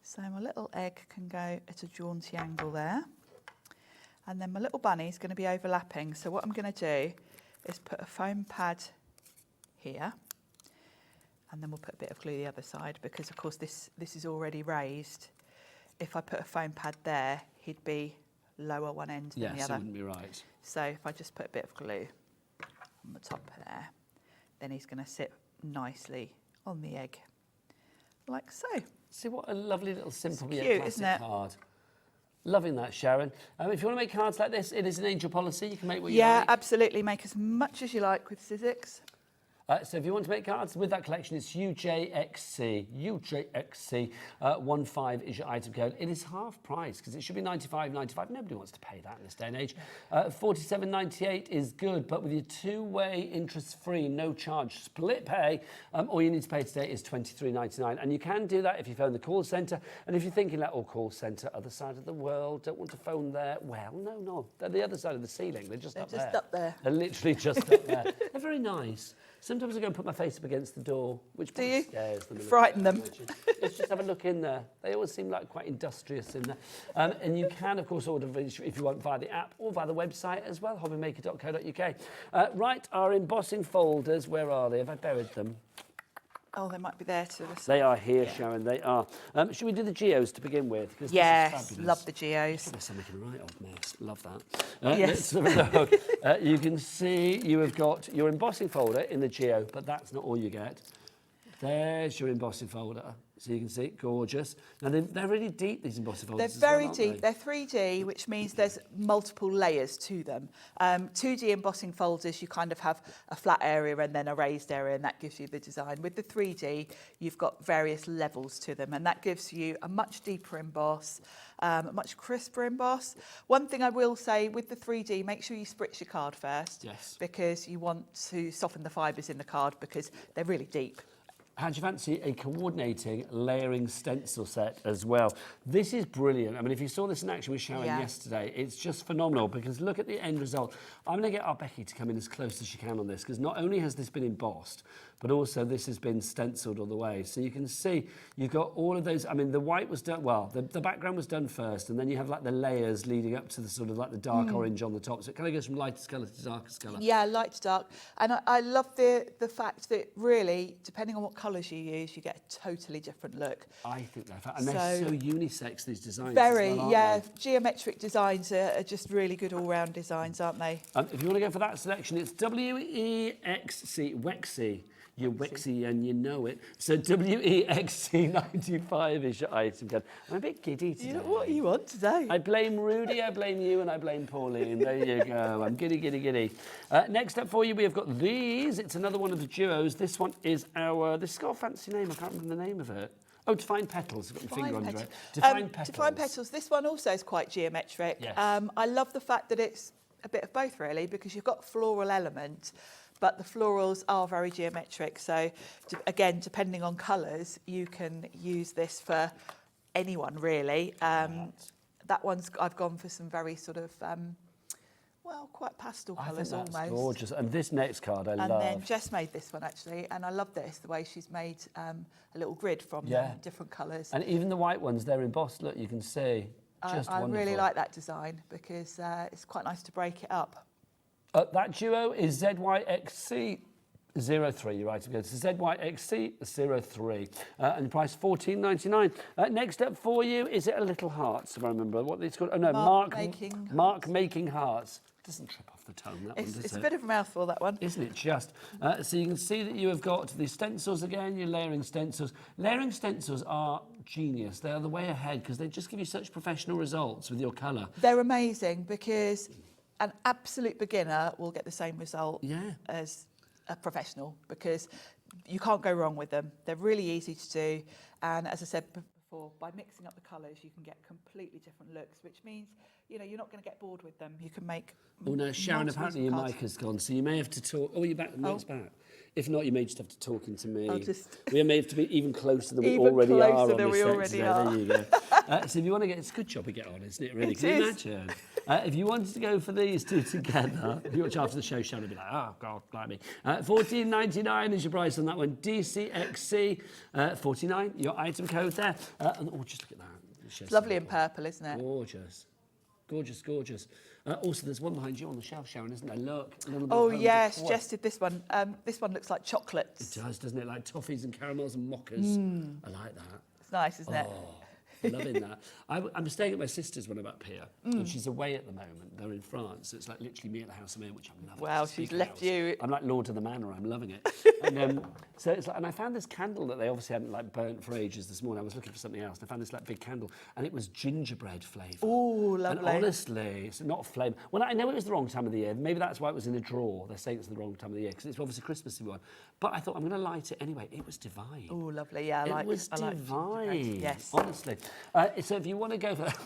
So my little egg can go at a jaunty angle there. And then my little bunny is going to be overlapping. So what I'm going to do is put a foam pad here. And then we'll put a bit of glue the other side because, of course, this is already raised. If I put a foam pad there, he'd be lower one end than the Yes, other. it wouldn't be right. So if I just put a bit of glue on the top there, then he's going to sit nicely on the egg, like so. See what a lovely little simple It's yet cute, classic isn't it? card. Loving that, Sharon. If you want to make cards like this, it is an angel policy. You can make what you Yeah, like. absolutely. Make as much as you like with Sizzix. So if you want to make cards with that collection, it's UJXC. UJXC 15 is your item code. It is half price because it should be $95.95. Nobody wants to pay that in this day and age. $47.98 is good, but with your two-way interest-free, no charge split pay, all you need to pay today is $23.99. And you can do that if you phone the call centre. And if you're thinking like, oh, call centre, other side of the world, don't want to phone there. Well, no. They're the other side of the ceiling. They're just up there. Just up there. They're literally just up there. They're very nice. Sometimes I go and put my face up against the door, which Do you? scares them. a little Frighten bit, I them. imagine. Let's just have a look in there. They always seem like quite industrious in there. And you can, of course, order if you want via the app or via the website as well, hobbymaker.co.uk. Right, our embossing folders, where are they? Have I buried them? Oh, they might be there to the side. They are here, Sharon, they are. Should we do the geos to begin with? 'Cause Yes, this is fabulous. love the geos. Yes, I'm making a right old mess. Love that. Yes. Let's have a look. You can see you have got your embossing folder in the geo, but that's not all you get. There's your embossing folder. So you can see it, gorgeous. Now they're really deep, these embossing folders. They're very as well, deep. aren't They're 3D, which means there's multiple layers to them. 2D embossing folders, you kind of have a flat area and then a raised area, and that gives you the design. With the 3D, you've got various levels to them, and that gives you a much deeper emboss, a much crisper emboss. One thing I will say with the 3D, make sure you spritz your card first. Yes. Because you want to soften the fibres in the card because they're really deep. How do you fancy a coordinating layering stencil set as well? This is brilliant. I mean, if you saw this in action with Sharon yesterday, it's just phenomenal because look at the end result. I'm going to get our Becky to come in as close as she can on this because not only has this been embossed, but also this has been stenciled all the way. So you can see you've got all of those. I mean, the white was done, well, the background was done first, and then you have like the layers leading up to the sort of like the dark orange on the top. So it kind of goes from lightest colour to darkest colour. Yeah, light to dark. And I love the fact that really, depending on what colours you use, you get a totally different look. I think they're and they're so unisex, these designs. Very, as well, yeah. aren't they? Geometric designs are just really good all-round designs, aren't they? If you want to go for that selection, it's WEXC, You're Wexy and you know it. So WEXC95 is your item code. I'm a bit giddy today. What are you on today? I blame Rudy, I blame you, and I blame Pauline. There you go. I'm giddy, giddy, giddy. Next up for you, we have got these. It's another one of the duos. This one is our... This has got a fancy name. I can't remember the name of it. Oh, Define Petals. I've got my finger under it. Define Petals. Define Petals. This one also is quite geometric. Yes. I love the fact that it's a bit of both, really, because you've got floral element, but the florals are very geometric. So, again, depending on colours, you can use this for anyone, really. That one's, I've gone for some very sort of, well, quite pastel colours almost. That's gorgeous. And this next card I love. And then Jess made this one, actually, and I love this, the way she's made a little grid from different colours. And even the white ones, they're embossed. Look, you can see. Just I wonderful. really like that design because it's quite nice to break it up. That duo is ZYXC03. You're right. So ZYXC03. And the price $14.99. Next up for you, is it a Little Hearts, if I remember what it's called? Oh, no, Mark Making Hearts. Doesn't trip off the tongue, that one, does it? It's a bit of a mouthful, that one. Isn't it just? So you can see that you have got the stencils again, your layering stencils. Layering stencils are genius. They are the way ahead because they just give you such professional results with your colour. They're amazing because an absolute beginner will get the same result as a professional because you can't go wrong with them. They're really easy to do. And as I said before, by mixing up the colours, you can get completely different looks, which means, you know, you're not going to get bored with them. You can make... Oh, no, Sharon, apparently your mic has gone, so you may have to talk... Oh, you're back. The mic's back. If not, you may just have to talk into me. We may have to be even closer than we already are on this set. There you go. So if you want to get... It's a good job we get on, isn't it, really? Can you imagine? If you wanted to go for these two together, if you watch after the show, Sharon will be like, oh, God, blimey. $14.99 is your price on that one. DCXC 49, your item code there. And, oh, just look at that. It's lovely in purple, isn't it? Gorgeous. Gorgeous, gorgeous. Also, there's one behind you on the shelf, Sharon, isn't there? Look. A little bit Oh, of yes, Jess did this one. This one looks like chocolates. It does, doesn't it? Like toffees and caramels and mockers. I like that. It's nice, isn't it? Loving that. I'm staying at my sister's when I'm up here, and she's away at the moment. They're in France, so it's like literally me at the house I'm in, which I'm loving. Wow, she's left you. I'm like Lord of the Manor. I'm loving it. And so it's like, and I found this candle that they obviously hadn't like burnt for ages this morning. I was looking for something else, and I found this like big candle, and it was gingerbread flavour. Oh, lovely. And honestly, it's not a flame. Well, I know it was the wrong time of the year. Maybe that's why it was in a drawer. They're saying it's the wrong time of the year because it's obviously a Christmassy one. But I thought I'm going to light it anyway. It was divine. Oh, lovely. Yeah, It was divine. Yes. Honestly. So if you want to go for that,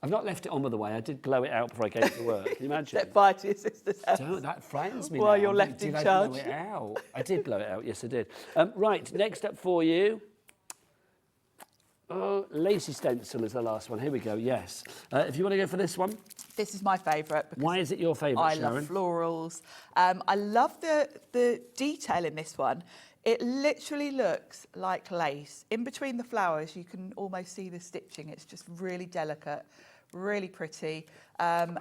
I've not left it on, by the way. I did blow it out before I came to work. Can you imagine? Set fire to your sister's house. Don't, that frightens me. While now. you're left in charge. Did I blow it out? I did blow it out. Yes, I did. Right. Next up for you. Lacy stencil is the last one. Here we go. Yes. If you want to go for this one. This is my favourite. Why is it your favourite, Sharon? I love florals. I love the detail in this one. It literally looks like lace. In between the flowers, you can almost see the stitching. It's just really delicate, really pretty. And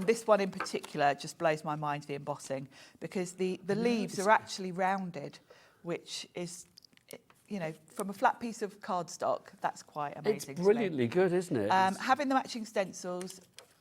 this one in particular just blows my mind, the embossing, because the leaves are actually rounded, which is you know, from a flat piece of cardstock, that's quite amazing. It's brilliantly good, isn't it? Having the matching stencils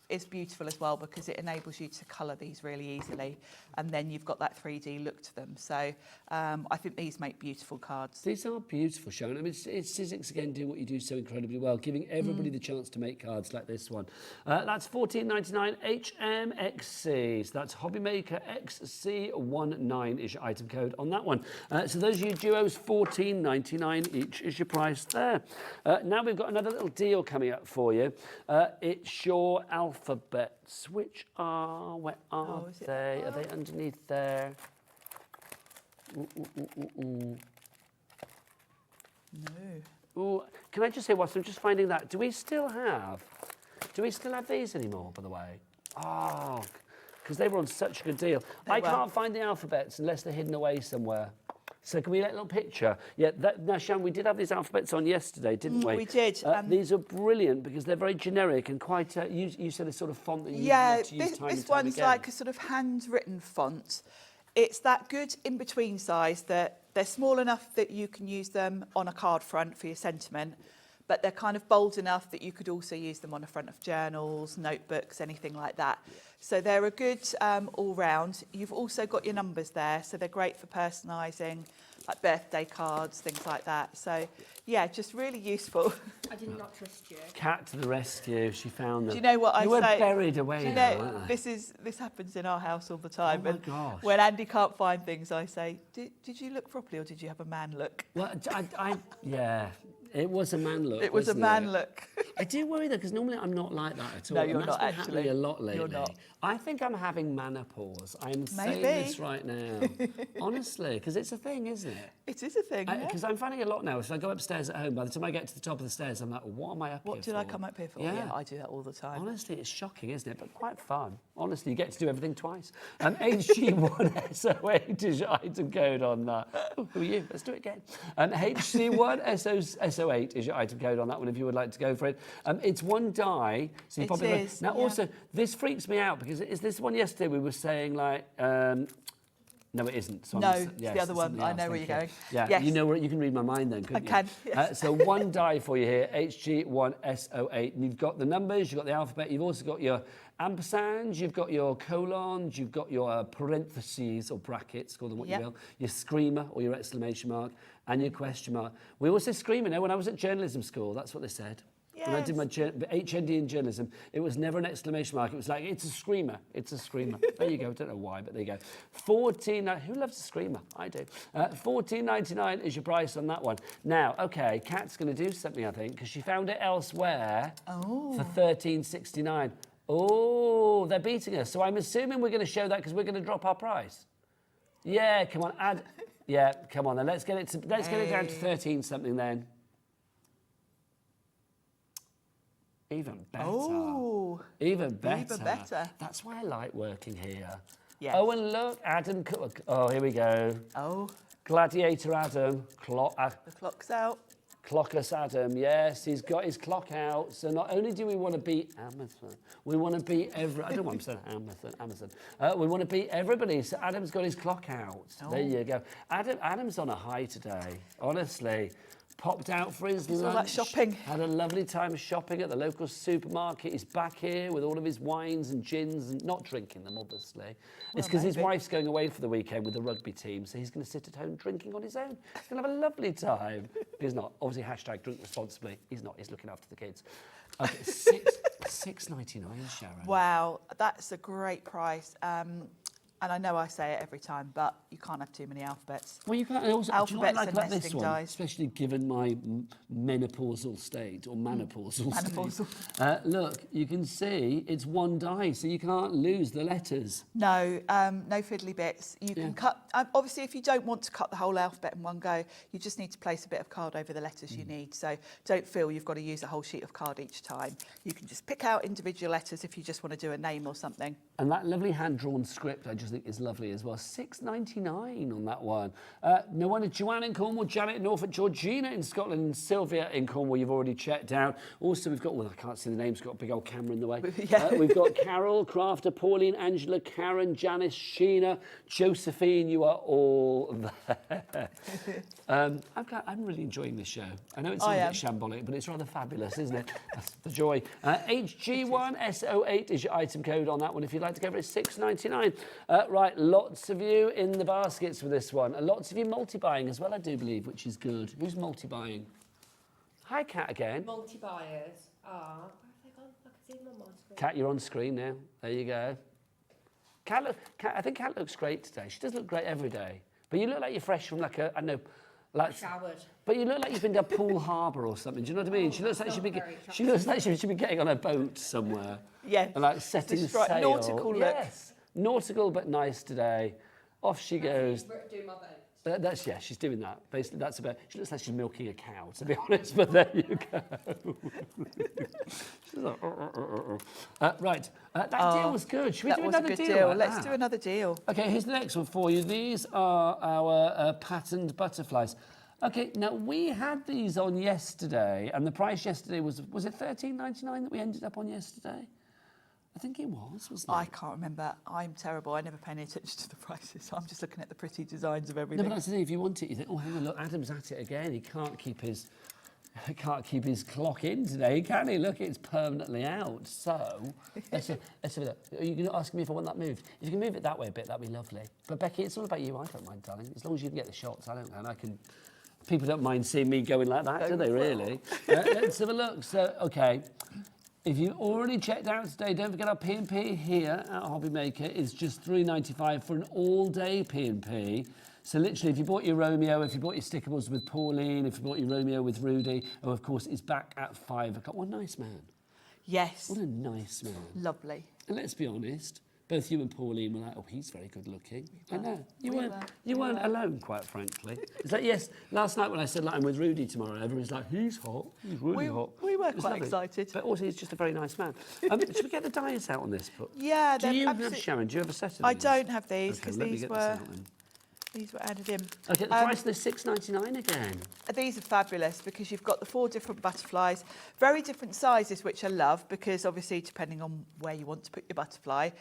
is beautiful as well because it enables you to colour these really easily, and then you've got that 3D look to them. So I think these make beautiful cards. These are beautiful, Sharon. I mean, it's Sizzix again doing what you do so incredibly well, giving everybody the chance to make cards like this one. That's $14.99 HMXC. So that's Hobbymaker XC19 is your item code on that one. So those are your duos, $14.99 each is your price there. Now we've got another little deal coming up for you. It's your alphabets. Which are, where are they? Are they underneath there? No. Ooh, can I just say whilst I'm just finding that, do we still have these anymore, by the way? Oh, because they were on such a good deal. I can't find the alphabets unless they're hidden away somewhere. So can we get a little picture? Yeah, now, Sharon, we did have these alphabets on yesterday, didn't we? We did. These are brilliant because they're very generic and quite, you said a sort of font that you like to use time and this time one's again. like a sort of handwritten font. It's that good in-between size that they're small enough that you can use them on a card front for your sentiment, but they're kind of bold enough that you could also use them on the front of journals, notebooks, anything like that. So they're a good all-round. You've also got your numbers there, so they're great for personalising, like birthday cards, things like that. So, yeah, just really useful. I did not trust you. Cat to the rescue, she found them. Do you know what I say? You were buried away Do you now, know, weren't they? this happens in our house all the time. Oh my and gosh. when Andy can't find things, I say, did you look properly or did you have a man look? Well, yeah, it was a man look. It was a wasn't man it? look. I do worry though, because normally I'm not like that at all. No, and you're that's not been actually. happening a lot lately. You're not. I think I'm having menopause. I'm saying Maybe. this right now, honestly, because it's a thing, isn't it? It is a thing, yeah. Because I'm finding a lot now. If I go upstairs at home, by the time I get to the top of the stairs, I'm like, what am I up here for? What did I come up here for? Yeah. I do that all the time. Honestly, it's shocking, isn't it? But quite fun. Honestly, you get to do everything twice. HG1SO8 is your item code on that. Oh, who are you? Let's do it again. HG1SO8 is your item code on that one if you would like to go for it. It's one die. So you It pop it in. is, Now, yeah. also, this freaks me out because is this one yesterday we were saying like... no, it isn't. So No, I'm it's the other one. something I else, know where thank you're you. going. Yeah, Yes. you know where you can read my mind then, couldn't I can, you? yes. So one die for you here, HG1SO8. And you've got the numbers, you've got the alphabet, you've also got your ampersands, you've got your colons, you've got your parentheses or brackets, call them what Yep. you will, your screamer or your exclamation mark, and your question mark. We always say screamer now. When I was at journalism school, that's what they said. When I did my HND in journalism, it was never an exclamation mark. It was like, it's a screamer. It's a screamer. There you go. Don't know why, but there you go. Who loves a screamer? I do. $14.99 is your price on that one. Now, okay, Kat's going to do something, I think, because she found it elsewhere for $13.69. Oh, they're beating us. So I'm assuming we're going to show that because we're going to drop our price. Yeah, come on, add. Yeah, come on then. Let's get it down to 13 something then. Even better. Oh. Even better. Even better. That's why I like working here. Yes. Oh, and look, Adam. Oh, here we go. Oh, Gladiator Adam. the clock's out. Clockless Adam. Yes, he's got his clock out. So not only do we want to beat Amazon, we want to beat I don't know what I'm saying. Amazon. We want to beat everybody. So Adam's got his clock out. Oh. There you go. Adam's on a high today. Honestly. Popped out for his lunch. all that shopping. Had a lovely time shopping at the local supermarket. He's back here with all of his wines and gins and not drinking them, obviously. It's because his wife's going away for the weekend with the rugby team, so he's going to sit at home drinking on his own. He's going to have a lovely time. He's not. Obviously, hashtag drink responsibly. He's not. He's looking after the kids. Okay, $6.99, Sharon. Wow, that's a great price. And I know I say it every time, but you can't have too many alphabets. Well, you can't. Also, do you know what I Alphabets like and about this nesting one, dies. especially given my menopausal state or menopausal Menopausal. state. Look, you can see it's one die, so you can't lose the letters. No, no fiddly bits. You can cut. Obviously, if you don't want to cut the whole alphabet in one go, you just need to place a bit of card over the letters you need. So don't feel you've got to use a whole sheet of card each time. You can just pick out individual letters if you just want to do a name or something. And that lovely hand-drawn script, I just think is lovely as well. $6.99 on that one. No wonder Joanne in Cornwall, Janet in Norfolk, Georgina in Scotland, and Sylvia in Cornwall you've already checked out. Also, we've got, well, I can't see the names, got a big old camera in the way. We've got Carol, Crafter, Pauline, Angela, Karen, Janice, Sheena, Josephine, you are all there. I'm really enjoying this show. I know it's a bit shambolic, but it's rather fabulous, isn't it? That's the joy. HG1SO8 is your item code on that one. If you'd like to go for it, $6.99. Right, lots of you in the baskets for this one. And lots of you multi-buying as well, I do believe, which is good. Who's multi-buying? Hi, Kat, again. Multi-buyers are... Where have they gone? I can see them on my screen. Kat, you're on screen now. There you go. Kat, I think Kat looks great today. She does look great every day. But you look like you're fresh from like a, I don't know, like... Showered. But you look like you've been to Poole Harbour or something. Do you know what I mean? She looks like she should be getting on a boat somewhere. Yes. And like setting sail. Nautical look. Yes. Nautical but nice today. Off she goes. Do my boat. She's doing that. Basically, that's about. She looks like she's milking a cow, to be honest. But there you go. She's like, right, that deal was good. Should we do another deal? Like Let's do another deal. Okay, here's the next one for you. These are our patterned butterflies. Okay, now we had these on yesterday, and the price yesterday was it $13.99 that we ended up on yesterday? I think it was, wasn't it? I can't remember. I'm terrible. I never pay any attention to the prices. I'm just looking at the pretty designs of everything. No, but that's the thing. If you want it, you think, oh, hang on, look, Adam's at it again. He can't keep his clock in today, can he? Look, it's permanently out. So, let's have a look. Are you going to ask me if I want that moved? If you can move it that way a bit, that'd be lovely. But Becky, it's all about you. I don't mind, darling. As long as you can get the shots, I don't know. And I can... People don't mind seeing me going like that, do they, really? Let's have a look. So, okay. If you've already checked out today, don't forget our P&P here at Hobby Maker is just $3.95 for an all-day P&P. So literally, if you bought your Romeo, if you bought your Stickables with Pauline, if you bought your Romeo with Rudy, oh, of course, it's back at 5 o'clock. What a nice man. Yes. What a nice man. Lovely. And let's be honest, both you and Pauline were like, oh, he's very good looking. I know. You weren't alone, quite frankly. It's like, yes, last night when I said, like, I'm with Rudy tomorrow, everyone's like, he's hot. He's really hot. We were It's quite lovely. excited. But also, he's just a very nice man. Should we get the dies out on this book? Yeah, Do you have, Sharon, do you have a set of these? I don't have these Okay, because let me get this out then. these were added in. Okay, the price of this $6.99 again. These are fabulous because you've got the 4 different butterflies, very different sizes, which I love because obviously depending on where you want to put your butterfly,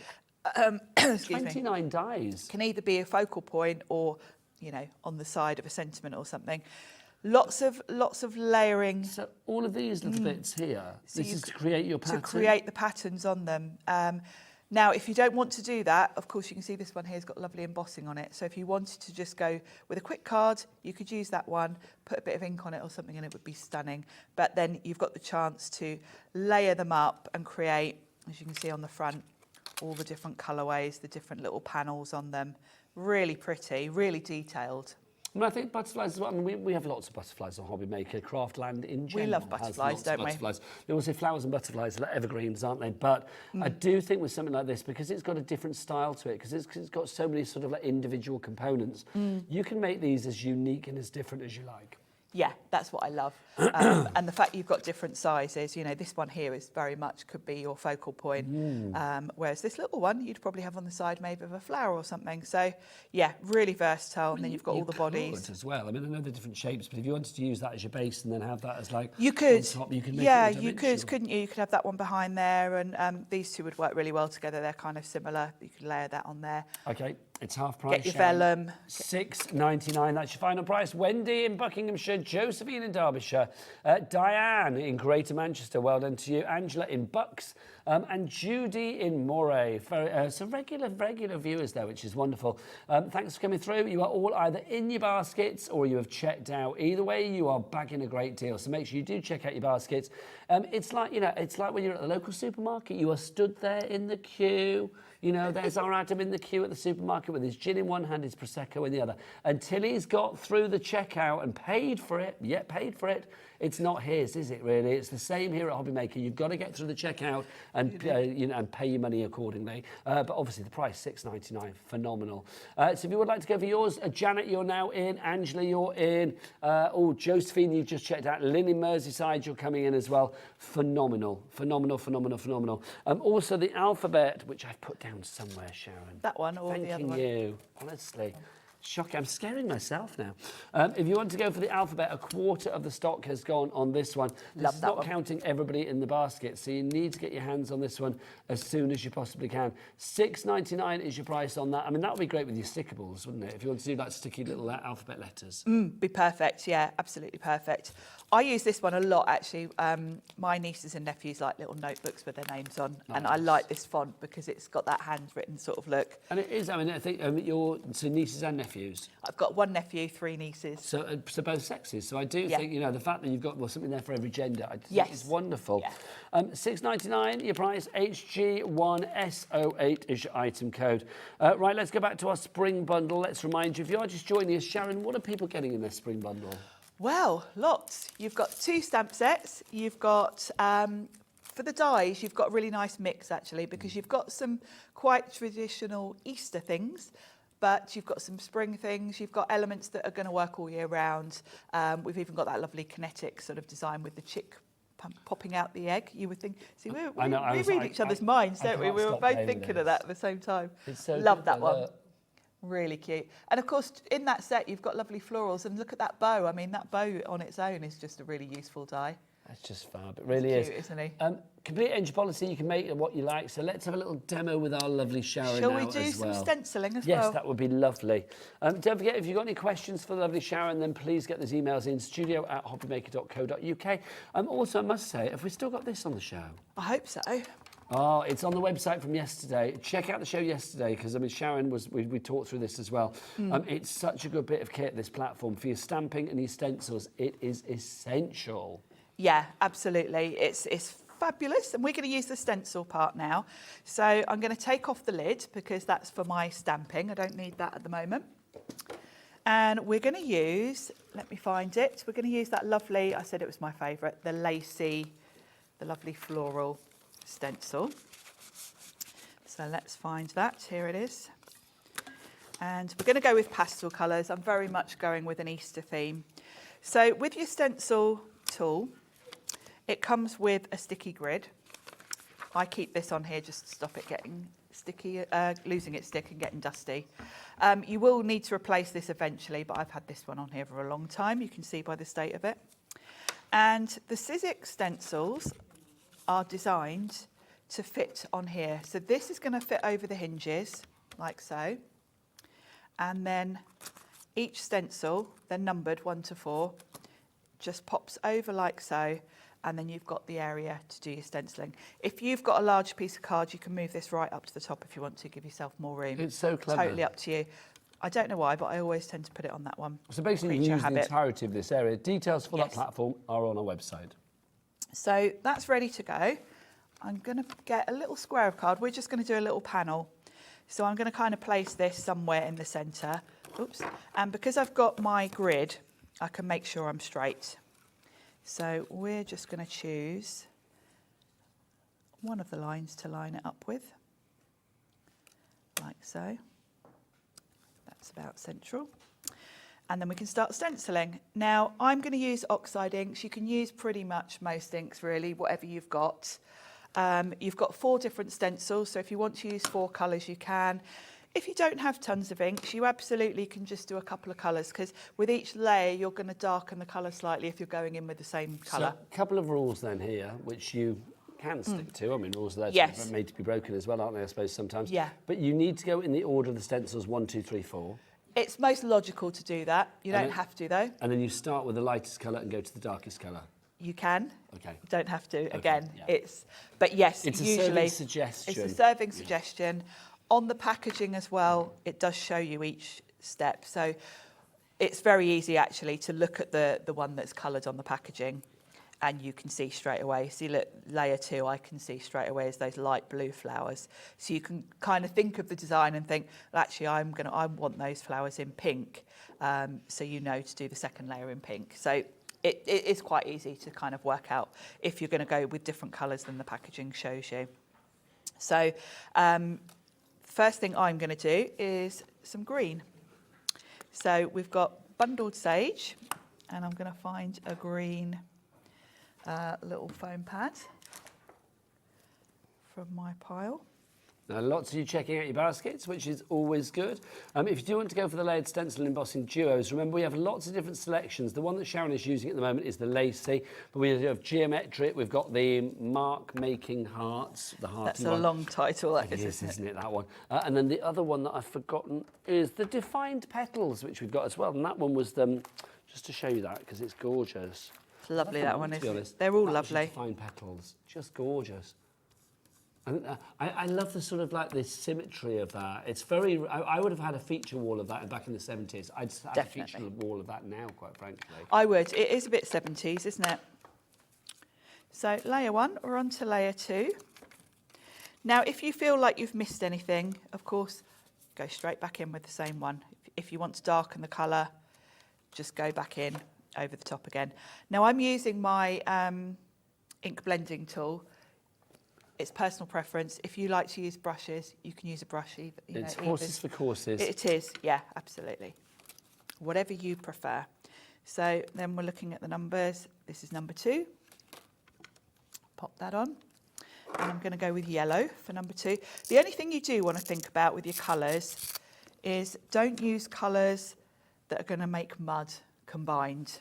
excuse 29 dies. can either be a focal point or, you know, on the side of a sentiment or something. Lots of layering. So all of these little bits here, So this is to create your pattern? To create the patterns on them. Now, if you don't want to do that, of course, you can see this one here has got lovely embossing on it. So if you wanted to just go with a quick card, you could use that one, put a bit of ink on it or something, and it would be stunning. But then you've got the chance to layer them up and create, as you can see on the front, all the different colourways, the different little panels on them. Really pretty, really detailed. I mean, I think butterflies as well. I mean, we have lots of butterflies on Hobby Maker. Craftland in general love butterflies, has lots don't of we? butterflies. We also say flowers and butterflies are like evergreens, aren't they? But I do think with something like this, because it's got a different style to it, because it's got so many sort of like individual components, you can make these as unique and as different as you like. Yeah, that's what I love. And the fact you've got different sizes, you know, this one here is very much could be your focal point. Whereas this little one, you'd probably have on the side maybe of a flower or something. So, yeah, really versatile. And then you've got all the bodies. As well. I mean, I know the different shapes, but if you wanted to use that as your base and then have that as like you could, on top, you can make yeah, it you could, couldn't you? You could have that one behind there, and these two would work really well together. They're kind of similar. You could layer that on there. Okay, it's half price. Get your vellum. $6.99. That's your final price. Wendy in Buckinghamshire, Josephine in Derbyshire, Diane in Greater Manchester. Well done to you. Angela in Bucks, and Judy in Moray. So regular viewers there, which is wonderful. Thanks for coming through. You are all either in your baskets or you have checked out. Either way, you are bagging a great deal. So make sure you do check out your baskets. It's like, you know, it's like when you're at the local supermarket. You are stood there in the queue. You know, there's our Adam in the queue at the supermarket with his gin in one hand, his Prosecco in the other. Until he's got through the checkout and paid for it, it's not his, is it really? It's the same here at Hobby Maker. You've got to get through the checkout and, you know, and pay your money accordingly. But obviously the price, $6.99, phenomenal. So if you would like to go for yours, Janet, you're now in. Angela, you're in. Josephine, you've just checked out. Lynn in Merseyside, you're coming in as well. Phenomenal. Also the alphabet, which I've put down somewhere, Sharon. That one or the other one? Thanking you, honestly. Shocking. I'm scaring myself now. If you want to go for the alphabet, a quarter of the stock has gone on this one. This is not counting everybody in the basket, so you need to get your hands on this one as soon as you possibly can. $6.99 is your price on that. I mean, that would be great with your Stickables, wouldn't it? If you want to do like sticky little alphabet letters. Be perfect, yeah, absolutely perfect. I use this one a lot, actually. My nieces and nephews like little notebooks with their names on, and I like this font because it's got that handwritten sort of look. And it is, I mean, I think your nieces and nephews. I've got 1 nephew, 3 nieces. So both sexes. So I do think, you know, the fact that you've got something there for every gender, I think is wonderful. Yeah. $6.99, your price, HG1SO8 is your item code. Right, let's go back to our spring bundle. Let's remind you, if you are just joining us, Sharon, what are people getting in their spring bundle? Well, lots. You've got 2 stamp sets. You've got, for the dies, you've got a really nice mix, actually, because you've got some quite traditional Easter things, but you've got some spring things. You've got elements that are going to work all year round. We've even got that lovely kinetic sort of design with the chick popping out the egg. You would think, see, we read each other's minds, don't we? We were both thinking of that at the same time. It's so Love that one. Really cute. And of course, in that set, you've got lovely florals. And look at that bow. I mean, that bow on its own is just a really useful die. That's just fab. It really is. Cute, isn't he? Complete entry policy, you can make it what you like. So let's have a little demo with our lovely Sharon Shall now we do as some well. stenciling as yes, well? Yes, that would be lovely. Don't forget, if you've got any questions for the lovely Sharon, then please get those emails in, studio@hobbymaker.co.uk. Also, I must say, have we still got this on the show? I hope so. Oh, it's on the website from yesterday. Check out the show yesterday, because I mean, Sharon we talked through this as well. It's such a good bit of kit, this platform, for your stamping and your stencils. It is essential. Yeah, absolutely. It's fabulous. And we're going to use the stencil part now. So I'm going to take off the lid because that's for my stamping. I don't need that at the moment. And we're going to use, let me find it. We're going to use that lovely, I said it was my favourite, the lacy, the lovely floral stencil. So let's find that. Here it is. And we're going to go with pastel colours. I'm very much going with an Easter theme. So with your stencil tool, it comes with a sticky grid. I keep this on here just to stop it getting sticky, losing its stick and getting dusty. You will need to replace this eventually, but I've had this one on here for a long time. You can see by the state of it. And the Sizzix stencils are designed to fit on here. So this is going to fit over the hinges, like so. And then each stencil, they're numbered 1 to 4, just pops over like so. And then you've got the area to do your stenciling. If you've got a large piece of card, you can move this right up to the top if you want to, give yourself more room. It's so clever. Totally up to you. I don't know why, but I always tend to put it on that one. So basically, you use the entirety of this area. Details for that platform are on our website. So that's ready to go. I'm going to get a little square of card. We're just going to do a little panel. So I'm going to kind of place this somewhere in the centre. Oops. And because I've got my grid, I can make sure I'm straight. So we're just going to choose one of the lines to line it up with, like so. That's about central. And then we can start stenciling. Now, I'm going to use oxide inks. You can use pretty much most inks, really, whatever you've got. You've got 4 different stencils, so if you want to use 4 colours, you can. If you don't have tons of inks, you absolutely can just do a couple of colours, because with each layer, you're going to darken the colour slightly if you're going in with the same colour. So a couple of rules then here, which you can stick to. I mean, rules are made to be broken as well, aren't they, I suppose, sometimes? Yeah. But you need to go in the order of the stencils, 1, 2, 3, 4. It's most logical to do that. You don't have to, though. And then you start with the lightest colour and go to the darkest colour. You can. Okay. Don't have to. Okay, Again, yeah. but yes, it's usually. It's a serving suggestion. It's a serving suggestion. On the packaging as well, it does show you each step. So it's very easy, actually, to look at the one that's coloured on the packaging, and you can see straight away. See, look, layer 2, I can see straight away is those light blue flowers. So you can kind of think of the design and think, well, actually, I want those flowers in pink. So you know to do the second layer in pink. So it is quite easy to kind of work out if you're going to go with different colours than the packaging shows you. So first thing I'm going to do is some green. So we've got bundled sage, and I'm going to find a green little foam pad from my pile. Now, lots of you checking out your baskets, which is always good. If you do want to go for the layered stencil embossing duos, remember we have lots of different selections. The one that Sharon is using at the moment is the lacy, but we have geometric. We've got the mark making hearts, the hearty That's a one. long title, that It is, isn't it, that one? And then the other one that I've forgotten is the defined petals, which we've got as well. And that one was just to show you that because it's gorgeous. It's lovely, that one, to be isn't it? honest. They're all That was lovely. Defined petals, just gorgeous. And I love the sort of like the symmetry of that. It's very. I would have had a feature wall of that back in the 70s. I'd have a feature wall of that now, quite frankly. I would. It is a bit 70s, isn't it? So layer 1, we're on to layer 2. Now, if you feel like you've missed anything, of course, go straight back in with the same one. If you want to darken the colour, just go back in over the top again. Now, I'm using my ink blending tool. It's personal preference. If you like to use brushes, you can use a brush. It's horses for courses. It is, yeah, absolutely. Whatever you prefer. So then we're looking at the numbers. This is number 2. Pop that on. And I'm going to go with yellow for number 2. The only thing you do want to think about with your colours is don't use colours that are going to make mud combined.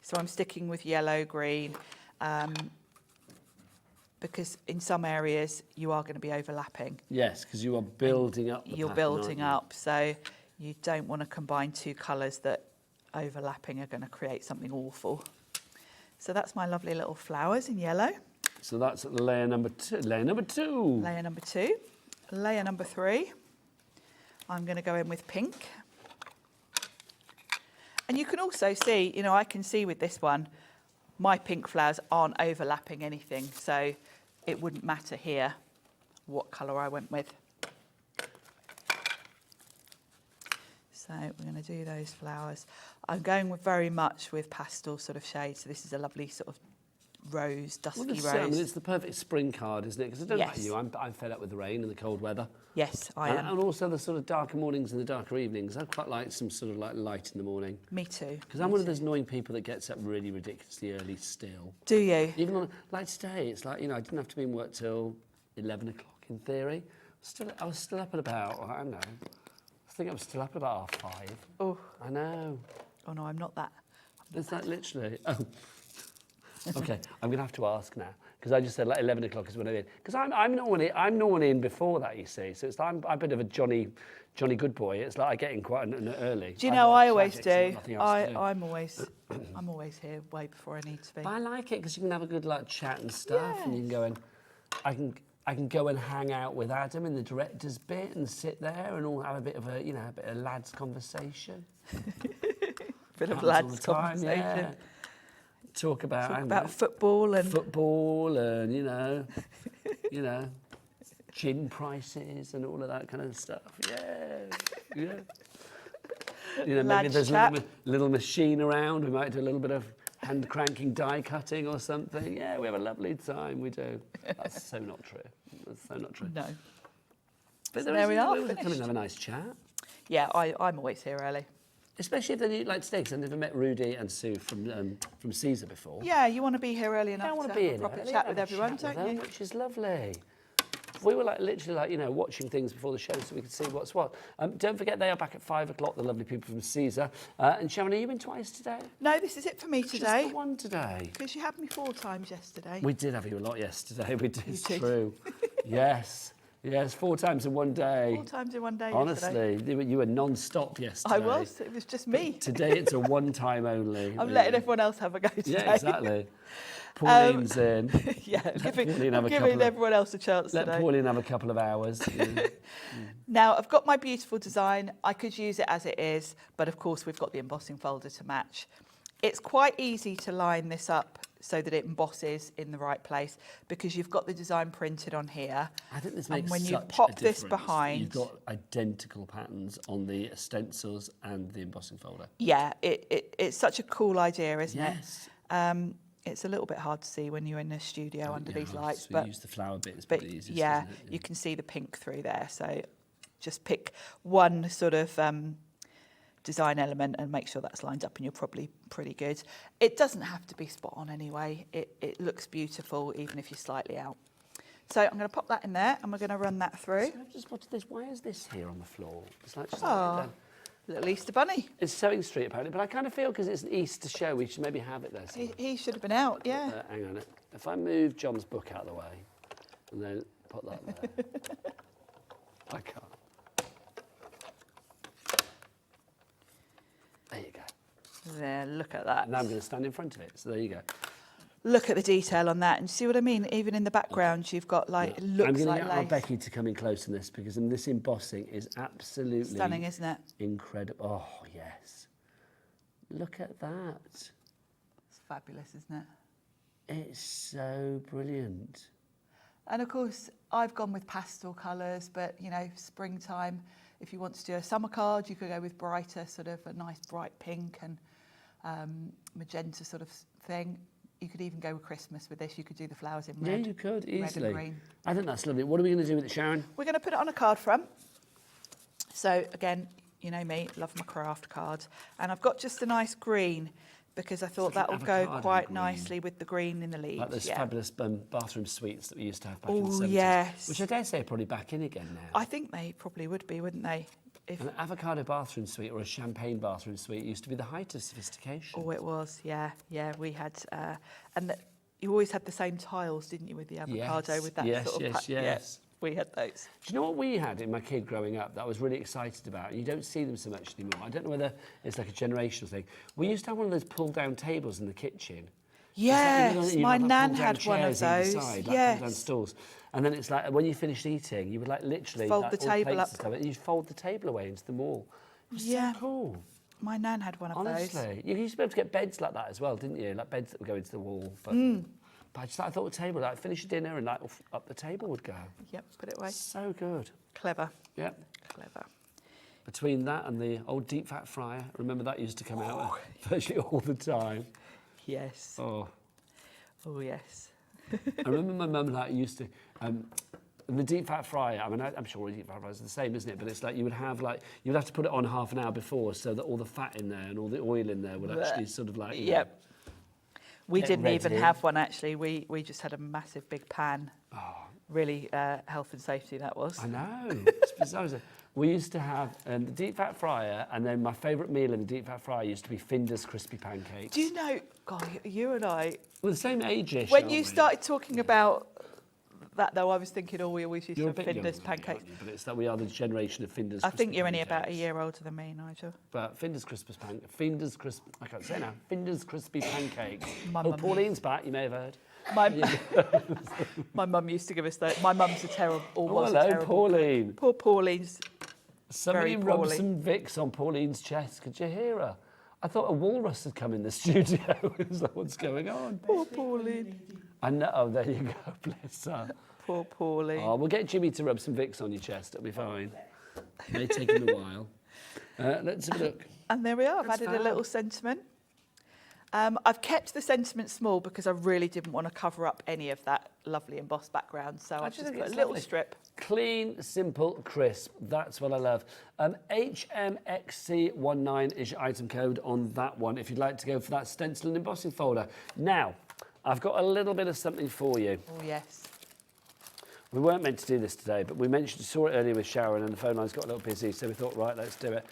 So I'm sticking with yellow, green, because in some areas you are going to be overlapping. Yes, because you are building up the You're pattern, building aren't up, so you don't want to combine 2 colours that overlapping are going to create something awful. So that's my lovely little flowers in yellow. you? So that's layer number 2. Layer number 2. Layer number 2. Layer number 3. I'm going to go in with pink. And you can also see, you know, I can see with this one, my pink flowers aren't overlapping anything, so it wouldn't matter here what colour I went with. So we're going to do those flowers. I'm going with very much with pastel sort of shades, so this is a lovely sort of rose, dusky Well, rose. I mean, it's the perfect spring card, isn't it? Because I don't know about Yes. you, I'm fed up with the rain and the cold weather. Yes, I am. And also the sort of darker mornings and the darker evenings. I quite like some sort of like light in the morning. Me too. Because I'm one of those annoying people that gets up really ridiculously early still. Do you? Even on, like today, it's like, you know, I didn't have to be in work till 11 o'clock in theory. I was still up at about, I don't know, I think I was still up at about 5:30. Oh. I know. Oh no, I'm not that. Is that literally? Oh. Okay, I'm going to have to ask now, because I just said like 11 o'clock is when I'm in. Because I'm normally in before that, you see. So it's like I'm a bit of a Johnny good boy. It's like I get in quite an early. Do you know, I always tragic, do. so I've got nothing else to do. I'm always here way before I need to be. But I like it because you can have a good like chat and stuff, and you can go and I can go and hang out with Adam in the director's bit and sit there and all have a bit of a lads conversation. Bit of Happens all lads the time, conversation. yeah. Talk about football and you know, gin prices and all of that kind of stuff. Yeah. You know, maybe Lads there's a chat. little machine around. We might do a little bit of hand cranking die cutting or something. Yeah, we have a lovely time. We do. That's so not true. That's so not true. No. But So there we are, We come finished. and have a nice chat. Yeah, I'm always here early. Especially if they do like today, because I've never met Rudy and Sue from SISER before. Yeah, you want to be here early enough I want to to be have a in proper early, chat have with a everyone, chat with don't them, you? which is lovely. We were like literally like, you know, watching things before the show so we could see what's what. Don't forget they are back at 5 o'clock, the lovely people from SISER. And Sharon, are you in twice today? No, this is it for me Just today. the one today. Because you had me 4 times yesterday. We did have you a lot yesterday. We did. It's did. true. Yes, 4 times in one day. 4 times in one day Honestly, yesterday. you were non-stop yesterday. I was. It was just me. Today it's a one-time only. I'm letting everyone else have a go today. Yeah, exactly. Pauline's in. Yeah, Pauline have a giving couple of- everyone else a chance Let today. Pauline have a couple of hours. Now, I've got my beautiful design. I could use it as it is, but of course we've got the embossing folder to match. It's quite easy to line this up so that it embosses in the right place because you've got the design printed on here. I think this And makes when you such pop a this difference. behind- You've got identical patterns on the stencils and the embossing folder. Yeah, it's such a cool idea, isn't Yes. it? It's a little bit hard to see when you're in a studio under these lights, So you but use the flower bit. It's but probably easiest, yeah, isn't it? you can see the pink through there. So just pick one sort of design element and make sure that's lined up and you're probably pretty good. It doesn't have to be spot on anyway. It looks beautiful even if you're slightly out. So I'm going to pop that in there and we're going to run that through. So I've just spotted this. Why is this here on the floor? It's like just Oh, like little Easter bunny. it's Sewing Street apparently, but I kind of feel because it's an Easter show, we should maybe have it there. somewhere. He should have been out, yeah. Hang on. If I move John's book out of the way and then put that there. I can't. There you go. There, look at that. Now I'm going to stand in front of it. So there you go. Look at the detail on that. And see what I mean? Even in the background, you've got like, it I'm looks going to like get our lace. Becky to come in close on this because this embossing is absolutely Stunning, isn't it? incredible. Oh, yes. Look at that. It's fabulous, isn't it? It's so brilliant. And of course, I've gone with pastel colours, but you know, springtime, if you want to do a summer card, you could go with brighter, sort of a nice bright pink and magenta sort of thing. You could even go with Christmas with this. You could do the flowers in red. Yeah, you could easily. Red and green. I think that's lovely. What are we going to do with it, Sharon? We're going to put it on a card front. So again, you know me, love my craft cards. And I've got just a nice green because I thought that will go avocado quite green. nicely with the green in the leaves. Like those yeah. fabulous bathroom suites that we used to have back in the Oh, 70s. yes. Which I dare say are probably back in again now. I think they probably would be, wouldn't they? If, An avocado bathroom suite or a champagne bathroom suite used to be the height of sophistication. oh, it was, yeah. We had, you always had the same tiles, didn't you, with the avocado, Yes, with that yes, sort of... yes, yes. We had those. Do you know what we had in my kid growing up that I was really excited about? You don't see them so much anymore. I don't know whether it's like a generational thing. We used to have one of those pull-down tables in the kitchen. Yes, my nan pull-down had one of chairs either those. side, like Yes. pull-down stools. And then it's like when you finished eating, you would like literally Fold like, the all table plates up. and stuff, and you'd fold the table away into the wall. It was Yeah. so cool. My nan had one of those. Honestly, you used to be able to get beds like that as well, didn't you? Like beds that would go into the wall. But I thought a table, like finish your dinner and like up the table would go. Yep, put it away. So good. Clever, Yep. clever. Between that and the old deep fat fryer, remember that used to come out virtually all the time. Yes. Oh, Oh, yes. I remember my mum like used to. The deep fat fryer, I mean, I'm sure all deep fat fryers are the same, isn't it? But it's like you'd have to put it on half an hour before so that all the fat in there and all the oil in there would actually sort of like. Yep. We Get didn't even ready. have one, actually. We just had a massive big pan. Oh, Really health and safety, that was. I know. It's bizarre, isn't it? We used to have the deep fat fryer, and then my favourite meal in the deep fat fryer used to be Finder's crispy pancakes. Do you know, God, you and I, We're the same age-ish. when aren't you we? started talking about that, though, I was thinking, oh, we always used You're a to have bit younger Finder's than me, aren't pancakes. you? But it's that we are the generation of Finder's. I think crispy you're only about a pancakes. year older than me, Nigel. But Finder's crispy I can't say now. Finder's crispy pancakes. My Oh, mum Pauline's back. You may have heard. My mum used to give us that. My mum's a terrible, or Oh, was a hello, terrible. Pauline. Poor Pauline's. Somebody very rubbed poorly. some Vicks on Pauline's chest. Could you hear her? I thought a walrus had come in the studio. Is that what's going on? Poor Pauline. I know. Oh, there you go. Bless her. Poor Pauline. Oh, we'll get Jimmy to rub some Vicks on your chest. It'll be fine. May take him a while. Let's have a look. And there we are. I've That's added a fab. little sentiment. I've kept the sentiment small because I really didn't want to cover up any of that lovely embossed background. So I've just just think put a it's little lovely. strip. Clean, simple, crisp. That's what I love. HMXC19 is your item code on that one if you'd like to go for that stencil and embossing folder. Now, I've got a little bit of something for you. Oh, yes. We weren't meant to do this today, but we saw it earlier with Sharon and the phone lines got a little busy, so we thought, right, let's do it.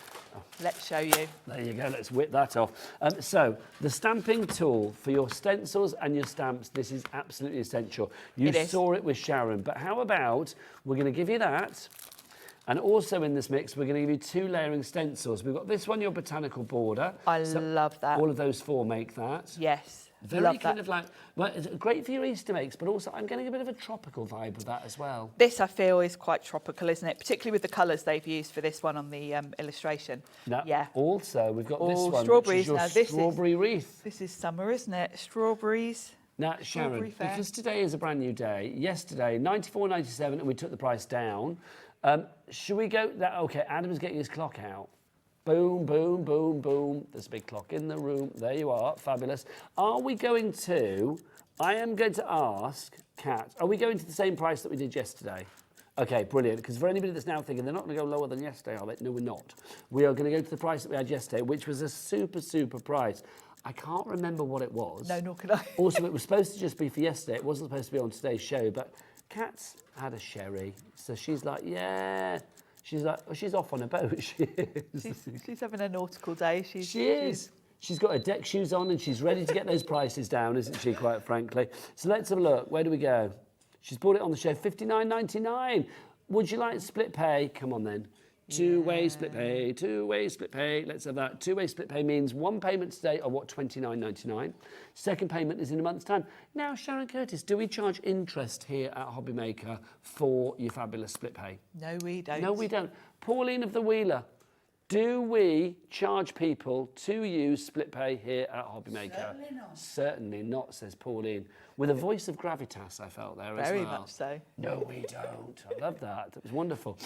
Let's show you. There you go, let's whip that off. So, the stamping tool for your stencils and your stamps, this is absolutely essential. You It is. saw it with Sharon, but how about we're going to give you that, and also in this mix, we're going to give you 2 layering stencils. We've got this one, your botanical border. I love that. All of those 4 make that. Yes. Very love kind that. of like, well, it's great for your Easter makes, but also I'm getting a bit of a tropical vibe with that as well. This, I feel, is quite tropical, isn't it? Particularly with the colours they've used for this one on the illustration. Now, Yeah. Also, we've got this Oh, one, which strawberries is your now. This is- strawberry wreath. This is summer, isn't it? Strawberries. Now, Sharon, Strawberry fair. because today is a brand new day, yesterday, 94.97, and we took the price down. Should we go? Okay, Adam's getting his clock out. Boom, boom, boom, boom. There's a big clock in the room. There you are. Fabulous. I am going to ask Kat, are we going to the same price that we did yesterday? Okay, brilliant. Because for anybody that's now thinking they're not going to go lower than yesterday, are they? No, we're not. We are going to go to the price that we had yesterday, which was a super, super price. I can't remember what it was. No, nor can I. Also, it was supposed to just be for yesterday. It wasn't supposed to be on today's show, but Kat's had a sherry, so she's like, yeah. She's like, oh, she's off on a boat. She is. She's having a nautical day. She is. She's got her deck shoes on and she's ready to get those prices down, isn't she, quite frankly? So let's have a look. Where do we go? She's bought it on the show, $59.99. Would you like split pay? Come on then. Two-way split pay, two-way split pay. Let's have that. Two-way split pay means one payment today of what, $29.99. Second payment is in a month's time. Now, Sharon Curtis, do we charge interest here at Hobbymaker for your fabulous split pay? No, we don't. No, we don't. Pauline of the Wheeler, do we charge people to use split pay here at Hobbymaker? Certainly not. Certainly not, says Pauline. With a voice of gravitas, I felt there as well. Very much so. No, we don't. I love that. That was wonderful.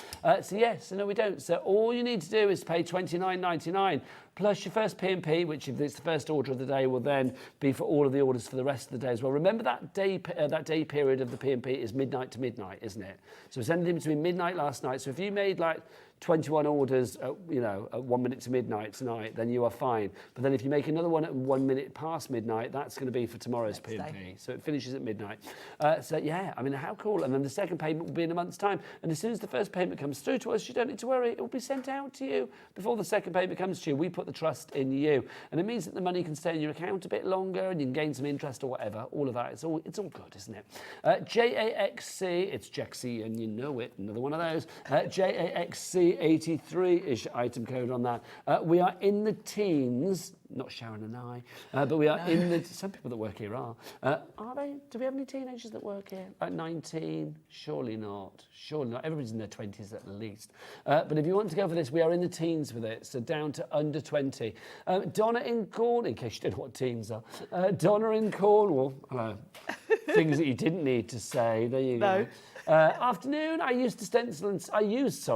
So yes, no, we don't. So all you need to do is pay $29.99 plus your first P&P, which if it's the first order of the day, will then be for all of the orders for the rest of the day as well. Remember that day period of the P&P is midnight to midnight, isn't it? So it's anything between midnight last night. So if you made like 21 orders, at 1 minute to midnight tonight, then you are fine. But then if you make another one at 1 minute past midnight, that's going to be for tomorrow's P&P. So it finishes at midnight. So yeah, I mean, how cool. And then the second payment will be in a month's time. And as soon as the first payment comes through to us, you don't need to worry. It will be sent out to you before the second payment comes to you. We put the trust in you. And it means that the money can stay in your account a bit longer and you can gain some interest or whatever. All of that, it's all good, isn't it? JAXC, it's Jaxi and you know it, another one of those. JAXC83 is your item code on that. We are in the teens, not Sharon and I, but we are in the, some people that work here are they? Do we have any teenagers that work here? Like 19? Surely not. Surely not. Everybody's in their 20s at least. But if you want to go for this, we are in the teens with it, so down to under 20. Donna in Cornwall, in case you don't know what teens are. Donna in Cornwall, things that you didn't need to say. There you go. Afternoon, I used the stencil and I used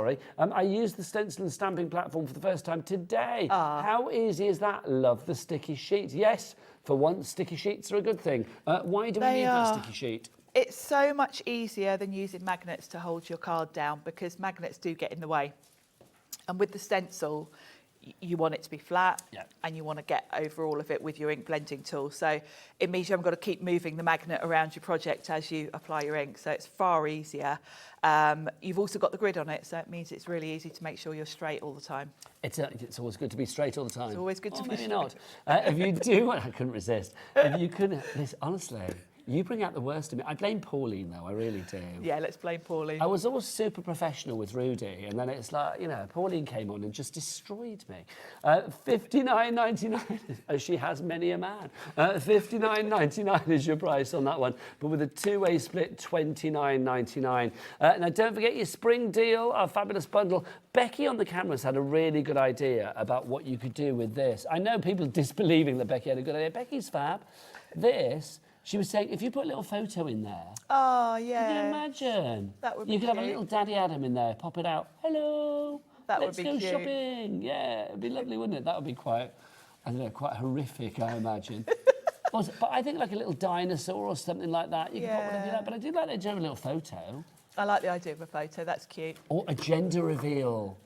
the stencil and stamping platform for the first time today. How easy is that? Love the sticky sheets. Yes, for once, sticky sheets are a good thing. Why do we need that sticky sheet? It's so much easier than using magnets to hold your card down because magnets do get in the way. And with the stencil, you want it to be flat and you want to get over all of it with your ink blending tool. So it means you haven't got to keep moving the magnet around your project as you apply your ink. So it's far easier. You've also got the grid on it, so it means it's really easy to make sure you're straight all the time. It's always good to be straight all the time. It's always good to be maybe straight. Not. If you do, I couldn't resist. If you couldn't, honestly, you bring out the worst in me. I blame Pauline, though, I really do. Yeah, let's blame Pauline. I was all super professional with Rudy, and then it's like, Pauline came on and just destroyed me. $59.99, she has many a man. $59.99 is your price on that one, but with a two-way split, $29.99. Now, don't forget your spring deal, our fabulous bundle. Becky on the cameras had a really good idea about what you could do with this. I know people disbelieving that Becky had a good idea. Becky's fab. This... She was saying, if you put a little photo in there... Oh, yeah. Can you imagine? That would be You could have a cute. little Daddy Adam in there, pop it out. Hello. That Let's would be go cute. shopping. Yeah, it'd be lovely, wouldn't it? That would be quite, I don't know, quite horrific, I imagine. But I think like a little dinosaur or something like that. You can put whatever you like. But I do like the idea of a little photo. I like the idea of a photo. That's cute. Or a gender reveal.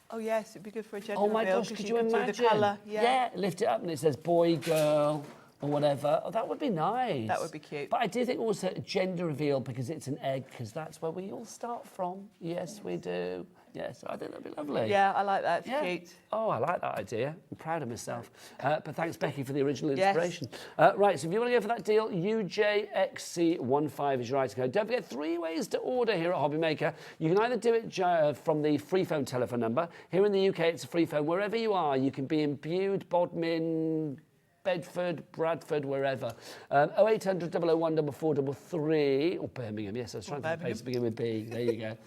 Oh, yes, it'd be good for a gender Oh my reveal, gosh, 'cause could you can do imagine? the colour. Yeah, lift it up and it says boy, girl, or whatever. Oh, that would be nice. That would be cute. But I do think also a gender reveal because it's an egg, because that's where we all start from. Yes, we do. Yes, I think that'd be lovely. Yeah, I like that. It's cute. Oh, I like that idea. I'm proud of myself. But thanks, Becky, for the original Yes. inspiration. Right, so if you want to go for that deal, UJXC15 is your item code. Don't forget 3 ways to order here at Hobbymaker. You can either do it from the free phone telephone number. Here in the UK, it's a free phone. Wherever you are, you can be in Bude, Bodmin, Bedford, Bradford, wherever. 0800 001 4433, or Birmingham. Yes, I was trying to find a place to begin with B. There you go.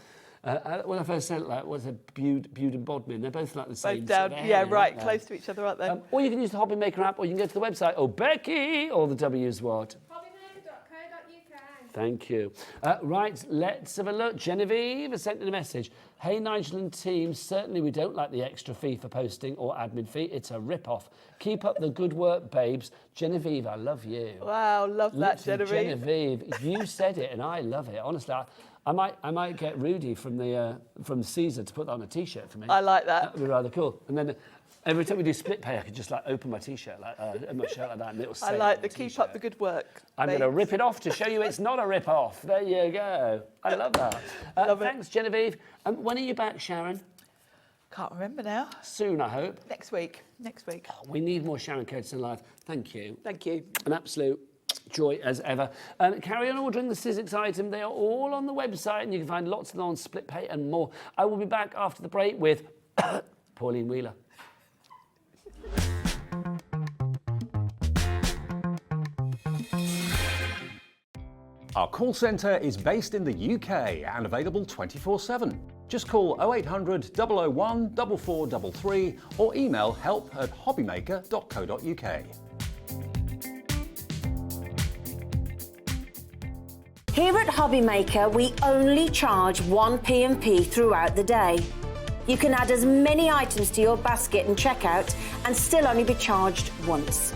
When I first said it, like, what's a Bude and Bodmin? They're both like the same. Both down, sort of yeah, area, right, aren't they? close to each other, aren't they? Or you can use the Hobbymaker app, or you can go to the website. Oh, Becky, or the W's what? Hobbymaker.co.uk. Thank you. Right, let's have a look. Genevieve has sent in a message. Hey, Nigel and team, certainly we don't like the extra fee for posting or admin fee. It's a rip-off. Keep up the good work, babes. Genevieve, I love you. Wow, love that, Literally, Genevieve. Genevieve, you said it, and I love it. Honestly, I might get Rudy from SISER to put that on a T-shirt for me. I like that. That would be rather cool. And then Every time we do split pay, I could just like open my t-shirt, like my shirt like that, and it'll say. I like on the my keep up the t-shirt. good work. I'm going to rip it off to show you it's not a rip-off. There you go. I love that. Thanks, Genevieve. When are you back, Sharon? Can't remember now. Soon, I hope. Next week. Next week. We need more Sharon Curtis in life. Thank you. Thank you. An absolute joy as ever. Carry on ordering the Sizzix item. They are all on the website, and you can find lots of them on split pay and more. I will be back after the break with Pauline Wheeler. Our call centre is based in the UK and available 24/7. Just call 0800 001 4433 or email help@hobbymaker.co.uk. Here at Hobbymaker, we only charge 1 P&P throughout the day. You can add as many items to your basket and checkout and still only be charged once.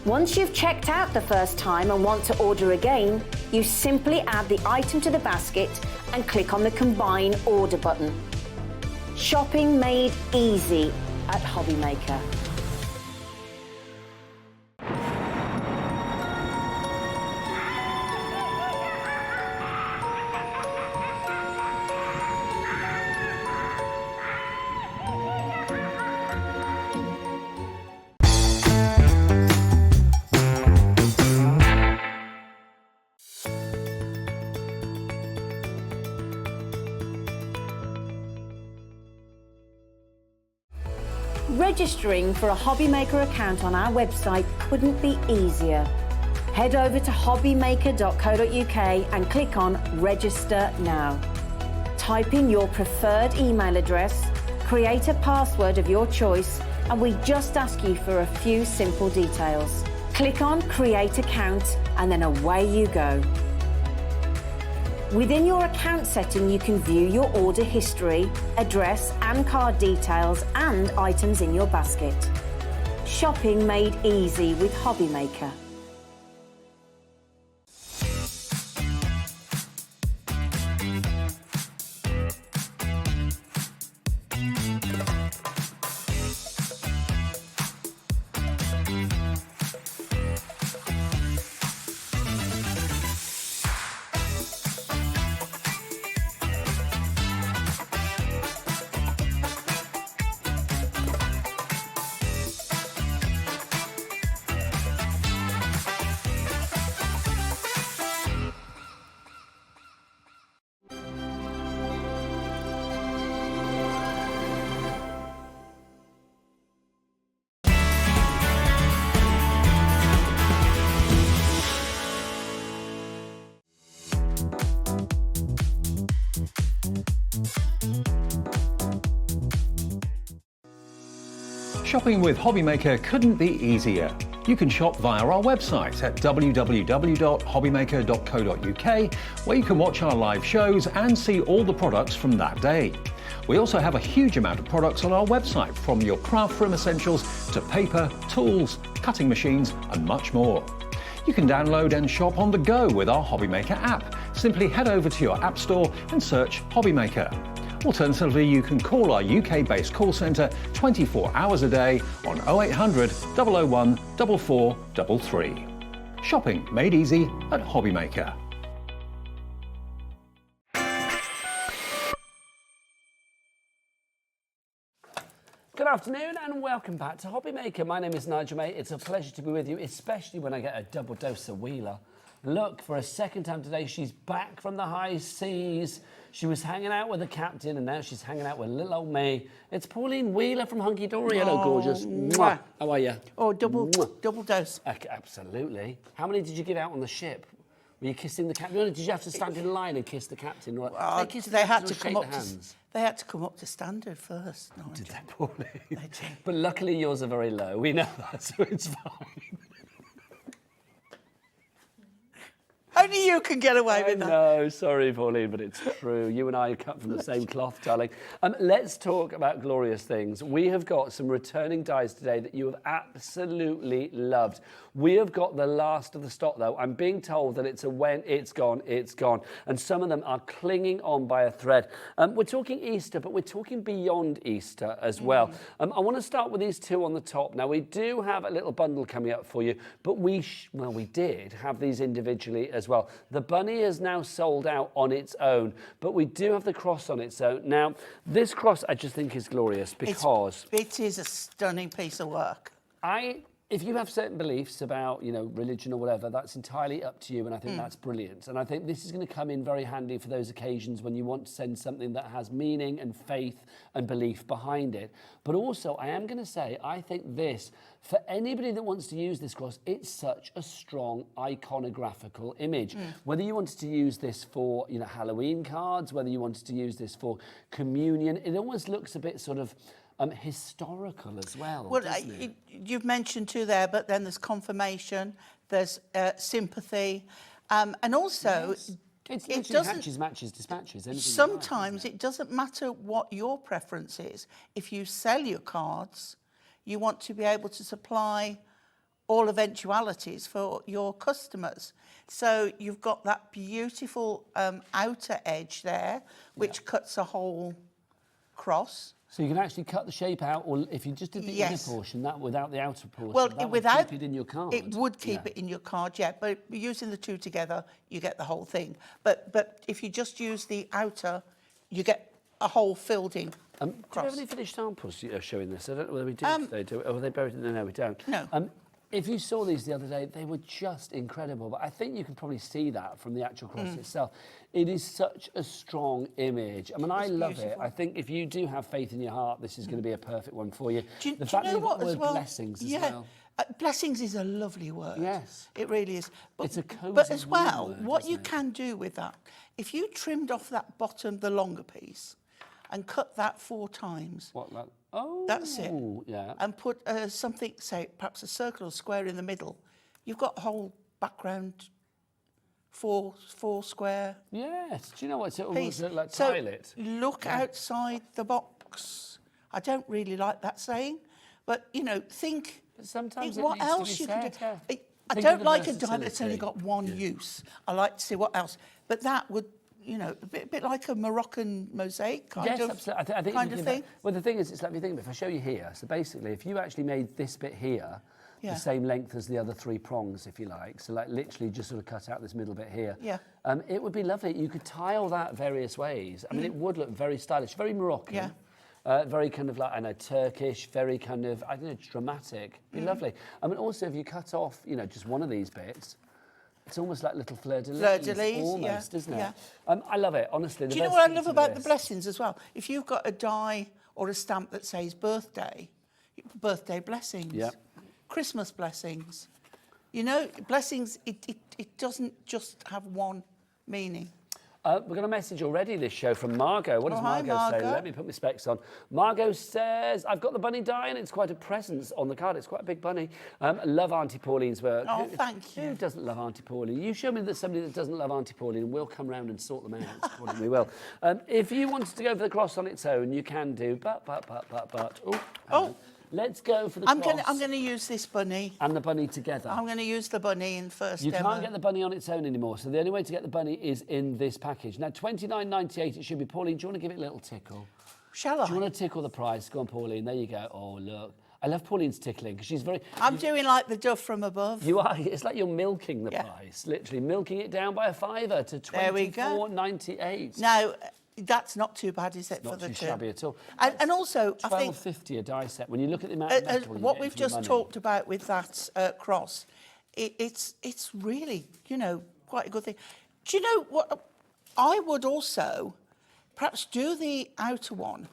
Once you've checked out the first time and want to order again, you simply add the item to the basket and click on the Combine Order button. Shopping made easy at Hobbymaker. Registering for a Hobbymaker account on our website couldn't be easier. Head over to hobbymaker.co.uk and click on Register Now. Type in your preferred email address, create a password of your choice, and we just ask you for a few simple details. Click on Create Account and then away you go. Within your account setting, you can view your order history, address and card details and items in your basket. Shopping made easy with Hobbymaker. Shopping with Hobbymaker couldn't be easier. You can shop via our website at www.hobbymaker.co.uk, where you can watch our live shows and see all the products from that day. We also have a huge amount of products on our website, from your craft room essentials to paper, tools, cutting machines and much more. You can download and shop on the go with our Hobbymaker app. Simply head over to your app store and search Hobbymaker. Alternatively, you can call our UK-based call centre 24 hours a day on 0800 001 4433. Shopping made easy at Hobbymaker. Good afternoon and welcome back to Hobbymaker. My name is Nigel May. It's a pleasure to be with you, especially when I get a double dose of Wheeler. Look, for a second time today, she's back from the high seas. She was hanging out with the captain and now she's hanging out with little old me. It's Pauline Wheeler from Hunkydory. Hello, gorgeous. Mwah. How are you? Oh, double dose. Absolutely. How many did you give out on the ship? Were you kissing the captain? Did you have to stand in line and kiss the captain? They had to come up to. They had to come up to standard first. No, did that, Pauline? They did. But luckily yours are very low. We know that, so it's fine. Oh Only you can get away with that. No, sorry, Pauline, but it's true. You and I are cut from the same cloth, darling. Let's talk about glorious things. We have got some returning dies today that you have absolutely loved. We have got the last of the stock, though. I'm being told that it's a when it's gone, it's gone. And some of them are clinging on by a thread. We're talking Easter, but we're talking beyond Easter as well. I want to start with these two on the top. Now, we do have a little bundle coming up for you, but we did have these individually as well. The bunny is now sold out on its own, but we do have the cross on its own. Now, this cross I just think is glorious because it is a stunning piece of work. If you have certain beliefs about, religion or whatever, that's entirely up to you, and I think that's brilliant. And I think this is going to come in very handy for those occasions when you want to send something that has meaning and faith and belief behind it. But also, I am going to say, I think this, for anybody that wants to use this cross, it's such a strong iconographical image. Whether you wanted to use this for, Halloween cards, whether you wanted to use this for communion, it almost looks a bit sort of historical as well. Well, you've mentioned two there, but then there's confirmation, there's sympathy, and also it doesn't hatches, matches, dispatches. Sometimes it doesn't matter what your preference is. If you sell your cards, you want to be able to supply all eventualities for your customers. So you've got that beautiful outer edge there, which cuts a whole cross. So you can actually cut the shape out, or if you just did the inner portion, that without the outer portion, that would keep it in your card. It would keep it in your card, yeah. But using the two together, you get the whole thing. But if you just use the outer, you get a whole filled in cross. Do you have any finished samples showing this? I don't know whether we do today. Or are they buried in there? No, we don't. No. If you saw these the other day, they were just incredible. But I think you can probably see that from the actual cross itself. It is such a strong image. I mean, I love it. I think if you do have faith in your heart, this is going to be a perfect one for you. The fact that you've got the word blessings as well. Blessings is a lovely word. Yes. It really is. But, it's a cozy but as well, word, what you can do with that, if you trimmed off that bottom, the longer piece, and cut that 4 times. What, like, oh, that's it. Yeah. And put something, say, perhaps a circle or square in the middle. You've got a whole background, four square. Yes. Do you know what? It almost piece. look like So toilet. look outside the box. I don't really like that saying, but think. But sometimes what else you can do. I Think don't of like the a die that's only versatility. got one use. I like to see what else. But that would, a bit like a Moroccan mosaic kind Yes, of absolutely. I think kind of thing. Well, the thing is, it's like, if you think of it, if I show you here, so basically, if you actually made this bit here the same length as the other 3 prongs, if you like, so like literally just sort of cut out this middle bit here, it would be lovely. You could tile that various ways. I mean, it would look very stylish, very Moroccan. Yeah. Very kind of like, Turkish, very kind of, dramatic. Be lovely. I mean, also, if you cut off, just one of these bits, it's almost like little fleur-de-lis, almost, isn't it? Yeah. I love it, honestly. Do you know what I love about the blessings as well? If you've got a die or a stamp that says birthday blessings, Christmas blessings, blessings, it doesn't just have one meaning. We've got a message already this show from Margot. What does Margot say? Let me put my specs on. Margot says, I've got the bunny die and it's quite a presence on the card. It's quite a big bunny. Love Auntie Pauline's work. Oh, thank you. Who doesn't love Auntie Pauline? You show me that somebody that doesn't love Auntie Pauline and we'll come round and sort them out. Pauline, we will. If you wanted to go for the cross on its own, you can do. But. Oh. Let's go for the cross. I'm going to use this bunny. And the bunny together. I'm going to use the bunny in first You demo. can't get the bunny on its own anymore, so the only way to get the bunny is in this package. Now, $29.98 it should be. Pauline, do you want to give it a little tickle? Shall I? Do you want to tickle the price? Go on, Pauline. There you go. Oh, look. I love Pauline's tickling because she's very... I'm doing like the dove from above. You are. It's like you're milking the price, literally milking it down by a fiver to $24.98. Now, that's not too bad, is it, Not for the too two? shabby at all. And also, I think... $12.50 a die set. When you look at the amount of metal you what get we've for your just money. talked about with that cross, it's really, quite a good thing. Do you know what? I would also perhaps do the outer one,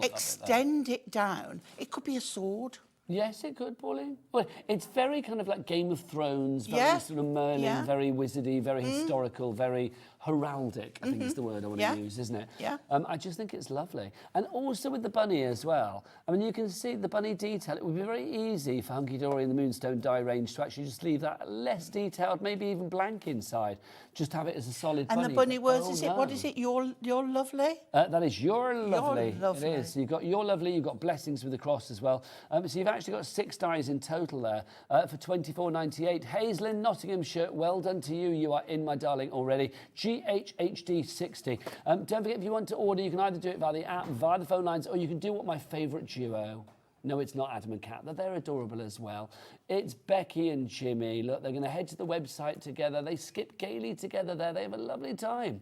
extend it down. It could be a sword. Yes, it could, Pauline. Well, it's very kind of like Game of Thrones, very Yeah. sort of Merlin, Yeah. very wizardy, very historical, very heraldic, I think is the word I want Yeah. to use, isn't it? Yeah. I just think it's lovely. And also with the bunny as well. I mean, you can see the bunny detail. It would be very easy for Hunkydory and the Moonstone Die range to actually just leave that less detailed, maybe even blank inside. Just have it as a solid And bunny. the bunny But words, oh is it? What no. is it? You're lovely? That is You're Lovely. Lovely. It is. You've got You're Lovely, you've got Blessings with the cross as well. So you've actually got 6 dies in total there for £24.98. Hazelin, Nottinghamshire, well done to you. You are in, my darling, already. GHHD60. Don't forget, if you want to order, you can either do it via the app, via the phone lines, or you can do what my favourite duo. No, it's not Adam and Kat. They're adorable as well. It's Becky and Jimmy. Look, they're going to head to the website together. They skip gaily together there. They have a lovely time.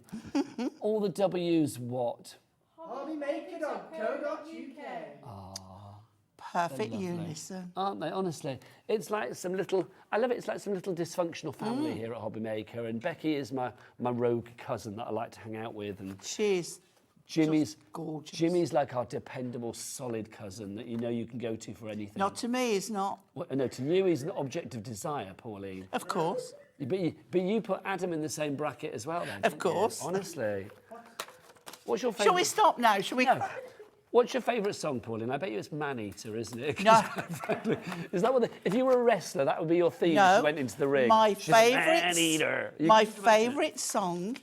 All the W's what? Hobbymaker.co.uk. Perfect Lovely. unison. Aren't they? Honestly, it's like some little. I love it. It's like some little dysfunctional family here at Hobbymaker. And Becky is my rogue cousin that I like to hang out with. And She's Jimmy's just gorgeous. Jimmy's like our dependable, solid cousin that you know you can go to for anything. Not to me, he's not. Well, no, to you he's an object of desire, Pauline. Of course. But you put Adam in the same bracket as well, then. Of didn't you? course. Honestly. What's your favourite? Shall we stop now? Shall we? No. What's your favourite song, Pauline? I bet you it's Man-Eater, isn't it? No. Is that what? If you were a wrestler, that would be your theme. No. If you went into the ring. My Just favourite. Man-Eater. My favourite song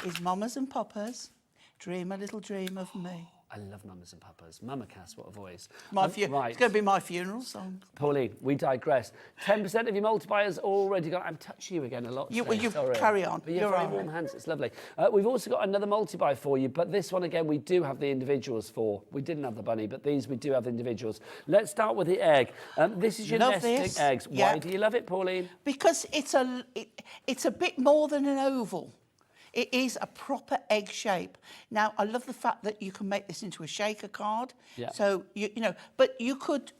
is Mamas and Papas. Dream a little dream of me. I love Mamas and Papas. Mama Cass, what a voice. Right. Right. It's going to be my funeral song. Pauline, we digress. 10% of your multipliers already got. I'm touching you again a lot. You- today, well, you sorry. carry on. But you're You're very all warm right. hands. It's lovely. We've also got another multi-buy for you, but this one again we do have the individuals for. We didn't have the bunny, but these we do have the individuals. Let's start with the egg. This is your Love nesting this. eggs. Yeah. Why do you love it, Pauline? Because it's a bit more than an oval. It is a proper egg shape. Now, I love the fact that you can make this into a shaker card. Yeah. So, you know, but you could,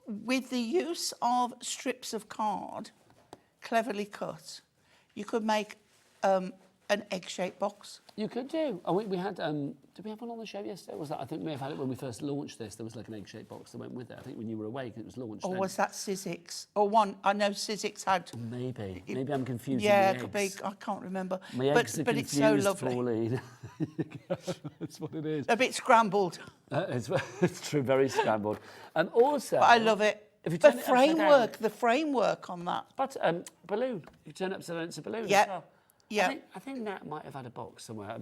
with the use of strips of card, cleverly cut, you could make an egg-shaped box. You could do. Oh, we had. Did we have one on the show yesterday? Was that? I think we may have had it when we first launched this. There was like an egg-shaped box that went with it. I think when you were away, 'cause it was launched. Or then. was that Sizzix? Or one, I know Sizzix had. Maybe I'm confusing. Yeah, the it could be, eggs. I can't remember. My eggs are but confused, it's so lovely. Pauline. That's what it is. A bit scrambled, It's true, very scrambled. And also, but I love it. If you The turn it upside down- framework on that. But balloon. You turn it upside down, it's a balloon Yeah. as well. Yeah. I think Nat might have had a box somewhere.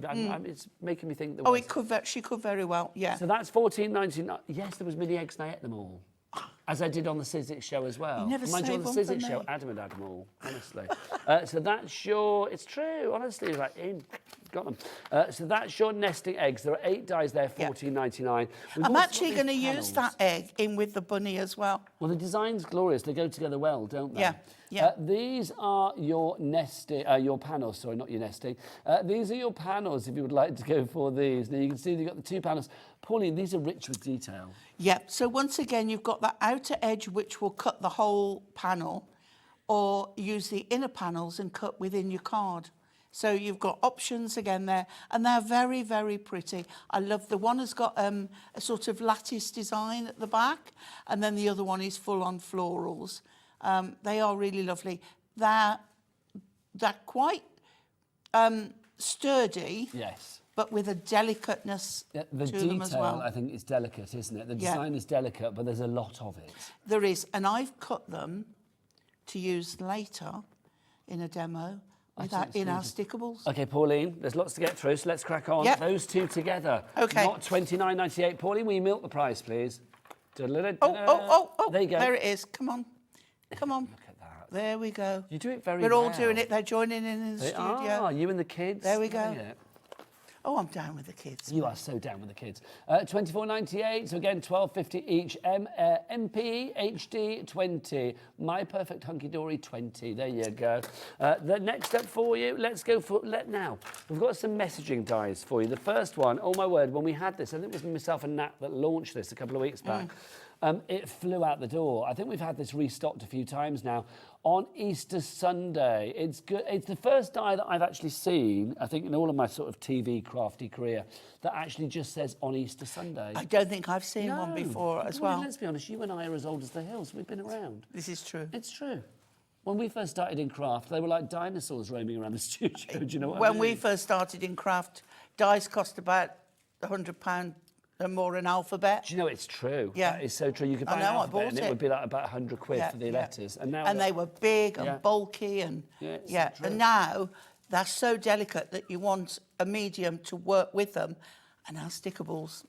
It's making me think there Oh, was. it could. She could very well. Yeah. So that's $14.99. Yes, there was mini eggs and I ate them all. As I did on the Sizzix show as well. You never Mind you, on save the one for Sizzix show, me. Adam had them all, honestly. So that's your, it's true, honestly, it's like, got them. So that's your nesting eggs. There are 8 dies there, Yeah. $14.99. We've I'm also actually got going to these use panels. that egg in with the bunny as well. Well, the design's glorious. They go together well, don't they? Yeah, yeah. These are your nesting, your panels. Sorry, not your nesting. These are your panels. If you would like to go for these, now you can see you've got the 2 panels. Pauline, these are rich with detail. Yeah. So once again, you've got that outer edge which will cut the whole panel, or use the inner panels and cut within your card. So you've got options again there, and they're very, very pretty. I love the one has got a sort of lattice design at the back, and then the other one is full on florals. They are really lovely. They're quite sturdy, Yes. but with a delicateness Yeah, the to detail, them as well. I think, is delicate, isn't it? The Yeah. design is delicate, but there's a lot of it. There is, and I've cut them to use later in a demo with our, in our stickables. Okay, Pauline, there's lots to get through, so let's crack on. Yep. Those 2 together. Okay. Not $29.98. Pauline, will you milk the price, please? Oh, There you go. There it is. Come on. Come on. Look at that. There we go. You do it very We're all well. doing it. They're joining in the They studio. are, you and the kids. There we go. Yeah. Oh, I'm down with the kids. You are so down with the kids. $24.98, so again, $12.50 each. MP HD 20. My Perfect Hunkydory 20. There you go. The next up for you, let's go for, now. We've got some messaging dies for you. The first one, oh my word, when we had this, I think it was myself and Nat that launched this a couple of weeks back. it flew out the door. I think we've had this restocked a few times now. On Easter Sunday, it's good. It's the first die that I've actually seen, I think, in all of my sort of TV crafty career, that actually just says on Easter Sunday. I don't think I've seen one before as well. Let's be honest, you and I are as old as the hills. We've been around. This is true. It's true. When we first started in craft, they were like dinosaurs roaming around the studio. Do you know what I When mean? we first started in craft, dies cost about £100 and more an alphabet. Do you know it's true? Yeah. That is so true. You could buy an I alphabet bought and it would be like about 100 quid for the letters. And now they were big and Yeah. bulky and Yeah, it's true. And now they're so delicate that you want a medium to work with them. And now Stickables.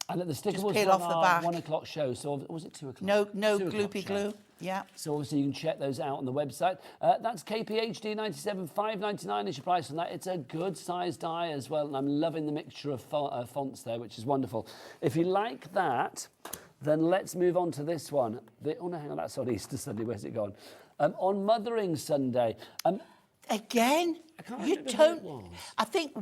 And at the Stickables peel on off the our back. 1 o'clock show, so was it 2 o'clock? No 2 o'clock gloopy show. glue. Yeah. So obviously you can check those out on the website. That's KPHD 97, $5.99 is your price on that. It's a good size die as well, and I'm loving the mixture of fonts there, which is wonderful. If you like that, then let's move on to this one. Oh no, hang on, that's on Easter Sunday. Where's it gone? On Mothering Sunday. Again, can't you remember who don't. it was. I think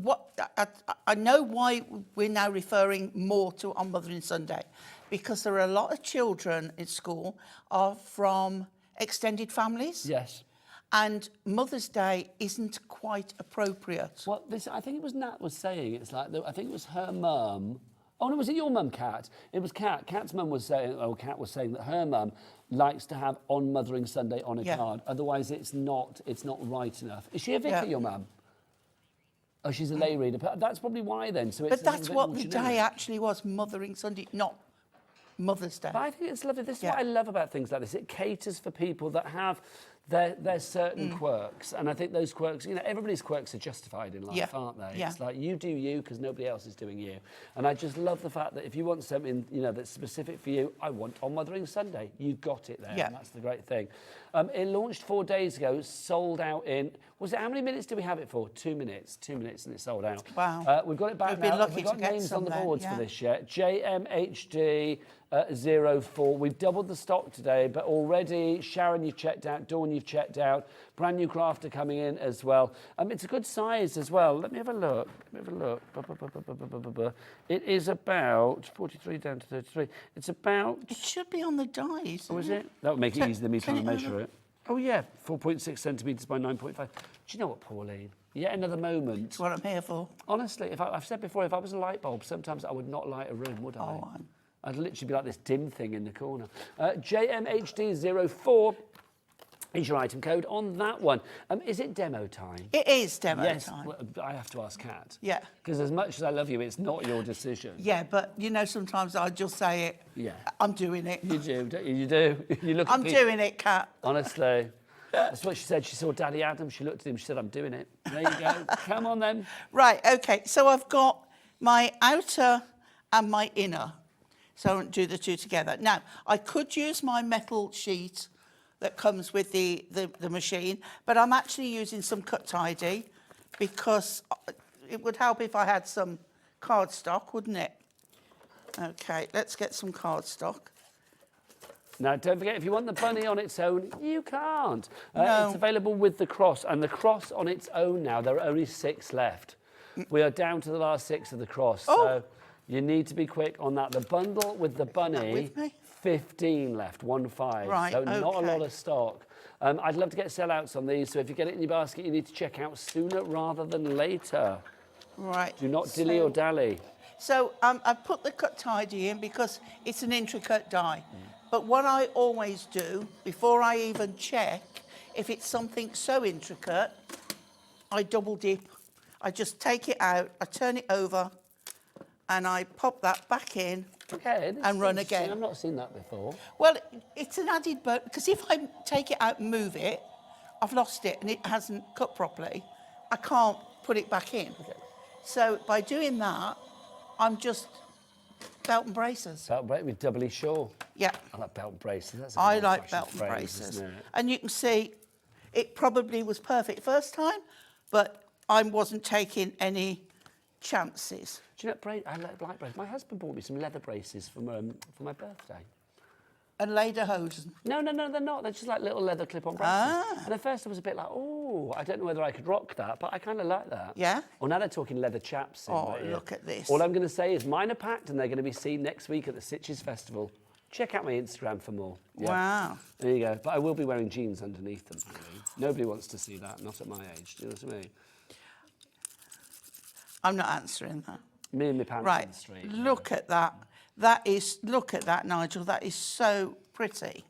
I know why we're now referring more to on Mothering Sunday, because there are a lot of children in school are from extended families. Yes. And Mother's Day isn't quite appropriate. Well, I think it was Nat was saying, it's like, I think it was her mum. Oh, no, was it your mum, Kat? It was Kat. Kat's mum was saying, Kat was saying that her mum likes to have on Mothering Sunday on a card. Otherwise, it's not right enough. Is she a vicar, your mum? Oh, she's a lay reader. But that's probably why then. So But that's what the day actually was, Mothering Sunday, not Mother's Day. But I think it's lovely. This is what I love about things like this. It caters for people that have their certain quirks. And I think those quirks, you know, everybody's quirks are justified in life, aren't they? Yeah. It's like you do you because nobody else is doing you. And I just love the fact that if you want something, you know, that's specific for you, I want on Mothering Sunday. You've got it there. Yeah. And that's the great thing. It launched 4 days ago, sold out in, was it, how many minutes did we have it for? 2 minutes. 2 minutes and it's sold out. Wow. We've got it back We've now. been lucky We've got to get names some on the there, boards yeah. for this yet. JMHD 04. We've doubled the stock today, but already Sharon you've checked out, Dawn you've checked out, brand new crafter coming in as well. It's a good size as well. Let me have a look. It is about 43 down to 33. It's about. It should be on the dies. Oh, is it? That would make it easier than me trying to turn it measure over. it. Oh yeah, 4.6 centimetres by 9.5. Do you know what, Pauline? Yet another moment. That's what I'm here for. Honestly, I've said before, if I was a light bulb, sometimes I would not light a room, would I? Oh, I'd literally be like this dim thing in the corner. JMHD04 is your item code on that one. Is it demo time? It is demo Yes, time. well, I have to ask Kat. Yeah. Because as much as I love you, it's not your decision. Yeah, but you know, sometimes I just say it. Yeah. I'm doing it. You do, don't you? You do. You look I'm at people. doing it, Kat. Honestly. That's what she said. She saw Daddy Adam. She looked at him. She said, I'm doing it. There you go. Come on, then. Right, okay. So I've got my outer and my inner. So I won't do the two together. Now, I could use my metal sheet that comes with the machine, but I'm actually using some cut tidy because it would help if I had some cardstock, wouldn't it? Okay, let's get some cardstock. Now, don't forget, if you want the bunny on its own, you can't. No. It's available with the cross, and the cross on its own now, there are only 6 left. We are down to the last 6 of the cross, so you need to be quick on that. The bundle with the bunny, with me? 15 left, 15. Right, so not a okay. lot of stock. I'd love to get sellouts on these, so if you get it in your basket, you need to check out sooner rather than later. Right. Do not dilly or dally. So I put the cut tidy in because it's an intricate die. But what I always do, before I even check if it's something so intricate, I double dip. I just take it out, I turn it over, and I pop that back in and run again. I've not seen that before. Well, it's an added bonus, because if I take it out and move it, I've lost it and it hasn't cut properly. I can't put it back in. Okay. So by doing that, I'm just belt and braces. Belt brace with doubly sure. Yeah. I like belt and braces. That's a I good like old-fashioned belt and phrase, braces. isn't it? And you can see it probably was perfect first time, but I wasn't taking any chances. Do you know, I like braces. My husband bought me some leather braces for my birthday. And lederhosen. No, they're not. They're just like little leather clip-on braces. And at first I was a bit like, oh, I don't know whether I could rock that, but I kind of like that. Yeah? Well, now they're talking leather chaps. Oh, look at this. All I'm going to say is mine are packed and they're going to be seen next week at the Sizzix Festival. check out my Instagram for more. Yeah. Wow. There you go. But I will be wearing jeans underneath them. Really. Nobody wants to see that, not at my age. Do you know what I mean? I'm not answering that. Me and my pants on Right. the street. Look at that. Look at that, Nigel. That is so pretty.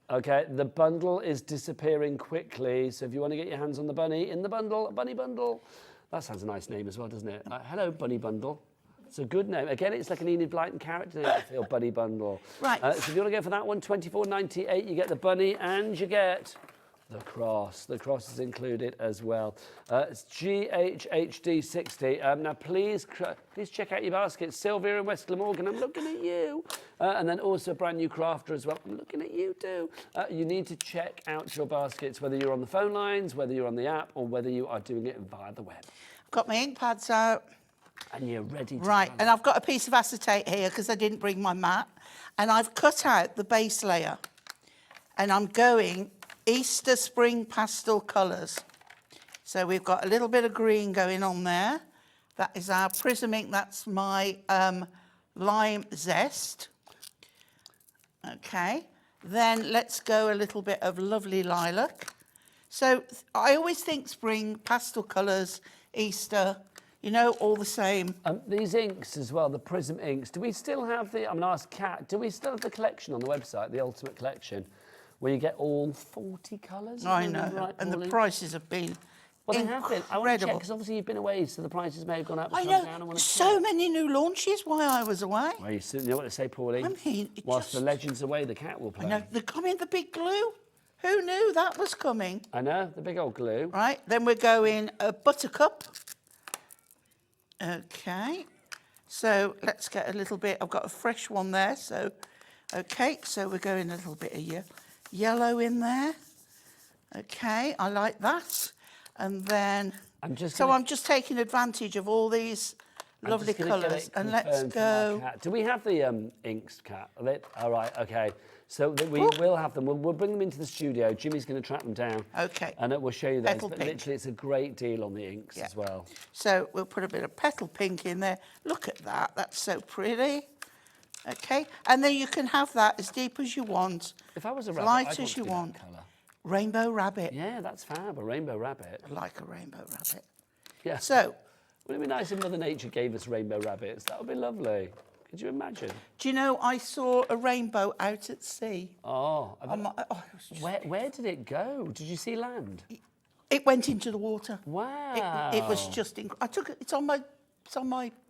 Okay, the bundle is disappearing quickly. So if you want to get your hands on the bunny in the bundle, a bunny bundle. That sounds a nice name as well, doesn't it? Like, hello, bunny bundle. It's a good name. Again, it's like an Enid Blyton character, I feel, bunny bundle. Right. So if you want to go for that one, $24.98, you get the bunny and you get the cross. The cross is included as well. It's GHHD60. Now, please check out your baskets. Sylvia and West Glamorgan, I'm looking at you. And then also a brand new crafter as well. I'm looking at you too. You need to check out your baskets, whether you're on the phone lines, whether you're on the app, or whether you are doing it via the web. I've got my ink pads out. And you're ready to Right, run. and I've got a piece of acetate here because I didn't bring my mat. And I've cut out the base layer. And I'm going Easter Spring pastel colours. So we've got a little bit of green going on there. That is our Prism ink. That's my lime zest. Okay. Then let's go a little bit of lovely lilac. So I always think spring, pastel colours, Easter, you know, all the same. These inks as well, the Prism inks, do we still have the, I'm going to ask Kat, do we still have the collection on the website, the Ultimate Collection, where you get all 40 colours? I know, Right, and the Pauline? prices have been Well, they have been. I want to check, incredible. because obviously you've been away, so the prices may have gone up. I Gone down. know, Want to so check. many new launches while I was away. Well, you know what to say, Pauline? I mean, it Whilst the just- legend's away, the cat will play. I know, the big glue. Who knew that was coming? I know, the big old glue. Right, then we're going a buttercup. Okay, so let's get a little bit, I've got a fresh one there, so, okay, so we're going a little bit of yellow in there. Okay, I like that. And then, I'm just taking advantage of all these lovely colours. And let's go. Do we have the inks, Kat? All right, okay. So we will have them. We'll bring them into the studio. Jimmy's going to track them down. Okay. And we'll show you those. Petal But pink. literally, it's a great deal on the inks as well. So we'll put a bit of petal pink in there. Look at that, that's so pretty. Okay, and then you can have that as deep as you want, If I was a as rabbit, light I'd as want to you be that want. colour. Rainbow rabbit. Yeah, that's fab, a rainbow rabbit. I like a rainbow rabbit. Yeah. So, Wouldn't it be nice if Mother Nature gave us rainbow rabbits? That would be lovely. Could you imagine? do you know, I saw a rainbow out at sea. Oh, It was just- where did it go? Did you see land? it went into the water. Wow. It was just, I took it, it's on my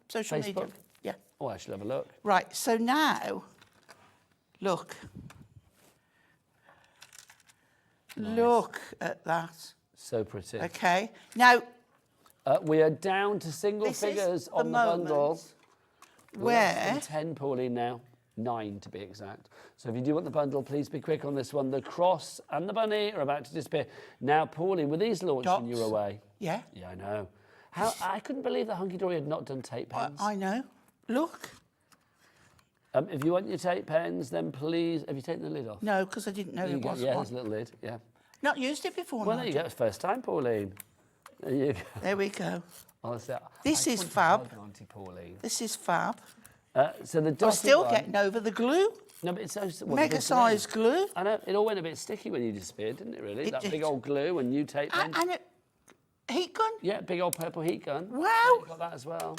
social media. Facebook? Yeah. Oh, I should have a look. Right, so now, look. Look at that. So pretty. Okay, now, We are down to single This is figures the on the bundle. moment Less where than 10, Pauline, now. 9 to be exact. So if you do want the bundle, please be quick on this one. The cross and the bunny are about to disappear. Now, Pauline, were these launched when you were Dots. away? Yeah, Yeah, I know. I couldn't believe that Hunkydory had not done tape pens. I know. Look. If you want your tape pens, then please, have you taken the lid off? No, because I didn't know There you it go. was Yeah, one. there's a little lid, yeah. Not used it before. Well, there you Nigel. go. It's first time, Pauline. There you go. There we go. Honestly, This I is wanted to fab. hug Auntie Pauline. This is fab. So the I'm dotted still one- getting over the glue. No, but it's so Mega size glue. I know it all went a bit sticky when you disappeared, didn't it? Really, It that did. big old glue and new tape pen. And a heat gun. Yeah, big old purple heat gun. Wow. Yeah, you've got that as well.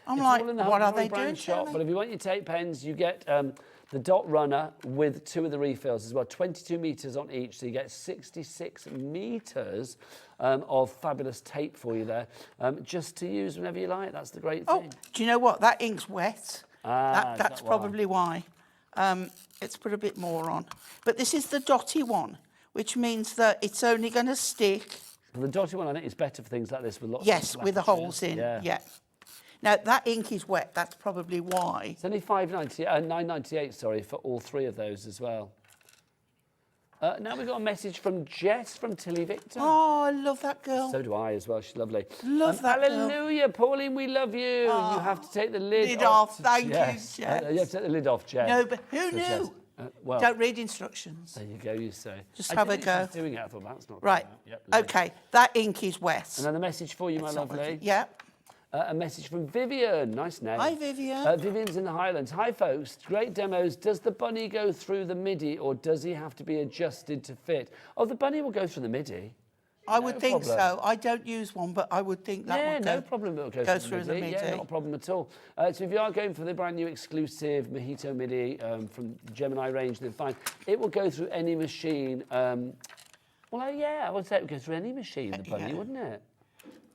I'm It's like, all in the what are Hunkydory they brand doing shop? to But me? if you want your tape pens, you get the dot runner with 2 of the refills as well. 22 metres on each, so you get 66 metres of fabulous tape for you there, just to use whenever you like. That's the great Oh, thing. do you know what? That ink's wet. Ah, is That's that why? probably why. It's put a bit more on. But this is the dotty one, which means that it's only going to stick. But the dotted one, I think, is better for things like this with lots Yes, of with the splatters holes it. in. Yeah. Yeah. Now, that ink is wet. That's probably why. It's only $9.98, sorry, for all 3 of those as well. Now we've got a message from Jess from Tilly Victor. Oh, I love that girl. So do I as well. She's lovely. Love that girl. Hallelujah, Pauline, we love you. You have to take the lid, Lid off. Thank you, Jess. Jess. You have to take the lid off, Jess. No, but who So, knew? Jess, well, Don't read instructions. there you go, you say. Just I have a didn't think go. she was doing it. I thought, that's not Right. right. Yep, lovely. Okay, that ink is wet. And then the message for you, my It's not lovely. working. Yeah. A message from Vivian. Nice name. Hi, Vivian. Vivian's in the Highlands. Hi, folks. Great demos. Does the bunny go through the MIDI or does he have to be adjusted to fit? Oh, the bunny will go through the MIDI. I would think problem. so. I don't use one, but I would think that one no problem. It'll go through the MIDI. Yeah, not a problem at all. So if you are going for the brand new exclusive Mojito MIDI from the Gemini range, then fine. It will go through any machine. Well, yeah, I would say it would go through any machine, the bunny, wouldn't it?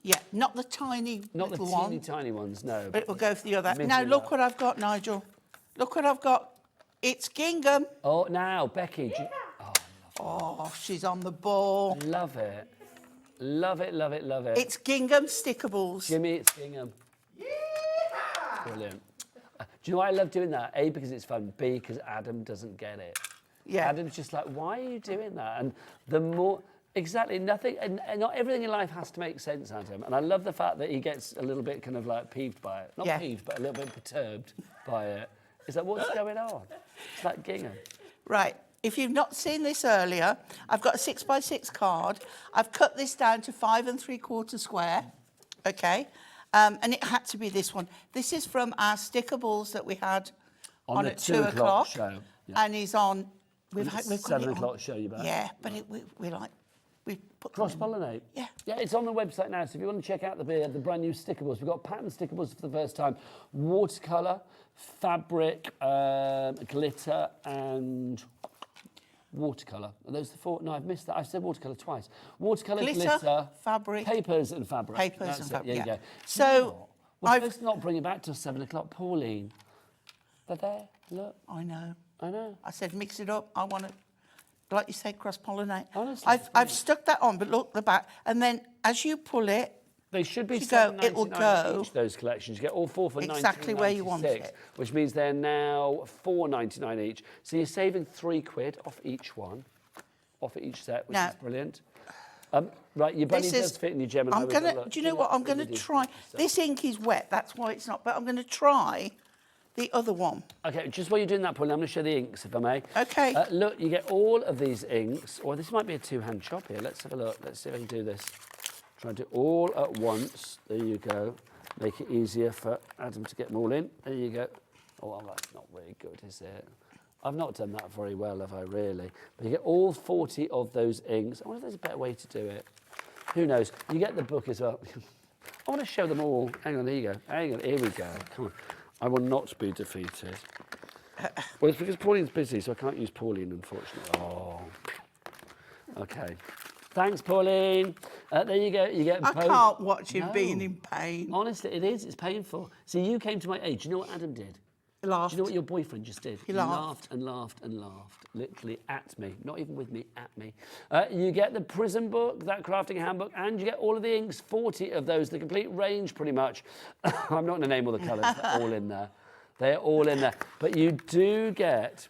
Yeah, not the tiny Not the little teeny one, tiny ones, no. but it will go for the other. Middle Now, look one. what I've got, Nigel. Look what I've got. It's gingham. Oh, now, Becky. Oh, she's on the ball. Love it. Love it, love it, love it. It's gingham stickables. Jimmy, it's gingham. Brilliant. Do you know why I love doing that? A, because it's fun. B, because Adam doesn't get it. Yeah. Adam's just like, why are you doing that? And the more... Exactly, nothing, and not everything in life has to make sense, Adam. And I love the fact that he gets a little bit kind of like peeved by it. Not peeved, but a little bit perturbed by it. It's like, what's going on? It's like gingham. Right. If you've not seen this earlier, I've got a 6x6 card. I've cut this down to 5 3/4 square, okay? And it had to be this one. This is from our Stickables that we had on at 2 o'clock. Show. Yeah. And he's on... We've 7 o'clock show you back. Yeah, but we put them in. Cross-pollinate? Yeah. Yeah, it's on the website now, so if you want to check out the brand new Stickables, we've got pattern Stickables for the first time. Watercolour, fabric, glitter, and watercolour. Are those the four? No, I've missed that. I've said watercolour twice. Watercolour, glitter, fabric. Papers and fabric. Papers and fabric, There you yeah. go. So, We're supposed to not bring it back till 7 o'clock. Pauline. They're there. Look. I know. I know. I said mix it up. I want to, like you say, cross-pollinate. Honestly, I've stuck that on, but look, the back. And then as you pull it, they should be it will go each, those collections. You get all four for exactly where you want it. Which means they're now $4.99 each. So you're saving £3 off each one, off each set, which is brilliant. Right, your bunny does fit in your Gemini. I'm gonna. Do you know what? I'm going to try. This ink is wet. That's why it's not. But I'm going to try the other one. Okay, just while you're doing that, Pauline, I'm going to show the inks, if I may. Okay. Look, you get all of these inks. Or this might be a two-hand chop here. Let's have a look. Let's see if I can do this. Try and do it all at once. There you go. Make it easier for Adam to get them all in. There you go. Oh, well, that's not very good, is it? I've not done that very well, have I, really? But you get all 40 of those inks. I wonder if there's a better way to do it. Who knows? You get the book as well. I want to show them all. Hang on, there you go. Hang on, here we go. Come on. I will not be defeated. Well, it's because Pauline's busy, so I can't use Pauline, unfortunately. Oh. Okay. Thanks, Pauline. There you go. You get. I can't watch him being in pain. Honestly, it is. It's painful. See, you came to my age. Do you know what Adam did? He laughed. Do you know what your boyfriend just did? He laughed. And laughed and laughed, literally at me. Not even with me, at me. You get the Prism book, that crafting handbook, and you get all of the inks, 40 of those, the complete range pretty much. I'm not going to name all the colours, they're all in there. They're all in there. But you do get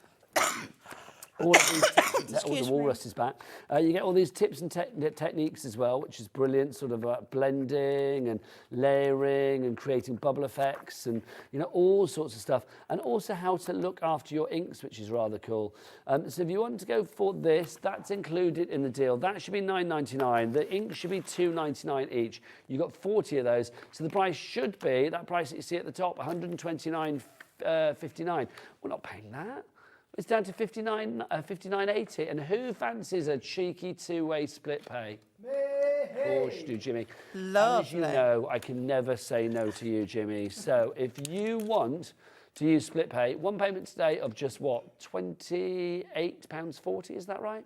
all of these tips and the walrus is back. You get all these tips and techniques as well, which is brilliant, sort of blending and layering and creating bubble effects and, you know, all sorts of stuff. And also how to look after your inks, which is rather cool. So if you want to go for this, that's included in the deal. That should be $9.99. The ink should be $2.99 each. You've got 40 of those. So the price should be, that price that you see at the top, $129.59. We're not paying that. It's down to $59.80. And who fancies a cheeky two-way split pay? Me! Of course you do, Jimmy. Lovely. As you know, I can never say no to you, Jimmy. So if you want to use split pay, one payment today of just what? £28.40, is that right?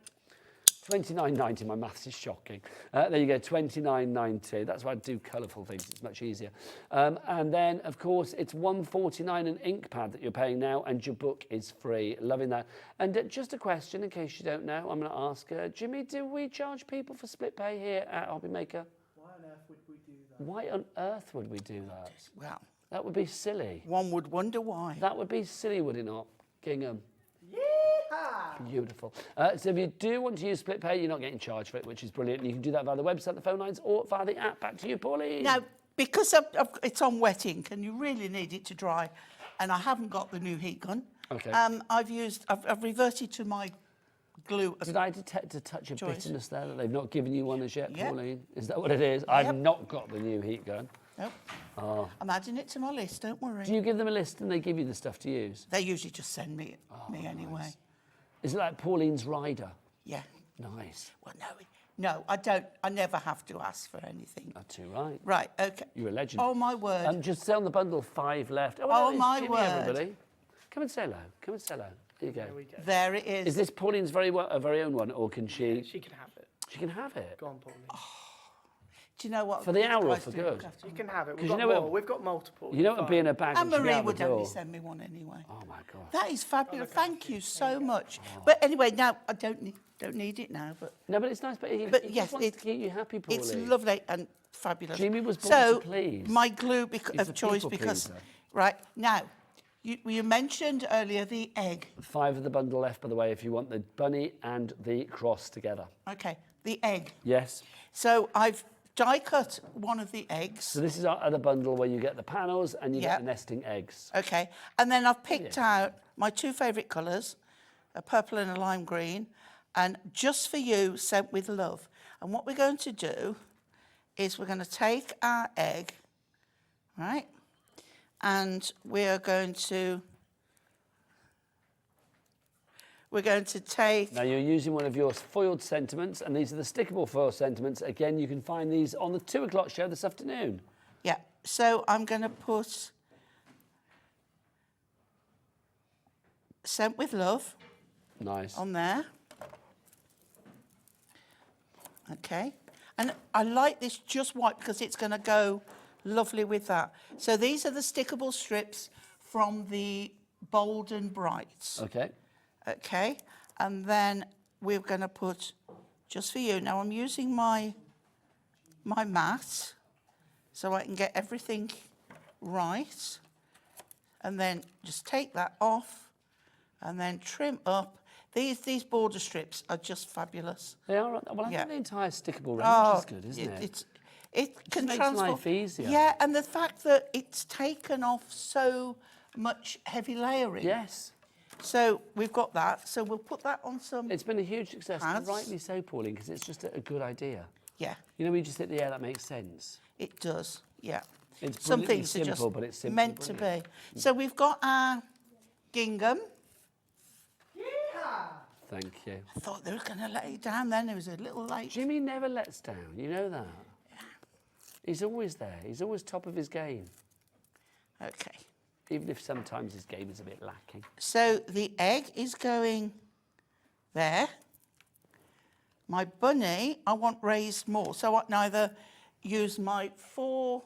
$29.90, my maths is shocking. There you go, $29.90. That's why I do colourful things, it's much easier. And then, of course, it's $149 an ink pad that you're paying now, and your book is free. Loving that. And just a question, in case you don't know, I'm going to ask, Jimmy, do we charge people for split pay here at Hobby Maker? Why on earth would we do that? Why on earth would we do that? Well, that would be silly. one would wonder why. That would be silly, would it not? Gingham. Beautiful. So if you do want to use split pay, you're not getting charged for it, which is brilliant. You can do that via the website, the phone lines, or via the app. Back to you, Pauline. Now, because it's on wet ink and you really need it to dry, and I haven't got the new heat gun. Okay. I've reverted to my glue. Did I detect a touch of choice. bitterness there that they've not given you one as yet, Yep. Pauline? Is that what it is? I've not got the new heat gun. Nope. Oh. I'm adding it to my list, don't worry. Do you give them a list and they give you the stuff to use? They usually just send me anyway. Nice. Is it like Pauline's rider? Yeah. Nice. Well, no, I don't. I never have to ask for anything. Not too right. Right, okay. You're a legend. Oh, my word. Just say on the bundle 5 left. Oh, it's my Jimmy, word. Everybody. Come and say hello. Come and say hello. There you go. There it is. Is this Pauline's very own one, or can she? She can have it. She can have it. Go on, Pauline. Do you know what? For the hour or Guys for do good? look after You me. can have it. 'Cause We've you got know more. We've got multiple. You know it would be in a bag Anne and she'd be Marie out the would only door. send me one anyway. Oh my God. That is fabulous. Thank you so much. But anyway, now I don't need it now. But No, but it's nice. But But he yes, just wants to keep you happy, Pauline. it's lovely and fabulous. Jimmy was born so to please. my glue He's of a choice people because pleaser. right now you mentioned earlier the egg. 5 of the bundle left, by the way, if you want the bunny and the cross together. Okay, the egg. Yes. So I've die cut one of the eggs. So this is our other bundle where you get the panels and you Yeah. get the nesting eggs. Okay, and then I've picked out my 2 favourite colours, a purple and a lime green, and Just For You, Sent With Love. And what we're going to do is we're going to take our egg, right, and we're going to take... Now you're using one of your foiled sentiments, and these are the stickable foil sentiments. Again, you can find these on the 2 o'clock show this afternoon. Yeah, so I'm going to put Sent With Love Nice. on there. Okay, and I like this just white because it's going to go lovely with that. So these are the stickable strips from the Bold and Brights. Okay. Okay, and then we're going to put Just For You. Now I'm using my mat so I can get everything right, and then just take that off and then trim up. These border strips are just fabulous. They are. Well, I Yeah. think the entire stickable range is good, isn't it? It can makes transform. life easier. Yeah, and the fact that it's taken off so much heavy layering. Yes. So we've got that. So we'll put that on some. It's been a huge success, and pads. rightly so, Pauline, because it's just a good idea. Yeah, You know, when you just hit the air, that makes sense. it does. Yeah. It's Some brilliantly things are just simple, but it's simply meant to be. So we've got our gingham. Thank you. I thought they were going to let it down then. It was a little late. Jimmy never lets down, you know that. He's always there. He's always top of his game, Okay. even if sometimes his game is a bit lacking. So the egg is going there. My bunny, I want raised more. So I can either use my 4mm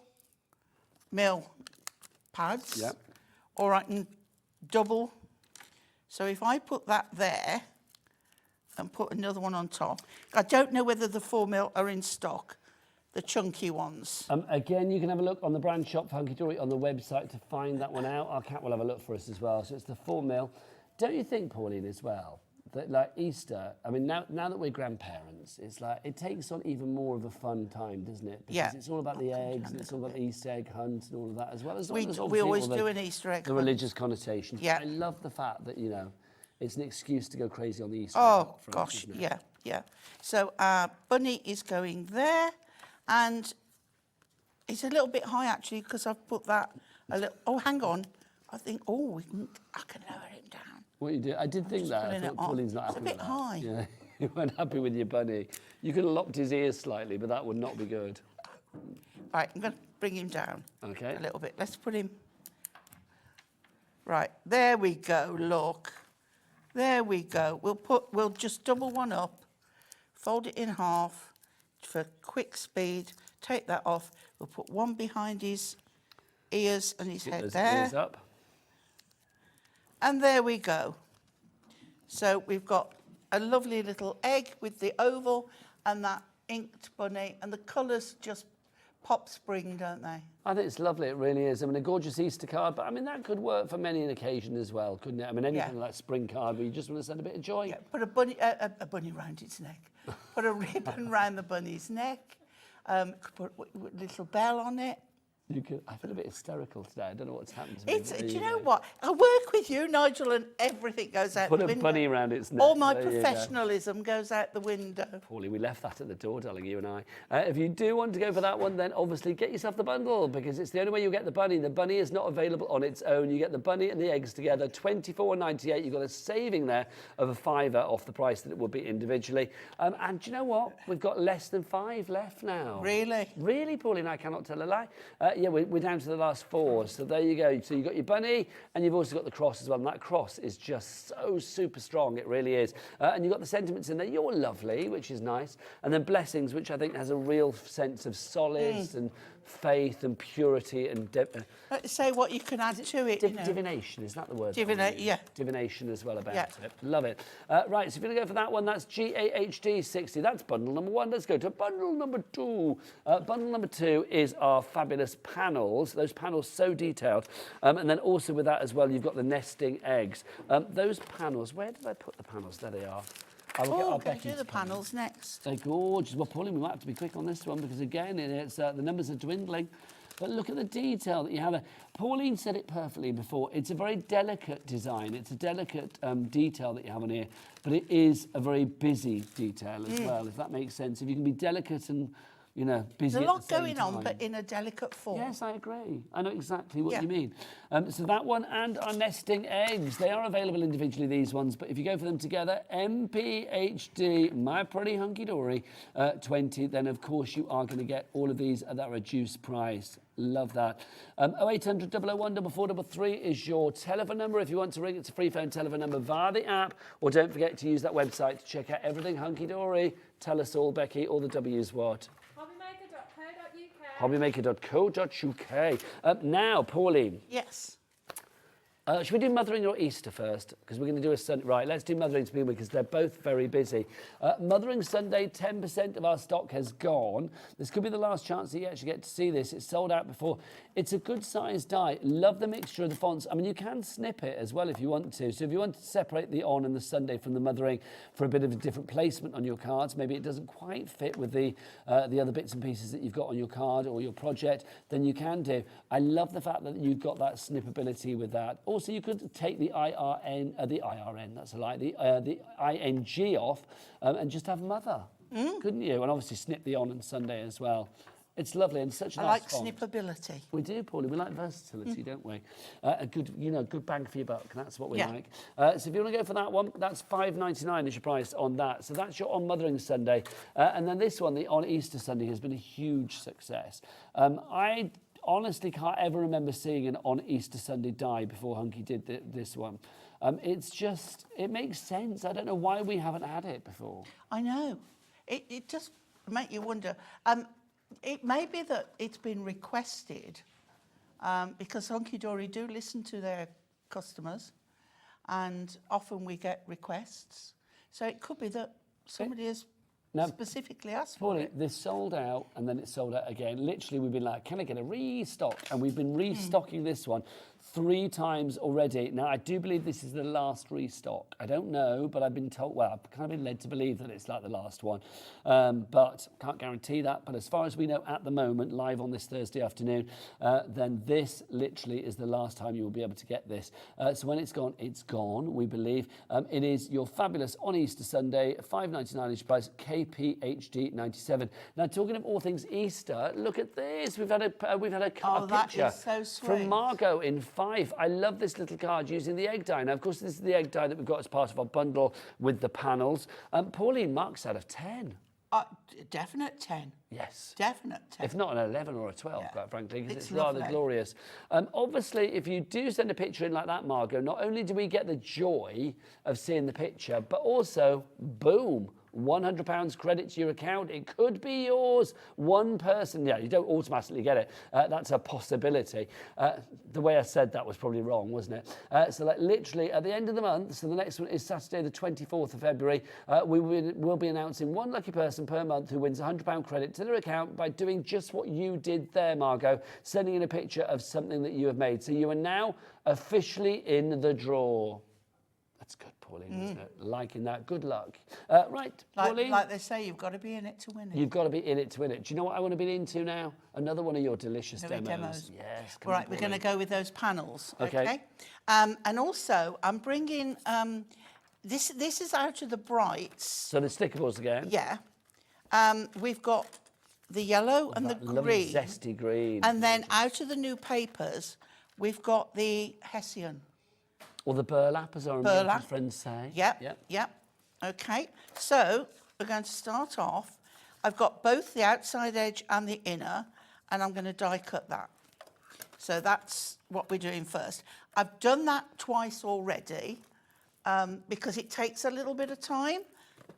pads, Yep. or I can double. So if I put that there and put another one on top, I don't know whether the 4mm are in stock, the chunky ones. Again, you can have a look on the brand shop for Hunkydory on the website to find that one out. Our cat will have a look for us as well. So it's the 4mm. Don't you think, Pauline, as well, that like Easter, I mean, now that we're grandparents, it's like it takes on even more of a fun time, doesn't it? Because Yeah. it's all about the eggs, and it's all about the Easter egg hunt and all of that, as well as We obviously always all the, do an Easter egg the hunt. religious connotation. Yeah. I love the fact that, you know, it's an excuse to go crazy on the Easter Oh, egg hunt for us, gosh, isn't it? yeah, yeah. So our bunny is going there, and it's a little bit high, actually, because I've put that a little... Oh, hang on. I think, I can lower him down. What you did, I did think that. I pulling it thought off. Pauline's not It's a happy bit with that. high. Yeah, you weren't happy with your bunny. You could have lopped his ears slightly, but that would not be good. Right, I'm going to bring him down Okay. a little bit. Let's put him... Right, there we go, look. There we go. We'll just double one up, fold it in half for quick speed, take that off. We'll put one behind his ears and his Get head those there. ears up. And there we go. So we've got a lovely little egg with the oval and that inked bunny, and the colours just pop spring, don't they? I think it's lovely, it really is. I mean, a gorgeous Easter card, but I mean, that could work for many an occasion as well, couldn't it? I mean, anything like spring card where you just want to send a bit of joy. Yeah, put a bunny round its neck. Put a ribbon round the bunny's neck. Could put a little bell on it. I feel a bit hysterical today. I don't know what's happened to me. Do you know what? I work with you, Nigel, and everything goes out Put the a window. bunny around its neck. All my There you go. professionalism goes out the window. Pauline, we left that at the door, darling, you and I. If you do want to go for that one, then obviously get yourself the bundle, because it's the only way you'll get the bunny. The bunny is not available on its own. You get the bunny and the eggs together, $24.98. You've got a saving there of a £5 off the price that it would be individually. And do you know what? We've got less than 5 left now. Really? Really, Pauline, I cannot tell a lie. Yeah, we're down to the last 4. So there you go. So you've got your bunny, and you've also got the cross as well. And that cross is just so super strong. It really is. And you've got the sentiments in there. You're lovely, which is nice. And then blessings, which I think has a real sense of solace and faith and purity and Let's say what you can add to it. divination. Is that the word? Yeah. Divination as well about Yeah. it. Love it. Right, so if you're going to go for that one, that's GAHD 60. That's bundle number 1. Let's go to bundle number 2. Bundle number 2 is our fabulous panels. Those panels so detailed. And then also with that as well, you've got the nesting eggs. Those panels, where did I put the panels? There they are. We'll do the panels next. They're gorgeous. Well, Pauline, we might have to be quick on this one because, again, it's the numbers are dwindling. But look at the detail that you have there. Pauline said it perfectly before. It's a very delicate design. It's a delicate detail that you have on here. But it is a very busy detail as well, if that makes sense. If you can be delicate and, you know, busy There's a lot at the same going time. on, but in a delicate form. Yes, I agree. I know exactly what Yeah. you mean. So that one and our nesting eggs, they are available individually, these ones, but if you go for them together, MPHD, my pretty hunky-dory, 20, then of course you are going to get all of these at that reduced price. Love that. 0800 001 4433 is your telephone number. If you want to ring, it's a free phone telephone number via the app, or don't forget to use that website to check out everything hunky-dory. Tell us all, Becky, all the W's what? Hobbymaker.co.uk. Now, Pauline. Yes. Should we do Mothering or Easter first? Because we're going to do a Sunday. Right, let's do Mothering to begin with because they're both very busy. Mothering Sunday, 10% of our stock has gone. This could be the last chance that you actually get to see this. It's sold out before. It's a good sized die. Love the mixture of the fonts. I mean, you can snip it as well if you want to. So if you want to separate the on and the Sunday from the Mothering for a bit of a different placement on your cards, maybe it doesn't quite fit with the other bits and pieces that you've got on your card or your project, then you can do. I love the fact that you've got that snippability with that. Also, you could take the IRN, that's a lie, the ING off and just have Mother, couldn't you? And obviously snip the on and Sunday as well. It's lovely and such a I nice like font. snippability. We do, Pauline. We like versatility, don't we? A good, good bang for your buck. That's what we Yeah. like. So if you want to go for that one, that's $5.99 is your price on that. So that's your on Mothering Sunday, and then this one, the on Easter Sunday, has been a huge success. I honestly can't ever remember seeing an on Easter Sunday die before Hunky did this one. It makes sense. I don't know why we haven't had it before. I know. It just make you wonder. It may be that it's been requested because Hunkydory do listen to their customers, and often we get requests. So it could be that somebody has specifically asked for it. They're sold out and then it's sold out again. Literally, we've been like, can I get a restock? And we've been restocking this one 3 times already. Now, I do believe this is the last restock. I don't know, but I've been told, well, I've kind of been led to believe that it's like the last one. But can't guarantee that. But as far as we know at the moment, live on this Thursday afternoon, then this literally is the last time you will be able to get this. So when it's gone, we believe. It is your fabulous on Easter Sunday, $5.99 each price, KPHD 97. Now, talking of all things Easter, look at this. We've had a picture that is so sweet. from Margot in Fife. I love this little card using the egg die. Now, of course, this is the egg die that we've got as part of our bundle with the panels. Pauline marks out of 10. Definite 10. Yes. Definite 10. If not an 11 or a 12, quite frankly, because it's lovely. rather glorious. Obviously, if you do send a picture in like that, Margot, not only do we get the joy of seeing the picture, but also, boom, £100 credit to your account. It could be yours. One person, you don't automatically get it. That's a possibility. The way I said that was probably wrong, wasn't it? So like literally at the end of the month, so the next one is Saturday the 24th of February, we will be announcing one lucky person per month who wins £100 credit to their account by doing just what you did there, Margot, sending in a picture of something that you have made. So you are now officially in the draw. That's good, Paul. Pauline, isn't it? Liking that. Good luck. Right, Pauline. Like they say, you've got to be in it to win it. You've got to be in it to win it. Do you know what I want to be into now? Another one of your delicious Demos. Yes. All right, we're going to go with those panels. Okay. And also, I'm bringing this is out of the brights. So the stickables again. Yeah. We've got the yellow and the Lovely green. zesty green. And then out of the new papers, we've got the Hessian. Or the burlap, as our American friends say. Yep. Okay, so we're going to start off. I've got both the outside edge and the inner, and I'm going to die cut that. So that's what we're doing first. I've done that twice already because it takes a little bit of time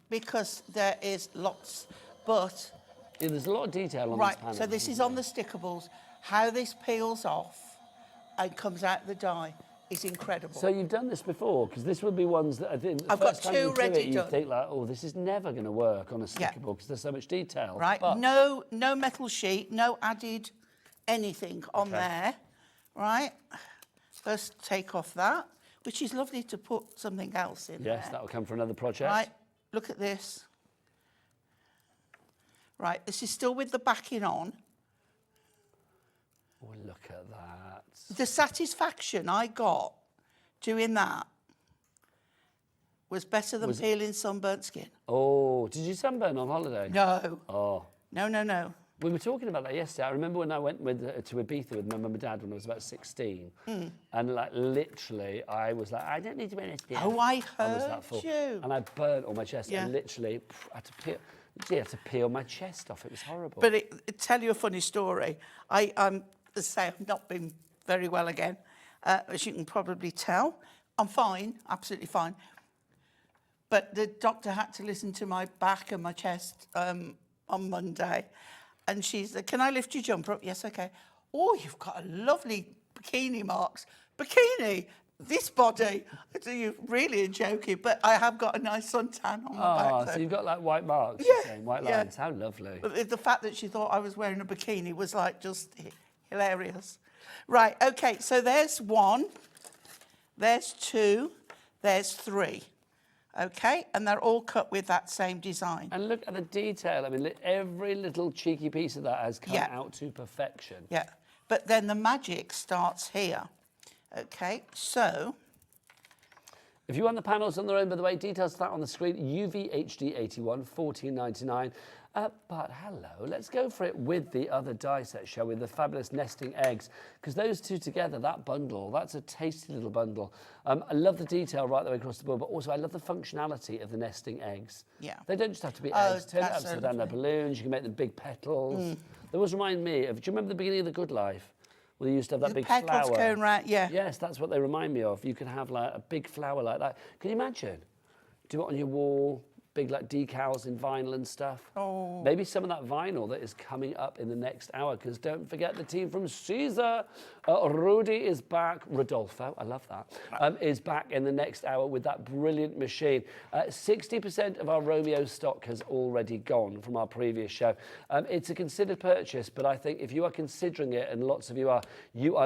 because there is lots, but... Yeah, there's a lot of detail on right, this panel. so this is on the Stickables. How this peels off and comes out the die is incredible. So you've done this before, because this would be ones that I think the I've got first time two you do ready it, you done. think like, oh, this is never going to work on a stickable because there's so much detail. Right, But no metal sheet, no added anything on there, right? First take off that, which is lovely to put something else in there. Yes, that will come for another project. Right, look at this. Right, this is still with the backing on. Oh, look at that. The satisfaction I got doing that was better than peeling sunburnt skin. Oh, did you sunburn on holiday? No. Oh. No. We were talking about that yesterday. I remember when I went to Ibiza with my mum and dad when I was about 16. And like literally, I was like, I don't need to wear anything. Oh, I was heard that full. you. And I burnt all my chest. Yeah. And literally, I had to peel my chest off. It was horrible. But it tell you a funny story. As I say, I've not been very well again, as you can probably tell. I'm fine, absolutely fine. But the doctor had to listen to my back and my chest on Monday. And she said, can I lift your jumper up? Yes, okay. Oh, you've got a lovely bikini marks. Bikini, this body. You're really joking, but I have got a nice suntan on my back. So you've got like white marks, Yeah, you're saying, white yeah. lines. How lovely. But the fact that she thought I was wearing a bikini was like just hilarious. Right, okay, so there's one, there's two, there's three. Okay, and they're all cut with that same design. And look at the detail. I mean, every little cheeky piece of that has come out to perfection. Yeah, but then the magic starts here. Okay, so... If you want the panels on their own, by the way, details to that on the screen. UVHD81, $14.99. But hello, let's go for it with the other die set, shall we? The fabulous nesting eggs, because those two together, that bundle, that's a tasty little bundle. I love the detail right the way across the board, but also I love the functionality of the nesting eggs. Yeah. They don't just have to be eggs. Turn it that's upside so down, they're balloons. You can make them big petals. They always remind me of, do you remember the beginning of The Good Life? Well, they used to have that the big petals flower. going round, yeah. Yes, that's what they remind me of. You can have like a big flower like that. Can you imagine? Do it on your wall, big like decals in vinyl and stuff. Oh. Maybe some of that vinyl that is coming up in the next hour, because don't forget the team from SISER. Rudy is back. Rodolfo, I love that, is back in the next hour with that brilliant machine. 60% of our Romeo stock has already gone from our previous show. It's a considered purchase, but I think if you are considering it, and lots of you are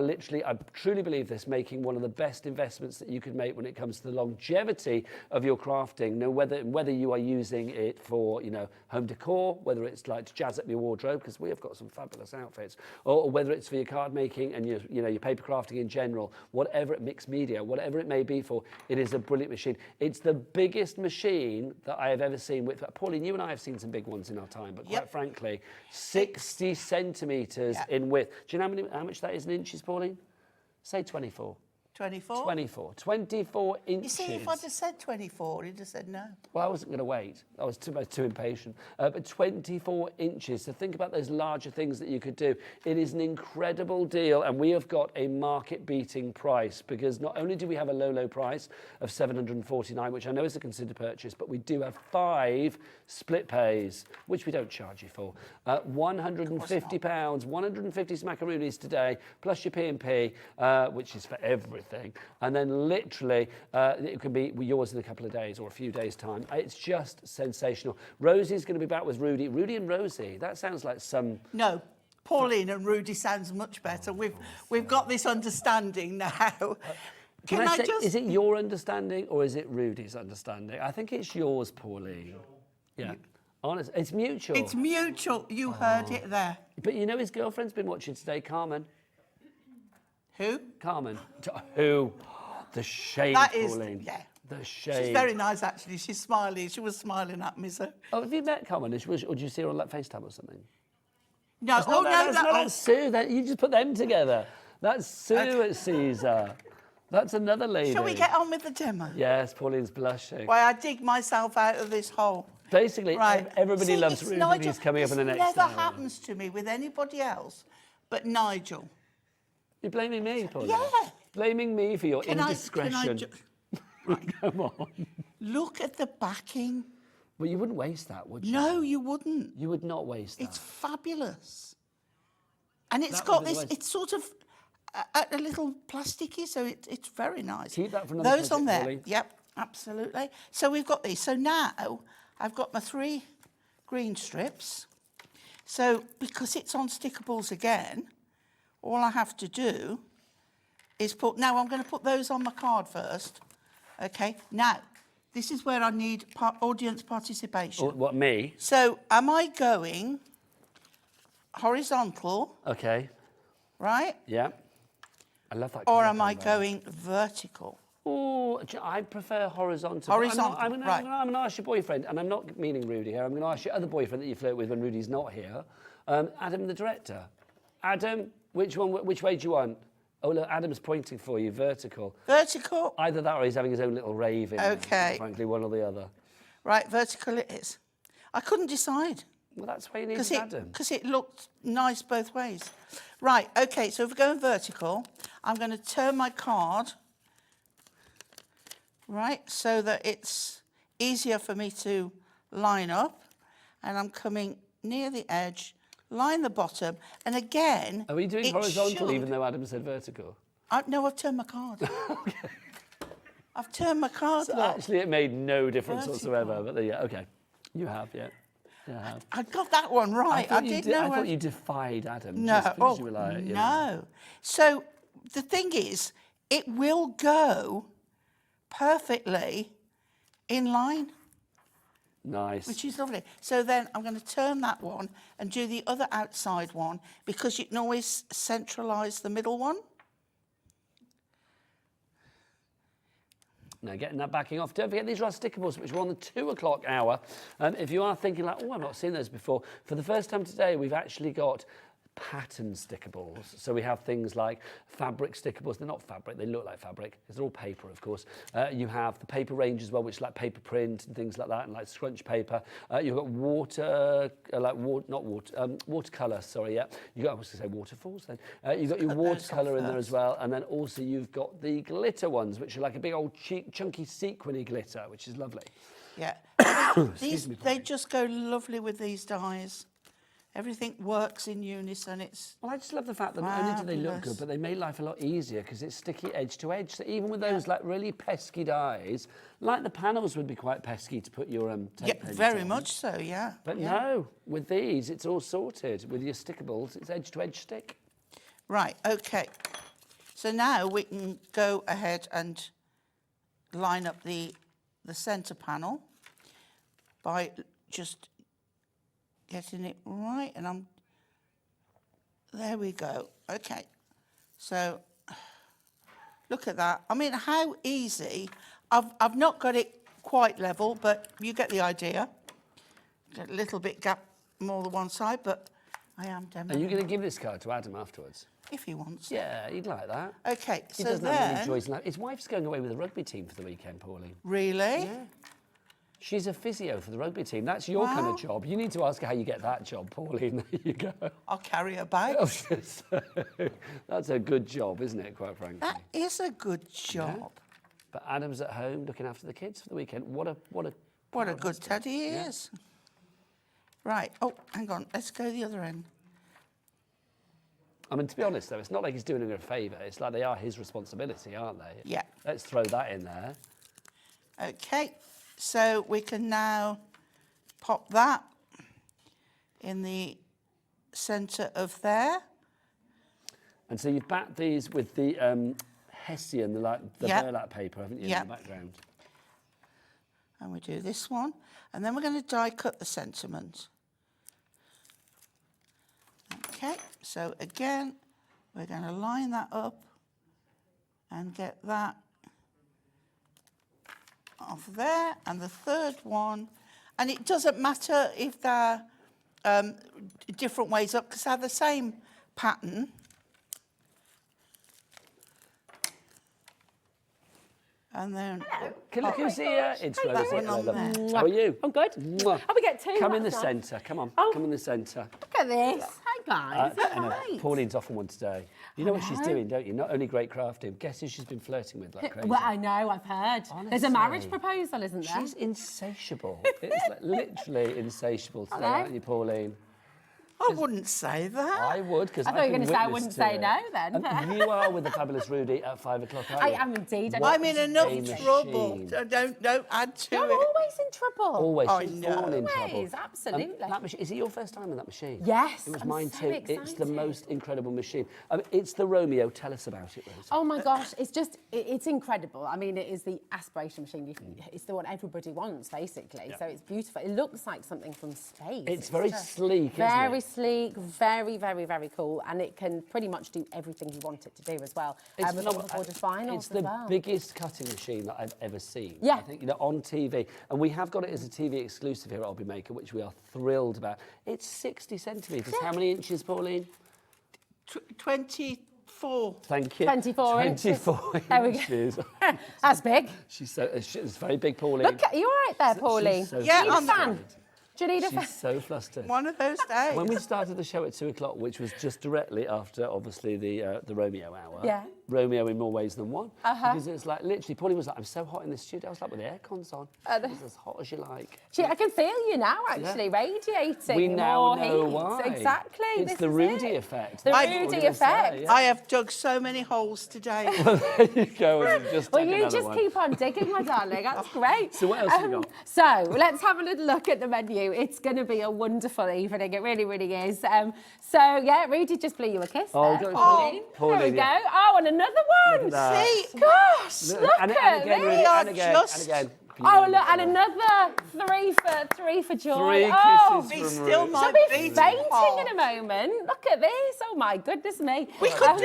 literally, I truly believe this, making one of the best investments that you could make when it comes to the longevity of your crafting. Now, whether you are using it for, home decor, whether it's like to jazz up your wardrobe, because we have got some fabulous outfits, or whether it's for your card making and your paper crafting in general, whatever, mixed media, whatever it may be for, it is a brilliant machine. It's the biggest machine that I have ever seen with, Pauline, you and I have seen some big ones in our time, but quite frankly, 60 centimetres in width. Do you know how much that is in inches, Pauline? Say 24. 24? 24 inches. You see, if I'd have said 24, he'd have said no. Well, I wasn't going to wait. I was too impatient. But 24 inches. So think about those larger things that you could do. It is an incredible deal, and we have got a market-beating price, because not only do we have a low price of $749, which I know is a considered purchase, but we do have 5 split pays, which we don't charge you for. £150, 150 smackaroonies today, plus your P&P, which is for everything. And then literally it can be yours in a couple of days or a few days' time. It's just sensational. Rosie's going to be back with Rudy. Rudy and Rosie, that sounds like some... No, Pauline and Rudy sounds much better. We've got this understanding now. Can Can I I say, just- is it your understanding or is it Rudy's understanding? I think it's yours, Pauline. Yeah. Honest, it's mutual. It's mutual. You heard it there. But you know his girlfriend's been watching today, Carmen. Who? Carmen. Who? The shade, That is, Pauline. yeah. The shade. She's very nice, actually. She's smiling. She was smiling at me, so. Oh, have you met Carmen? Or did you see her on like FaceTime or something? No, That's not that, that's not oh, that Sue. You just put them together. That's Sue at SISER. That's another lady. Shall we get on with the demo? Yes, Pauline's blushing. Why I dig myself out of this hole. Basically, Right. everybody See, loves it's Rudy. Nigel. He's coming up in the next This never hour. happens to me with anybody else but Nigel. You're blaming me, Pauline? Yeah. Blaming me for your Can I indiscretion. right. Come on. Look at the backing. Well, you wouldn't waste that, would you? No, you wouldn't. You would not waste that. It's fabulous. And it's That got would be the this, way- it's sort of a little plasticky, so it's very nice. Keep that for another Those on project, there. Pauline. Yep, absolutely. So we've got these. So now I've got my 3 green strips. So because it's on Stickables again, all I have to do is put, now I'm going to put those on my card first. Okay, now this is where I need audience participation. Oh, what, me? So am I going horizontal, Okay. right? Yeah. I love that. Or colour am I combo. going vertical? Oh, I prefer horizontal. Horizontal, I'm right. going to ask your boyfriend, and I'm not meaning Rudy here. I'm going to ask your other boyfriend that you flirt with when Rudy's not here, Adam, the director. Adam, which way do you want? Oh, look, Adam's pointing for you, vertical. Vertical? Either that or he's having his own little rave in there, Okay. frankly, one or the other. Right, vertical it is. I couldn't decide. Well, that's why you need Adam. Because it looked nice both ways. Right, okay, so if we're going vertical, I'm going to turn my card, right, so that it's easier for me to line up. And I'm coming near the edge, line the bottom, and again... Are we doing it horizontal should- even though Adam said vertical? No, I've turned my card. Okay. I've turned my card, So look. actually, it made no difference Vertical. whatsoever. But yeah, okay. You have, yeah. You have. I got that one right. I did know. I thought you defied Adam. No, just because you were like, you know. no. So the thing is, it will go perfectly in line, Nice. which is lovely. So then I'm going to turn that one and do the other outside one because you can always centralise the middle one. Now, getting that backing off. Don't forget, these are our Stickables, which are on the 2 o'clock hour. If you are thinking like, oh, I've not seen those before, for the first time today, we've actually got pattern Stickables. So we have things like fabric Stickables. They're not fabric, they look like fabric, because they're all paper, of course. You have the paper range as well, which is like paper print and things like that, and like scrunch paper. You've got watercolour, sorry, yeah. You've got, I was going to say waterfalls then. You've got your Cut those watercolour off in there first. as well, and then also you've got the glitter ones, which are like a big old chunky sequiny glitter, which is lovely. Yeah. They just go lovely with these dies. Everything works in unison. It's Well, I just love the fact that not only do they look Fabulous. good, but they make life a lot easier because it's sticky edge to edge. So even with those like really pesky dies, like the panels would be quite pesky to put your tape yeah, pages very on. much so. Yeah. But yeah. no, with these, it's all sorted. With your Stickables, it's edge to edge stick. Right, okay. So now we can go ahead and line up the centre panel by just getting it right, and there we go. Okay, so look at that. I mean, how easy. I've not got it quite level, but you get the idea. A little bit gap more than one side, but I am Are demoing. you going to give this card to Adam afterwards? If he wants. Yeah, he'd like that. Okay, He so doesn't have many then, joys in life. His wife's going away with the rugby team for the weekend, Pauline. really? Yeah. She's a physio for the rugby team. That's your kind Wow. of job. You need to ask her how you get that job, Pauline. There you go. I'll carry a bag. That's a good job, isn't it, quite frankly? That is a good job. But Adam's at home looking after the kids for the weekend. What a What a good husband. teddy he is. Right. Oh, hang on. Let's go the other end. I mean, to be honest, though, it's not like he's doing her a favour. It's like they are his responsibility, aren't they? Yeah. Let's throw that in there. Okay. So we can now pop that in the centre of there. And so you've backed these with the Hessian, the Yeah. burlap paper, haven't you, Yeah. in the background? And we do this one. And then we're going to die cut the sentiment. Okay, so again, we're going to line that up and get that off there. And the third one, and it doesn't matter if they're different ways up because they're the same pattern. And then Can look who's here. It's That Rosie. one on there. How are you? I'm good. Mwah. Oh, we get two. Come in the that's nice. centre. Come on. Oh. Come in the centre. Look at this. Hi, guys. I know. Pauline's off on one today. You know what she's doing, don't you? Not only great crafting. Guess who she's been flirting with like crazy? Well, I know, I've heard. There's a marriage Honestly. proposal, isn't there? She's insatiable. It's like literally insatiable today, aren't you, Pauline? I wouldn't say that. I would, because I thought you were going to say I wouldn't say no then. You are with the fabulous Rudy at 5 o'clock, aren't I you? am indeed. What I'm in enough a trouble. machine. Don't add to You're it. always in trouble. Always. I She's know. born in trouble. Always, absolutely. That machine, is it your first time with that machine? Yes, It was I'm mine so too. It's the excited. most incredible machine. It's the Romeo. Tell us about it, Rose. Oh my gosh, it's incredible. I mean, it is the aspiration machine. It's the one everybody wants, basically. So it's beautiful. It looks like something from space. It's very sleek, isn't Very it? sleek, very, very, very cool. And it can pretty much do everything you want it to do as well. It's With phenomenal. all the finals It's the as well. biggest cutting machine that I've ever seen. Yeah. I think, on TV. And we have got it as a TV exclusive here at Hobby Maker, which we are thrilled about. It's 60 centimetres. How many inches, Pauline? 24. Thank you. 24 inches. 24 There we go. inches. That's big. She's so, it's very big, Pauline. Look at you, all right there, Pauline? so Yeah, Do you need a I'm fan? Do you need a fan? She's so flustered. One of those days. When we started the show at 2 o'clock, which was just directly after, obviously, the Romeo hour. Yeah. Romeo in more ways than one. Because it's like, literally, Pauline was like, I'm so hot in the studio. I was like, with the aircon's on. It's as hot as you like. I can feel you now, actually, radiating. We now more know heat. why. Exactly. It's this the is Rudy it. effect. The I- Rudy effect. I have dug so many holes today. There you go. And just Well, take you another just one. keep on digging, my darling. That's great. So what else have you got? So let's have a little look at the menu. It's going to be a wonderful evening. It really, really is. So yeah, Rudy just blew you a kiss. Oh, there, go- Pauline. Pauline, There we yeah. go. Oh, and another one. Look at that. See? Gosh, look and at again, Rudy, this. and again, just- and again. Oh, look, and another three for joy. 3 oh, kisses Be from still Rudy. my she'll be beating fainting heart. in a moment. Look at this. Oh my goodness me. We could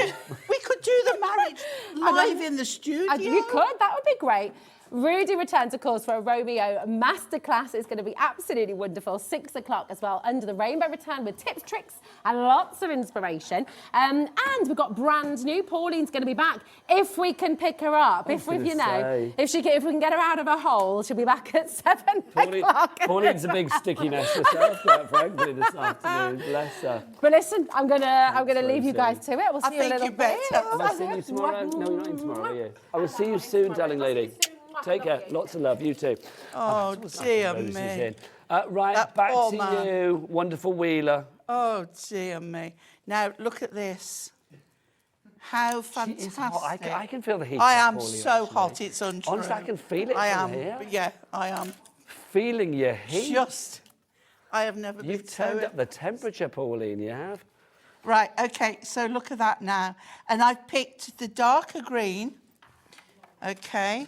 do the marriage live in the studio. You could. That would be greght. Rudy returns, of course, for a Romeo masterclass. It's going to be absolutely wonderful. 6 o'clock as well, under the rainbow return with tips, tricks, and lots of inspiration. And we've got brand new. Pauline's going to be back if we can pick her up. If we, gonna say. if we can get her out of her hole, she'll be back at 7 o'clock. Pauline's a big sticky mess herself, quite frankly, this afternoon. Bless her. But listen, I'm gonna leave you Rosie. guys to it. We'll I see you a think little you better. bit. Am I seeing you tomorrow? No, you're not in tomorrow, are you? I will see you soon, darling lady. Take care. Lots of love. You too. Oh, dear Rosie's me. in. Right, That back poor to man. you, wonderful Wheeler. Oh, dear me. Now, look at this. How She fantastic. is hot. I can feel the heat. I am Pauline, so actually. hot, it's untrue. Honestly, I can feel it I from am. here. Yeah, I am. Feeling your heat. I have never You've been so... turned up the temperature, Pauline, you have. Right, okay, so look at that now. And I've picked the darker green, okay,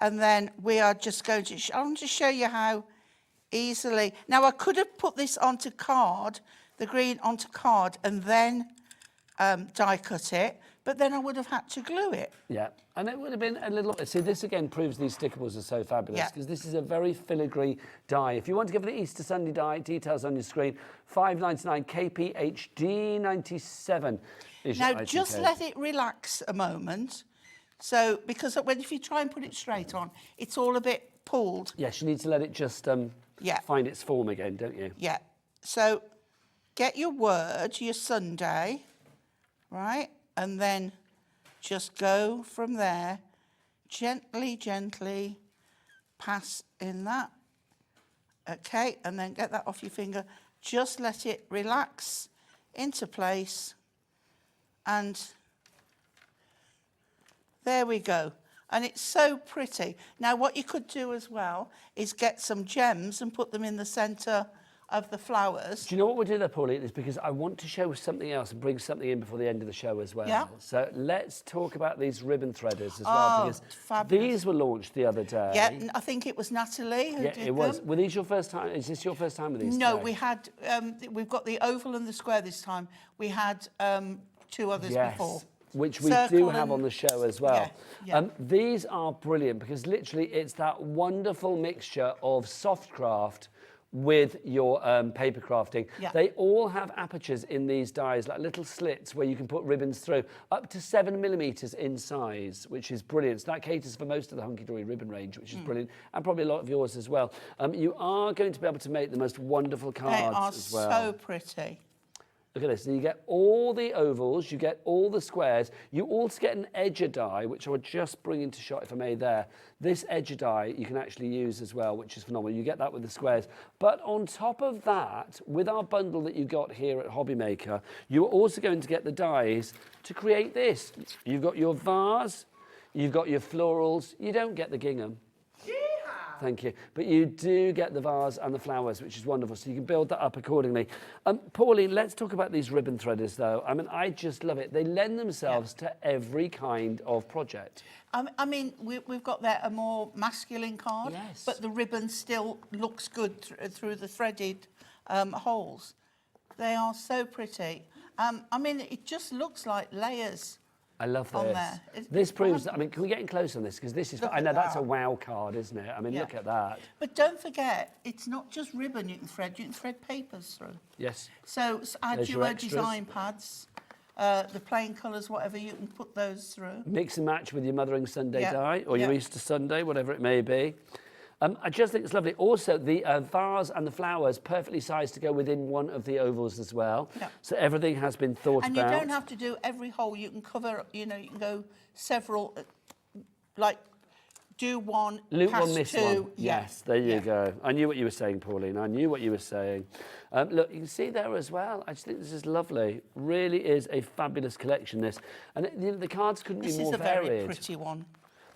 and then we are just going to... I want to show you how easily... Now, I could have put this onto card, the green onto card, and then die cut it, but then I would have had to glue it. Yeah, and it would have been a little... See, this again proves these stickables are so fabulous, Yeah. because this is a very filigree die. If you want to give it the Easter Sunday die, details on your screen, $5.99 KPHD 97 is your Now, item just code. let it relax a moment. So, because if you try and put it straight on, it's all a bit pulled. Yes, you need to let it just Yeah. find its form again, don't you? Yeah. So, get your word, your Sunday, right? And then just go from there, gently, gently pass in that. Okay, and then get that off your finger. Just let it relax into place. And there we go. And it's so pretty. Now, what you could do as well is get some gems and put them in the centre of the flowers. Do you know what we'll do there, Pauline? Is because I want to show something else and bring something in before the end of the show as well. Yeah. So let's talk about these ribbon threaders as well. Oh, Because fabulous. these were launched the other day. Yeah, I think it was Natalie who Yeah, did it was. them. Were these your first time? Is this your first time with these? No, today? we had, we've got the oval and the square this time. We had 2 others Yes, before. which we Circle do have and- on the show as well. Yeah, yeah. These are brilliant because literally it's that wonderful mixture of soft craft with your paper crafting. Yeah. They all have apertures in these dies, like little slits where you can put ribbons through, up to 7mm in size, which is brilliant. So that caters for most of the Hunkydory ribbon range, which is brilliant, and probably a lot of yours as well. You are going to be able to make the most wonderful cards They are as well. so pretty. Look at this. So you get all the ovals, you get all the squares. You also get an edger die, which I would just bring into shot if I may there. This edger die you can actually use as well, which is phenomenal. You get that with the squares. But on top of that, with our bundle that you got here at Hobby Maker, you're also going to get the dies to create this. You've got your vase, you've got your florals. You don't get the gingham. Thank you. But you do get the vase and the flowers, which is wonderful. So you can build that up accordingly. Pauline, let's talk about these ribbon threaders, though. I mean, I just love it. They lend themselves to every kind of project. I mean, we've got there a more masculine card, Yes. but the ribbon still looks good through the threaded holes. They are so pretty. I mean, it just looks like layers. I love On this. there. It's This proves that, I mean, can we get in close on this? Because this is, Look I know at that's that. a wow card, isn't it? I mean, Yeah. look at that. But don't forget, it's not just ribbon you can thread papers through. Yes. So add There's your your extras. design pads, the plain colours, whatever, you can put those through. Mix and match with your Mothering Sunday Yeah, die or your yeah. Easter Sunday, whatever it may be. I just think it's lovely. Also, the vase and the flowers perfectly sized to go within one of the ovals as well. Yeah. So everything has been thought And about. you don't have to do every hole. You can cover, you know, you can go several, like do one, Loop pass one, miss two. one. Yeah. Yes, there you Yeah. go. I knew what you were saying, Pauline. I knew what you were saying. Look, you can see there as well. I just think this is lovely. Really is a fabulous collection, this. And you know, the cards couldn't This be is more a very varied. pretty one.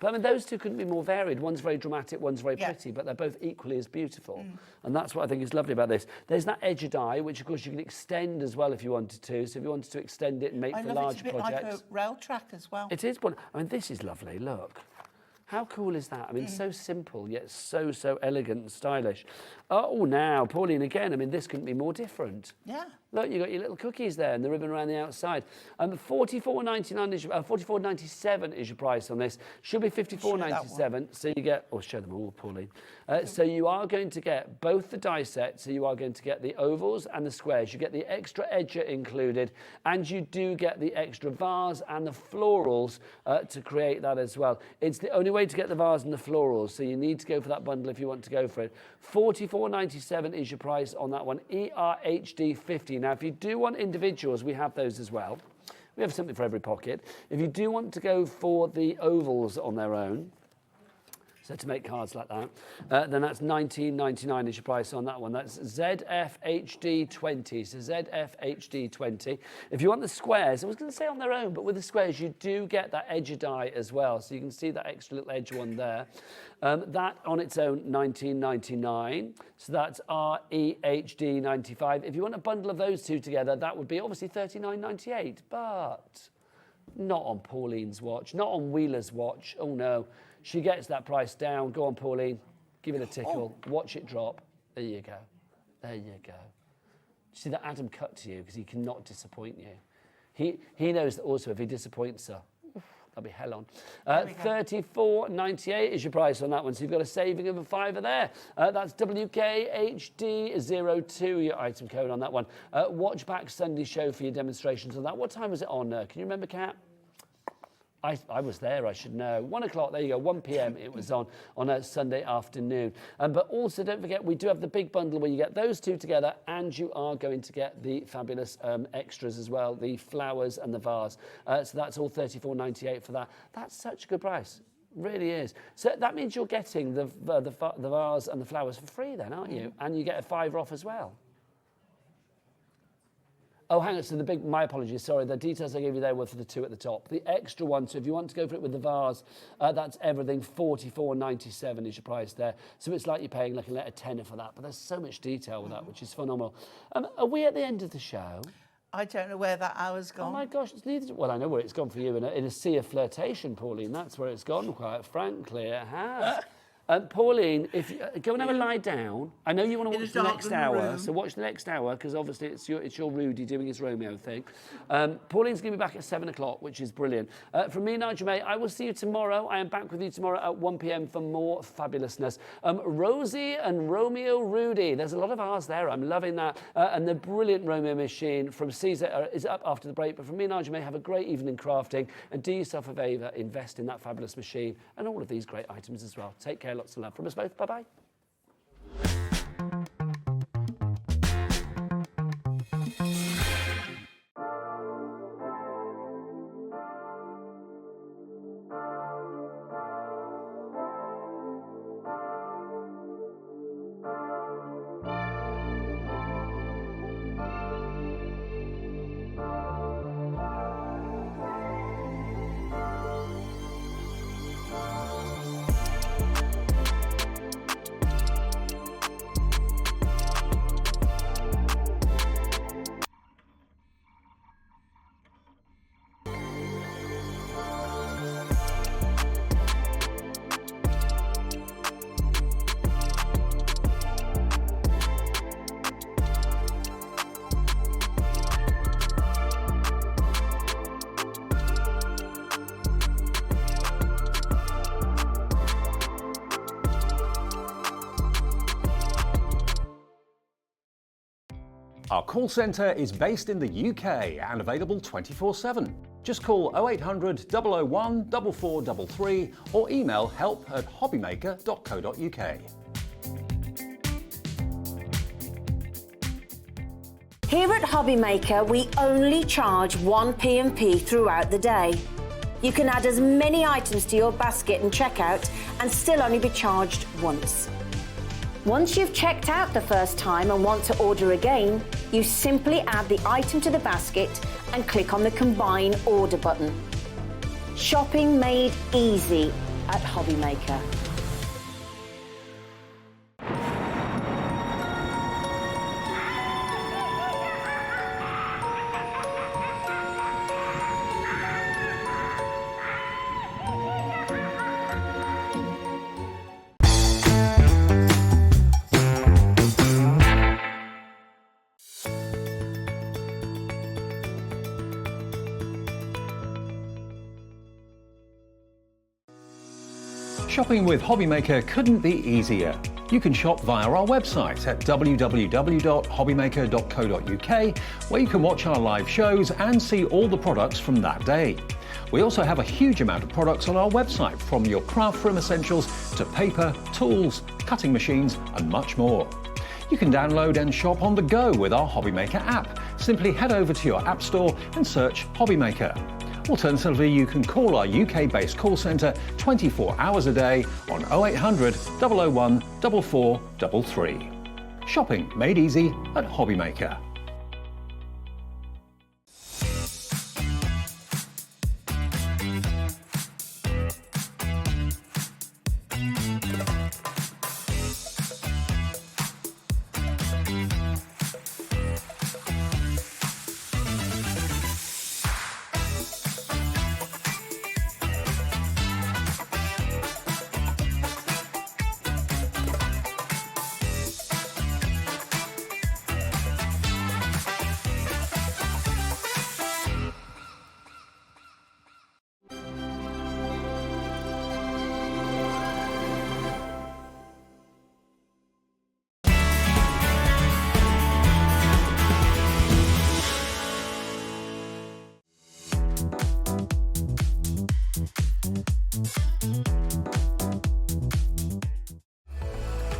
But I mean, those two couldn't be more varied. One's very dramatic, one's very Yeah. pretty, but they're both equally as beautiful. And that's what I think is lovely about this. There's that edger die, which of course you can extend as well if you wanted to. So if you wanted to extend it and make I for love large it's a bit projects. like a rail track as well. It is one. I mean, this is lovely. Look. How cool is that? I mean, so simple, yet so elegant and stylish. Oh, now, Pauline, again, I mean, this couldn't be more different. Yeah. Look, you got your little cookies there and the ribbon around the outside. $44.99 is $44.97 is your price on this. Should be $54.97. So you get, or show them all, Pauline. So you are going to get both the die sets. So you are going to get the ovals and the squares. You get the extra edger included, and you do get the extra vase and the florals to create that as well. It's the only way to get the vase and the florals. So you need to go for that bundle if you want to go for it. $44.97 is your price on that one. ERHD 50. Now, if you do want individuals, we have those as well. We have something for every pocket. If you do want to go for the ovals on their own, so to make cards like that, then that's $19.99 is your price on that one. That's ZFHD20, so ZFHD20. If you want the squares, I was going to say on their own, but with the squares, you do get that edger die as well. So you can see that extra little edge one there. That on its own, $19.99. So that's REHD95. If you want a bundle of those two together, that would be obviously $39.98, but not on Pauline's watch, not on Wheeler's watch. Oh no. She gets that price down. Go on, Pauline. Give it a tickle. Watch it drop. There you go. There you go. See that Adam cut to you because he cannot disappoint you. He knows that also if he disappoints her, that'll be hell on. $34.98 is your price on that one. So you've got a saving of a £5 there. That's WKHD02, your item code on that one. Watch back Sunday show for your demonstrations on that. What time was it on? Can you remember, Kat? I was there, I should know. 1 o'clock, there you go, 1 p.m. it was on a Sunday afternoon. But also, don't forget, we do have the big bundle where you get those two together and you are going to get the fabulous extras as well, the flowers and the vase. So that's all $34.98 for that. That's such a good price. Really is. So that means you're getting the vase and the flowers for free then, aren't you? And you get a £5 off as well. Oh, hang on, so my apologies, sorry, the details I gave you there were for the 2 at the top. The extra one, so if you want to go for it with the vase, that's everything, $44.97 is your price there. So it's like you're paying like a tenner for that, but there's so much detail with that, which is phenomenal. Are we at the end of the show? I don't know where that hour's gone. Oh my gosh, well, I know where it's gone for you, in a sea of flirtation, Pauline, that's where it's gone, quite frankly, it has. Pauline, go and have a lie down. I know you want to watch the next hour, so watch the next hour, because obviously it's your Rudy doing his Romeo thing. Pauline's going to be back at 7 o'clock, which is brilliant. From me, Nigel May, I will see you tomorrow. I am back with you tomorrow at 1 p.m. for more fabulousness. Rosie and Romeo Rudy, there's a lot of R's there, I'm loving that. And the brilliant Romeo machine from SISER is up after the break. But from me, Nigel May, have a great evening crafting, and do yourself a favour, invest in that fabulous machine and all of these great items as well. Take care. Lots of love from us both. Bye-bye. Our call centre is based in the UK and available 24/7. Just call 0800 001 4433 or email help@hobbymaker.co.uk. Here at Hobbymaker, we only charge 1 P&P throughout the day. You can add as many items to your basket and checkout and still only be charged once. Once you've checked out the first time and want to order again, you simply add the item to the basket and click on the Combine Order button. Shopping made easy at Hobbymaker. Shopping with Hobbymaker couldn't be easier. You can shop via our website at www.hobbymaker.co.uk, where you can watch our live shows and see all the products from that day. We also have a huge amount of products on our website, from your craft room essentials to paper, tools, cutting machines and much more. You can download and shop on the go with our Hobbymaker app. Simply head over to your app store and search Hobbymaker. Alternatively, you can call our UK-based call centre 24 hours a day on 0800 001 4433. Shopping made easy at Hobbymaker.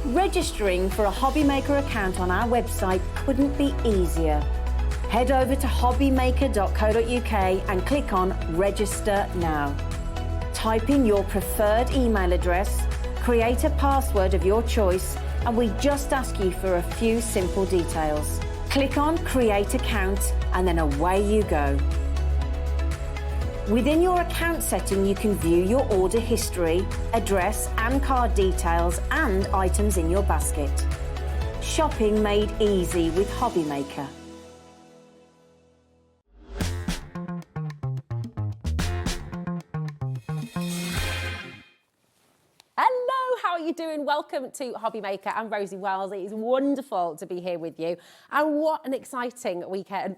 Registering for a Hobbymaker account on our website couldn't be easier. Head over to hobbymaker.co.uk and click on Register Now. Type in your preferred email address, create a password of your choice, and we just ask you for a few simple details. Click on Create Account and then away you go. Within your account setting, you can view your order history, address and card details and items in your basket. Shopping made easy with Hobby Maker. Hello, how are you doing? Welcome to Hobby Maker. I'm Rosie Wells. It is wonderful to be here with you. And what an exciting weekend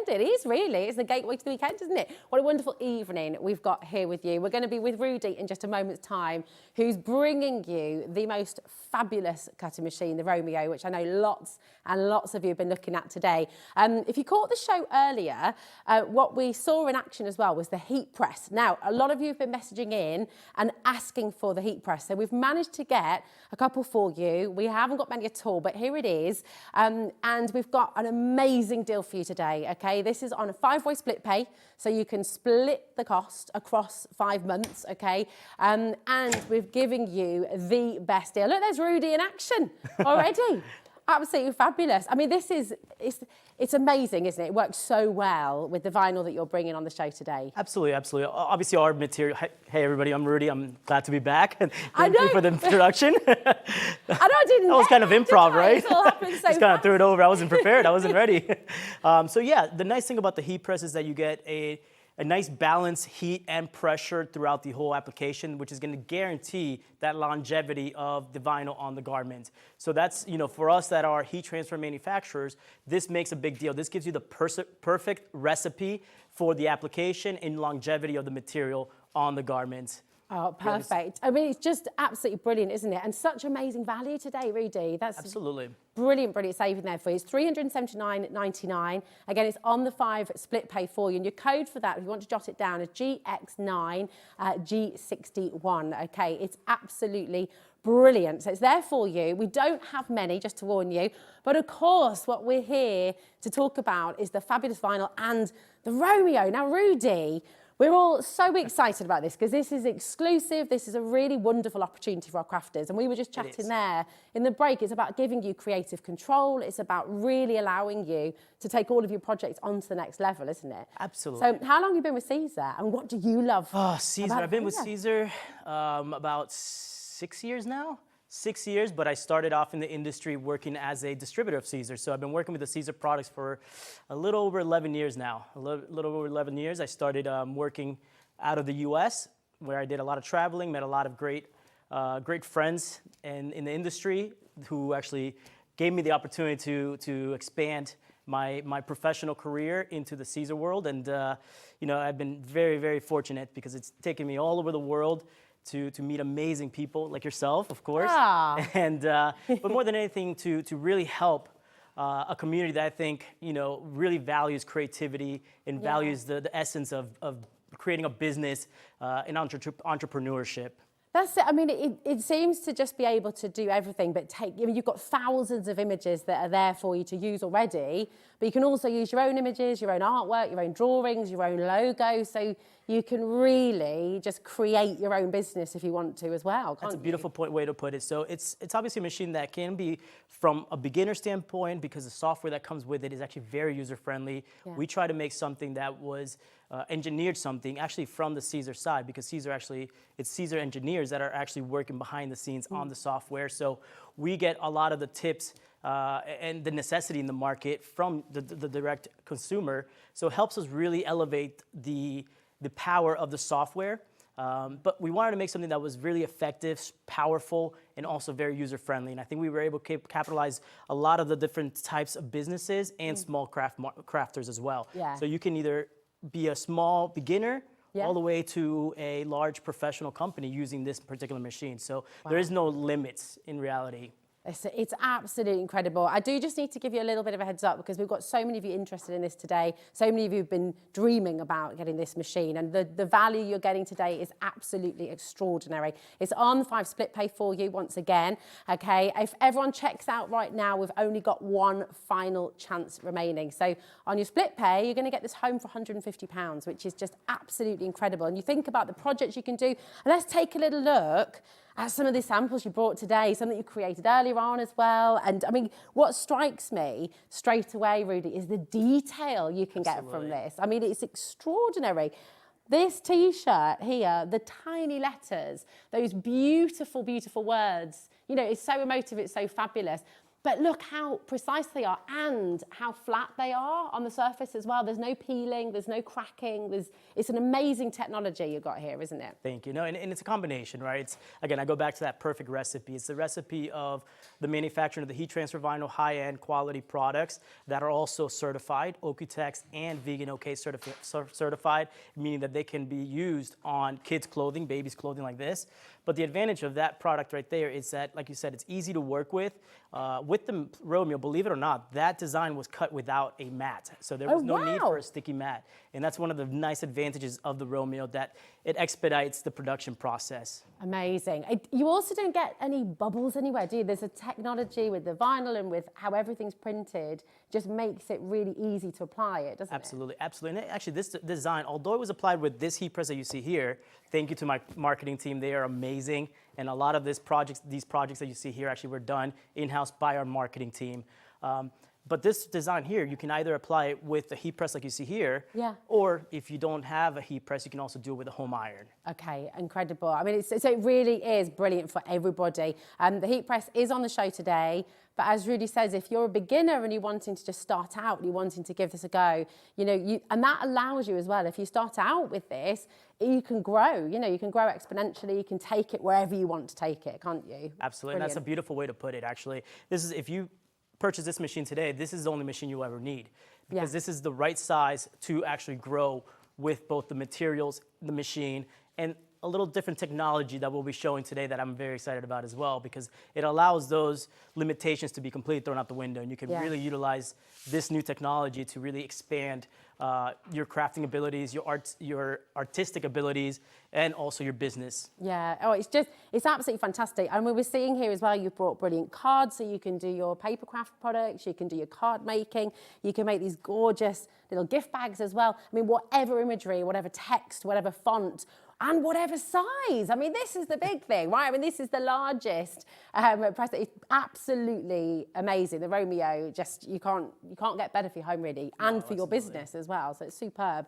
it is, really. It's the gateway to the weekend, isn't it? What a wonderful evening we've got here with you. We're going to be with Rudy in just a moment's time, who's bringing you the most fabulous cutting machine, the Romeo, which I know lots and lots of you have been looking at today. If you caught the show earlier, what we saw in action as well was the heat press. Now, a lot of you have been messaging in and asking for the heat press. So we've managed to get a couple for you. We haven't got many at all, but here it is. And we've got an amazing deal for you today, okay? This is on a 5-way split pay, so you can split the cost across 5 months, okay? And we're giving you the best deal. Look, there's Rudy in action already. Absolutely fabulous. I mean, it's amazing, isn't it? It works so well with the vinyl that you're bringing on the show today. Absolutely, absolutely. Obviously, our material. Hey, everybody, I'm Rudy. I'm glad to be back. Thank you for the introduction. I know I didn't. That was kind of improv, right? It all happened so Just kind of threw it over. I wasn't prepared. I wasn't ready. So yeah, the nice thing about the heat press is that you get a nice balance, heat and pressure throughout the whole application, which is going to guarantee that longevity of the vinyl on the garment. So that's, for us that are heat transfer manufacturers, this makes a big deal. This gives you the perfect recipe for the application and longevity of the material on the garment. Oh, perfect. I mean, it's just absolutely brilliant, isn't it? And such amazing value today, Rudy. That's absolutely brilliant saving there for you. It's $379.99. Again, it's on the 5 split pay for you. And your code for that, if you want to jot it down, is GX9G61. Okay, it's absolutely brilliant. So it's there for you. We don't have many, just to warn you. But of course, what we're here to talk about is the fabulous vinyl and the Romeo. Now, Rudy, we're all so excited about this because this is exclusive. This is a really wonderful opportunity for our crafters. And we were just chatting there in the break. It's about giving you creative control. It's about really allowing you to take all of your projects onto the next level, isn't it? Absolutely. So how long have you been with SISER and what do you love? Oh, SISER. I've been with SISER about 6 years now. 6 years, but I started off in the industry working as a distributor of SISER. So I've been working with the SISER products for a little over 11 years now. A little over 11 years. I started working out of the US, where I did a lot of traveling, met a lot of great friends in the industry who actually gave me the opportunity to expand my professional career into the SISER world. And I've been very, very fortunate because it's taken me all over the world to meet amazing people like yourself, of course, and but more than anything, to really help a community that I think really values creativity and values the essence of creating a business and entrepreneurship. That's it. I mean, it seems to just be able to do everything, but you've got thousands of images that are there for you to use already, but you can also use your own images, your own artwork, your own drawings, your own logo, so you can really just create your own business if you want to as well, can't you? That's a beautiful way to put it. So it's obviously a machine that can be, from a beginner standpoint, because the software that comes with it is actually very user-friendly. Yeah. We try to make something that was engineered something actually from the SISER side, because it's SISER engineers that are actually working behind the scenes on the software. So we get a lot of the tips and the necessity in the market from the direct consumer. So it helps us really elevate the power of the software. But we wanted to make something that was really effective, powerful, and also very user-friendly. And I think we were able to capitalize a lot of the different types of businesses and small crafters as well. Yeah. So you can either be a small beginner all the way to a large professional company using this particular machine. So there is no limits in reality. It's absolutely incredible. I do just need to give you a little bit of a heads up because we've got so many of you interested in this today. So many of you have been dreaming about getting this machine, and the value you're getting today is absolutely extraordinary. It's on 5 split pay for you once again. Okay, if everyone checks out right now, we've only got one final chance remaining. So on your split pay, you're going to get this home for £150, which is just absolutely incredible. And you think about the projects you can do, and let's take a little look at some of the samples you brought today, some that you created earlier on as well. And I mean, what strikes me straight away, Rudy, is the detail you can get from this. I mean, it's extraordinary. This T-shirt here, the tiny letters, those beautiful, beautiful words, you know, it's so emotive, it's so fabulous. But look how precise they are and how flat they are on the surface as well. There's no peeling, there's no cracking. It's an amazing technology you've got here, isn't it? Thank you. No, and it's a combination, right? It's, again, I go back to that perfect recipe. It's the recipe of the manufacturing of the heat transfer vinyl high-end quality products that are also certified, OQTEX and Vegan OK certified, meaning that they can be used on kids' clothing, babies' clothing like this. But the advantage of that product right there is that, like you said, it's easy to work with. With the Romeo, believe it or not, that design was cut without a mat. So there was no need for a sticky mat. And that's one of the nice advantages of the Romeo, that it expedites the production process. Amazing. You also don't get any bubbles anywhere, do you? There's a technology with the vinyl and with how everything's printed, just makes it really easy to apply it, doesn't it? Absolutely, absolutely. And actually, this design, although it was applied with this heat press that you see here, thank you to my marketing team. They are amazing. And a lot of these projects that you see here actually were done in-house by our marketing team. But this design here, you can either apply it with a heat press like you see here, or if you don't have a heat press, you can also do it with a home iron. Okay, incredible. I mean, so it really is brilliant for everybody. The heat press is on the show today, but as Rudy says, if you're a beginner and you're wanting to just start out, you're wanting to give this a go, you know, and that allows you as well, if you start out with this, you can grow, you know, you can grow exponentially, you can take it wherever you want to take it, can't you? Absolutely, and that's a beautiful way to put it, actually. This is, if you purchase this machine today, this is the only machine you'll ever need, because this is the right size to actually grow with both the materials, the machine, and a little different technology that we'll be showing today that I'm very excited about as well, because it allows those limitations to be completely thrown out the window, and you can really utilize this new technology to really expand your crafting abilities, your artistic abilities, and also your business. Yeah, oh, it's absolutely fantastic. And we were seeing here as well, you've brought brilliant cards, so you can do your paper craft products, you can do your card making, you can make these gorgeous little gift bags as well. I mean, whatever imagery, whatever text, whatever font, and whatever size. I mean, this is the big thing, right? I mean, this is the largest press. It's absolutely amazing. The Romeo, just you can't get better for your home, really, and for your business as well. So it's superb.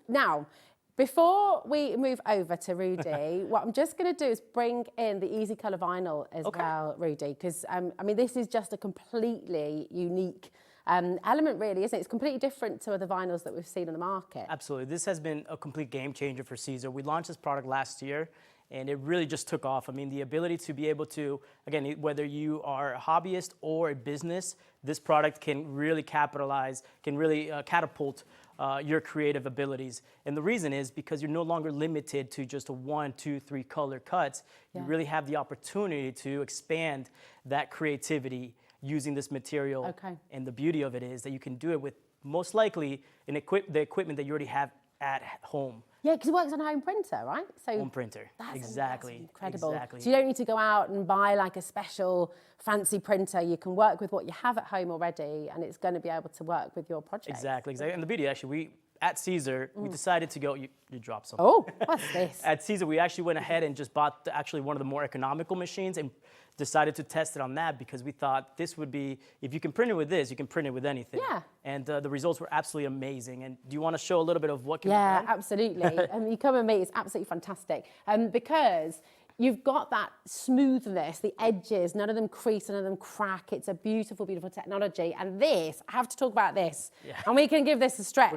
Now, before we move over to Rudy, what I'm just going to do is bring in the Easy Colour vinyl as well, Rudy, because I mean, this is just a completely unique element, really, isn't it? It's completely different to other vinyls that we've seen on the market. Absolutely. This has been a complete game changer for SISER. We launched this product last year, and it really just took off. I mean, the ability to be able to, again, whether you are a hobbyist or a business, this product can really capitalize, can really catapult your creative abilities. And the reason is because you're no longer limited to just a 1, 2, 3 color cuts. You really have the opportunity to expand that creativity using this material. And the beauty of it is that you can do it with most likely the equipment that you already have at home. Yeah, because it works on a home printer, right? So home printer, that's exactly. Incredible. Exactly. So you don't need to go out and buy like a special fancy printer. You can work with what you have at home already, and it's going to be able to work with your project. Exactly. And the beauty, actually, at SISER, we decided to go, you dropped something. Oh, what's this? At SISER, we actually went ahead and just bought actually one of the more economical machines and decided to test it on that, because we thought this would be, if you can print it with this, you can print it with anything. Yeah. And the results were absolutely amazing. And do you want to show a little bit of what can be Yeah, done? absolutely. You come and meet, it's absolutely fantastic. Because you've got that smoothness, the edges, none of them crease, none of them crack. It's a beautiful, beautiful technology. And this, I have to talk about this. Yeah. And we can give this a stretch. Now,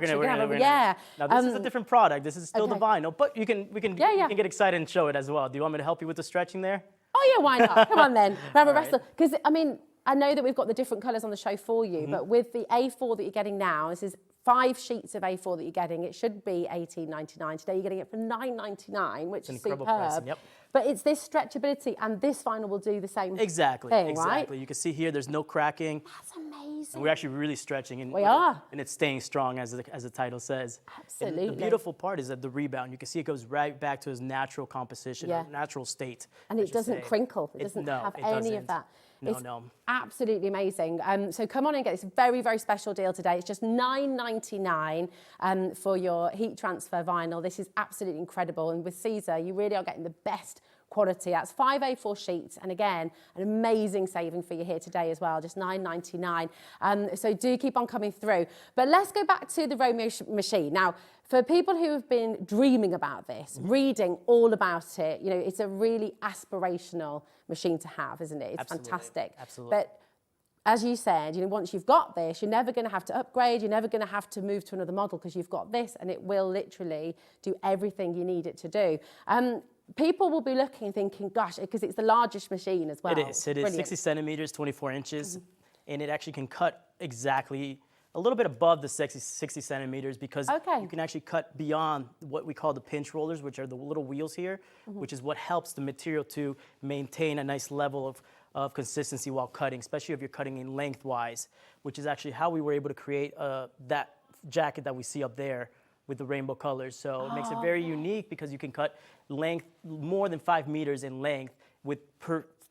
this is a different product. This is still the vinyl, but we can get excited and show it as well. Do you want me to help you with the stretching there? Oh, yeah, why not? Come on, then. Have a wrestle. Because, I mean, I know that we've got the different colours on the show for you, but with the A4 that you're getting now, this is 5 sheets of A4 that you're getting. It should be $18.99. Today you're getting it for $9.99, which is superb. Pricing, yep. But it's this stretchability, and this vinyl will do the same thing, Exactly. right? You can see here, there's no cracking. That's amazing. And we're actually really stretching. And we are. And it's staying strong, as the title says. Absolutely. And the beautiful part is that the rebound, you can see it goes right back to its natural composition, natural state. And it doesn't crinkle. It doesn't have any of that. It's absolutely amazing. So come on and get this very, very special deal today. It's just $9.99 for your heat transfer vinyl. This is absolutely incredible. And with SISER, you really are getting the best quality. That's 5 A4 sheets, and again, an amazing saving for you here today as well, just £9.99. So do keep on coming through. But let's go back to the Romeo machine. Now, for people who have been dreaming about this, reading all about it, you know, it's a really aspirational machine to have, isn't it? It's fantastic. Absolutely. But as you said, you know, once you've got this, you're never going to have to upgrade, you're never going to have to move to another model because you've got this, and it will literally do everything you need it to do. People will be looking and thinking, gosh, because it's the largest machine as well. It is. It is 60 centimeters, 24 inches, and it actually can cut exactly a little bit above the 60 centimeters because you can actually cut beyond what we call the pinch rollers, which are the little wheels here, which is what helps the material to maintain a nice level of consistency while cutting, especially if you're cutting in lengthwise, which is actually how we were able to create that jacket that we see up there with the rainbow colors. So it makes it very unique because you can cut length more than 5 meters in length with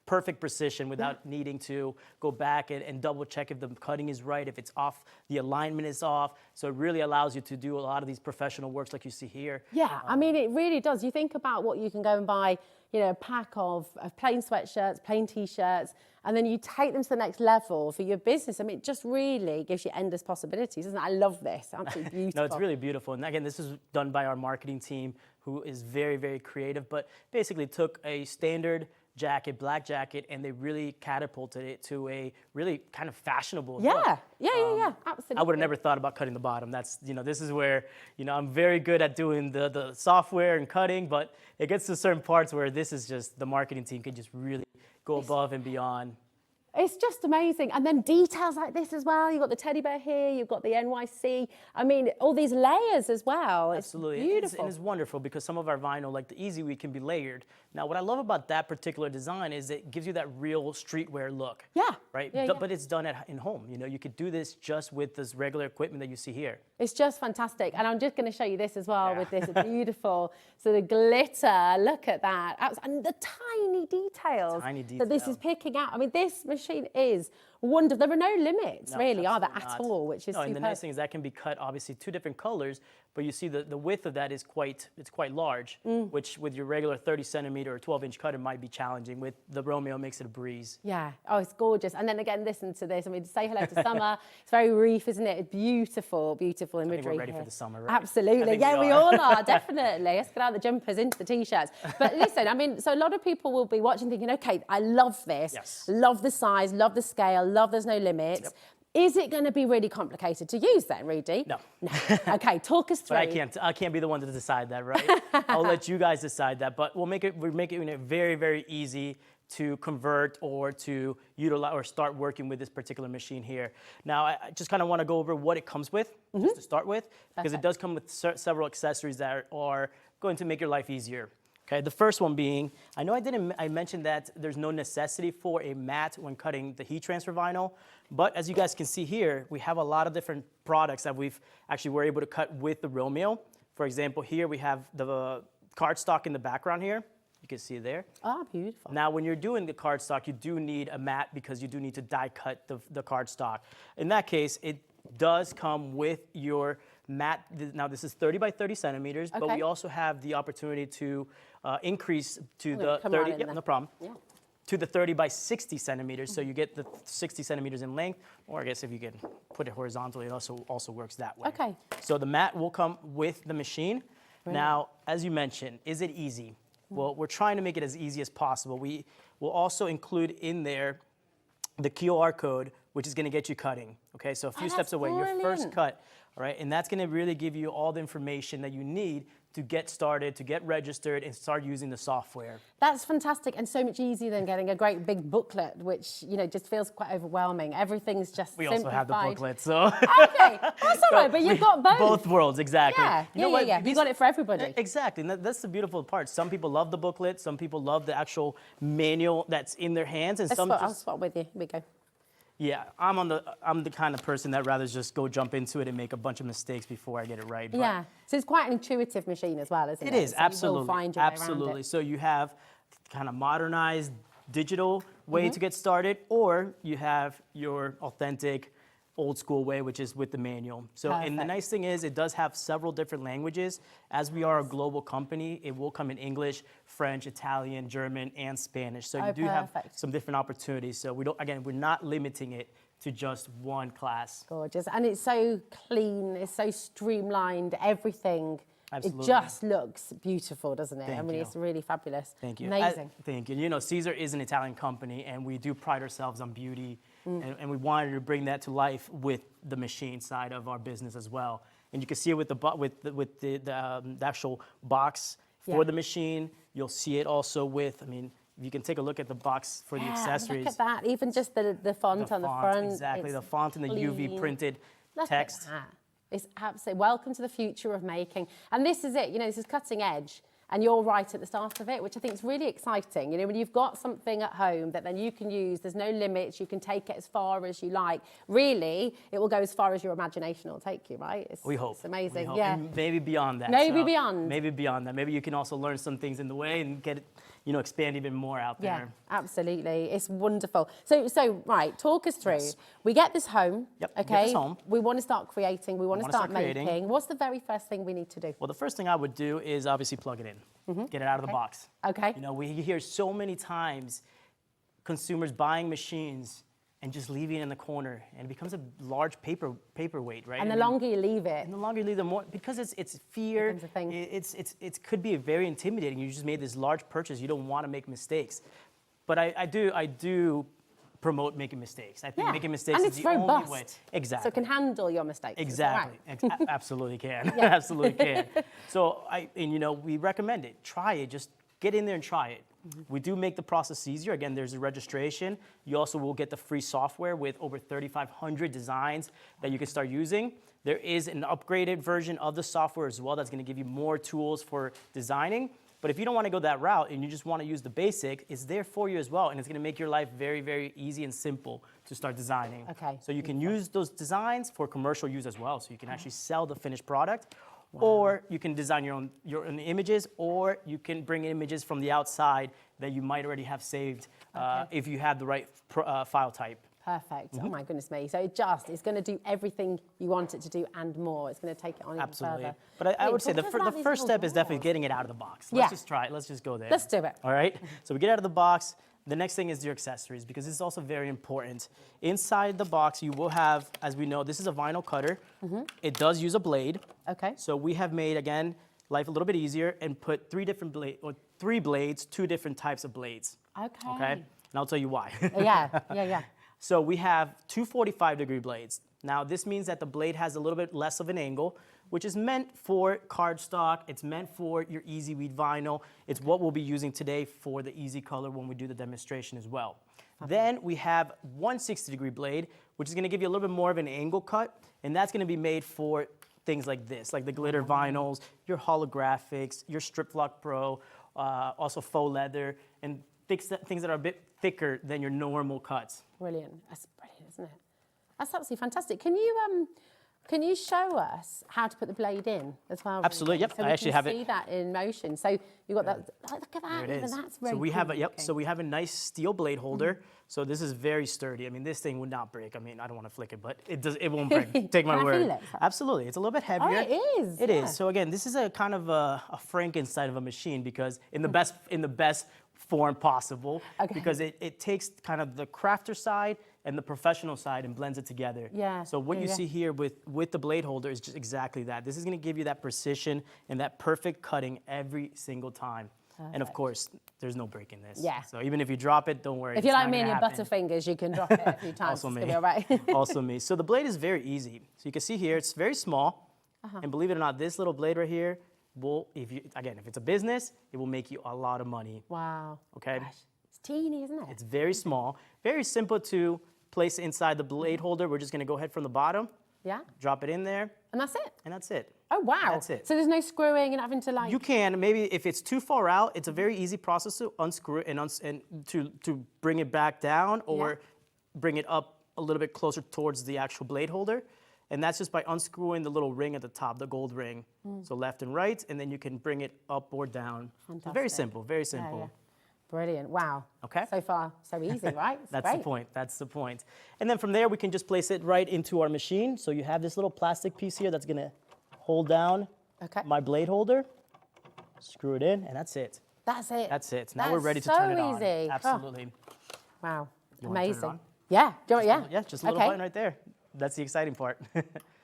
perfect precision without needing to go back and double check if the cutting is right, if it's off, the alignment is off. So it really allows you to do a lot of these professional works like you see here. Yeah, I mean, it really does. You think about what you can go and buy, you know, a pack of plain sweatshirts, plain T-shirts, and then you take them to the next level for your business. I mean, it just really gives you endless possibilities, doesn't it? I love this. Absolutely beautiful. No, it's really beautiful. And again, this is done by our marketing team, who is very, very creative, but basically took a standard jacket, black jacket, and they really catapulted it to a really kind of fashionable look. Yeah, absolutely. I would have never thought about cutting the bottom. That's, you know, this is where, you know, I'm very good at doing the software and cutting, but it gets to certain parts where this is just, the marketing team can just really go above and beyond. It's just amazing. And then details like this as well. You've got the teddy bear here, you've got the NYC. I mean, all these layers as well. Absolutely. It's beautiful. And it's wonderful because some of our vinyl, like the Easy Week, can be layered. Now, what I love about that particular design is it gives you that real streetwear look. Yeah. Right? Yeah, But it's done in home. You know, you could do this just with this regular equipment that you see here. It's just fantastic. And I'm just going to show you this as well with this beautiful sort of glitter. Look at that. And the tiny details that this is picking out. I mean, this machine is wonderful. There are no limits, really, are there, at all, which is superb. And the nice thing is that can be cut, obviously, 2 different colors, but you see the width of that is quite large, which with your regular 30 centimeter or 12-inch cutter might be challenging. With the Romeo, makes it a breeze. Yeah. Oh, it's gorgeous. And then again, listen to this. I mean, say hello to summer. It's very reef, isn't it? It's beautiful, beautiful imagery. I think we're ready for the summer, right? Absolutely. Yeah, we all are, definitely. Let's get out the jumpers into the T-shirts. But listen, I mean, so a lot of people will be watching thinking, okay, I love this. Yes. Love the size, love the scale, love there's no limits. Yep. Is it going to be really complicated to use then, Rudy? No. Okay, talk us through. But I can't be the one to decide that, right? I'll let you guys decide that. But we'll make it very, very easy to convert or to utilize or start working with this particular machine here. Now, I just kind of want to go over what it comes with, just to start with, because it does come with several accessories that are going to make your life easier. Okay, the first one being, I know I mentioned that there's no necessity for a mat when cutting the heat transfer vinyl, but as you guys can see here, we have a lot of different products that we've actually were able to cut with the Romeo. For example, here we have the cardstock in the background here. You can see it there. Oh, beautiful. Now, when you're doing the cardstock, you do need a mat because you do need to die cut the cardstock. In that case, it does come with your mat. Now, this is 30 by 30 centimeters, but we also have the opportunity to increase to the 30, no problem, to the 30 by 60 centimeters. So you get the 60 centimeters in length, or I guess if you can put it horizontally, it also works that way. Okay. So the mat will come with the machine. Brilliant. Now, as you mentioned, is it easy? Well, we're trying to make it as easy as possible. We will also include in there the QR code, which is going to get you cutting. Okay, so a few steps away, your first cut, all right, and that's going to really give you all the information that you need to get started, to get registered, and start using the software. That's fantastic, and so much easier than getting a great big booklet, which, you know, just feels quite overwhelming. Everything's just We simplified. also have the booklet, so. Okay, that's all right, but you've got both. Both worlds, exactly. Yeah, yeah. You got it for everybody. Exactly, and that's the beautiful part. Some people love the booklet, some people love the actual manual that's in their hands, and I'll swap with you. Here we go. Yeah, I'm the kind of person that rather just go jump into it and make a bunch of mistakes before I get it right. But yeah, so it's quite an intuitive machine as well, isn't it? It is, so absolutely. You will find your way around it. So you have kind of modernized digital way to get started, or you have your authentic old school way, which is with the manual. So, and the nice thing is it does have several different languages. As we are a global company, it will come in English, French, Italian, German, and Spanish. So you do have some different opportunities. So we don't, again, we're not limiting it to just one class. Gorgeous. And it's so clean, it's so streamlined, everything. Absolutely. It just looks beautiful, doesn't it? Thank I mean, you. it's really fabulous. Thank you. Amazing. Thank you. You know, SISER is an Italian company, and we do pride ourselves on beauty, and we wanted to bring that to life with the machine side of our business as well. And you can see it with the actual box for the machine. You'll see it also with, I mean, you can take a look at the box for the accessories. Look at that, even just the font on the front. Exactly, the font and the UV printed text. At that. It's absolutely, welcome to the future of making. And this is it, you know, this is cutting edge. And you're right at the start of it, which I think is really exciting. You know, when you've got something at home that then you can use, there's no limits, you can take it as far as you like. Really, it will go as far as your imagination will take you, right? We hope. It's amazing, we hope. yeah. And maybe beyond that. Maybe beyond. Maybe beyond that. Maybe you can also learn some things in the way and get it, you know, expand even more out there. Yeah, absolutely. It's wonderful. So right, talk us through. Yes. We get this home, Yep, we okay? get this home. We want to start creating, we want to start creating. making. What's the very first thing we need to do? Well, the first thing I would do is obviously plug it in. Get it out of the box. Okay. You know, we hear so many times consumers buying machines and just leaving it in the corner, and it becomes a large paperweight, right? And the longer you leave it. And the longer you leave, the more, because it's fear. Becomes a thing. It could be very intimidating. You just made this large purchase. You don't want to make mistakes, but I do promote making mistakes. I think making mistakes and is it's the only robust. way. Exactly. So it can handle your mistakes. Is that Exactly. right? Absolutely can. Absolutely can. So you know, we recommend it. Try it. Just get in there and try it. We do make the process easier. Again, there's a registration. You also will get the free software with over 3,500 designs that you can start using. There is an upgraded version of the software as well that's going to give you more tools for designing. But if you don't want to go that route and you just want to use the basic, it's there for you as well. And it's going to make your life very, very easy and simple to start designing. Okay. So you can use those designs for commercial use as well. So you can actually sell the finished product. Or you can design your own images, or you can bring images from the outside that you might already have saved if you have the right file type. Perfect. Oh my goodness me. So it's going to do everything you want it to do and more. It's going to take it on even Absolutely. further. But I would say the talk to us about these first little step is definitely drawers. getting it out of the box. Yeah. Let's just try it. Let's just go there. Let's do it. All right? So we get out of the box. The next thing is your accessories, because this is also very important. Inside the box, you will have, as we know, this is a vinyl cutter. It does use a blade. Okay. So we have made, again, life a little bit easier and put three blades, two different types of blades. Okay. Okay? And I'll tell you why. Yeah. So we have two 45-degree blades. Now, this means that the blade has a little bit less of an angle, which is meant for cardstock. It's meant for your easy weed vinyl. It's what we'll be using today for the easy color when we do the demonstration as well. Okay. Then we have 160-degree blade, which is going to give you a little bit more of an angle cut, and that's going to be made for things like this, like the glitter vinyls, your holographics, your Strip Lock Pro, also faux leather, and things that are a bit thicker than your normal cuts. Brilliant. That's brilliant, isn't it? That's absolutely fantastic. Can you show us how to put the blade in as well? Absolutely, yep. So I actually have it. see that in motion. So you've got that. Look at that. There it Even is. that's very So we cool have looking. so we have a nice steel blade holder. So this is very sturdy. I mean, this thing would not break. I mean, I don't want to flick it, but it won't break. Take my Can I word. feel it? Absolutely. It's a little bit heavier. it is, It yeah. is. So again, this is a kind of a Frankenstein of a machine, because in the best form possible. Okay. Because it takes kind of the crafter side and the professional side and blends it together. Yeah, So what you yeah. see here with the blade holder is just exactly that. This is going to give you that precision and that perfect cutting every single time. And of course, there's no break in this. Yeah. So even if you drop it, don't worry. If you're it's like not me and gonna your happen. butterfingers, you can drop it a few times. Also It's me. gonna be all right. Also me. So the blade is very easy. So you can see here, it's very small. And believe it or not, this little blade right here will, if it's a business, it will make you a lot of money. Wow. Okay. Gosh. It's teeny, isn't it? It's very small, very simple to place inside the blade holder. We're just gonna go ahead from the bottom, Yeah. drop it in there, And that's it. and that's it. Oh wow. That's it. So there's no screwing and having to like. You can, maybe if it's too far out, it's a very easy process to unscrew it and to bring it back down, or bring it up a little bit closer towards the actual blade holder. And that's just by unscrewing the little ring at the top, the gold ring. So left and right, and then you can bring it up or down. So very Fantastic. simple, very simple. Yeah. Brilliant. Wow. Okay. So far, so easy, right? It's That's great. the point. That's the point. And then from there, we can just place it right into our machine. So you have this little plastic piece here that's going to hold down Okay. my blade holder. Screw it in, and that's it. That's it. That's it. Now we're ready to turn it on. Easy. Absolutely. Wow. You wanna turn it Amazing. on? Yeah. Do you want, Yeah, just a little button right there. That's the exciting part.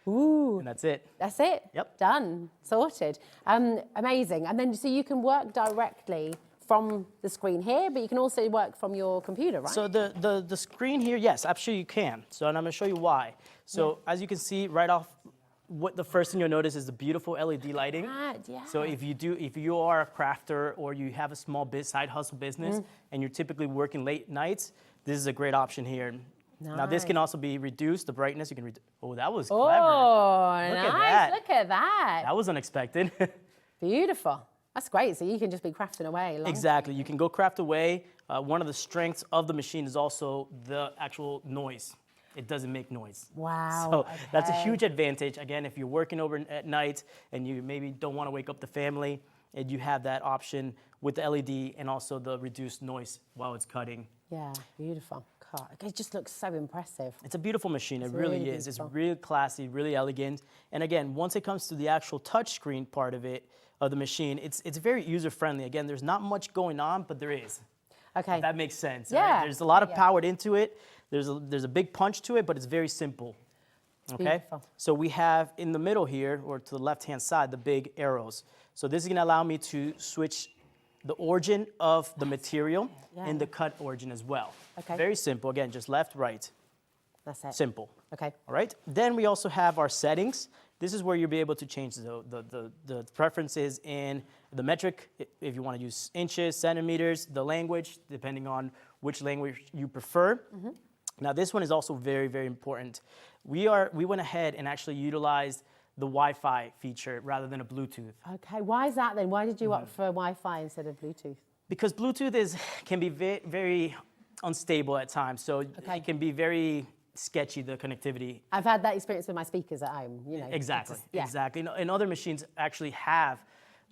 Ooh. And that's it. That's it. Yep. Done. Sorted. Amazing. And then so you can work directly from the screen here, but you can also work from your computer, right? So the screen here, yes, actually you can. So and I'm gonna show you why. So as you can see right off, what the first thing you'll notice is the beautiful LED lighting. Yeah. So if you are a crafter or you have a small side hustle business and you're typically working late nights, this is a great option here. Now this can also be reduced, the brightness, you can oh, that was clever. Oh, Look nice. at that. Look at that. That was unexpected. Beautiful. That's great. So you can just be crafting away. Exactly. You can go craft away. One of the strengths of the machine is also the actual noise. It doesn't make noise. Wow. So that's a huge advantage. Again, if you're working over at night and you maybe don't want to wake up the family, and you have that option with the LED and also the reduced noise while it's cutting. Yeah, beautiful. God, it just looks so impressive. It's a beautiful machine. It It's really really is. It's beautiful. really classy, really elegant. And again, once it comes to the actual touchscreen part of it, of the machine, it's very user-friendly. Again, there's not much going on, but there is. Okay. If that makes sense. Yeah. Right? There's a lot of Yeah. powered into it. There's a big punch to it, but it's very simple. Okay. Beautiful. So we have in the middle here, or to the left-hand side, the big arrows. So this is going to allow me to switch the origin of the material and the cut origin as well. Okay. Very simple. Again, just left, right. That's it. Simple. Okay. All right. Then we also have our settings. This is where you'll be able to change the preferences in the metric, if you want to use inches, centimeters, the language, depending on which language you prefer. Now this one is also very, very important. We went ahead and actually utilized the Wi-Fi feature rather than a Bluetooth. Okay. Why is that then? Why did you opt for Wi-Fi instead of Bluetooth? Because Bluetooth can be very unstable at times. So it can be very sketchy, the connectivity. I've had that experience with my speakers at home. You know. Exactly, It's just- yeah. exactly. And other machines actually have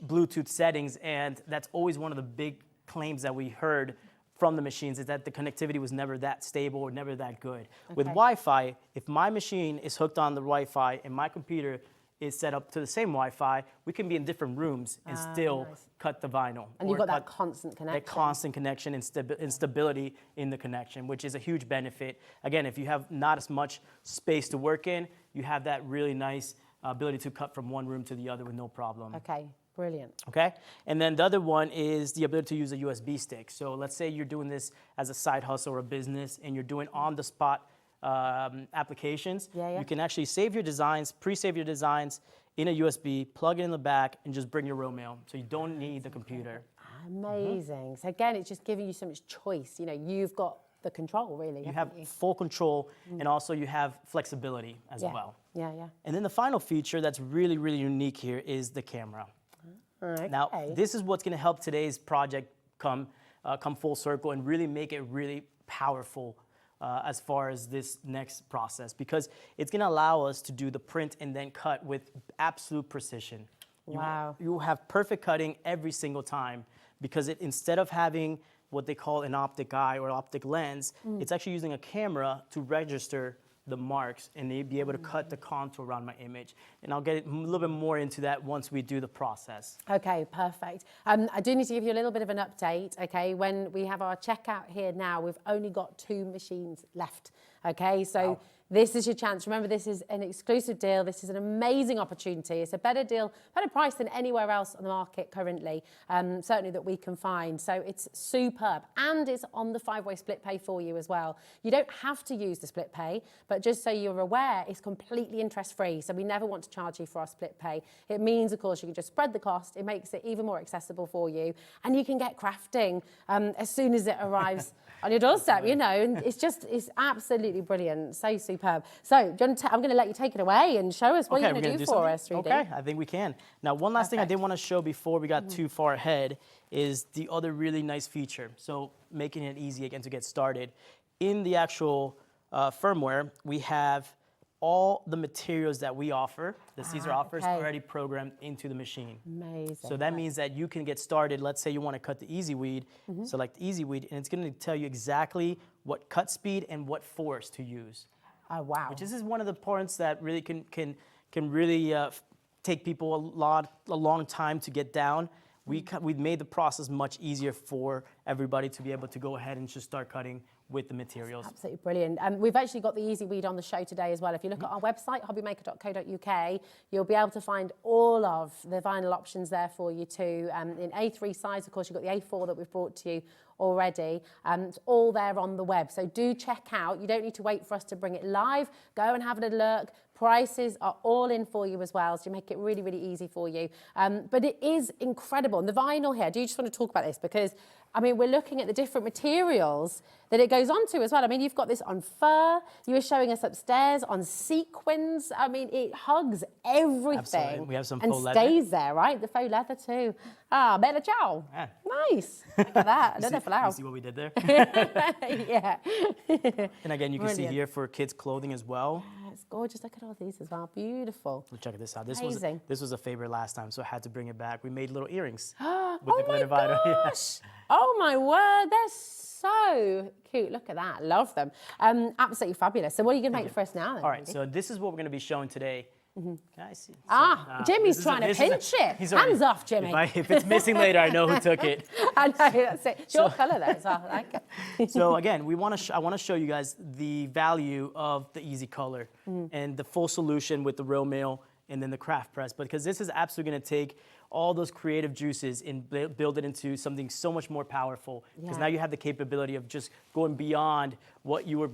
Bluetooth settings, and that's always one of the big claims that we heard from the machines is that the connectivity was never that stable or never that good. With Wi-Fi, if my machine is hooked on the Wi-Fi and my computer is set up to the same Wi-Fi, we can be in different rooms and still cut the vinyl. And you've or got that cut constant connection. that constant connection and stability in the connection, which is a huge benefit. Again, if you have not as much space to work in, you have that really nice ability to cut from one room to the other with no problem. Okay. Brilliant. Okay? And then the other one is the ability to use a USB stick. So let's say you're doing this as a side hustle or a business and you're doing on-the-spot applications. You can actually save your designs, pre-save your designs in a USB, plug it in the back, and just bring your Romeo. So you don't need the computer. Amazing. So again, it's just giving you so much choice. You know, you've got the control, really. You have full control, and also you have flexibility as well. Yeah. And then the final feature that's really, really unique here is the camera. Okay. Now, this is what's going to help today's project come full circle and really make it really powerful as far as this next process, because it's going to allow us to do the print and then cut with absolute precision. Wow. You will have perfect cutting every single time, because instead of having what they call an optic eye or optic lens, it's actually using a camera to register the marks and they'd be able to cut the contour around my image. And I'll get a little bit more into that once we do the process. Okay, perfect. I do need to give you a little bit of an update, okay? When we have our checkout here now, we've only got 2 machines left, okay? So this is your chance. Remember, this is an exclusive deal. This is an amazing opportunity. It's a better deal, better price than anywhere else on the market currently, certainly that we can find. So it's superb. And it's on the 5-way split pay for you as well. You don't have to use the split pay, but just so you're aware, it's completely interest-free. So we never want to charge you for our split pay. It means, of course, you can just spread the cost. It makes it even more accessible for you. And you can get crafting as soon as it arrives on your doorstep, you know, and it's absolutely brilliant. So superb. So, I'm going to let you take it away and show us what you're going to do for us, Rudy. Okay, I think we can. Now, one last thing I did want to show before we got too far ahead is the other really nice feature. So, making it easy again to get started. In the actual firmware, we have all the materials that we offer, the SISER offers, okay. already programmed into the machine. Amazing. So that means that you can get started. Let's say you want to cut the easy weed, select easy weed, and it's going to tell you exactly what cut speed and what force to use. Oh, wow. Which is one of the points that really can really take people a long time to get down. We've made the process much easier for everybody to be able to go ahead and just start cutting with the materials. Absolutely brilliant. We've actually got the Easy Weed on the show today as well. If you look at our website, hobbymaker.co.uk, you'll be able to find all of the vinyl options there for you too. In A3 size, of course, you've got the A4 that we've brought to you already. It's all there on the web. So do check out. You don't need to wait for us to bring it live. Go and have a look. Prices are all in for you as well, so you make it really, really easy for you. But it is incredible. And the vinyl here, I do just want to talk about this because, I mean, we're looking at the different materials that it goes on to as well. I mean, you've got this on fur. You were showing us upstairs on sequins. I mean, it hugs everything. Absolutely. We have some and faux leather. stays there, right? The faux leather too. Ah, bella ciao. Yeah. Nice. Look at that. I don't know if You see what we did there? Yeah. And again, you can see Brilliant. here for kids' clothing as well. It's gorgeous. Look at all these as well. Beautiful. Check this out. Amazing. This was a favorite last time, so I had to bring it back. We made little earrings with Oh the glitter my vinyl. gosh! Oh my word, they're so cute. Look at that, love them. Absolutely fabulous. So what are you going to make for us now then? All right, Rudy? so this is what we're going to be showing today. Can I see? Jimmy's this is trying to this is pinch it. he's already- Hands off, Jimmy. If it's missing later, I know who took it. I know, that's it. It's your colour though, so I like it. So again, I want to show you guys the value of the easy color and the full solution with the Romeo and then the craft press, because this is absolutely going to take all those creative juices and build it into something so much more powerful. Because now you have the capability of just going beyond what you were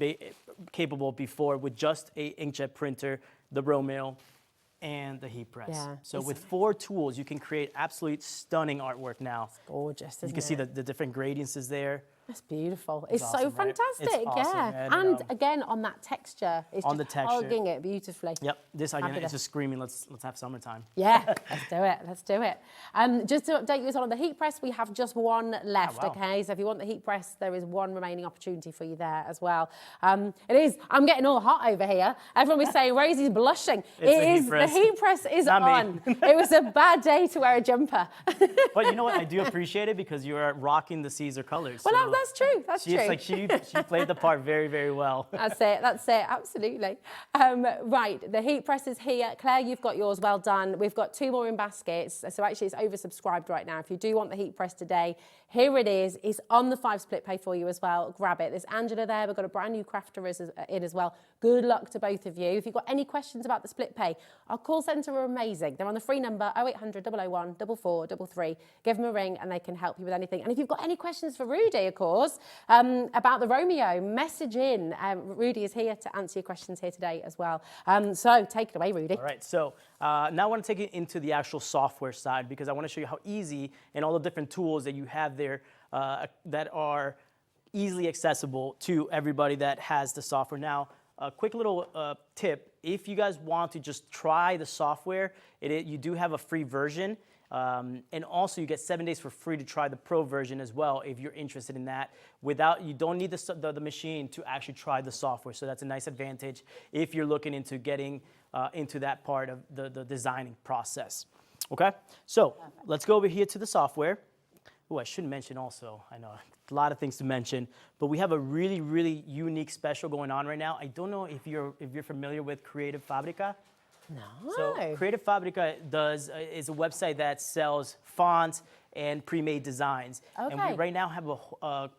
capable of before with just a inkjet printer, the Romeo, and the heat press. Yeah, So with 4 tools, you can create absolute stunning artwork now. Gorgeous, isn't You can see the different gradients is there. That's beautiful. It's awesome, so right? fantastic, It's awesome, yeah. man, I And know. again, on that texture, it's On just the texture. hugging it beautifully. Yep, this again Fabulous. is just screaming, let's have summertime. Yeah, let's do it. Let's do it. Just to update you as well on the heat press, we have just one left. wow. Okay, so if you want the heat press, there is one remaining opportunity for you there as well. It is. I'm getting all hot over here. Everyone was saying Rosie's blushing. The heat press. The heat press is Not me. on. It was a bad day to wear a jumper. But you know what? I do appreciate it because you are rocking the SISER colors. Well, so that's true. That's true. It's like she played the part very, very well. That's it, absolutely. Right, the heat press is here. Claire, you've got yours, well done. We've got 2 more in baskets, so actually it's oversubscribed right now. If you do want the heat press today, here it is. It's on the 5 split pay for you as well. Grab it. There's Angela there. We've got a brand new crafter in as well. Good luck to both of you. If you've got any questions about the split pay, our call centre are amazing. They're on the free number 0800 001 4433. Give them a ring and they can help you with anything. And if you've got any questions for Rudy, of course, about the Romeo, message in. Rudy is here to answer your questions here today as well. So take it away, Rudy. All right, so now I want to take it into the actual software side because I want to show you how easy and all the different tools that you have there that are easily accessible to everybody that has the software. Now, a quick little tip, if you guys want to just try the software, you do have a free version. And also you get 7 days for free to try the pro version as well if you're interested in that. You don't need the machine to actually try the software. So that's a nice advantage if you're looking into getting into that part of the designing process. Okay, so let's go over here to the software. Oh, I should mention also, I know a lot of things to mention, but we have a really, really unique special going on right now. I don't know if you're familiar with Creative Fabrica. No. So Creative Fabrica is a website that sells fonts and pre-made designs. Okay. And we right now have a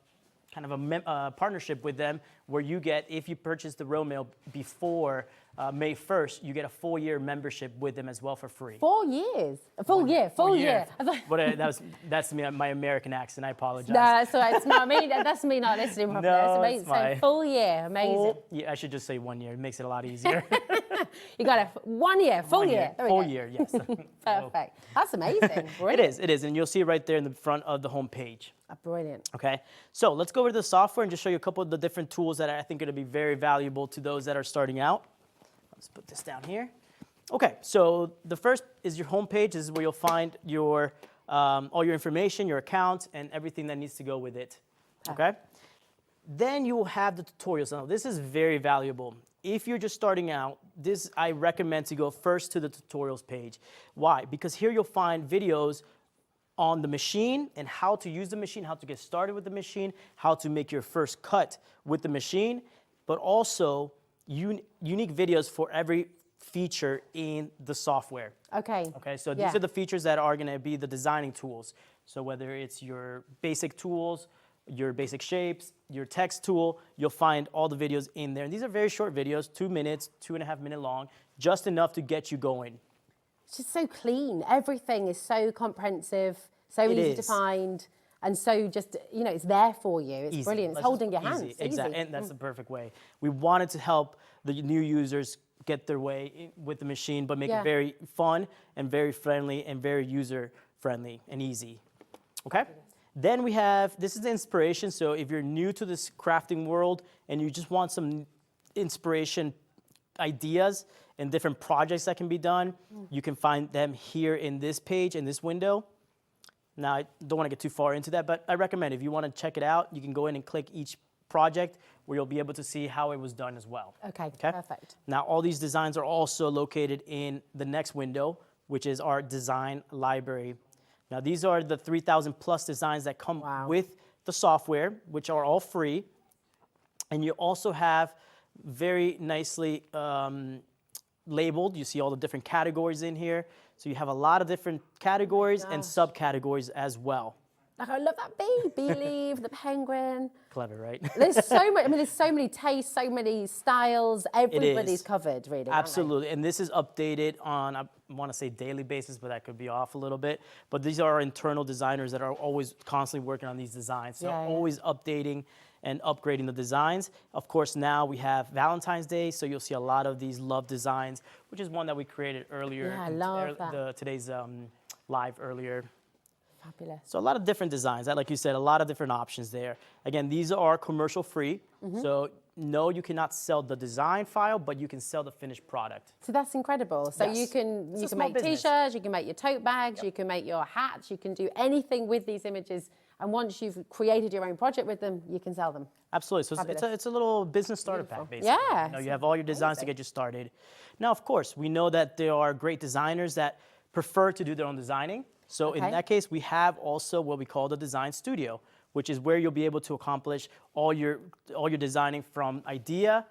kind of a partnership with them where you get, if you purchase the Romeo before May 1st, you get a full-year membership with them as well for free. 4 years? A full year. I thought- But that's my American accent. I apologize. No, that's all right. It's not me. That's me not listening properly. No, That's amazing. it's fine. So full year, amazing. Yeah, I should just say 1 year. It makes it a lot easier. You got a 1 year, full 1 year. There we Full go. year, yes. Perfect. That's amazing. It is, and you'll see it right there in the front of the home page. Brilliant. Okay, so let's go over to the software and just show you a couple of the different tools that I think are going to be very valuable to those that are starting out. Let's put this down here. Okay, so the first is your home page. This is where you'll find your all your information, your account, and everything that needs to go with it. Okay. Then you will have the tutorials. Now, this is very valuable. if you're just starting out, this I recommend to go first to the tutorials page. Why? Because here you'll find videos on the machine and how to use the machine, how to get started with the machine, how to make your first cut with the machine, but also unique videos for every feature in the software. Okay. Okay, so these are the features that are going to be the designing tools. So whether it's your basic tools, your basic shapes, your text tool, you'll find all the videos in there. And these are very short videos, 2 minutes, 2.5 minute long, just enough to get you going. It's just so clean. Everything is so comprehensive, so easy to find, and so just, you know, it's there for you. It's brilliant. It's holding your hands. Exactly, and that's the perfect way. We wanted to help the new users get their way with the machine, but make it very fun and very friendly and very user-friendly and easy. Okay? Then we have, this is the inspiration. So if you're new to this crafting world and you just want some inspiration ideas and different projects that can be done, you can find them here in this page, in this window. Now, I don't want to get too far into that, but I recommend if you want to check it out, you can go in and click each project where you'll be able to see how it was done as well. Okay, perfect. Now, all these designs are also located in the next window, which is our design library. Now, these are the 3,000 plus designs that come with the software, which are all free. And you also have very nicely labeled. You see all the different categories in here. So you have a lot of different categories and subcategories as well. Like, I love that bee, bee leaf, the penguin. Clever, right? There's so much, I mean, there's so many tastes, so many styles. Everybody's covered, really. Absolutely. And this is updated on, I want to say daily basis, but that could be off a little bit. But these are our internal designers that are always constantly working on these designs. So always updating and upgrading the designs. Of course, now we have Valentine's Day, so you'll see a lot of these love designs, which is one that we created earlier. Yeah, I love that. Today's live earlier. Fabulous. So a lot of different designs, like you said, a lot of different options there. Again, these are commercial free. So no, you cannot sell the design file, but you can sell the finished product. So that's incredible. So you can make t-shirts, you can make your tote bags, you can make your hats, you can do anything with these images. And once you've created your own project with them, you can sell them. Absolutely. So it's a little business starter pack, basically. Yeah. You have all your designs to get you started. Now, of course, we know that there are great designers that prefer to do their own designing. So in that case, we have also what we call the design studio, which is where you'll be able to accomplish all your designing from idea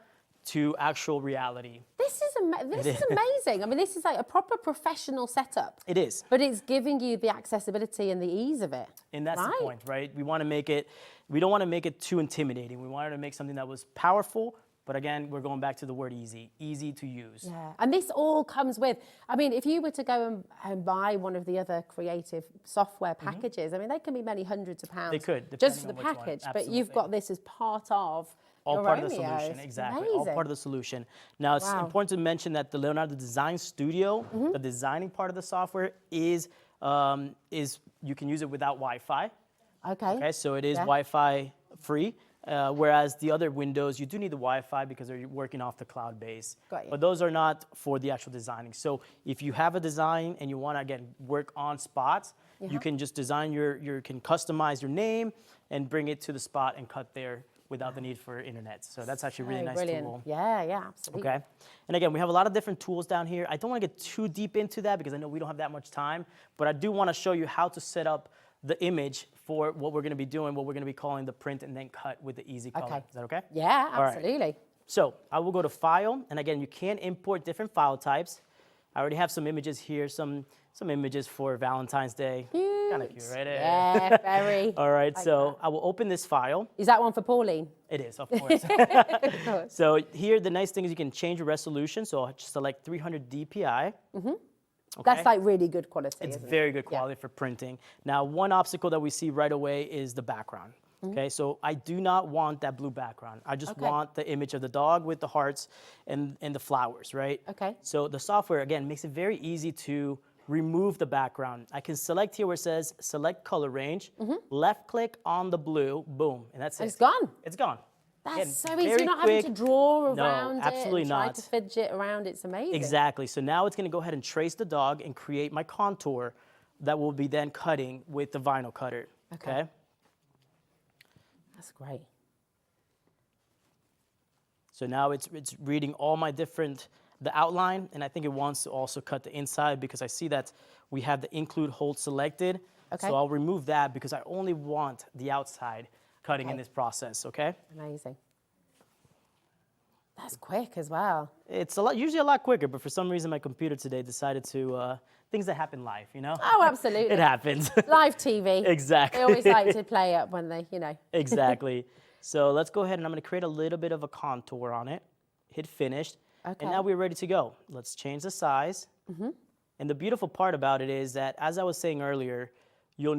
to actual reality. This is amazing. I mean, this is like a proper professional setup. It is. But it's giving you the accessibility and the ease of it. And that's the point, right? We want to make it, we don't want to make it too intimidating. We wanted to make something that was powerful, but again, we're going back to the word easy to use. Yeah, and this all comes with, I mean, if you were to go and buy one of the other creative software packages, I mean, they can be many hundreds of pounds. They could, just for the package, but you've got this as part of all part of the Romeo. solution, exactly. Amazing. All part of the solution. Now, it's important to mention that the Leonardo Design Studio, the designing part of the software is you can use it without Wi-Fi. Okay, so it is Wi-Fi free. Whereas the other windows, you do need the Wi-Fi because they're working off the cloud base. But those are not for the actual designing. So if you have a design and you want to, again, work on spots, you can just design you can customize your name and bring it to the spot and cut there without the need for internet. So that's actually a really nice tool. Yeah, absolutely. Okay. And again, we have a lot of different tools down here. I don't want to get too deep into that because I know we don't have that much time, but I do want to show you how to set up the image for what we're going to be doing, what we're going to be calling the print and then cut with the easy color. Is that okay? Yeah, absolutely. Right. So I will go to File, and again, you can import different file types. I already have some images here, some images for Valentine's Day. Kind of cute, right? Yeah, very. All right, so I will open this file. Is that one for Pauline? It is, of course. So here, the nice thing is you can change your resolution. So I'll just select 300 DPI. Okay. That's like really good quality. It's very good quality for printing. Now, one obstacle that we see right away is the background. Okay, so I do not want that blue background. I just want the image of the dog with the hearts and the flowers, right? Okay. So the software, again, makes it very easy to remove the background. I can select here where it says select color range, left click on the blue, boom, and that's it. It's gone. It's gone. That's so easy. You're not having to draw around absolutely it and try to fidget around. It's amazing. Exactly. So now it's going to go ahead and trace the dog and create my contour that will be then cutting with the vinyl cutter. Okay. That's great. So now it's reading all my the outline, and I think it wants to also cut the inside because I see that we have the include hold selected. Okay. So I'll remove that because I only want the outside cutting in this process, okay? Amazing. That's quick as well. It's usually a lot quicker, but for some reason my computer today decided to, things that happen live, you know? Oh, absolutely. It happens. Live TV. Exactly. They always like to play up when they, you know. Exactly. So let's go ahead and I'm gonna create a little bit of a contour on it. Hit finished. Okay. And now we're ready to go. Let's change the size. And the beautiful part about it is that, as I was saying earlier, you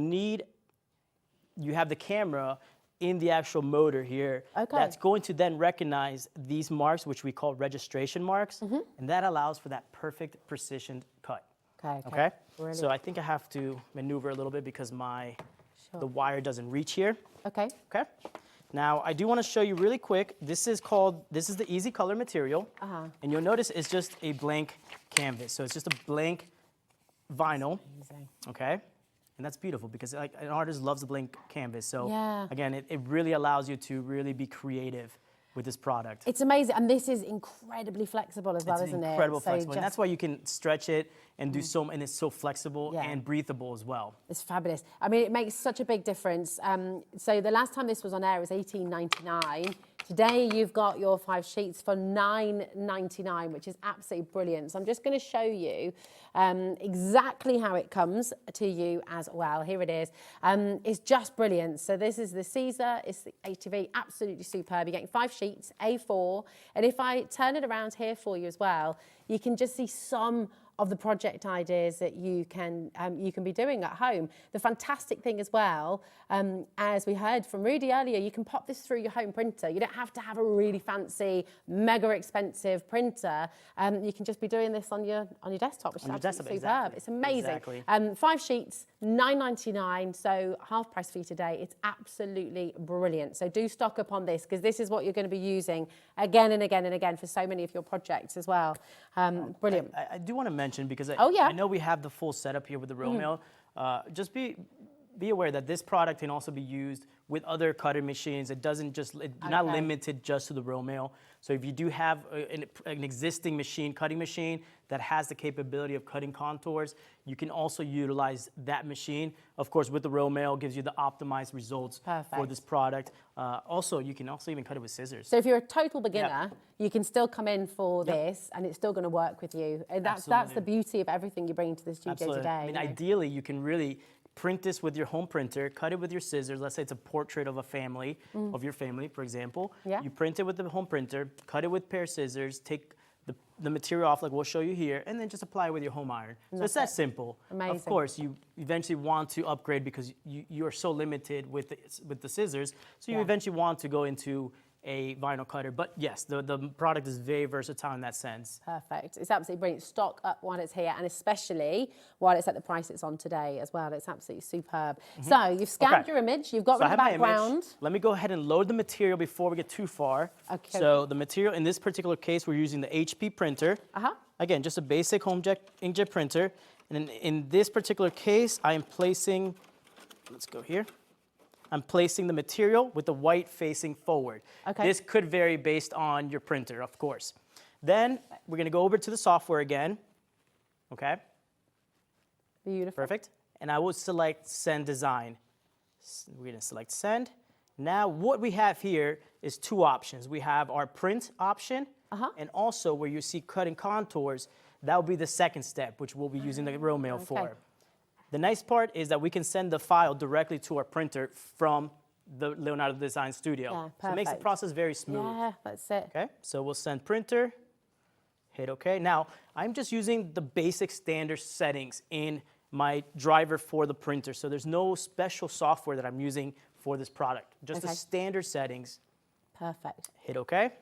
have the camera in the actual motor here. Okay. That's going to then recognize these marks, which we call registration marks, and that allows for that perfect precision cut. Okay? Brilliant. So I think I have to maneuver a little bit because the wire doesn't reach here. Okay. Okay? Now, I do want to show you really quick. This is the Easy Color material. And you'll notice it's just a blank canvas. So it's just a blank vinyl. Amazing. Okay? And that's beautiful because like, an artist loves a blank canvas. So Yeah. again, it really allows you to really be creative with this product. It's amazing. And this is incredibly flexible as well, It's isn't it? incredible So flexible. And that's why you can stretch it and do and it's so flexible Yeah. and breathable as well. It's fabulous. I mean, it makes such a big difference. So the last time this was on air was $18.99. Today you've got your 5 sheets for $9.99, which is absolutely brilliant. So I'm just going to show you exactly how it comes to you as well. Here it is. It's just brilliant. So this is the SISER. It's the HTV. Absolutely superb. You're getting 5 sheets, A4. And if I turn it around here for you as well, you can just see some of the project ideas that you can be doing at home. The fantastic thing as well, as we heard from Rudy earlier, you can pop this through your home printer. You don't have to have a really fancy, mega expensive printer. You can just be doing this on your desktop, which is absolutely superb. It's amazing. Exactly. 5 sheets, $9.99, so half price for you today. It's absolutely brilliant. So do stock up on this because this is what you're going to be using again and again and again for so many of your projects as well. Brilliant. I do want to mention because Oh, yeah. I know we have the full setup here with the Romeo. Just be aware that this product can also be used with other cutting machines. It doesn't just, it's not limited just to the Romeo. So if you do have an existing machine, cutting machine, that has the capability of cutting contours, you can also utilize that machine. Of course, with the Romeo, it gives you the optimized results for this product. Also, you can also even cut it with scissors. So if you're a total beginner, you can still come in for this and it's still going to work with you. And that's the beauty of everything you bring to the studio today. I mean, ideally, you can really print this with your home printer, cut it with your scissors. Let's say it's a portrait of a family, of your family, for example. Yeah. You print it with the home printer, cut it with a pair of scissors, take the material off like we'll show you here, and then just apply it with your home iron. So it's that simple. Amazing. Of course, you eventually want to upgrade because you are so limited with the scissors, so you eventually want to go into a vinyl cutter. But yes, the product is very versatile in that sense. Perfect. It's absolutely brilliant. Stock up while it's here, and especially while it's at the price it's on today as well. It's absolutely superb. So you've scanned your image, you've got rid of the background. Let me go ahead and load the material before we get too far. Okay. So the material in this particular case, we're using the HP printer. Again, just a basic home inkjet printer. And in this particular case, I am placing, let's go here. I'm placing the material with the white facing forward. This could vary based on your printer, of course. Then we're going to go over to the software again. Okay. Beautiful. Perfect. And I will select Send Design. We're going to select Send. Now what we have here is 2 options. We have our print option, and also where you see cutting contours, that will be the second step, which we'll be using the Romeo for. The nice part is that we can send the file directly to our printer from the Leonardo Design Studio. So it makes the process very smooth. Yeah, that's it. Okay, so we'll send printer, hit OK. Now, I'm just using the basic standard settings in my driver for the printer. So there's no special software that I'm using for this product. Just the standard settings. Perfect. Hit OK.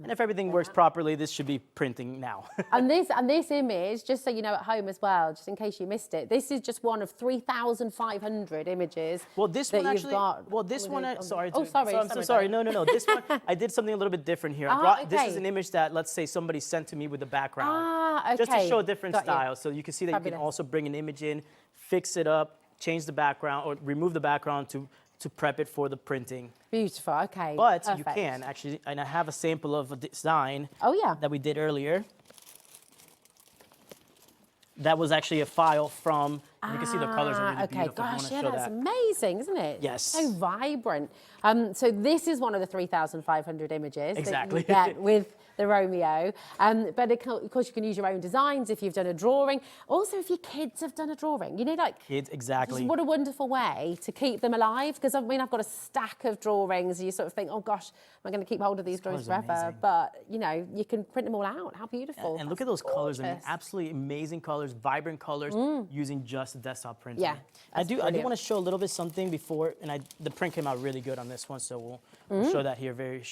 And if everything works properly, this should be printing now. and this image, just so you know at home as well, just in case you missed it, this is just one of 3,500 images. Well, this that one you've actually. got. Well, this one. Sorry. Oh, sorry. I'm so sorry. No. This one, I did something a little bit different here. This is an image that, let's say, somebody sent to me with the background. Okay. Just to show a different style. You. So you can see that you can also bring an image in, fix it up, change the background, or remove the background to to prep it for the printing. Beautiful, okay. But you perfect. can actually, and I have a sample of a design Oh, yeah. that we did earlier. That was actually a file from, and you can see the colors are really okay, beautiful. I gosh, wanna yeah, show that's that. amazing, isn't it? Yes. So vibrant. So this is one of the 3,500 images Exactly. that you get with the Romeo. But of course, you can use your own designs if you've done a drawing. Also, if your kids have done a drawing, you know, like Kids, exactly. just what a wonderful way to keep them alive. Because I mean, I've got a stack of drawings. And you sort of think, oh gosh, am I going to keep hold of these drawings colors are forever? amazing. But you know, you can print them all out. How beautiful! And look That's at those colors. I mean, gorgeous. absolutely amazing colors, vibrant colors, using just the desktop printing. Yeah, I that's do brilliant. want to show a little bit something before, and the print came out really good on this one, so we'll show that here very.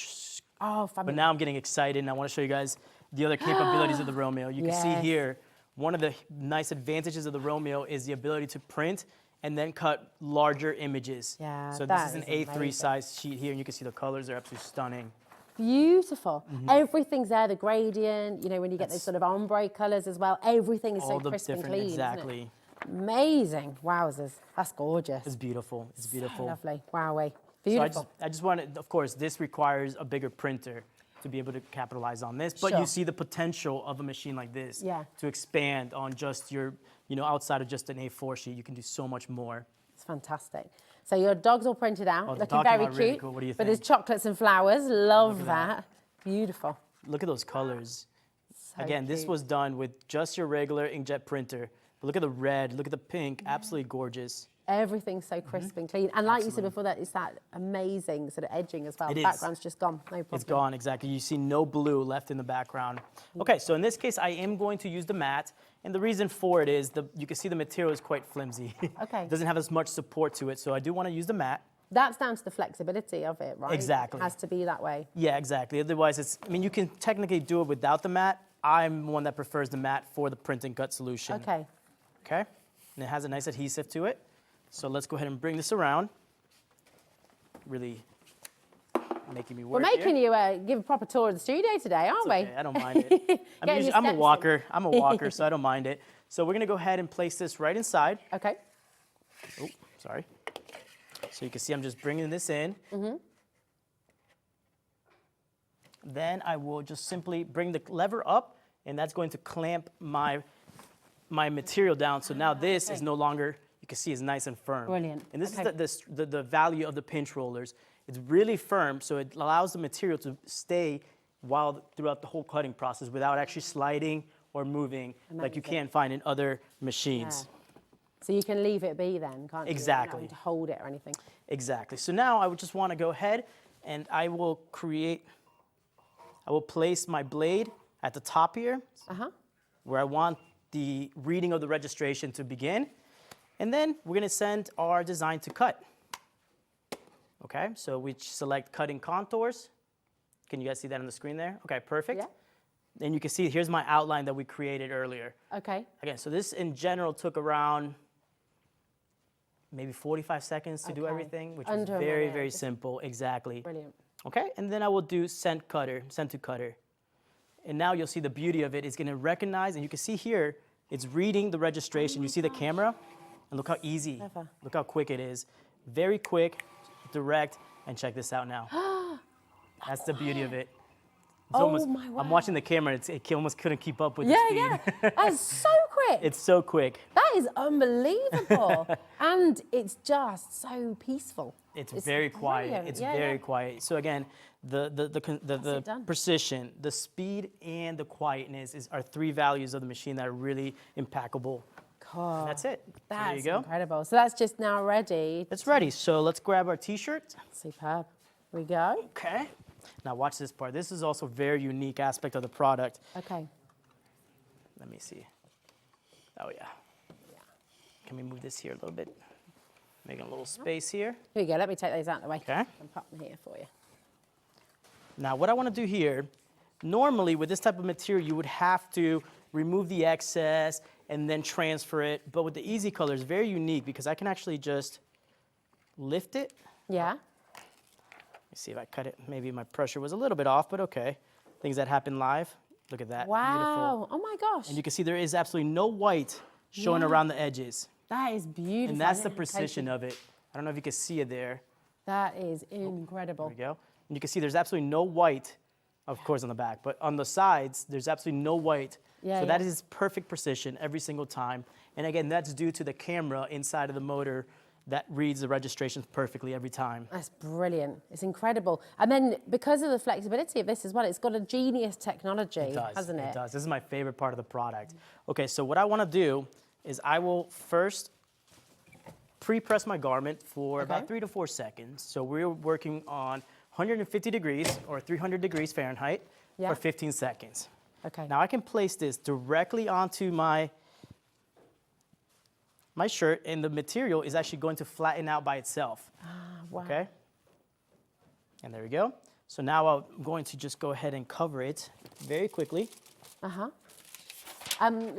Oh, But fabulous. now I'm getting excited, and I want to show you guys the other capabilities of the Romeo. You can see Yes. here, one of the nice advantages of the Romeo is the ability to print and then cut larger images. Yeah, So this that is an is A3 amazing. size sheet here, and you can see the colors are absolutely stunning. Beautiful. Everything's there, the gradient, you know, when you get those That's- sort of ombre colours as well, everything is All so the crisp and different, clean. exactly. Isn't it? Amazing. Wowzers. That's gorgeous. It's beautiful. It's beautiful. Lovely. Wowee. So Beautiful. I just wanted, of course, this requires a bigger printer to be able to capitalize on this. But Sure. you see the potential of a machine like this Yeah. to expand on just your, you know, outside of just an A4 sheet, you can do so much more. It's fantastic. So your dog's all printed out, Oh, the looking dog came very out really cute. cool. What do you But there's think? chocolates and flowers. Love Look at that. Beautiful. Look at those colors. So Again, this cute. was done with just your regular inkjet printer. But look at the red, look at the pink, absolutely gorgeous. Everything's so crisp and clean. And like you said before, that it's that amazing sort of edging as well. It The is. background's just gone. No problem. It's gone, exactly. You see no blue left in the background. Okay, so in this case, I am going to use the matte. And the reason for it is you can see the material is quite flimsy. Okay. It doesn't have as much support to it, so I do want to use the matte. That's down to the flexibility of it, right? Exactly. It has to be that way. Yeah, exactly. Otherwise, I mean, you can technically do it without the matte. I'm one that prefers the matte for the print and cut solution. Okay. Okay? And it has a nice adhesive to it. So let's go ahead and bring this around. Really making me We're work making here. you give a proper tour of the studio today, aren't It's we? okay, I don't mind it. Getting your I'm a steps in. walker. I'm a walker, so I don't mind it. So we're gonna go ahead and place this right inside. Okay. Oh, sorry. So you can see I'm just bringing this in. Then I will just simply bring the lever up, and that's going to clamp my material down. So now this is no longer, you can see, is nice and firm. Brilliant. And this Okay. is the value of the pinch rollers. It's really firm, so it allows the material to stay throughout the whole cutting process without actually sliding or moving like you Amazing. can find in other machines. Yeah. So you can leave it be then, can't you? Exactly. Not having to hold it or anything. Exactly. So now I would just want to go ahead and I will place my blade at the top here where I want the reading of the registration to begin. And then we're going to send our design to cut. Okay, so we select cutting contours. Can you guys see that on the screen there? Okay, perfect. Yeah. And you can see here's my outline that we created earlier. Okay. Again, so this in general took around maybe 45 seconds to do Okay. everything, which Under a is very, minute. very simple. Exactly. Brilliant. Okay, and then I will do send to cutter. And now you'll see the beauty of it. It's gonna recognize, and you can see here, it's reading the registration. You see the camera? And look how easy, Clever. look how quick it is. Very quick, direct, and check this out now. That's the beauty of it. It's Oh my I'm word. watching the camera, it almost couldn't keep up with the Yeah, speed. yeah. That's so quick. It's so quick. That is unbelievable. And it's just so peaceful. It's very quiet. brilliant. It's Yeah, very yeah. quiet. So again, the it done. precision, the speed, and the quietness are three values of the machine that are really impeccable. God, And that's it. So there That's you go. incredible. So that's just now ready. It's ready. So let's grab our T-shirt. Superb. Here we go. Okay. Now watch this part. This is also a very unique aspect of the product. Okay. Let me see. Oh yeah. Can we move this here a little bit? Making a little space here. Here we go. Let me take those out of the way. Okay. And pop them here for you. Now, what I want to do here, normally with this type of material, you would have to remove the excess and then transfer it. But with the Easy Color, it's very unique because I can actually just lift it. Yeah. Let me see if I cut it. Maybe my pressure was a little bit off, but okay. Things that happen live. Look at that. Wow. Beautiful. Oh my gosh. And you can see there is absolutely no white showing Yeah. around the edges. That is beautiful. And that's the precision of it. I don't know if you can see it there. That is incredible. There we go. And you can see there's absolutely no white, of course, on the back, but on the sides, there's absolutely no white. Yeah, so that is perfect precision every single time. And again, that's due to the camera inside of the motor that reads the registrations perfectly every time. That's brilliant. It's incredible. And then because of the flexibility of this as well, it's got a genius technology, hasn't it? It does. This is my favorite part of the product. Okay, so what I want to do is I will first pre-press my garment for about 3 to 4 seconds. So we're working on 150 degrees or 300 degrees Fahrenheit for 15 seconds. Okay. Now I can place this directly onto my shirt, and the material is actually going to flatten out by itself. Wow. Okay? And there we go. So now I'm going to just go ahead and cover it very quickly.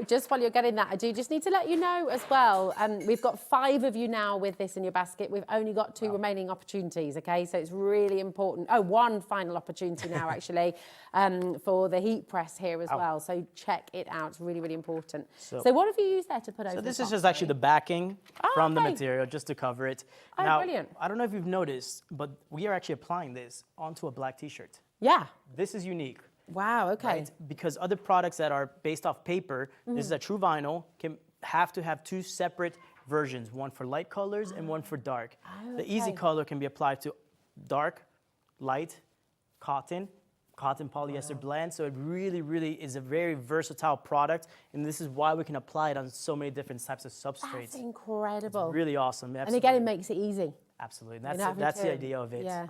Just while you're getting that, I do just need to let you know as well, we've got 5 of you now with this in your basket. We've only got 2 remaining opportunities, okay? So it's really important. Oh, 1 final opportunity now, actually, for the heat press here as well. So check it out. It's really, really important. So what have you used there to put over So the this is top, just actually the backing from the okay. material, just to cover it. Oh, now, brilliant. I don't know if you've noticed, but we are actually applying this onto a black t-shirt. Yeah. This is unique. Wow, okay. Right? Because other products that are based off paper, this is a true vinyl, can have to have 2 separate versions, one for light colors and one for dark. The easy color can be applied to dark, light, cotton polyester blend. So it really, really is a very versatile product. And this is why we can apply it on so many different types of substrates. That's incredible. It's really awesome. And again, it makes it easy. Absolutely. That's the idea of it. Yeah.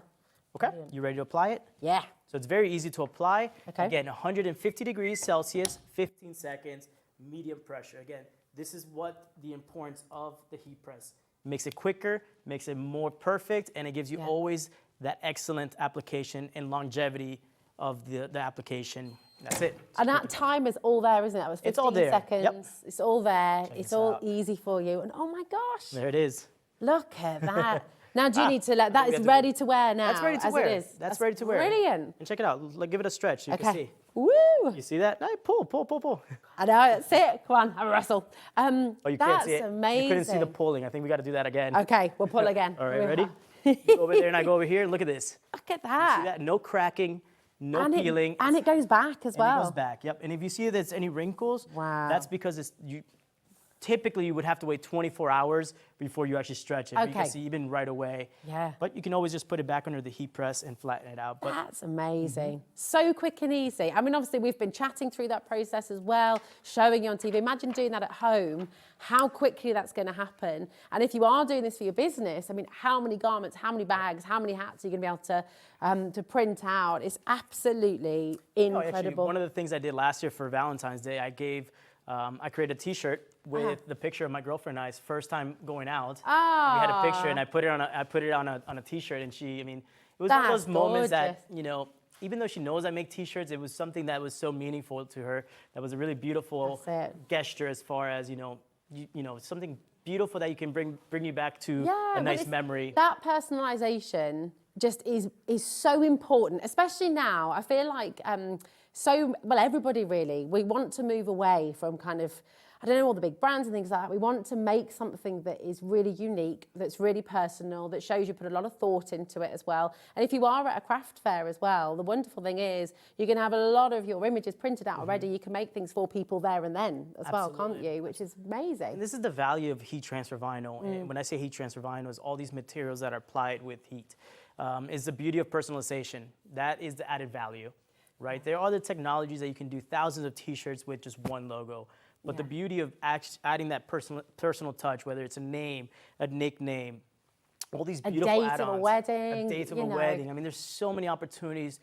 Okay, you ready to apply it? Yeah. So it's very easy to apply. Okay. Again, 150 degrees Celsius, 15 seconds, medium pressure. Again, this is what the importance of the heat press. It makes it quicker, makes it more perfect, and it gives you always that excellent application and longevity of the application. That's it. And that time is all there, isn't it? That was 15 It's all there. seconds. Yep. It's all there. Check it's this all out. easy for you. And oh my gosh, There it is. look at that. Now, do you need to let, we that have is to- ready to wear now? That's ready to as wear. It is. That's ready to wear. Brilliant. And check it out. Like, give it a stretch so you can see. Woo! You see that? No, pull. I know, that's it. Come on, have a wrestle. Oh, you that's can't see it. amazing. You couldn't see the pulling. I think we got to do that again. Okay, we'll pull again. All right, ready? You go over there and I go over here. Look at this. Look at See that. that? No cracking, no and peeling. And it goes back as well. And it goes back, yep. And if you see there's any wrinkles, Wow. that's because typically you would have to wait 24 hours before you actually stretch it. But you can Okay. see even right away. Yeah. But you can always just put it back under the heat press and flatten it out. But That's amazing. So quick and easy. I mean, obviously, we've been chatting through that process as well, showing you on TV. Imagine doing that at home, how quickly that's going to happen. And if you are doing this for your business, I mean, how many garments, how many bags, how many hats are you going to be able to print out? It's absolutely incredible. actually, one of the things I did last year for Valentine's Day, I created a T-shirt with the picture of my girlfriend and I's first time going out. Oh. We had a picture, and I put it on a T-shirt, and it was one of those That's moments gorgeous. that, even though she knows I make T-shirts, it was something that was so meaningful to her. That was a really beautiful That's it. gesture, as far as something beautiful that you can bring you back to a but nice it's- memory. That personalisation just is so important, especially now. I feel like everybody really, we want to move away from kind of, I don't know, all the big brands and things like that. We want to make something that is really unique, that's really personal, that shows you put a lot of thought into it as well. And if you are at a craft fair as well, the wonderful thing is you can have a lot of your images printed out already. You can make things for people there and then as well, can't you? Which is amazing. And this is the value of heat transfer vinyl. And when I say heat transfer vinyl, it's all these materials that are applied with heat. It's the beauty of personalization. That is the added value, right? There are other technologies that you can do thousands of T-shirts with just one logo. But the beauty of adding that personal touch, whether it's a name, a nickname, all these beautiful date of a add-ons. wedding, A date of you a know. wedding. I mean, there's so many opportunities.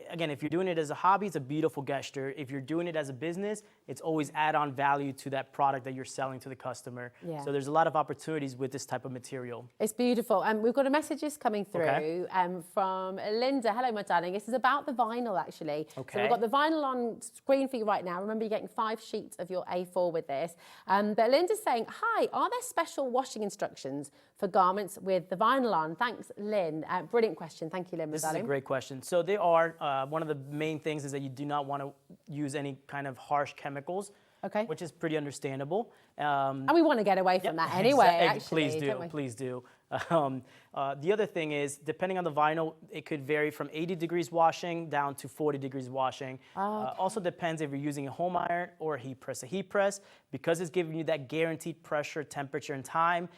Again, if you're doing it as a hobby, it's a beautiful gesture. If you're doing it as a business, it's always add-on value to that product that you're selling to the customer. Yeah. So there's a lot of opportunities with this type of material. It's beautiful. And we've got a messages coming through Okay. from Linda. Hello, my darling. This is about the vinyl, actually. So Okay. we've got the vinyl on screen for you right now. Remember, you're getting 5 sheets of your A4 with this. But Linda's saying, hi, are there special washing instructions for garments with the vinyl on? Thanks, Lynn. Brilliant question. Thank you, Lynn, my This is darling. a great question. So they are, one of the main things is that you do not want to use any kind of harsh chemicals Okay. which is pretty understandable. And we want to get away from that anyway, actually. Please do, don't we? please do. The other thing is, depending on the vinyl, it could vary from 80 degrees washing down to 40 degrees washing. Also depends if you're using a home iron or a heat press. A heat press, because it's giving you that guaranteed pressure, temperature, and time,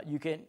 you can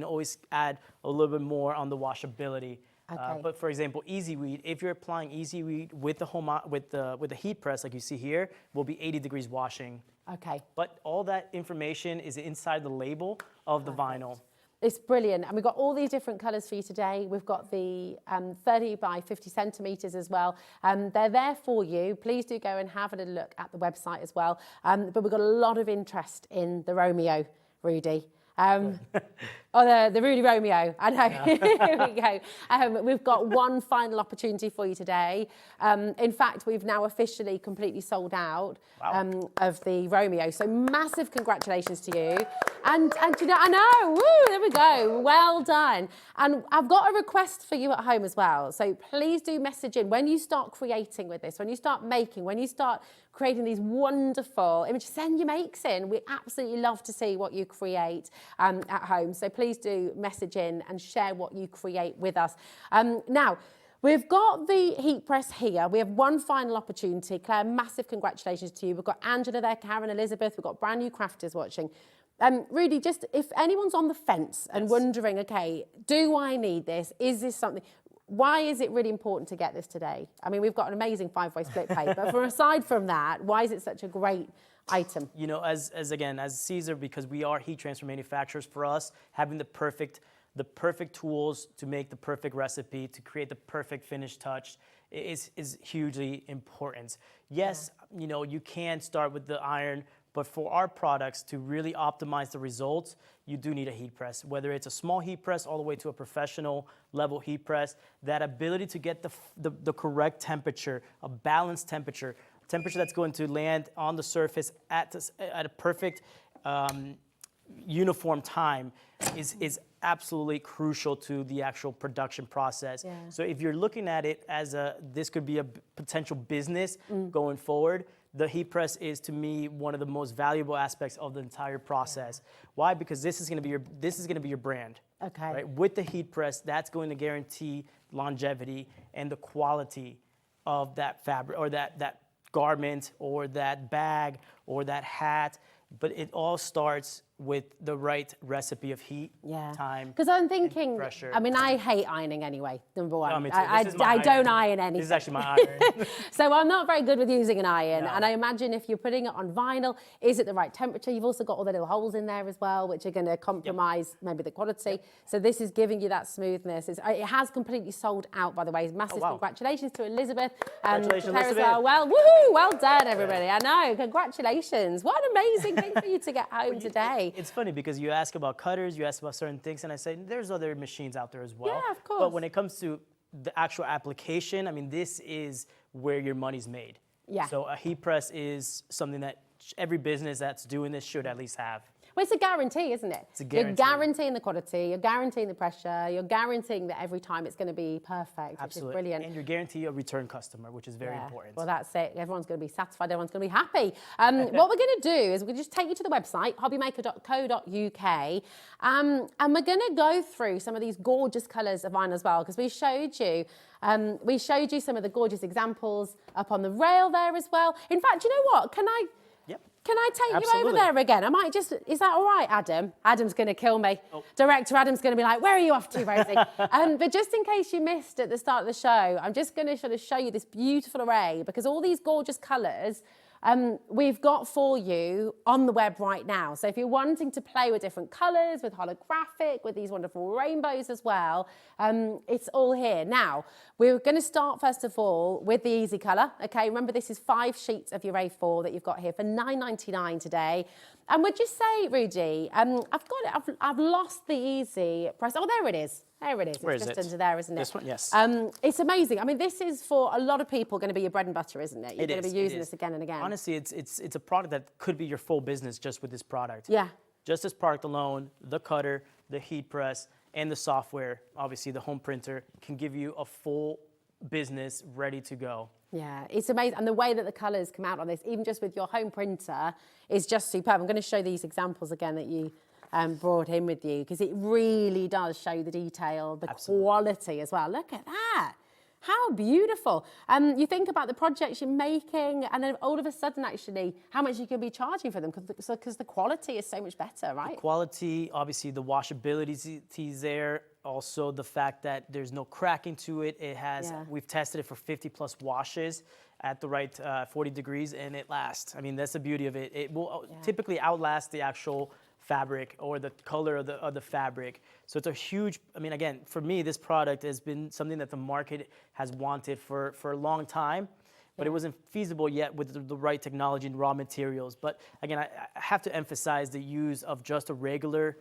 always add a little bit more on the washability. Okay. But for example, Easy Weed, if you're applying Easy Weed with the heat press, like you see here, will be 80 degrees washing. Okay. But all that information is inside the label of the vinyl. It's brilliant. And we've got all these different colours for you today. We've got the 30 by 50 centimetres as well. They're there for you. Please do go and have a little look at the website as well. But we've got a lot of interest in the Romeo, Rudy. The Rudy Romeo, I know. Here we go. We've got one final opportunity for you today. In fact, we've now officially completely sold out of the Romeo. So massive congratulations to you. And you know, I know, woo, there we go. Well done. And I've got a request for you at home as well. So please do message in when you start creating with this, when you start making, when you start creating these wonderful images, send your makes in. We absolutely love to see what you create at home. So please do message in and share what you create with us. Now, we've got the heat press here. We have one final opportunity. Claire, massive congratulations to you. We've got Angela there, Karen, Elizabeth. We've got brand new crafters watching. Rudy, just if anyone's on the fence and wondering, okay, do I need this? Is this something? Why is it really important to get this today? I mean, we've got an amazing 5-way split pay, but aside from that, why is it such a great item? You know, as SISER, because we are heat transfer manufacturers, for us, having the perfect tools to make the perfect recipe, to create the perfect finished touch is hugely important. Yes, you know, you can start with the iron, but for our products to really optimize the results, you do need a heat press. Whether it's a small heat press all the way to a professional level heat press, that ability to get the correct temperature, a balanced temperature that's going to land on the surface at a perfect uniform time is absolutely crucial to the actual production process. Yeah. So if you're looking at it as this could be a potential business going forward, the heat press is, to me, one of the most valuable aspects of the entire process. Why? Because this is going to be your brand. Okay. Right? With the heat press, that's going to guarantee longevity and the quality of that fabric or that garment or that bag or that hat. But it all starts with the right recipe of heat, time, because I'm thinking, pressure. I mean, I hate ironing anyway, number one. No, me too. I don't iron anything. This is actually my iron. So I'm not very good with using an iron. No. And I imagine if you're putting it on vinyl, is it the right temperature? You've also got all the little holes in there as well, which are going to compromise maybe the quality. So this is giving you that smoothness. It has completely sold out, by the way. Massive congratulations to Elizabeth. Congratulations, Elizabeth. Well. Well, woohoo, well done, everybody. I know, congratulations. What an amazing thing for you to get home today. It's funny because you ask about cutters, you ask about certain things, and I say there's other machines out there as well. Yeah, of course. But when it comes to the actual application, I mean, this is where your money's made. Yeah. So a heat press is something that every business that's doing this should at least have. Well, it's a guarantee, isn't it? It's a guarantee. You're guaranteeing the quality, you're guaranteeing the pressure, you're guaranteeing that every time it's going to be perfect, Absolutely. Which is brilliant. And you're guaranteeing a return customer, which is very important. Well, that's it. Everyone's going to be satisfied, everyone's going to be happy. What we're going to do is we're going to just take you to the website, hobbymaker.co.uk, and we're going to go through some of these gorgeous colours of vinyl as well, because we showed you some of the gorgeous examples up on the rail there as well. In fact, you know what? Can I take you over there again? I might just, is that all right, Adam? Adam's going to kill me. Oh. Director Adam's going to be like, where are you off to, Rosie? But just in case you missed at the start of the show, I'm just going to sort of show you this beautiful array, because all these gorgeous colours we've got for you on the web right now. So if you're wanting to play with different colours, with holographic, with these wonderful rainbows as well, it's all here. Now, we're going to start first of all with the easy colour. Okay, remember this is 5 sheets of your A4 that you've got here for $9.99 today. And would you say, Rudy, I've lost the easy price. Oh, there it is. There it is. Where it's is just it? under there, isn't it? This one, yes. It's amazing. I mean, this is for a lot of people going to be your bread and butter, isn't it? You're going to be using this again and again. Honestly, it's a product that could be your full business just with this product. Yeah. Just this product alone, the cutter, the heat press, and the software, obviously the home printer, can give you a full business ready to go. Yeah, it's amazing. And the way that the colours come out on this, even just with your home printer, is just superb. I'm going to show these examples again that you brought in with you, because it really does show the detail, the quality as well. Look at that. How beautiful. You think about the projects you're making, and then all of a sudden, actually, how much you can be charging for them, because the quality is so much better, right? The quality, obviously, the washability is there. Also, the fact that there's no cracking to it. It has, we've tested it for 50 plus washes at the right 40 degrees, and it lasts. I mean, that's the beauty of it. It will typically outlast the actual fabric or the color of the fabric. So it's a huge, I mean, again, for me, this product has been something that the market has wanted for a long time, but it wasn't feasible yet with the right technology and raw materials. But again, I have to emphasize the use of just a regular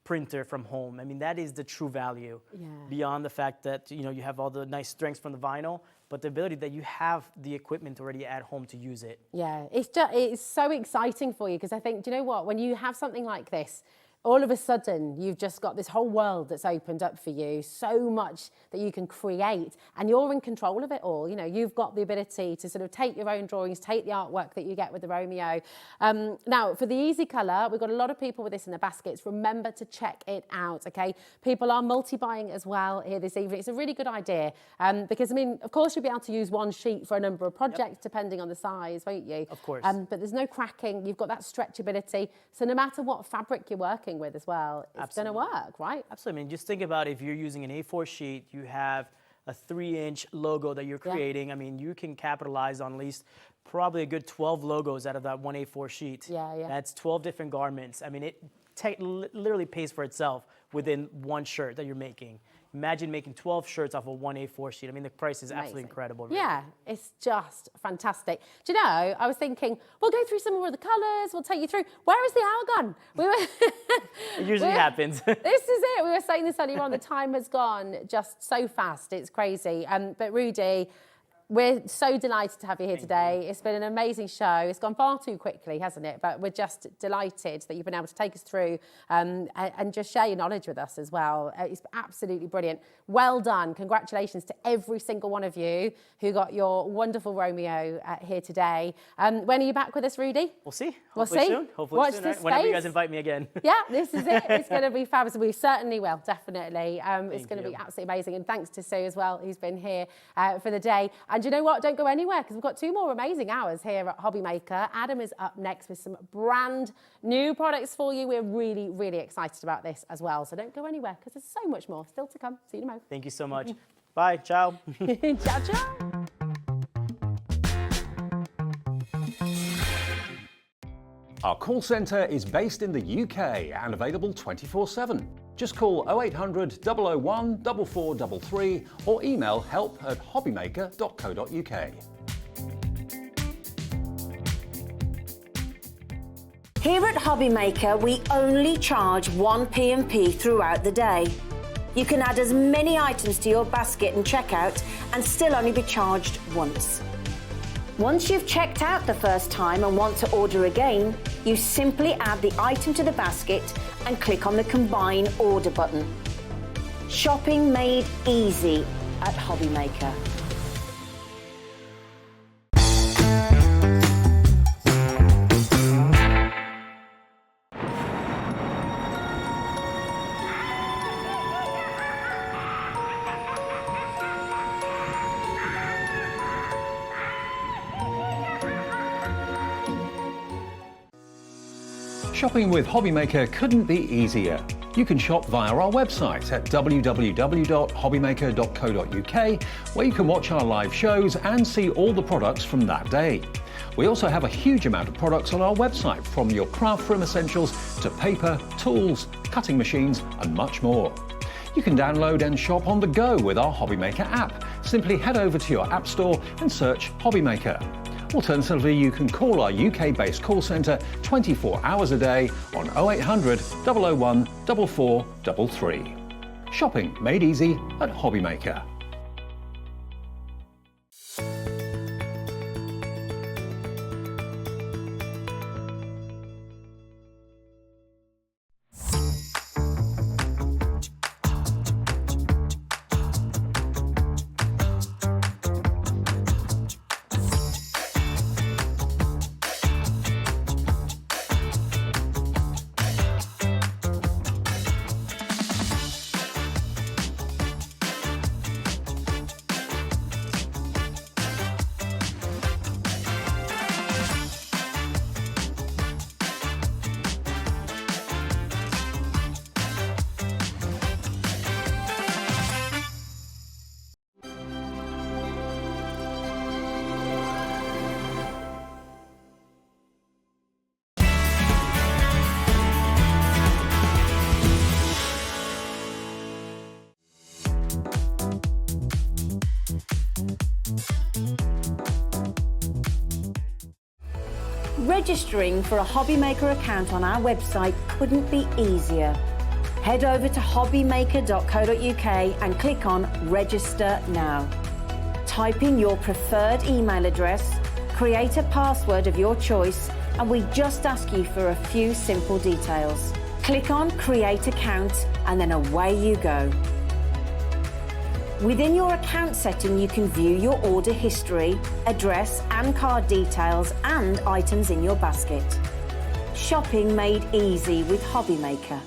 printer from home. I mean, that is the true value, beyond the fact that, you know, you have all the nice strengths from the vinyl, but the ability that you have the equipment already at home to use it. Yeah, it's so exciting for you, because I think, do you know what, when you have something like this, all of a sudden you've just got this whole world that's opened up for you, so much that you can create, and you're in control of it all. You know, you've got the ability to sort of take your own drawings, take the artwork that you get with the Romeo. Now, for the easy colour, we've got a lot of people with this in the baskets. Remember to check it out, okay? People are multi-buying as well here this evening. It's a really good idea, because, I mean, of course, you'll be able to use one sheet for a number of projects, depending on the size, won't you? Of course. But there's no cracking. You've got that stretchability. So no matter what fabric you're working with as well, it's going to work, right? Absolutely. I mean, just think about if you're using an A4 sheet, you have a 3-inch logo that you're creating. I mean, you can capitalize on at least probably a good 12 logos out of that one A4 sheet. That's 12 different garments. I mean, it literally pays for itself within one shirt that you're making. Imagine making 12 shirts off of one A4 sheet. I mean, the price is absolutely incredible. Really. Yeah, it's just fantastic. Do you know, I was thinking, we'll go through some more of the colours, we'll take you through. Where is the hour gone? It usually happens. This is it. We were saying this earlier on. The time has gone just so fast. It's crazy. But Rudy, we're so delighted to have you here today. It's been an amazing show. It's gone far too quickly, hasn't it? But we're just delighted that you've been able to take us through and just share your knowledge with us as well. It's absolutely brilliant. Well done. Congratulations to every single one of you who got your wonderful Romeo here today. When are you back with us, Rudy? We'll see. We'll Hopefully see. soon. Hopefully Watch soon. this Right? Whenever you space. guys invite me again. Yeah, this is it. It's going to be fabulous. We certainly will, definitely. It's going to be absolutely amazing. And thanks to Sue as well, who's been here for the day. And you know what? Don't go anywhere, because we've got 2 more amazing hours here at Hobby Maker. Adam is up next with some brand new products for you. We're really, really excited about this as well. So don't go anywhere, because there's so much more still to come. See you tomorrow. Thank you so much. Bye. Ciao. Ciao, ciao. Our call centre is based in the UK and available 24/7. Just call 0800 001 4433 or email help@hobbymaker.co.uk. Here at Hobby Maker, we only charge 1 P&P throughout the day. You can add as many items to your basket and checkout and still only be charged once. Once you've checked out the first time and want to order again, you simply add the item to the basket and click on the Combine Order button. Shopping made easy at Hobby Maker. Shopping with Hobby Maker couldn't be easier. You can shop via our website at www.hobbymaker.co.uk, where you can watch our live shows and see all the products from that day. We also have a huge amount of products on our website, from your craft room essentials to paper, tools, cutting machines and much more. You can download and shop on the go with our Hobby Maker app. Simply head over to your app store and search Hobby Maker. Alternatively, you can call our UK-based call centre 24 hours a day on 0800 001 4433. Shopping made easy at Hobby Maker. Registering for a Hobbymaker account on our website couldn't be easier. Head over to hobbymaker.co.uk and click on Register Now. Type in your preferred email address, create a password of your choice, and we just ask you for a few simple details. Click on Create Account and then away you go. Within your account setting, you can view your order history, address and card details and items in your basket. Shopping made easy with Hobbymaker.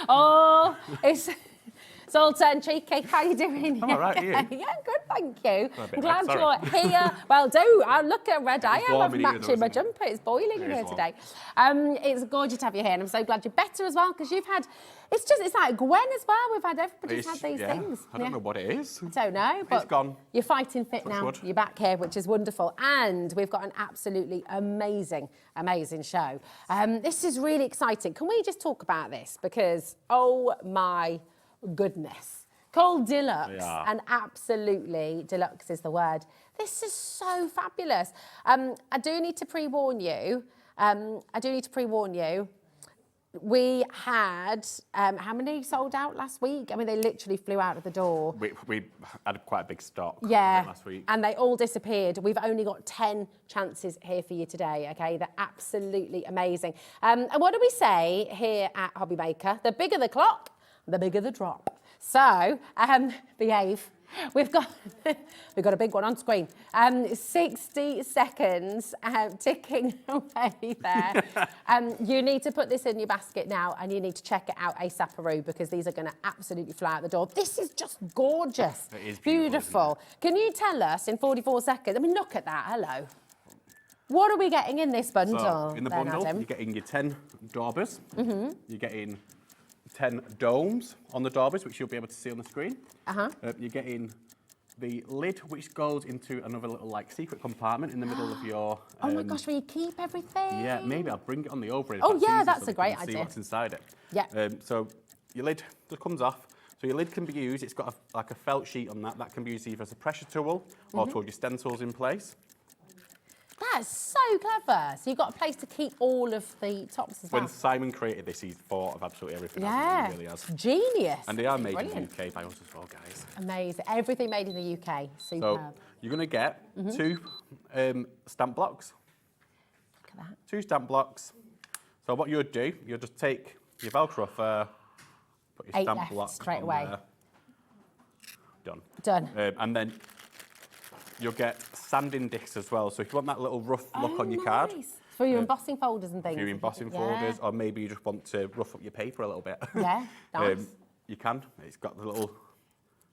Oh, it's all turned cheeky. How you doing? I'm all right, you? Yeah, good, thank you. I'm a bit I'm glad red, you're here. Well, I look at red I am. warm I'm in here, matching though, my isn't it? jumper. It's boiling It in is here warm. today. It's gorgeous to have you here, and I'm so glad you're better as well, because you've had, it's like Gwen as well. Everybody's had these things. I don't know what it is. I don't know, but It's gone. you're fighting fit now. wood. You're back here, which is wonderful. And we've got an absolutely amazing show. This is really exciting. Can we just talk about this? Because, oh my goodness. Called Deluxe, Yeah. and absolutely deluxe is the word. This is so fabulous. I do need to pre-warn you. We had, how many sold out last week? I mean, they literally flew out of the door. We had quite a big stock Yeah, last week. and they all disappeared. We've only got 10 chances here for you today, okay? They're absolutely amazing. And what do we say here at Hobbymaker? The bigger the clock, the bigger the drop. So, behave. We've got a big one on screen. 60 seconds ticking away there. You need to put this in your basket now, and you need to check it out ASAP, because these are going to absolutely fly out the door. This is just gorgeous. It is beautiful. Can you tell us in 44 seconds? I mean, look at that. Hello. What are we getting in this bundle? So, in the then, bundle, Adam? you're getting your 10 daubers. You're getting 10 domes on the daubers, which you'll be able to see on the screen. You're getting the lid, which goes into another little secret compartment in the middle of your. Oh my gosh, where you keep everything? Yeah, maybe I'll bring it on the overhead. Oh, if yeah, easier, that's so a they great can see idea. what's inside it. Yeah. So your lid just comes off. So your lid can be used. It's got a felt sheet on that. That can be used either as a pressure tool or to hold your stencils in place. That's so clever. So you've got a place to keep all of the tops as well. When Simon created this, he thought of absolutely everything. Yeah, He really has. genius. And they are made Brilliant. in the UK by us as well, guys. Amazing. Everything made in the UK. Superb. So you're going to get 2 stamp blocks. Look at that. 2 stamp blocks. So what you would do, you'll just take your Velcro off, put your 8 stamp left block straight on away. there. Done. Done. And then you'll get sanding discs as well. So if you want that little rough look on your card, Nice. For your embossing folders and things. for your embossing Yeah. folders, or maybe you just want to rough up your paper a little bit. Yeah, nice. You can. It's got the little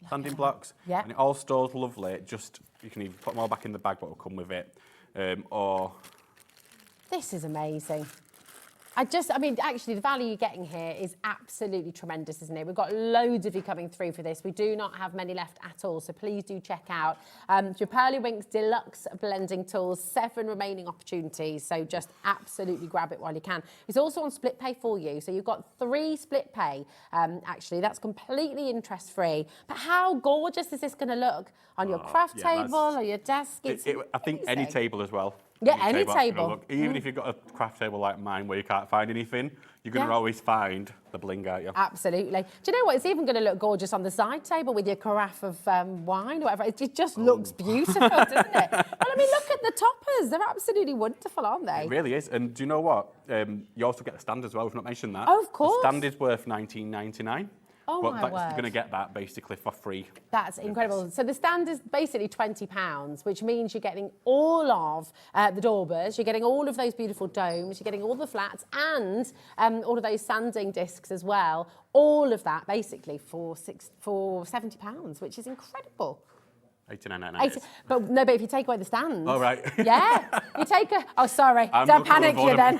sanding blocks. Yeah. And it all stores lovely. Just, you can either put them all back in the bag, what will come with it, or... This is amazing. I mean, actually, the value you're getting here is absolutely tremendous, isn't it? We've got loads of you coming through for this. We do not have many left at all, so please do check out your Pearly Winks Deluxe Blending Tools, 7 remaining opportunities, so just absolutely grab it while you can. It's also on split pay for you, so you've got 3 split pay, actually. That's completely interest-free. But how gorgeous is this going to look on your craft table or your desk? I think any table as well. Yeah, any table. Even if you've got a craft table like mine where you can't find anything, you're going to always find the bling, aren't you? Absolutely. Do you know what? It's even going to look gorgeous on the side table with your carafe of wine or whatever. It just looks beautiful, doesn't it? Well, I mean, look at the toppers. They're absolutely wonderful, aren't they? It really is. And do you know what? You also get the stand as well. We've not mentioned that. Oh, of course. The stand is worth $19.99. Oh, but my you're word. going to get that basically for free. That's incredible. So the stand is basically £20, which means you're getting all of the daubers, you're getting all of those beautiful domes, you're getting all the flats and all of those sanding discs as well. All of that basically for £70, which is incredible. $89.99. But no, but if you take away the stand. Oh, right. Yeah. You take a... Oh, sorry. Don't panic you then.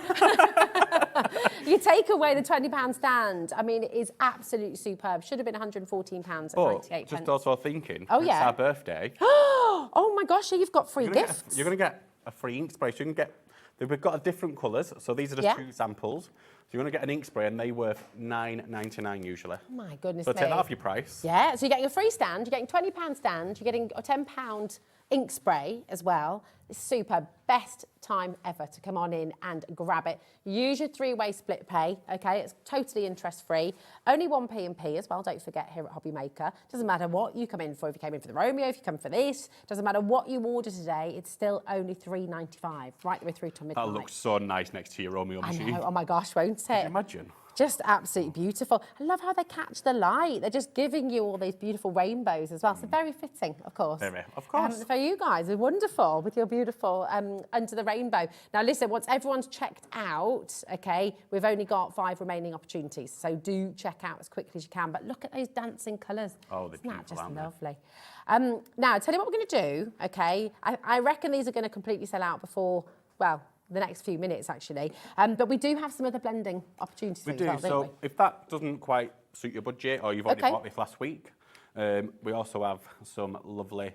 You take away the £20 stand. I mean, it is absolutely superb. Should have been £114 at 98 just also thinking, oh, it's yeah. our birthday. Oh, my gosh, you've got free gifts. You're going to get a free ink spray. So you can get... We've got different colours, so these are the 2 samples. So you're going to get an ink spray, and they're worth $9.99 usually. Oh my goodness So me. take that off your price. Yeah, so you're getting a free stand, you're getting £20 stand, you're getting a £10 ink spray as well. It's super. Best time ever to come on in and grab it. Use your 3-way split pay, okay? It's totally interest-free. Only 1p&p as well, don't forget, here at Hobby Maker. Doesn't matter what you come in for. If you came in for the Romeo, if you come for this, doesn't matter what you order today, it's still only $3.95, right the way through to midnight. That looks so nice next to your Romeo machine. I know, oh my gosh, won't it? Can you imagine? Just absolutely beautiful. I love how they catch the light. They're just giving you all these beautiful rainbows as well. So very fitting, of course. Very, of course. For you guys, they're wonderful with your beautiful Under the Rainbow. Now listen, once everyone's checked out, okay, we've only got 5 remaining opportunities. So do check out as quickly as you can. But look at those dancing colours. Oh, they're Isn't that beautiful, just aren't they? lovely? Now, I'll tell you what we're going to do, okay? I reckon these are going to completely sell out before, well, the next few minutes, actually. But we do have some other blending opportunities We as do. well, don't So we? if that doesn't quite suit your budget, or you've already Okay. bought this last week, we also have some lovely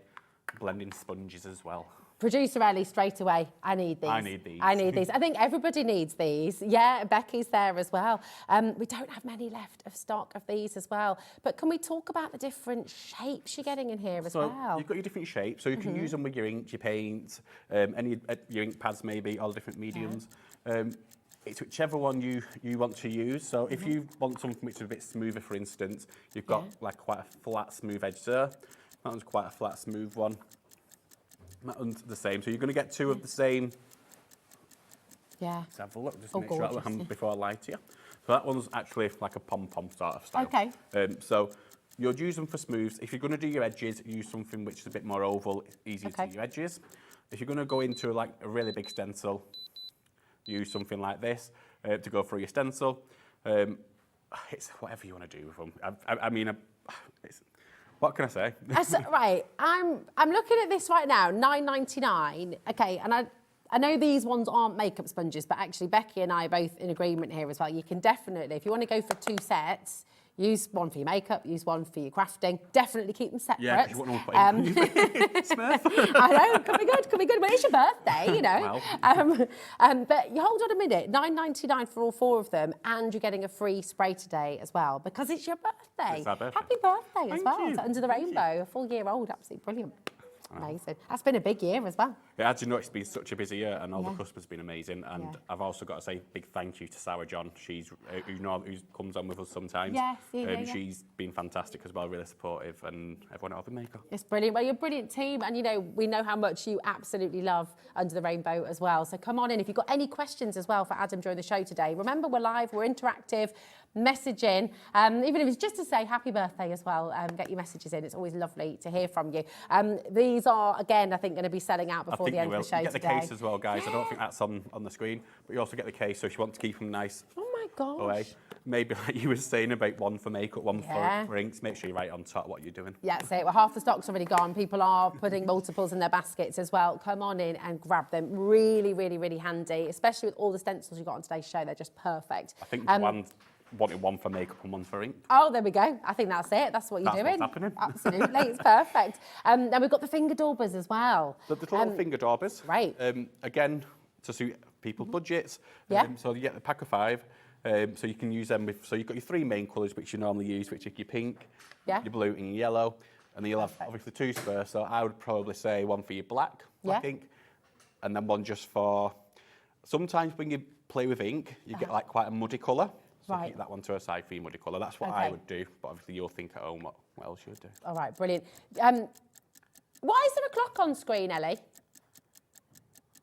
blending sponges as well. Producer Ellie, straight away, I need these. I need these. I need these. I think everybody needs these. Yeah, Becky's there as well. We don't have many left of stock of these as well. But can we talk about the different shapes you're getting in here as So well? you've got your different shapes, so you can use them with your ink, your paint, any your ink pads maybe, all the different mediums. It's whichever one you want to use. So if you want something which is a bit smoother, for instance, you've got like quite a flat, smooth edge there. That one's quite a flat, smooth one. That one's the same. So you're going to get 2 of the same. Yeah. Let's have a look, just Oh, make sure I gorgeous, yeah. before I lie to you. So that one's actually like a pom-pom sort of style. Okay. So you'll use them for smooths. If you're going to do your edges, use something which is a bit more oval, easier to do your edges. If you're going to go into like a really big stencil, use something like this to go through your stencil. It's whatever you want to do with them. I mean, what can I say? Right, I'm looking at this right now, $9.99. Okay, and I know these ones aren't makeup sponges, but actually Becky and I are both in agreement here as well. You can definitely, if you want to go for 2 sets, use one for your makeup, use one for your crafting. Definitely keep them separate. Yeah, because you wouldn't want to put Smurf. I know, could be good, could be good. Well, it's your birthday, you know. Well. But you hold on a minute, $9.99 for all 4 of them, and you're getting a free spray today as well, because it's your birthday. It's our birthday. Happy birthday as Thank well you. to Under the Thank Rainbow, a full year old, absolutely brilliant. Amazing. That's been a big year as well. Yeah, as you know, it's been such a busy year, and all the Yeah. customers have been amazing. And Yeah. I've also got to say big thank you to Sarah John. She's who comes on with us sometimes. Yes, yeah. She's been fantastic as well, really supportive, and everyone at Hobby Maker. It's brilliant. Well, you're a brilliant team, and you know we know how much you absolutely love Under the Rainbow as well. So come on in if you've got any questions as well for Adam during the show today. Remember, we're live, we're interactive. Message in, even if it's just to say happy birthday as well. Get your messages in. It's always lovely to hear from you. These are again, I think, going to be selling out before the end of the show You get today. the case as well, guys. I don't think that's on the screen, but you also get the case. So if you want to keep them nice Oh my gosh. away, maybe like you were saying about one for makeup, one Yeah. for inks, make sure you write on top what you're doing. Yeah, so well, half the stock's already gone. People are putting multiples in their baskets as well. Come on in and grab them. Really, really, really handy, especially with all the stencils you've got on today's show. They're just perfect. I think Joanne wanted one for makeup and one for ink. Oh, there we go. I think that's it. That's what you're That's doing. what's happening. Absolutely, it's perfect. Then we've got the finger daubers as well. The little finger daubers. Right. Again, to suit people's budgets. Yeah. So you get the pack of 5. So you can use them with, so you've got your 3 main colours which you normally use, which are your pink, Yeah. your blue and your yellow. And then you'll have obviously 2 spurs. So I would probably say one for your black ink, and then one just for, sometimes when you play with ink, you get like quite a muddy colour. So Right. keep that one to a side for your muddy colour. That's what I would do. But obviously you'll think at home what else you would do. All right, brilliant. Why is there a clock on screen, Ellie?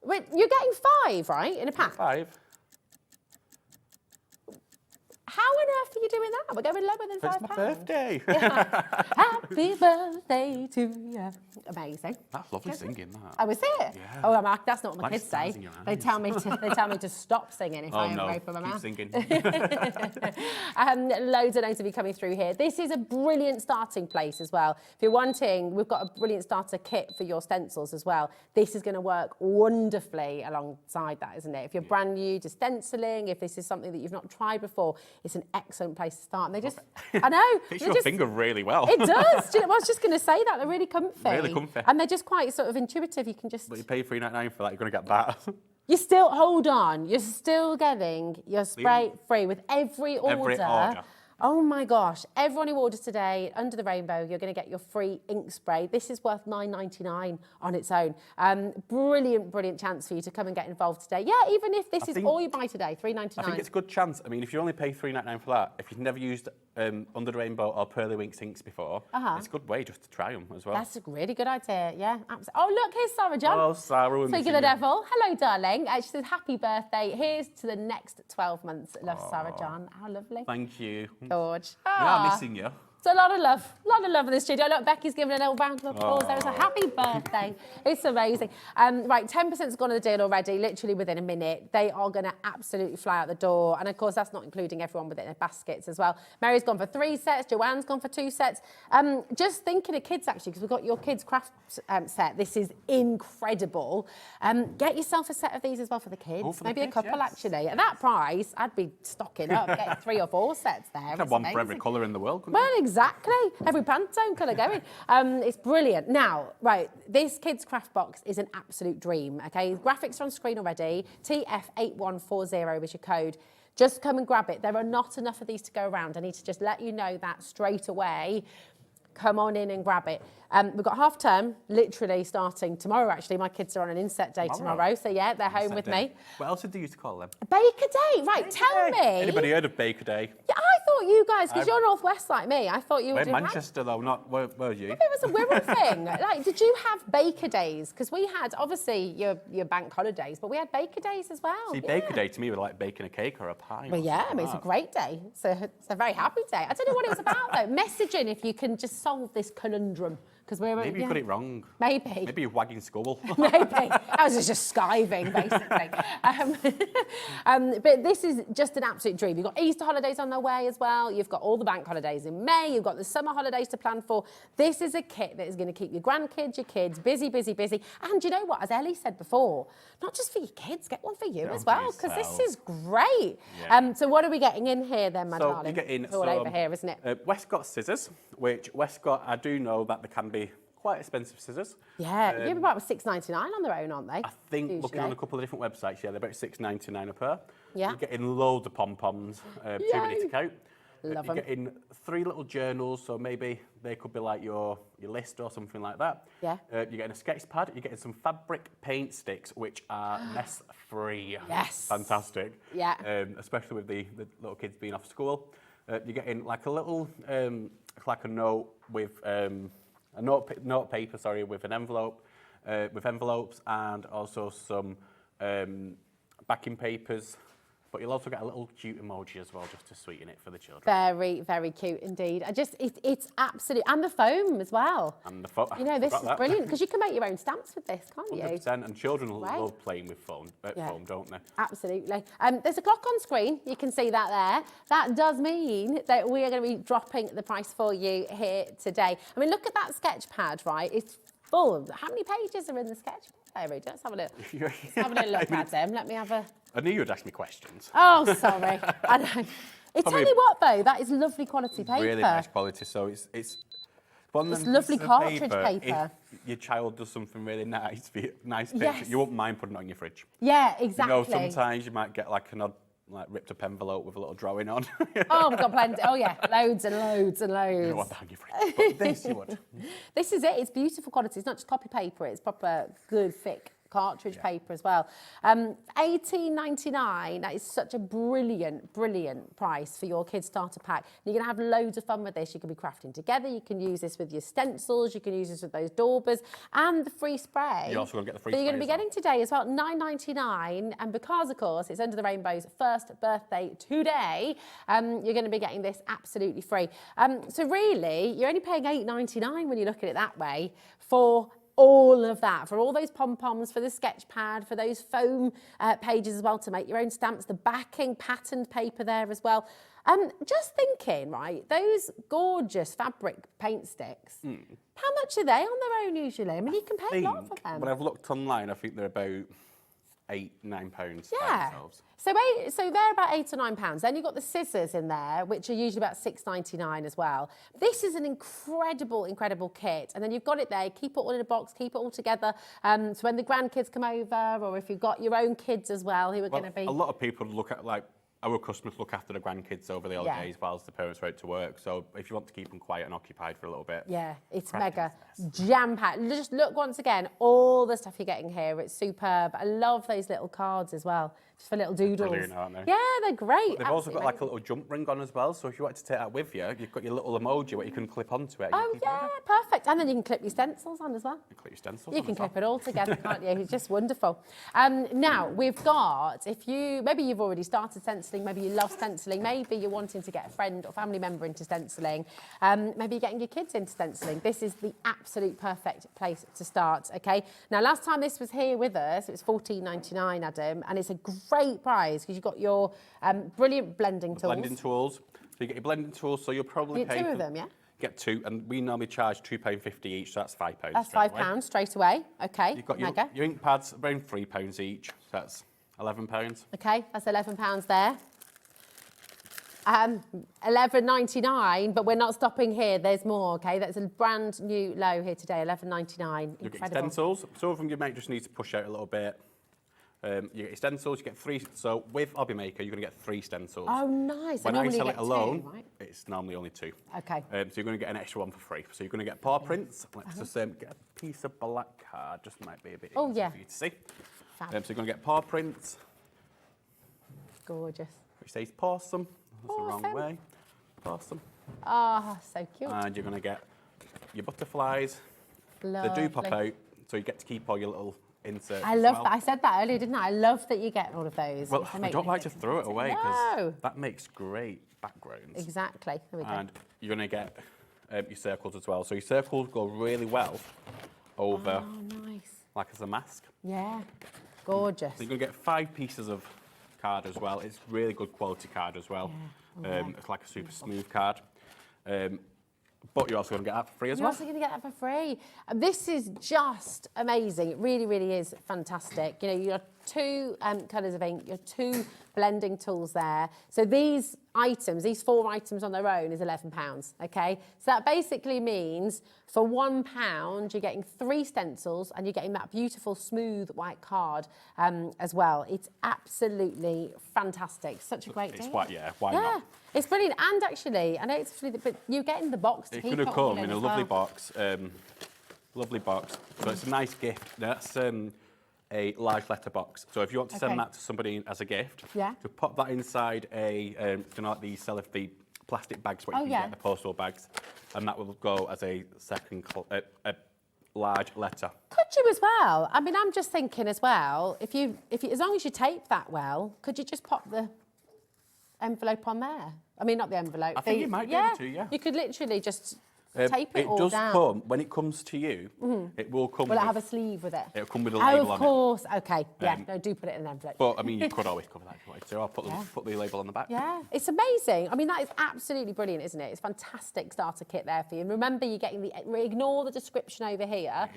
Wait, you're getting 5, right, in a pack? 5. How on earth are you doing that? We're going lower than It's £5. my birthday. Happy birthday to you. Amazing. That's lovely singing, that. Oh, is it? Yeah. Oh, Mark, that's not what my Like kids say. stars in your They eyes. tell me to stop singing if I Oh ever no, open my keep mouth. singing. Loads are going to be coming through here. This is a brilliant starting place as well. If you're wanting, we've got a brilliant starter kit for your stencils as well. This is going to work wonderfully alongside that, isn't it? If you're brand new to stenciling, if this is something that you've not tried before, it's an excellent place to start. And they just, I know. Fits they your just- finger really well. It does. Do you know, I was just going to say that. They're really comfy. Really comfy. And they're just quite sort of intuitive. You can just... But you pay $3.99 for that, you're going to get that. You still, hold on, you're still getting your spray free with every order. Every order. Oh my gosh, everyone who orders today under the rainbow, you're going to get your free ink spray. This is worth $9.99 on its own. Brilliant, brilliant chance for you to come and get involved today. Yeah, even if this is all you buy today, $3.99. I think it's a good chance. I mean, if you only pay $3.99 for that, if you've never used Under the Rainbow or Pearly Winks inks before, it's a good way just to try them as well. That's a really good idea, yeah. Absolutely. Oh, look, here's Sarah John. Oh, Sarah, we're Speaking missing of the you. devil. Hello, darling. She says, happy birthday. Here's to the next 12 months. Love, Sarah John. How lovely. Thank you. George. We are missing you. It's a lot of love in the studio. Look, Becky's giving a little round of applause. There is a happy birthday. It's amazing. Right, 10%'s gone on the deal already, literally within a minute. They are going to absolutely fly out the door. And of course, that's not including everyone within their baskets as well. Mary's gone for 3 sets. Joanne's gone for 2 sets. Just thinking of kids, actually, because we've got your kids' craft set. This is incredible. Get yourself a set of these as well for the kids. Oh, for the Maybe kids, a couple, yes. actually. At that price, I'd be stocking up, getting 3 or 4 sets there. You could have It's one for every amazing. colour in the world, couldn't Well, you? exactly. Every Pantone colour going. It's brilliant. Now, right, this kids' craft box is an absolute dream, okay? Graphics are on screen already. TF8140 is your code. Just come and grab it. There are not enough of these to go around. I need to just let you know that straight away. Come on in and grab it. We've got half term, literally starting tomorrow, actually. My kids are on an inset day tomorrow. So, yeah, they're home with me. What else did they used to call them? Baker Day. Right, tell me. Anybody heard of Baker Day? Yeah, I thought you guys, because you're Northwest like me, I thought you We're were in doing Manchester, though, not where are you? It was a Wirral thing. Like, did you have Baker Days? Because we had, obviously, your bank holidays, but we had Baker Days as well. See, yeah. Baker Day to me was like baking a cake or a pie. Well, or yeah, I something mean, it's a like great day. It's a very happy day. I don't know what it was about, though. Messaging if you can just solve this conundrum. Because we're that. Maybe you got it wrong. Maybe. Maybe you're wagging skull. Maybe. I was just skiving, basically. But this is just an absolute dream. You've got Easter holidays on their way as well. You've got all the bank holidays in May. You've got the summer holidays to plan for. This is a kit that is going to keep your grandkids, your kids busy, busy, busy. And you know what? As Ellie said before, not just for your kids, get one for you as one for well, because this yourself. is great. Yeah. So what are we getting in here then, my So darling? you get in It's all over here, isn't it? Westcott scissors, which Westcott, I do know that they can be quite expensive scissors. Yeah, you're about $6.99 on their own, aren't they? I think looking on usually? a couple of different websites, yeah, they're about $6.99 a pair. Yeah. You're getting loads of pom-poms, too many to count. Love you're 'em. getting 3 little journals, so maybe they could be like your list or something like that. Yeah. You're getting a sketch pad, you're getting some fabric paint sticks, which are mess-free. Yes. Fantastic. Yeah. Especially with the little kids being off school. You're getting like a little, like a note with, a note paper, sorry, with an envelope, with envelopes, and also some backing papers But you'll also get a little cute emoji as well, just to sweeten it for the children. Very, very cute indeed. It's absolute, and the foam as well. And the foam. You know, this is brilliant because you can make your own stamps with this, can't you? 100%, and children Right. love playing with foam, don't they? Absolutely. There's a clock on screen. You can see that there. That does mean that we are going to be dropping the price for you here today. I mean, look at that sketch pad, right? It's full. How many pages are in the sketch pad? Rudy? Let's have a look. Let's have a little look at them. Let me have a... I knew you'd ask me questions. Oh, sorry. I know. I tell you what, though, that is lovely quality paper. Really nice quality. So it's one of It's them lovely pieces of cartridge paper. If your child does something really nice, nice Yes. picture, you won't mind putting it on your fridge. Yeah, exactly. You know, sometimes you might get like an odd, like ripped up envelope with a little drawing on. Oh, we've got plenty. Oh, yeah, loads and loads and loads. You don't want that on your fridge, but this you would. This is it. It's beautiful quality. It's not just copy paper. It's proper good, thick cartridge paper as well. $18.99. That is such a brilliant, brilliant price for your kids' starter pack. And you're going to have loads of fun with this. You can be crafting together. You can use this with your stencils. You can use this with those daubers and the free spray. You're also going to get the free that you're spray going to be getting today as well. $9.99. And because, of course, it's Under the Rainbow's first birthday today, you're going to be getting this absolutely free. So really, you're only paying $8.99 when you look at it that way for all of that, for all those pom-poms, for the sketch pad, for those foam pages as well to make your own stamps, the backing patterned paper there as well. Just thinking, right, those gorgeous fabric paint sticks, how much are they on their own usually? I mean, you can pay a lot for them. When I've looked online, I think they're about £8-9 by themselves. So they're about £8 or £9. Then you've got the scissors in there, which are usually about $6.99 as well. This is an incredible, incredible kit. And then you've got it there. Keep it all in a box. Keep it all together. So when the grandkids come over, or if you've got your own kids as well, who are going to be... A lot of people look at, like, our customers look after the grandkids over the holidays whilst the parents are out to work. So if you want to keep them quiet and occupied for a little bit. Yeah, it's mega jam-packed. Just look once again, all the stuff you're getting here. It's superb. I love those little cards as well, just for little doodles. Brilliant, aren't they? Yeah, they're great. They've also got like a little jump ring on as well. So if you wanted to take that with you, you've got your little emoji where you can clip onto it. Oh, yeah, perfect. And then you can clip your stencils on as well. You can clip your stencils You can clip it all together, can't you? It's just wonderful. Now, we've got, maybe you've already started stenciling, maybe you love stenciling, maybe you're wanting to get a friend or family member into stenciling, maybe you're getting your kids into stenciling. This is the absolute perfect place to start, okay? Now, last time this was here with us, it was $14.99, Adam, and it's a great price because you've got your brilliant blending tools. Blending tools. So you get your blending tools, so you'll probably pay... Two of them, yeah? Get two, and we normally charge £2.50 each, so that's £5. That's £5 straight away. Okay, You've got mega. your ink pads, around £3 each, so that's £11. Okay, that's £11 there. $11.99, but we're not stopping here. There's more, okay? That's a brand new low here today, $11.99. You get your stencils. Some of them you might just need to push out a little bit. You get your stencils, you get 3. So with Hobby Maker, you're going to get 3 stencils. Oh, nice. When I sell it alone, 2, right? it's normally only 2. Okay. So you're going to get an extra one for free. So you're going to get paw prints. Let's just get a piece of black card. Just might be a bit easier for you to see. So you're going to get paw prints. Gorgeous. Which says possum. That's the wrong way. Possum. Oh, so cute. And you're going to get your butterflies. Lovely. They do pop out, so you get to keep all your little inserts. I love that. I said that earlier, didn't I? I love that you get all of those. Well, I don't like to throw it away because that makes great backgrounds. Exactly. There we go. And you're going to get your circles as well. So your circles go really well over, like as a mask. Yeah, gorgeous. So you're going to get 5 pieces of card as well. It's really good quality card as well. Yeah. It's like a super smooth card. But you're also going to get that for free as well. You're also going to get that for free. This is just amazing. It really, really is fantastic. You know, you got 2 colours of ink, your 2 blending tools there. So these items, these 4 items on their own is £11, okay? So that basically means for £1, you're getting 3 stencils and you're getting that beautiful smooth white card as well. It's absolutely fantastic. Such a great deal. Why not? It's brilliant. And actually, I know it's funny, but you're getting the box to It's keep going to come in a lovely well. box. Lovely box. So it's a nice gift. That's a large letter box. So if you want to send that to somebody as a gift, to pop that inside a, like these sell the plastic bags where you can get the postal bags, and that will go as a second, a large letter. Could you as well? I mean, I'm just thinking as well, if you, as long as you tape that well, could you just pop the envelope on there? I mean, not the envelope. I think you might be able to, yeah. You could literally just tape it all does down. come, when it comes to you, it will come Will with... it have a sleeve with it? It'll come with a label on it. Oh, of course. Okay. Yeah, no, do put it in an envelope. But, I mean, you could always cover that if you wanted to. I'll put the label on the back. Yeah, it's amazing. I mean, that is absolutely brilliant, isn't it? It's a fantastic starter kit there for you. And remember, you're getting ignore the description over here.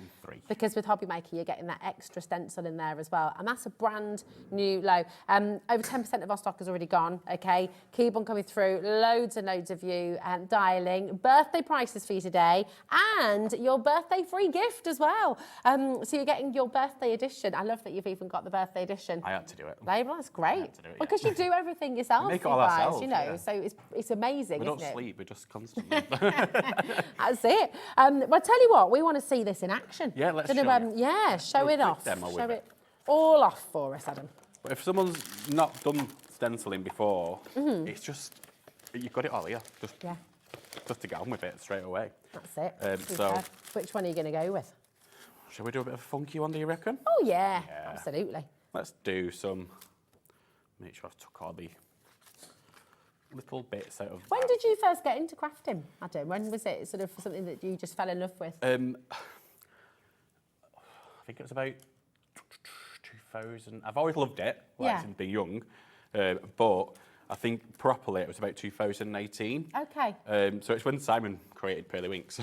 Because with Hobby Maker, you're getting that extra stencil in there as well. And that's a brand new low. Over 10% of our stock has already gone, okay? Keep on coming through. Loads and loads of you dialing. Birthday prices for you today. And your birthday free gift as well. So you're getting your birthday edition. I love that you've even got the birthday edition. I had to do it. Label, that's great. I had to do it, Because you do everything yourself, We make it you all guys, ourselves, you know. yeah. So it's amazing, We isn't don't it? sleep, we're just constantly... That's it. Well, tell you what, we want to see this in action. Yeah, let's Gonna, show it. Yeah, show Do a it quick off. demo with Show it. it all off for us, Adam. But if someone's not done stenciling before, it's just... You've got it all here. Just to get on with it straight away. That's it. So, Superb. Which one are you going to go with? shall we do a bit of a funky one, do you reckon? Oh, yeah. Absolutely. Let's do some... Make sure I've took all the little bits out of... When did you first get into crafting, Adam? When was it sort of something that you just fell in love with? I think it was about 2000. I've always loved it, since being young. But I think properly it was about 2018. Okay. So it's when Simon created Pearly Winks.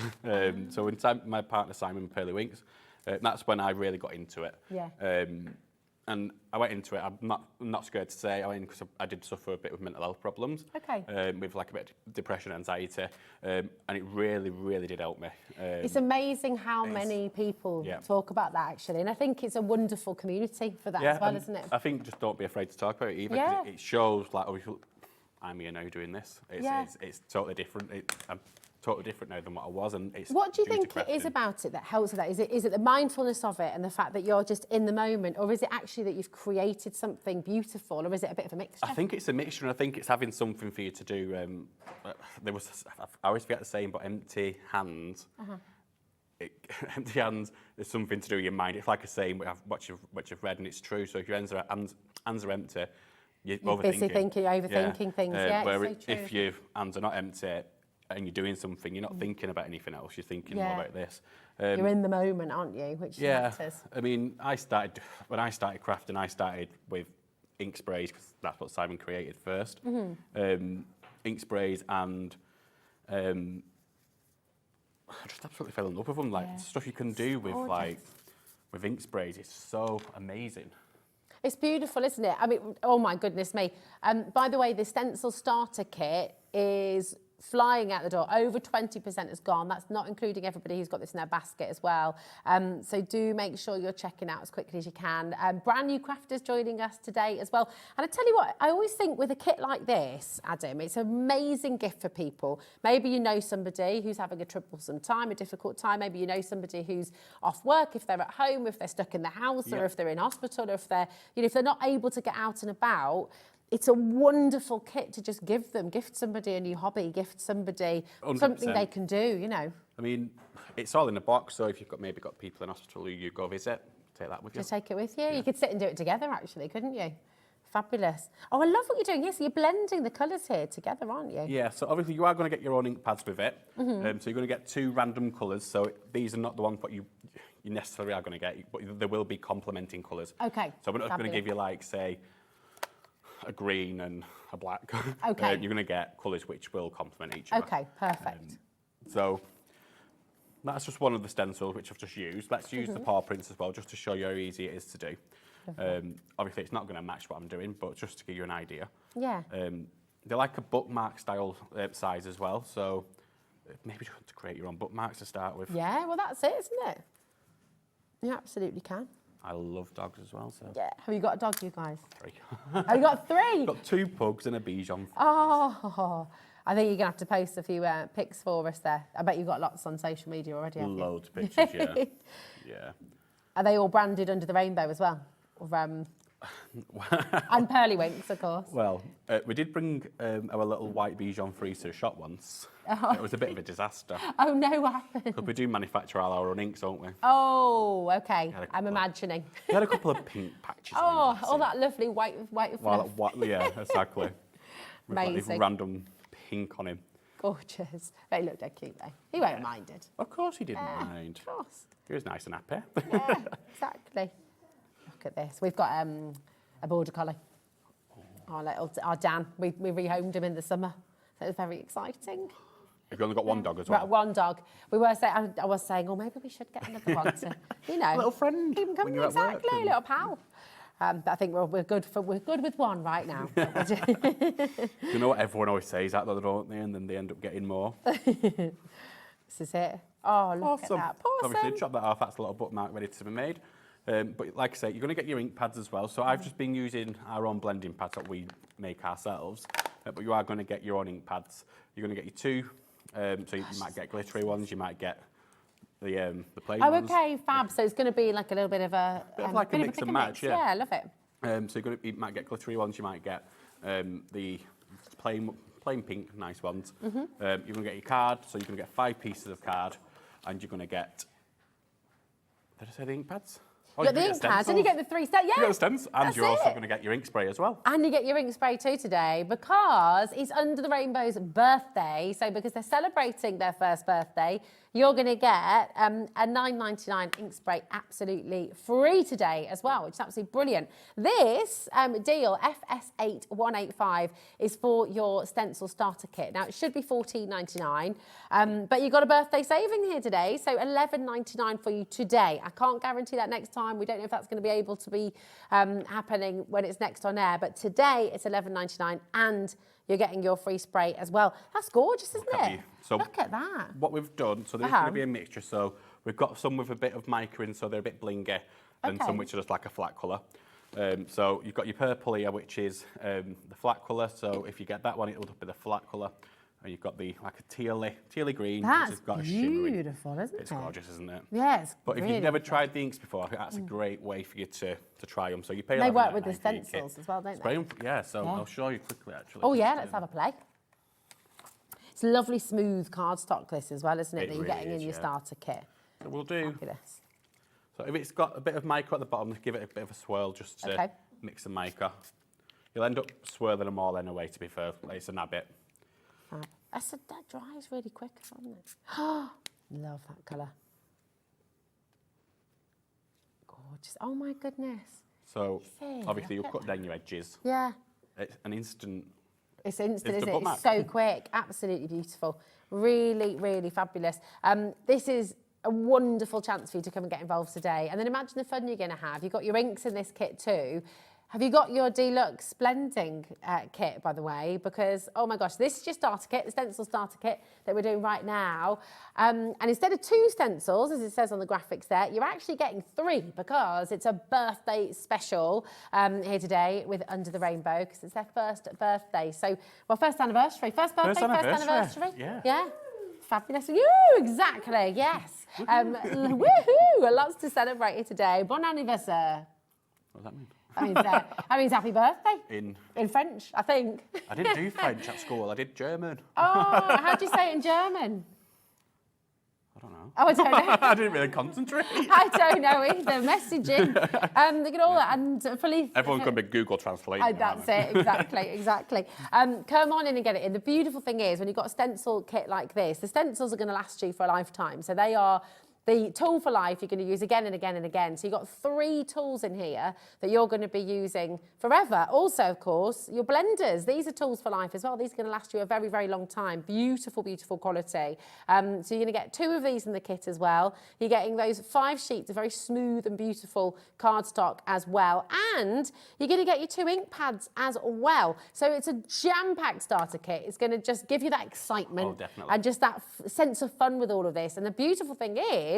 So when my partner Simon Pearly Winks, that's when I really got into it. Yeah. And I went into it. I'm not scared to say. I mean, because I did suffer a bit with mental health problems. Okay. With like a bit of depression, anxiety, and it really, really did help me. It's amazing how many people talk about that, actually, and I think it's a wonderful community for that as well, isn't it? I think just don't be afraid to talk about it either. Yeah. 'Cause it shows like, I'm here now doing this. It's totally different. I'm totally different now than what I was, and it's. What do you due to think it is crafting. about it that helps with that? Is it the mindfulness of it and the fact that you're just in the moment, or is it actually that you've created something beautiful, or is it a bit of a mixture? I think it's a mixture, and I think it's having something for you to do. I always forget the saying, but empty hands. Empty hands is something to do with your mind. It's like a saying, what you've read, and it's true. So if your hands are empty, you're overthinking. Busy thinking, overthinking things. Yeah, where it's so true. if your hands are not empty and you're doing something, you're not thinking about anything else. You're thinking more about this. You're in the moment, aren't you? Which matters. I mean, when I started crafting, I started with ink sprays because that's what Simon created first. Ink sprays and. I just absolutely fell in love with them. Like stuff you can do with with ink sprays is so amazing. It's beautiful, isn't it? I mean, oh my goodness me. By the way, the stencil starter kit is flying out the door. Over 20% has gone. That's not including everybody who's got this in their basket as well. So do make sure you're checking out as quickly as you can. Brand new crafters joining us today as well. And I tell you what, I always think with a kit like this, Adam, it's an amazing gift for people. Maybe you know somebody who's having a troublesome time, a difficult time. Maybe you know somebody who's off work, if they're at home, if they're stuck in the house, or if they're in hospital, or if they're, if they're not able to get out and about. It's a wonderful kit to just give them. Gift somebody a new hobby, gift somebody 100%. something they can do, I mean, it's all in a box, so if you've got maybe got people in hospital who you go visit, take that with you. Just take it with you. You could sit and do it together, actually, couldn't you? Fabulous. Oh, I love what you're doing. Yes, you're blending the colours here together, aren't you? Yeah, so obviously you are going to get your own ink pads with it. So you're going to get 2 random colours. So these are not the ones that you necessarily are going to get, but there will be complementing colours. Okay. So we're not going to give you, like, say, a green and a black. Okay. You're going to get colours which will complement each other. Okay, perfect. So that's just one of the stencils which I've just used. Let's use the paw prints as well, just to show you how easy it is to do. Obviously, it's not going to match what I'm doing, but just to give you an idea. Yeah. They're like a bookmark style size as well, so maybe just to create your own bookmarks to start with. Yeah, well, that's it, isn't it? You absolutely can. I love dogs as well, so. Yeah. Have you got a dog, you guys? 3. Have you got 3? Got 2 pugs and a Bichon. Oh, I think you're going to have to post a few pics for us there. I bet you've got lots on social media already, haven't you? Loads of pictures, yeah. Yeah. Are they all branded under the rainbow as well? Or, and Pearly Winks, of course. Well, we did bring our little white Bichon Frise to the shop once. Oh. It was a bit of a disaster. Oh, no, what happened? Because we do manufacture all our own inks, don't we? Oh, okay. I'm imagining. We had a couple of pink patches. Oh, all that lovely white Well, yeah, exactly. With like this Amazing. random pink on him. Gorgeous. They look dead cute though. He won't mind it. Of course he didn't mind. Of course. He was nice and happy. Yeah, exactly. Look at this. We've got a border collie. Our Dan. We rehomed him in the summer. So it was very exciting. You've only got one dog as well. Right, one dog. We were saying, I was saying, oh, maybe we should get another one to, you know, Little friend keep him when company. you're at work Exactly, and- little pal. But I think we're good with one right now. You know what everyone always says that, though, don't they? And then they end up getting more. This is it. Oh, look Awesome. at that. Obviously, Awesome. chop that off. That's a little bookmark ready to be made. But like I say, you're going to get your ink pads as well. So I've just been using our own blending pads that we make ourselves. But you are going to get your own ink pads. You're going to get your two. So you might get glittery ones. You might get the plain Oh, ones. okay, fab. So it's going to be like a little bit of a... Bit of like a mix pick and match, yeah. Yeah, I love it. So you might get glittery ones. You might get the plain pink, nice ones. You're going to get your card. So you're going to get 5 pieces of card. And you're going to get... Did I say the ink pads? Oh, You got the ink pads and you get the 3 steps. Yeah, You get the stems, and that's you're also it. going to get your ink spray as well. And you get your ink spray too today because it's Under the Rainbow's birthday. So because they're celebrating their first birthday, you're going to get a $9.99 ink spray absolutely free today as well, which is absolutely brilliant. This deal, FS8185, is for your stencil starter kit. Now, it should be $14.99, but you've got a birthday saving here today, so $11.99 for you today. I can't guarantee that next time. We don't know if that's going to be able to be happening when it's next on air, but today it's $11.99 and you're getting your free spray as well. That's gorgeous, isn't it? So look at that. What we've done, so there's going to be a mixture. So we've got some with a bit of mica in, so they're a bit blingy, and Okay. some which are just like a flat colour. So you've got your purple here, which is the flat colour. So if you get that one, it'll be the flat colour. And you've got the like a tealy green, which That's has got a shimmery. beautiful, isn't it? It's gorgeous, isn't it? Yes. But if you've never tried the inks before, I think that's a great way for you to try them. So you pay. They work with the $11.99 for your stencils kit. as well, don't Spray they? 'em, yeah. So Yeah. I'll show you quickly actually. Oh yeah, Just, let's have a play. It's lovely smooth cardstock this as well, isn't it? It That you're really getting in is, your yeah. starter kit. So we'll do. Fabulous. So if it's got a bit of mica at the bottom, give it a bit of a swirl just to Okay. mix the mica. You'll end up swirling them all anyway, to be fair. It's a nabbit. Fab. That dries really quick, doesn't it? Love that colour. Gorgeous. Oh my goodness. So See, obviously you'll look cut at down your edges. Yeah. It's an instant. It's instant, It's isn't the it? bookmark. It's so quick. Absolutely beautiful. Really, really fabulous. This is a wonderful chance for you to come and get involved today. And then imagine the fun you're going to have. You've got your inks in this kit too. Have you got your deluxe blending kit, by the way? Because, oh my gosh, this is your starter kit, the stencil starter kit that we're doing right now. And instead of 2 stencils, as it says on the graphics there, you're actually getting 3 because it's a birthday special here today with Under the Rainbow because it's their first birthday. So, well, first anniversary. First birthday, first anniversary. Yeah. Yeah. Fabulous. You, exactly, yes. Woohoo! Lots to celebrate here today. Bon anniversaire. What does that mean? That means happy birthday. In French, I think. I didn't do French at school. I did German. Oh, how do you say it in German? I don't know. Oh, I don't know. I didn't really concentrate. I don't know either. Messaging. Look at all that. And fully. Everyone can be Google Translate. That's it, exactly. Come on in and get it in. The beautiful thing is when you've got a stencil kit like this, the stencils are going to last you for a lifetime. So they are the tool for life you're going to use again and again and again. So you've got 3 tools in here that you're going to be using forever. Also, of course, your blenders. These are tools for life as well. These are going to last you a very, very long time. Beautiful, beautiful quality. So you're going to get 2 of these in the kit as well. You're getting those 5 sheets of very smooth and beautiful cardstock as well. And you're going to get your 2 ink pads as well. So it's a jam-packed starter kit. It's going to just give you that excitement and just that sense of fun with all of this. And the beautiful thing is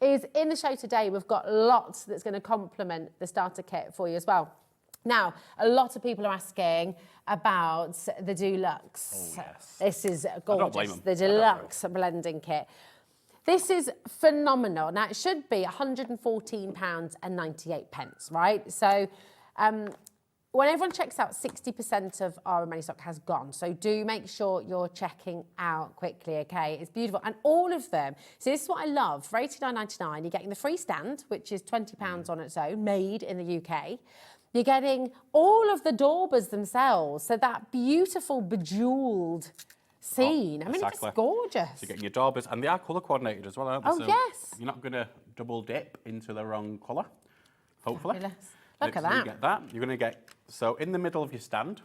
in the show today, we've got lots that's going to complement the starter kit for you as well. Now, a lot of people are asking about the Deluxe. Oh, yes. This is I don't blame gorgeous, them. the Deluxe blending kit. This is phenomenal. Now, it should be £114.98, right? So, when everyone checks out, 60% of our remaining stock has gone. So do make sure you're checking out quickly, okay? It's beautiful. And all of them, so this is what I love. For £89.99, you're getting the free stand, which is £20 on its own, made in the UK. You're getting all of the daubers themselves, so that beautiful bejeweled scene. I mean, exactly. it's gorgeous. So you're getting your daubers, and they are colour coordinated as well, aren't they? Oh, so yes. You're not going to double dip into the wrong colour, hopefully. Fabulous. Look at So that. you get that. You're going to get, so in the middle of your stand,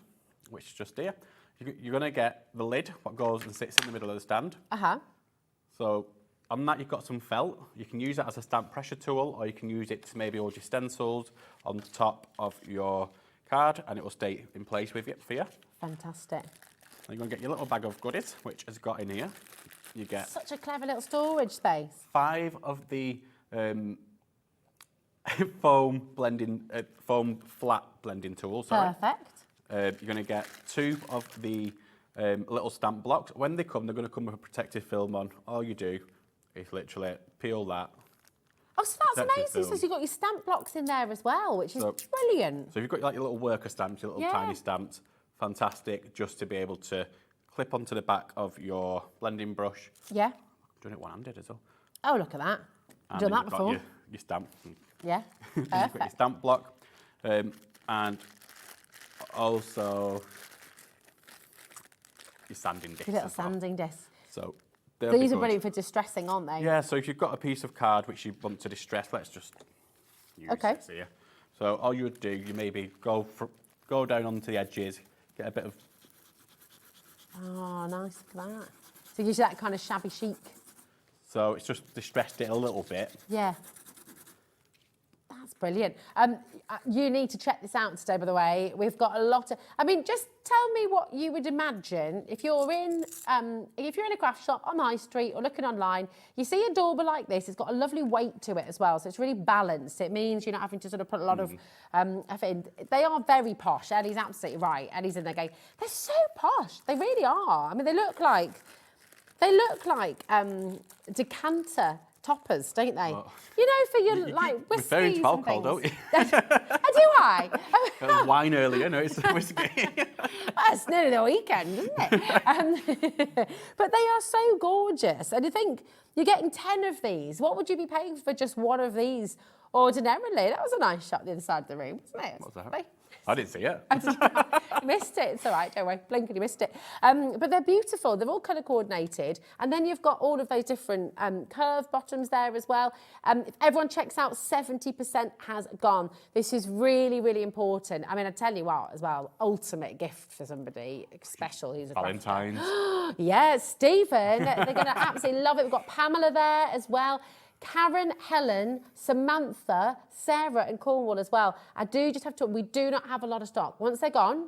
which is just here, you're going to get the lid, what goes and sits in the middle of the stand. Uh-huh. So on that, you've got some felt. You can use that as a stamp pressure tool, or you can use it to maybe hold your stencils on the top of your card, and it will stay in place with it for you. Fantastic. Then you're going to get your little bag of goodies, which has got in here. You get Such a clever little storage space. 5 of the foam flat blending tools. Sorry. Perfect. You're going to get 2 of the little stamp blocks. When they come, they're going to come with a protective film on. All you do is literally peel that. Oh, so that's Protective amazing. film. So you've got your stamp blocks in there as well, which is So- brilliant. So if you've got like your little worker stamps, your little Yeah. tiny stamps, fantastic, just to be able to clip onto the back of your blending brush. Yeah. I'm doing it one-handed as well. Oh, look at that. And Done then that you've got before. your stamp. Yeah. You've got your Perfect. stamp block, and also your sanding disc. Your little as well. sanding disc. So they'll be These are good. brilliant for distressing, aren't they? Yeah, so if you've got a piece of card which you want to distress, let's just use Okay. this here. So all you would do, you maybe go down onto the edges, get a bit of, Oh, nice. Look at that. So it gives you that kind of shabby chic. so it's just distressed it a little bit. Yeah. That's brilliant. You need to check this out today, by the way. We've got a lot of... I mean, just tell me what you would imagine if you're in a craft shop on the high street or looking online, you see a dauber like this, it's got a lovely weight to it as well, so it's really balanced. It means you're not having to sort of put a lot of effort in. They are very posh. Eddie's absolutely right. Eddie's in there going, they're so posh. They really are. I mean, they look like decanter toppers, don't they? Well, you know, for your you like keep whiskies referring to and alcohol, things. don't you? Do I? There was wine earlier, no, it's whiskey. That's nearly the weekend, isn't it? But they are so gorgeous. And you think you're getting 10 of these. What would you be paying for just one of these ordinarily? That was a nice shot the other side of the room, wasn't it? What's that? I didn't see it. You missed it. It's all right, don't worry. Blink and you missed it. But they're beautiful. They're all colour coordinated. And then you've got all of those different curved bottoms there as well. If everyone checks out, 70% has gone. This is really, really important. I mean, I tell you what, as well, ultimate gift for somebody special who's a crafter. Valentine's. Yeah, Stephen. They're going to absolutely love it. We've got Pamela there as well. Karen, Helen, Samantha, Sarah and Cornwall as well. I do just have to, we do not have a lot of stock. Once they're gone,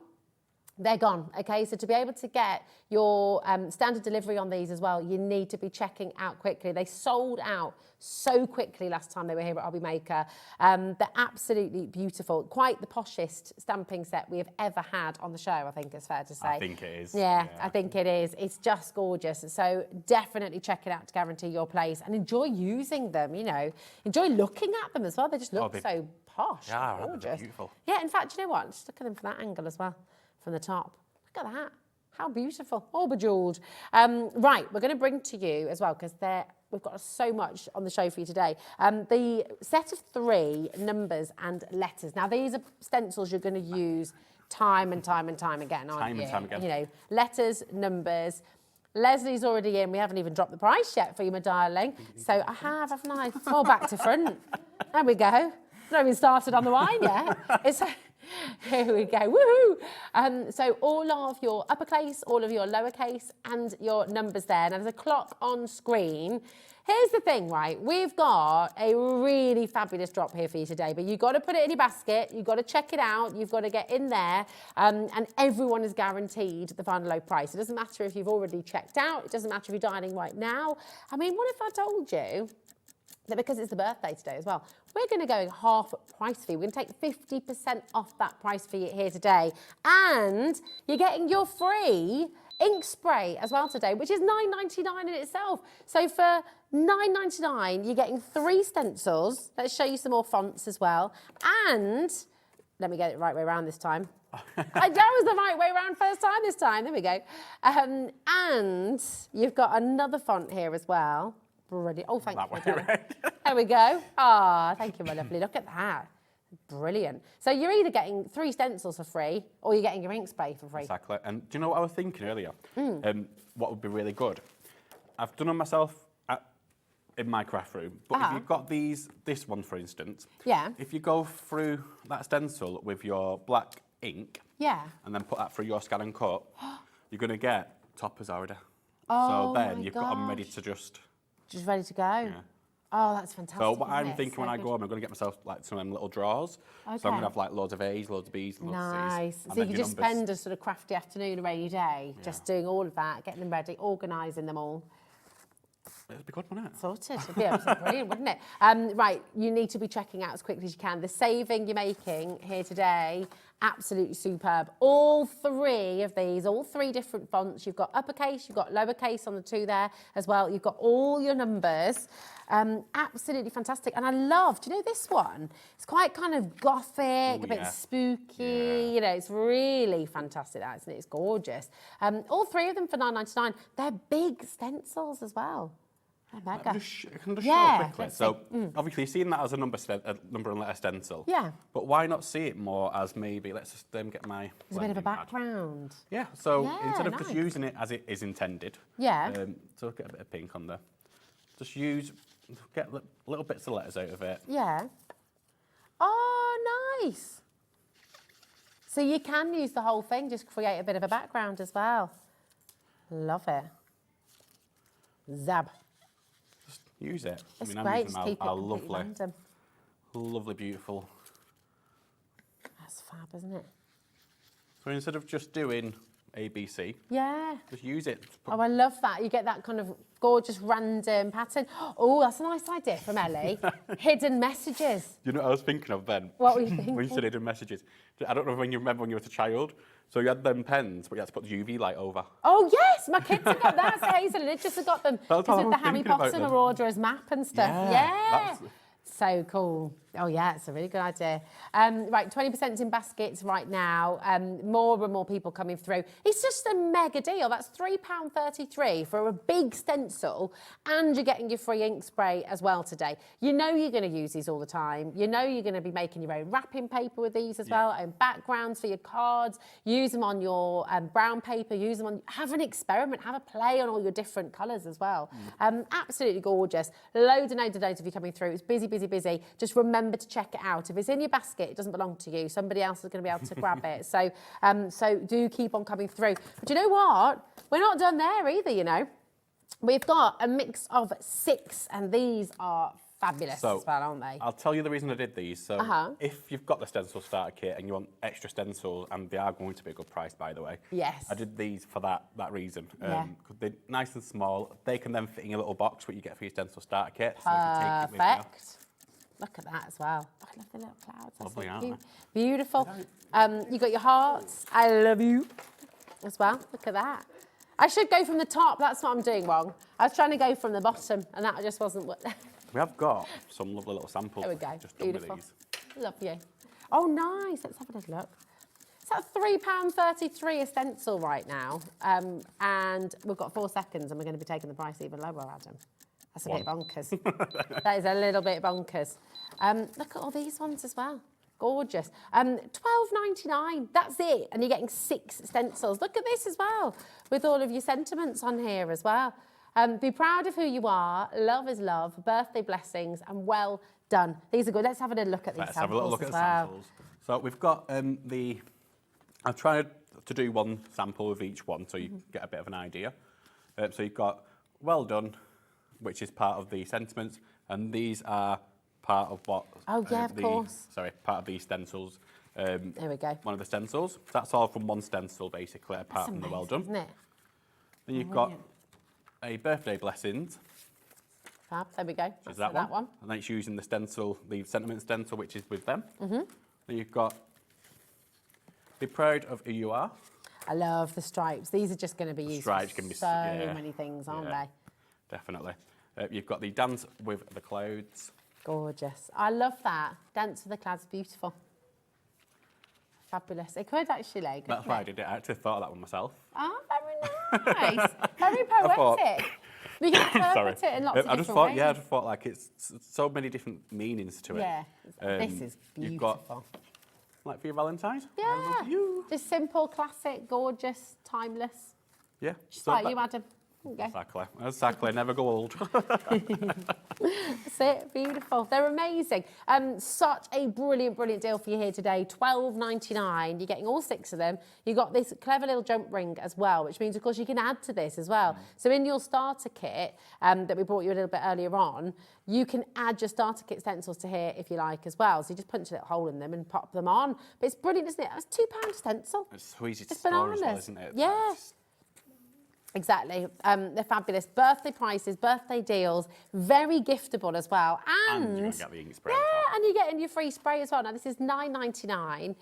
okay? So to be able to get your standard delivery on these as well, you need to be checking out quickly. They sold out so quickly last time they were here at Hobby Maker. They're absolutely beautiful. Quite the poshest stamping set we have ever had on the show, I think it's fair to say. I think it is. Yeah, I think it is. It's just gorgeous. So definitely check it out to guarantee your place and enjoy using them, you know. Enjoy looking at them as well. They just look so posh, Yeah, they're gorgeous. beautiful. Yeah, in fact, you know what? Just look at them from that angle as well, from the top. Look at that. How beautiful. All bejeweled. Right, we're going to bring to you as well, because we've got so much on the show for you today. The set of 3 numbers and letters. Now, these are stencils you're going to use time and time and time again, aren't you? Time and time again. You know, letters, numbers. Leslie's already in. We haven't even dropped the price yet for you, my darling. So I have, haven't I? All back to front. There we go. Not even started on the wine yet. Here we go, woohoo! So all of your uppercase, all of your lowercase and your numbers there. Now there's a clock on screen. Here's the thing, right? We've got a really fabulous drop here for you today, but you've got to put it in your basket. You've got to check it out. You've got to get in there and everyone is guaranteed the final low price. It doesn't matter if you've already checked out. It doesn't matter if you're dining right now. I mean, what if I told you that because it's the birthday today as well, we're going to go half price for you. We're going to take 50% off that price for you here today. And you're getting your free ink spray as well today, which is $9.99 in itself. So for $9.99, you're getting 3 stencils. Let's show you some more fonts as well. And let me get it the right way around this time. That was the right way around first time this time. There we go. And you've got another font here as well. Brilliant. Oh, thank you. Right. There we go. Ah, thank you, my lovely. Look at that. Brilliant. So you're either getting 3 stencils for free or you're getting your ink spray for free. Exactly. And do you know what I was thinking earlier? What would be really good? I've done them myself in my craft room, but if you've got this one, for instance, if you go through that stencil with your black ink and then put that through your scan and cut, you're going to get toppers already. Oh, so then you've got them ready to just ready to go. Yeah. Oh, that's fantastic. So what I'm isn't it? thinking So when I good. go home, I'm going to get myself like some of them little drawers. So I'm going to have like loads of A's, loads of B's, and loads of C's. Nice. And So you then could your just numbers. spend a sort of crafty afternoon, a rainy day, just doing all of that, getting them ready, organising them all. It'd be good, wouldn't it? Sorted. It'd be absolutely brilliant, wouldn't it? Right, you need to be checking out as quickly as you can. The saving you're making here today, absolutely superb. All 3 of these, all 3 different fonts. You've got uppercase, you've got lowercase on the 2 there as well. You've got all your numbers. Absolutely fantastic. And I love, do you know this one? It's quite kind of gothic, a bit spooky. You know, it's really fantastic, that, isn't it? It's gorgeous. All 3 of them for $9.99. They're big stencils as well. Oh, mega. I can just show it quickly. let's So see. obviously you've seen that as a number and letter stencil. Yeah. But why not see it more as maybe, let's just get my There's a bit of a blending pad. background. Yeah, so Yeah, instead of just nice. using it as it is intended, so get a bit of pink on there. Just get little bits of letters out of it. Yeah. Oh, nice. So you can use the whole thing, just create a bit of a background as well. Love it. Zab. Just use it. It's I'm great, using just keep it our completely random. lovely, beautiful. That's fab, isn't it? So instead of just doing ABC, Yeah. just use it. Oh, I love that. You get that kind of gorgeous random pattern. Oh, that's a nice idea from Ellie. Hidden messages. You know what I was thinking of then? What were you thinking? When you said hidden messages. I don't know when you remember when you were a child. So you had them pens, but you had to put the UV light over. Oh, yes, my kids have got that. So Hazel and Idris have got them. That's what Because I of the was Harry thinking about Potter them. Marauders map and stuff. Yeah. that's- So cool. Oh, yeah, it's a really good idea. Right, 20% in baskets right now. More and more people coming through. It's just a mega deal. That's £3.33 for a big stencil, and you're getting your free ink spray as well today. You know you're going to use these all the time. You know you're going to be making your own wrapping paper with these as well, and backgrounds for your cards. Use them on your brown paper. Use them on. Have an experiment. Have a play on all your different colours as well. Absolutely gorgeous. Loads and loads of you coming through. It's busy, busy, busy. Just remember to check it out. If it's in your basket, it doesn't belong to you. Somebody else is going to be able to grab it. So, so do keep on coming through. But you know what? We're not done there either, you know. We've got a mix of 6, and these are fabulous as well, aren't they? I'll tell you the reason I did these. So if you've got the stencil starter kit and you want extra stencils, and they are going to be a good price, by the way. Yes. I did these for that reason. Yeah. 'Cause they're nice and small. They can then fit in your little box, what you get for your stencil starter kit. So you can take it with you. Perfect. Look at that as well. Oh, I love the little clouds. That's Lovely, so aren't cute. Beautiful. You got your hearts. I love you as well. Look at that. I should go from the top. That's what I'm doing wrong. I was trying to go from the bottom, and that just wasn't what. We have got some lovely little samples. There we go. Just done Beautiful. with these. Love you. Oh, nice. Let's have a little look. It's at £3.33 a stencil right now. And we've got 4 seconds, and we're going to be taking the price even lower, Adam. That's a bit bonkers. That is a little bit bonkers. Look at all these ones as well. Gorgeous. £12.99. That's it. And you're getting 6 stencils. Look at this as well, with all of your sentiments on here as well. Be proud of who you are. Love is love. Birthday blessings, and well done. These are good. Let's have a little look at these Let's samples have a little look at as the well. samples. So we've got I've tried to do one sample of each one so you get a bit of an idea. So you've got well done, which is part of the sentiments, and these are part of what... Oh, yeah, of course. Sorry, part of the stencils. There we go. One of the stencils. So that's all from one stencil, basically, apart from the well done. Isn't it? Then you've got a birthday blessings. Fab. There we go. Which That's is that that one. And then it's using the stencil, the sentiment stencil, which is with them. Then you've got be proud of who you are. I love the stripes. These are just going to be used Stripes for can be so many things, aren't they? Definitely. You've got the dance with the clouds. Gorgeous. I love that. Dance with the clouds, beautiful. Fabulous. It could actually, couldn't That's why I it? did it. I actually thought of that one myself. Oh, very nice. Very I thought, poetic. We can Sorry. interpret it in lots of I just different thought, ways. yeah, I just thought like it's so many different meanings to it. Yeah, this is You've beautiful. got, like for your Valentine's? Yeah, I love you. just simple, classic, gorgeous, timeless. Yeah. Just so like that- you, Adam. Okay. Exactly. Never go old. That's it, beautiful. They're amazing. Such a brilliant, brilliant deal for you here today. $12.99. You're getting all 6 of them. You've got this clever little jump ring as well, which means, of course, you can add to this as well. So in your starter kit that we brought you a little bit earlier on, you can add your starter kit stencils to here if you like as well. So you just punch a little hole in them and pop them on. But it's brilliant, isn't it? That's £2 stencil. It's so easy to It's store as well, bananas. isn't it? Yeah. Exactly. They're fabulous. Birthday prices, birthday deals, very giftable as well. And you're going to get the ink spray. Yeah, and you're getting your free spray as well. Now, this is $9.99.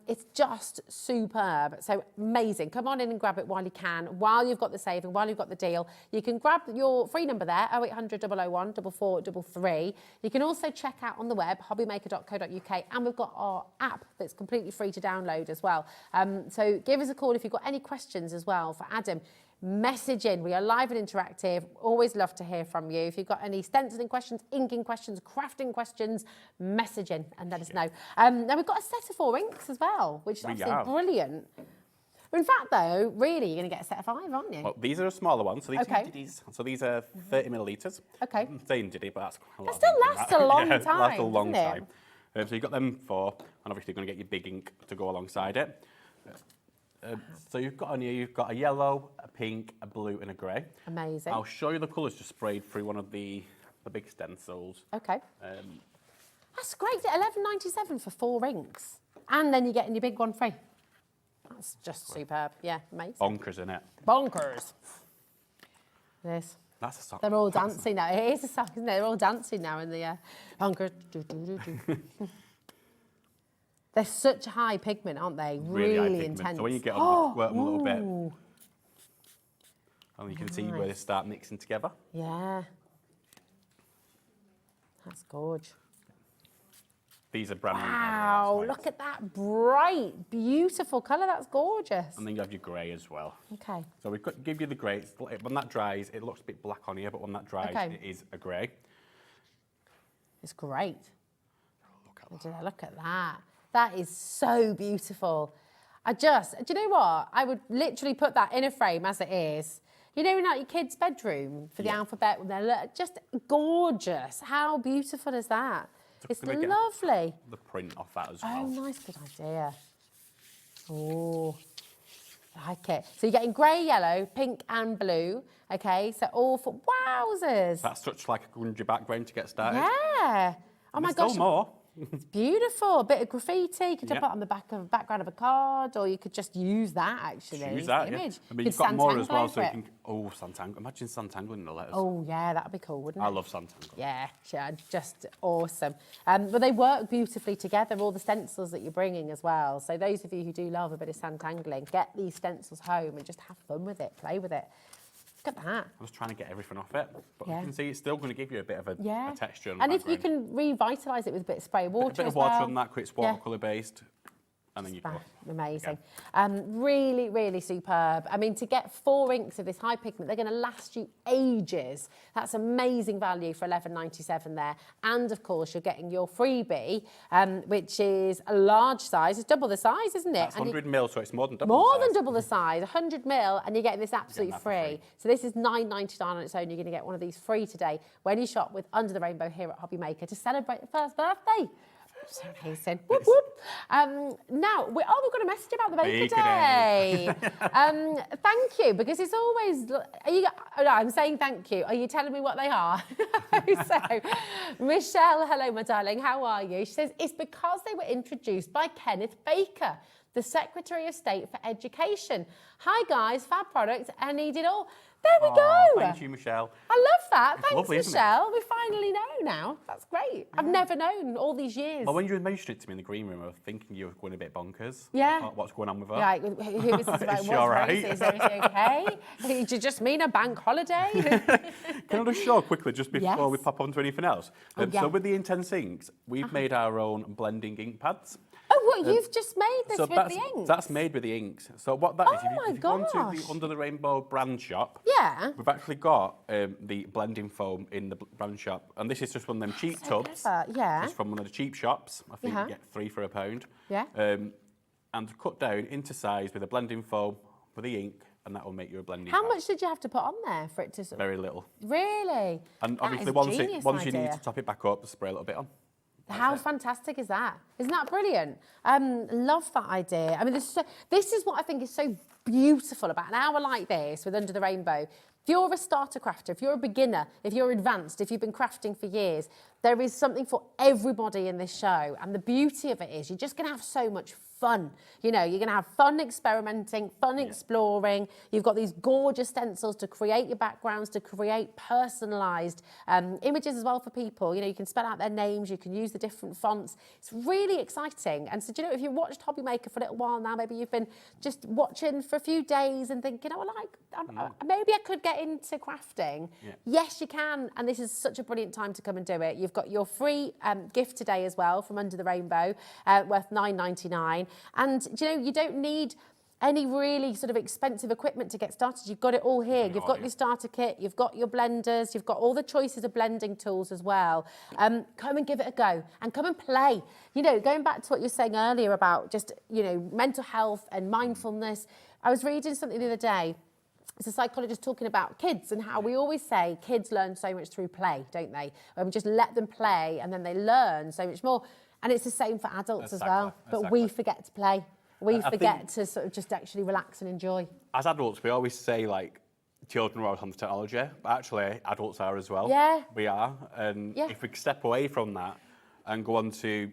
It's just superb. So amazing. Come on in and grab it while you can, while you've got the saving, while you've got the deal. You can grab your free number there, 0800 001 4433. You can also check out on the web, hobbymaker.co.uk, and we've got our app that's completely free to download as well. So give us a call if you've got any questions as well for Adam. Message in. We are live and interactive. Always love to hear from you. If you've got any stenciling questions, inking questions, crafting questions, message in and let us know. Now we've got a set of 4 inks as well, which is absolutely brilliant. In fact, though, really, you're going to get a set of 5, aren't you? Well, these are a smaller one, so these Okay. are Diddies. So these are 30 millilitres. Okay. I'm saying Diddy, but that's a lot. That still lasts a long yeah, time, lasts a long doesn't time. So you've got them 4, and obviously you're going to get your big ink to go alongside it. So you've got on here, you've got a yellow, a pink, a blue, and a grey. Amazing. I'll show you the colours just sprayed through one of the big stencils. Okay. That's great. $11.97 for 4 inks. And then you're getting your big one free. That's just superb. Yeah, amazing. Bonkers, isn't it? Bonkers. This. That's a song. They're all dancing now. It is a song, isn't it? They're all dancing now in the bonkers. They're such high pigment, aren't they? Really high pigment. intense. So when you get on, squirt them a little bit, Ooh. and you can see where they start mixing together. Yeah. That's gorgeous. These are brand new. Wow, look at that bright, beautiful colour. That's gorgeous. And then you have your grey as well. Okay. So we've got give you the grey. When that dries, it looks a bit black on here, but when that dries, Okay. it is a grey. It's great. Look at Look at that. That is so beautiful. Do you know what? I would literally put that in a frame as it is. You know, in like your kid's bedroom for the alphabet, when they're just gorgeous. How beautiful is that? It's gonna get lovely. the print off that as Oh, well. nice, good idea. Oh, like it. So you're getting grey, yellow, pink and blue. Okay, so all for, wowzers. That's such like a grungy background to get started. Yeah. Oh And my there's gosh. still more. It's beautiful. A bit of graffiti. You could Yeah. put it on the background of a card, or you could just use that actually. Use as that, the yeah. image. I mean, You you've could got more as Santangle well, so over you it. can. Oh, Santangle. Imagine Santangling the letters. Oh yeah, that'd be cool, wouldn't it? I love Santangle. Yeah, just awesome. But they work beautifully together, all the stencils that you're bringing as well. So those of you who do love a bit of Santangling, get these stencils home and just have fun with it, play with it. Look at that. I was trying to get everything off it, but Yeah. you can see it's still going to give you a bit of a texture. And if you can revitalise it with a bit of spray water a bit as of water well. on that, quick it's Yeah. watercolour based, and then you go. Amazing. Really, really superb. I mean, to get 4 inks of this high pigment, they're going to last you ages. That's amazing value for $11.97 there. And of course, you're getting your freebie, which is a large size. It's double the size, isn't it? That's And 100 mil, so it's more than double. more the than size. double the size, 100 mil, and you're getting this absolutely that for free. free. So this is $9.99 on its own. You're going to get one of these free today when you shop with Under the Rainbow here at Hobby Maker to celebrate the first birthday. So amazing. Whoop, whoop. Now, we've got a message about the Maker Day. Thank you, because it's always... I'm saying thank you. Are you telling me what they are? So, Michelle, hello, my darling. How are you? She says, it's because they were introduced by Kenneth Baker, the Secretary of State for Education. Hi, guys. Fab products. I need it all. There we go. Thank you, Michelle. I love that. It's Thanks, lovely, isn't it? Michelle. We finally know now. That's great. I've never known all these years. Well, when you mentioned it to me in the green room, I was thinking you were going a bit bonkers. Yeah. I thought, what's going on with her? Like, who is this about? Is she What's all right? race? Is everything okay? Did you just mean a bank holiday? Can I just show quickly, just before we Yes. pop on to anything else? Oh, yeah. So with the Intense Inks, we've made our own blending ink pads. Oh, what, you've just made this with the inks? That's made with the inks. So what that is, if you go onto the gosh. Under the Rainbow brand shop, Yeah. we've actually got the blending foam in the brand shop. And this is just one of them cheap tubs. Yeah. Just from one of the cheap shops. I think Yeah. you get 3 for £1. Yeah. And cut down into size with a blending foam with the ink, and that will make you a blending How pad. much did you have to put on there for it to sort of... Very little. Really? And That obviously, is a once you genius need to top it back up, spray a little bit on. How fantastic is that? Isn't that brilliant? Love that idea. I mean, this is what I think is so beautiful about an hour like this with Under the Rainbow. If you're a starter crafter, if you're a beginner, if you're advanced, if you've been crafting for years, there is something for everybody in this show. And the beauty of it is you're just going to have so much fun. You know, you're going to have fun experimenting, fun exploring. You've got these gorgeous stencils to create your backgrounds, to create personalised images as well for people. You know, you can spell out their names, you can use the different fonts. It's really exciting. And so, do you know, if you've watched Hobby Maker for a little while now, maybe you've been just watching for a few days and thinking, oh, maybe I could get into crafting. Yeah. Yes, you can. And this is such a brilliant time to come and do it. You've got your free gift today as well from Under the Rainbow, worth $9.99. And, you know, you don't need any really sort of expensive equipment to get started. You've got it all here. You've got your starter kit, you've got your blenders, you've got all the choices of blending tools as well. Come and give it a go and come and play. You know, going back to what you were saying earlier about just, you know, mental health and mindfulness. I was reading something the other day. It's a psychologist talking about kids and how we always say kids learn so much through play, don't they? And we just let them play and then they learn so much more. And it's the same for adults as well. But we forget to play. We forget to sort of just actually relax and enjoy. As adults, we always say, like, children are always on the technology, but actually adults are as well. Yeah. We are. And if we step away from that and go on to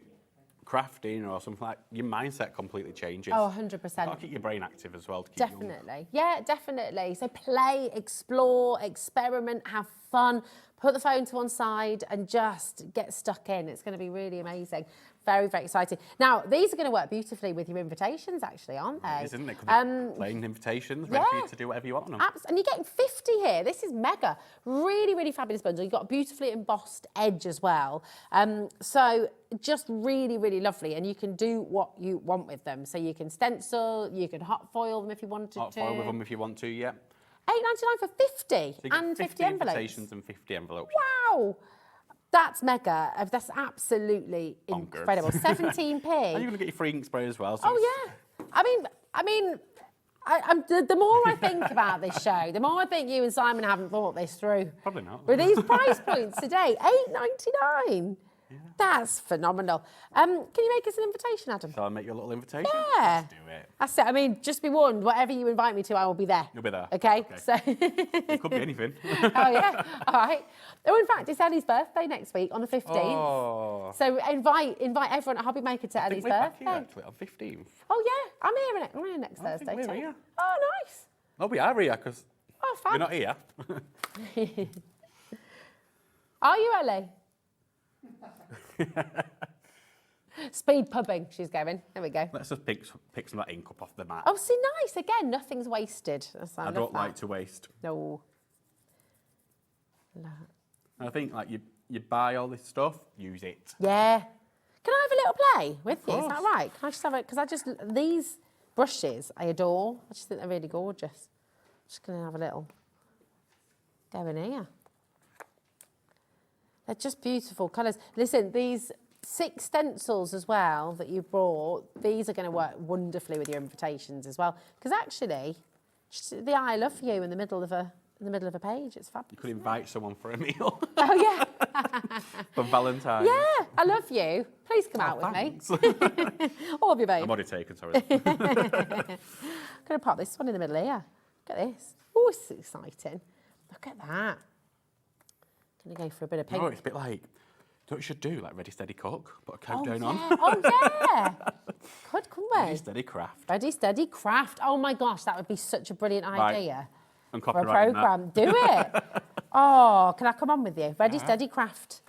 crafting or something like that, your mindset completely changes. Oh, 100%. You've got to keep your brain active as well. To keep Definitely. Yeah, definitely. So play, explore, experiment, have fun, put the phone to one side and just get stuck in. It's going to be really amazing. Very, very exciting. Now, these are going to work beautifully with your invitations, actually, aren't they? It is, isn't it? Plain invitations, ready for you to do whatever you want on them. And you're getting 50 here. This is mega. Really, really fabulous bundle. You've got a beautifully embossed edge as well. So just really, really lovely. And you can do what you want with them. So you can stencil, you can hot foil them if you wanted to. Hot foil with them if you want to, yeah. $8.99 for 50 So you get and 50 envelopes. invitations and 50 envelopes. Wow. That's mega. That's absolutely incredible. 17p. And you're going to get your free ink spray as well. So yeah. I mean, the more I think about this show, the more I think you and Simon haven't thought this through. Probably not. With these price points today, $8.99. Yeah. That's phenomenal. Can you make us an invitation, Adam? Shall I make you a little invitation? Yeah. Let's do it. That's it. I mean, just be warned, whatever you invite me to, I will be there. You'll be there. Okay? So it could be anything. Oh, yeah. All right. Oh, in fact, it's Ellie's birthday next week on the 15th. Oh. So invite everyone at Hobby Maker to Ellie's we're back birthday. here, actually, on 15th. Oh, yeah. I'm here next Thursday, we're too. here. Oh, nice. Oh, we are here, because fun. we're not here. Are you, Ellie? Speed pubbing, she's going. There we go. Let's just pick some of that ink up off the mat. Oh, see, nice. Again, nothing's wasted. I don't like to waste. No. I think, like, you buy all this stuff, use it. Yeah. Can I have a little play with you? Is that right? Can I just have it? Because these brushes I adore. I just think they're really gorgeous. I'm just going to have a little go in here. They're just beautiful colours. Listen, these 6 stencils as well that you brought, these are going to work wonderfully with your invitations as well. Because actually, just the I love you in the middle of a page, it's fabulous. You could invite someone for a meal. Oh, yeah. For Valentine's. Yeah, I love you. Please come out with me. All of you, babe. I'm already taken, sorry. I'm going to pop this one in the middle here. Look at this. Oh, it's exciting. Look at that. Going to go for a bit of pink. No, it's a bit like, don't you should do like Ready, Steady, Cook, put a countdown on. Oh, yeah. Couldn't we? Ready, Steady, Craft. Ready, Steady, Craft. Oh, my gosh, that would be such a brilliant idea. And for a copyrighting programme. Do it. Oh, can I come on with you? Ready, Steady, Craft.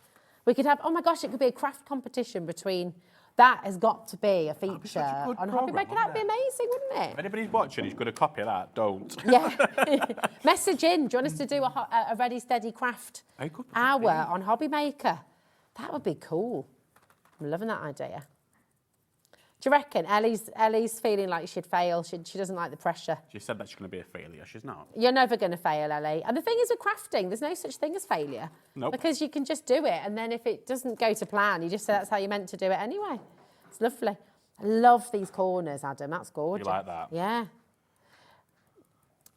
We could have, oh my gosh, it could be a craft competition between, that has got to be a feature on Hobby Maker. That'd be amazing, wouldn't it? If anybody's watching who's going to copy that, don't. Yeah. Message in. Do you want us to do a Ready, Steady, Craft hour on Hobby Maker? That would be cool. I'm loving that idea. Do you reckon Ellie's feeling like she'd fail? She doesn't like the pressure. She said that she's going to be a failure. She's not. You're never going to fail, Ellie. And the thing is with crafting, there's no such thing as failure. Nope. Because you can just do it. And then if it doesn't go to plan, you just say that's how you're meant to do it anyway. It's lovely. I love these corners, Adam. That's gorgeous. You like that? Yeah.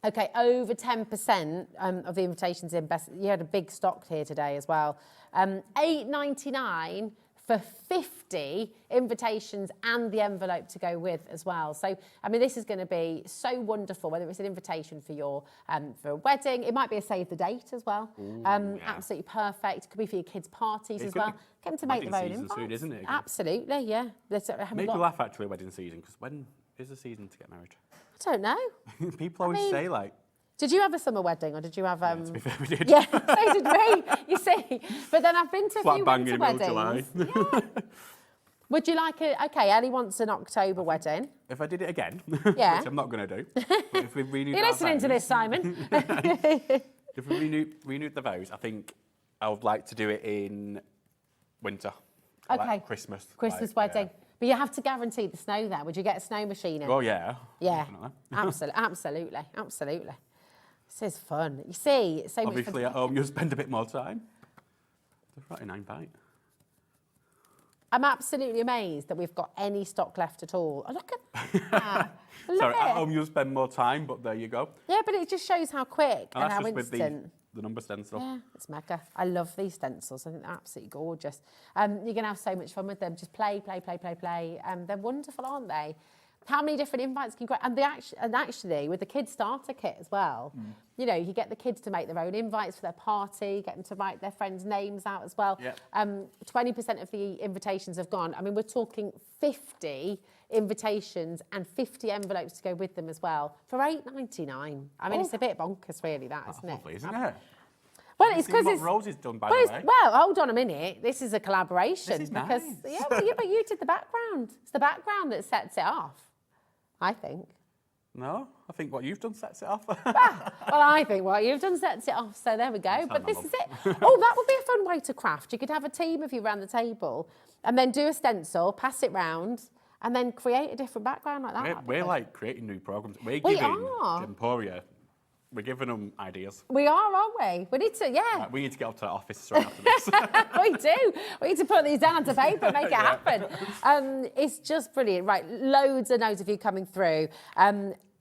Okay, over 10% of the invitations in best. You had a big stock here today as well. $8.99 for 50 invitations and the envelope to go with as well. So, I mean, this is going to be so wonderful, whether it's an invitation for your for a wedding. It might be a save the date as well. Ooh, yeah. Absolutely perfect. It could be for your kids' parties as well. Get them to make their own invites. Soon, isn't it? Absolutely, yeah. Make me laugh, actually, wedding season, because when is the season to get married? I don't know. People always say, like... Did you have a summer wedding or did you have... Yeah, to be fair, we did. Yeah, so did we, you see. But then I've been to a few winter weddings. Yeah. Would you like a... OK, Ellie wants an October wedding. If I did it again, yeah. which I'm not going to do. If we renewed You're listening to this, Simon. If we renewed the vows, I think I would like to do it in winter. OK. Like Christmas. Christmas like, wedding. Yeah. But you have to guarantee the snow there. Would you get a snow machine in? Oh, yeah. Yeah, absolutely. This is fun. You see, so obviously much fun. at home you'll spend a bit more time. The 39 bite. I'm absolutely amazed that we've got any stock left at all. Oh, look at that. Sorry, at home you'll spend more time, but there you go. Yeah, but it just shows how quick and how just instant. with the number stencil. Yeah, it's mega. I love these stencils. I think they're absolutely gorgeous. You're going to have so much fun with them. Just play. They're wonderful, aren't they? How many different invites can you create? And actually, with the kids starter kit as well, you know, you get the kids to make their own invites for their party, get them to write their friends' names out as well. Yep. 20% of the invitations have gone. I mean, we're talking 50 invitations and 50 envelopes to go with them as well for $8.99. I mean, it's a bit bonkers, really, isn't it? Lovely, isn't it? Well, it's because it's Rose's done, by the way. Well, hold on a minute. This is a collaboration. This is because nice. but you did the background. It's the background that sets it off, I think. No, I think what you've done sets it off. Well, I think what you've done sets it off. So there we go. But this is it. Oh, that would be a fun way to craft. You could have a team of you around the table, and then do a stencil, pass it round, and then create a different background like that. We're like creating new programs. We're giving Gemporia. We're giving them ideas. We are, aren't we? We need to, yeah. We need to get up to the office straight after this. We do. We need to put these down to paper and make it happen. It's just brilliant. Right, loads and loads of you coming through.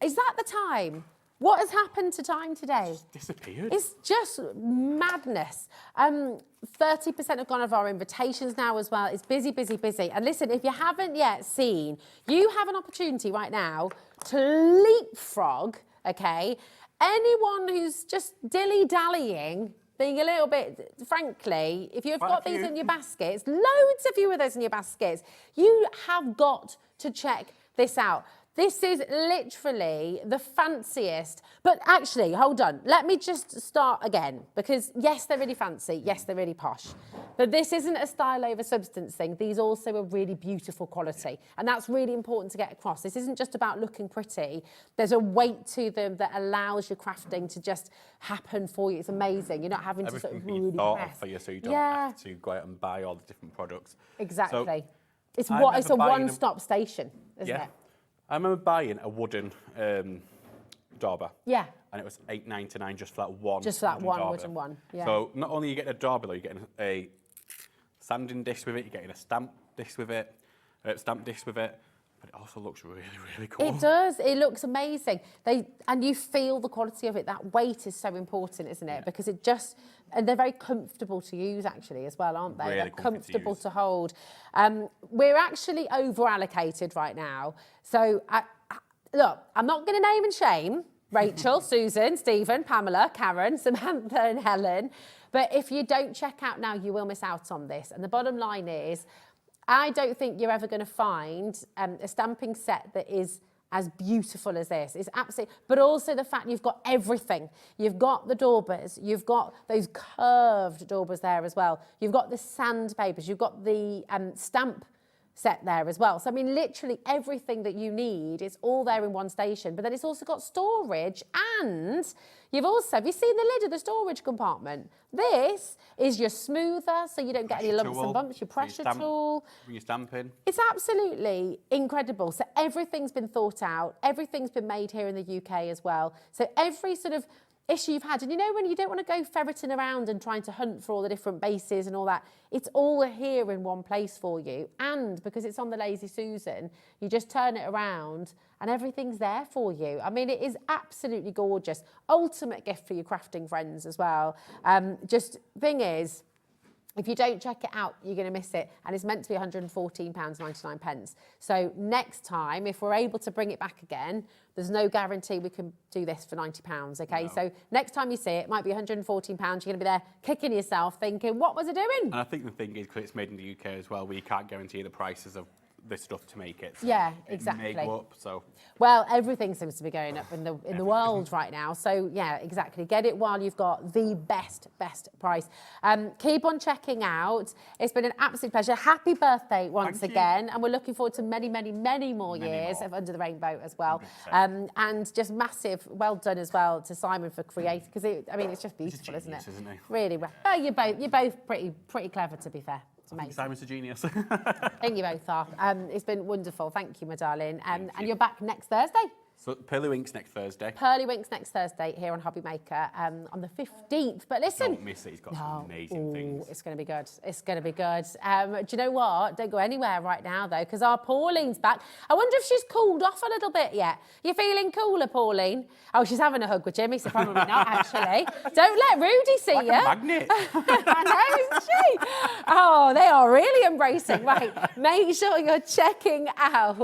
Is that the time? What has happened to time today? It's disappeared. It's just madness. 30% have gone of our invitations now as well. It's busy. And listen, if you haven't yet seen, you have an opportunity right now to leapfrog, okay? Anyone who's just dilly-dallying, being a little bit, frankly, if you've got these in your baskets, loads of you with those in your baskets, you have got to check this out. This is literally the fanciest, but actually, hold on, let me just start again, because yes, they're really fancy, yes, they're really posh, but this isn't a style over substance thing. These also are really beautiful quality, and that's really important to get across. This isn't just about looking pretty. There's a weight to them that allows your crafting to just happen for you. It's amazing. You're not having to sort of really thought press. of for you, so you don't have to go out and buy all the different products. Exactly. So, it's a one-stop station, isn't it? I remember buying a wooden dauber. Yeah. And it was $8.99 just for that one. Just for that one wooden one. Yeah. So not only are you getting a dauber, though, you're getting a sanding disc with it, you're getting a stamp disc with it, but it also looks really, really cool. It does. It looks amazing. And you feel the quality of it. That weight is so important, isn't it? Yeah. Because it just, and they're very comfortable to use actually as well, aren't they? Really they're comfortable to hold. We're actually over allocated right now. So look, I'm not going to name and shame Rachel, Susan, Stephen, Pamela, Karen, Samantha and Helen. But if you don't check out now, you will miss out on this. And the bottom line is, I don't think you're ever going to find a stamping set that is as beautiful as this. It's absolutely, but also the fact you've got everything. You've got the daubers, you've got those curved daubers there as well. You've got the sandpapers, you've got the stamp set there as well. So, I mean, literally everything that you need is all there in one station, but then it's also got storage, and you've also, have you seen the lid of the storage compartment? This is your smoother, so you don't get any lumps and bumps, your pressure tool. When you're stamping. It's absolutely incredible. So everything's been thought out, everything's been made here in the UK as well. So every sort of issue you've had, and you know when you don't want to go ferreting around and trying to hunt for all the different bases and all that, it's all here in one place for you. And because it's on the Lazy Susan, you just turn it around and everything's there for you. I mean, it is absolutely gorgeous. Ultimate gift for your crafting friends as well. Just thing is, if you don't check it out, you're going to miss it. And it's meant to be £114.99. So next time, if we're able to bring it back again, there's no guarantee we can do this for £90, okay? No. So next time you see it, it might be £114. You're going to be there kicking yourself thinking, what was I doing? And I think the thing is, because it's made in the UK as well, we can't guarantee the prices of this stuff to make it. So yeah, it exactly. may go up, so. Well, everything seems to be going up in the world right now. So yeah, exactly. Get it while you've got the best price. Keep on checking out. It's been an absolute pleasure. Happy birthday once again, and we're looking forward to many more years of Under the Rainbow as well. And just massive well done as well to Simon for creating, because I mean it's just beautiful, isn't it? Really well. Oh, you're both pretty clever, to be fair. Amazing. Simon's a genius. I think you both are. It's been wonderful. Thank you, my darling. And you're back next Thursday. So Pearly Winks next Thursday. Pearly Winks next Thursday here on Hobby Maker on the 15th. But listen, don't miss it. He's got some amazing things. It's going to be good. It's going to be good. Do you know what? Don't go anywhere right now though, because our Pauline's back. I wonder if she's cooled off a little bit yet. You feeling cooler, Pauline? Oh, she's having a hug with Jimmy, so probably not actually. Don't let Rudy see like you. A magnet. I know, isn't she? Oh, they are really embracing. Right, make sure you're checking out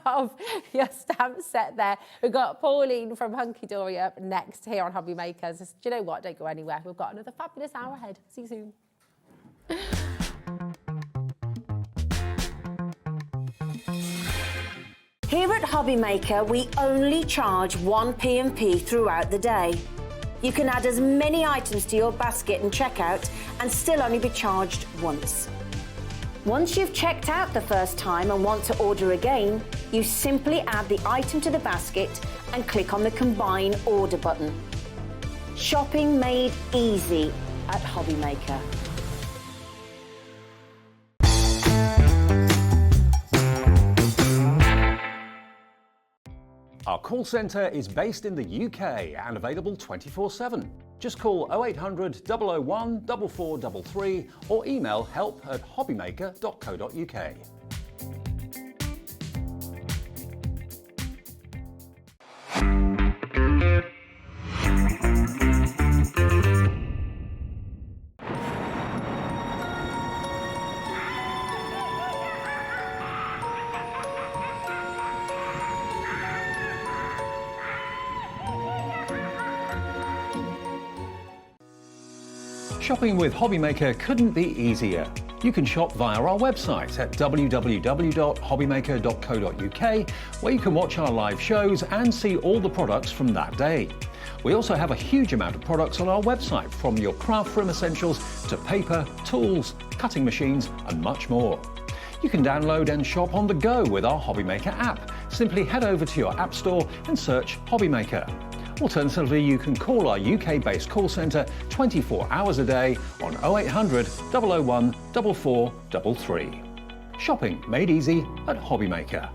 of your stamp set there. We've got Pauline from Hunkydory up next here on Hobby Makers. Do you know what? Don't go anywhere. We've got another fabulous hour ahead. See you soon. Here at Hobby Maker, we only charge 1 P&P throughout the day. You can add as many items to your basket and checkout and still only be charged once. Once you've checked out the first time and want to order again, you simply add the item to the basket and click on the Combine Order button. Shopping made easy at Hobby Maker. Our call centre is based in the UK and available 24/7. Just call 0800 001 4433 or email help@hobbymaker.co.uk. Shopping with Hobby Maker couldn't be easier. You can shop via our website at www.hobbymaker.co.uk, where you can watch our live shows and see all the products from that day. We also have a huge amount of products on our website, from your craft room essentials to paper, tools, cutting machines and much more. You can download and shop on the go with our Hobby Maker app. Simply head over to your app store and search Hobby Maker. Alternatively, you can call our UK-based call centre 24 hours a day on 0800 001 4433. Shopping made easy at Hobby Maker.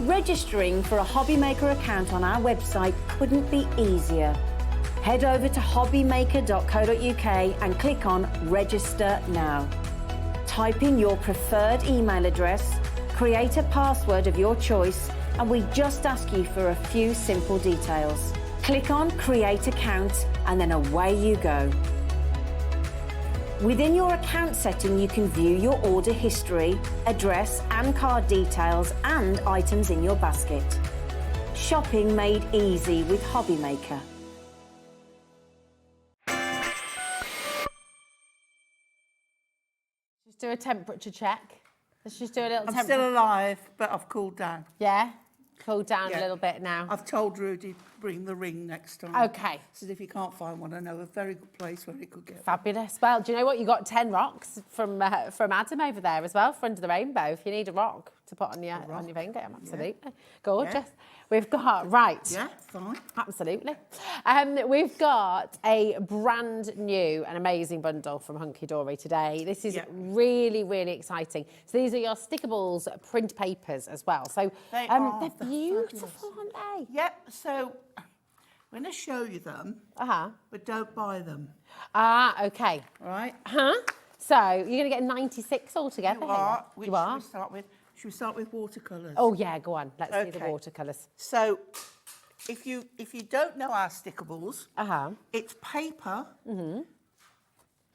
Registering for a Hobbymaker account on our website couldn't be easier. Head over to hobbymaker.co.uk and click on Register Now. Type in your preferred email address, create a password of your choice, and we just ask you for a few simple details. Click on Create Account and then away you go. Within your account setting, you can view your order history, address and card details and items in your basket. Shopping made easy with Hobbymaker. Just do a temperature check. Let's just do a little I'm temperature. still alive, but I've cooled down. Yeah? Cool down Yeah. a little bit now. I've told Rudy to bring the ring next time. Okay. Says if you can't find one, I know a very good place where he could get one. Fabulous. Well, do you know what? You got 10 rocks from Adam over there as well for Under the Rainbow. If you need a rock to put on your finger, absolutely. Gorgeous. Yeah. We've got, right. Yeah, fine. Absolutely. We've got a brand new and amazing bundle from Hunkydory today. This is really, really exciting. So these are your Stickables print papers as well. So They're beautiful, aren't they? Yep, so I'm going to show you them, but don't buy them. Ah, okay. Right? So you're going to get 96 altogether You here. are. Which You are. Should we start with watercolours? Oh yeah, go on. Let's see the Okay. watercolours. So, if you don't know our Stickables, it's paper,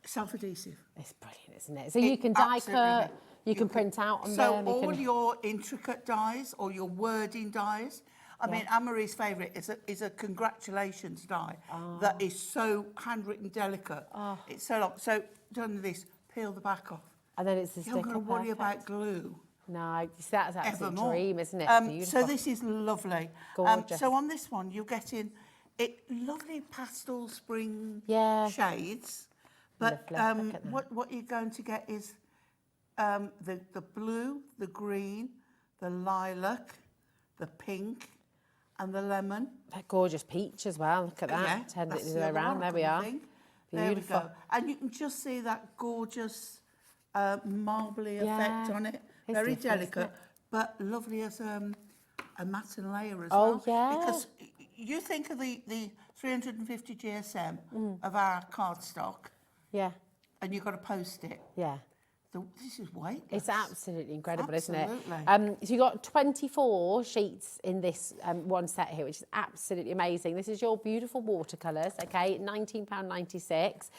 self-adhesive. It's brilliant, isn't it? So you can die cut, you can print out on So them. all your intricate dies or your wording dies. I mean, Anne-Marie's favourite is a congratulations die that is so handwritten delicate. It's so long. So done this, peel the back off. And then it's the You're not going to worry perfect. about glue. No, that's absolute Evermore. dream, isn't it? Beautiful. So this is lovely. Gorgeous. So on this one, you're getting lovely pastel spring shades. But Lovely. Look at that. what you're going to get is the blue, the green, the lilac, the pink, and the lemon. That gorgeous peach as well. Look at that. Yeah, Turn that's it the other around. one, There we I are. think. Beautiful. There we go. And you can just see that gorgeous marbly effect on it. It's Very lovely, isn't delicate, it? but lovely as a matten layer as Oh, well. yeah. Because you think of the 350 GSM of our cardstock, Yeah. and you've got to post it. Yeah. This is weightless. It's absolutely incredible, isn't Absolutely. it? So you've got 24 sheets in this one set here, which is absolutely amazing. This is your beautiful watercolours, okay? £19.96.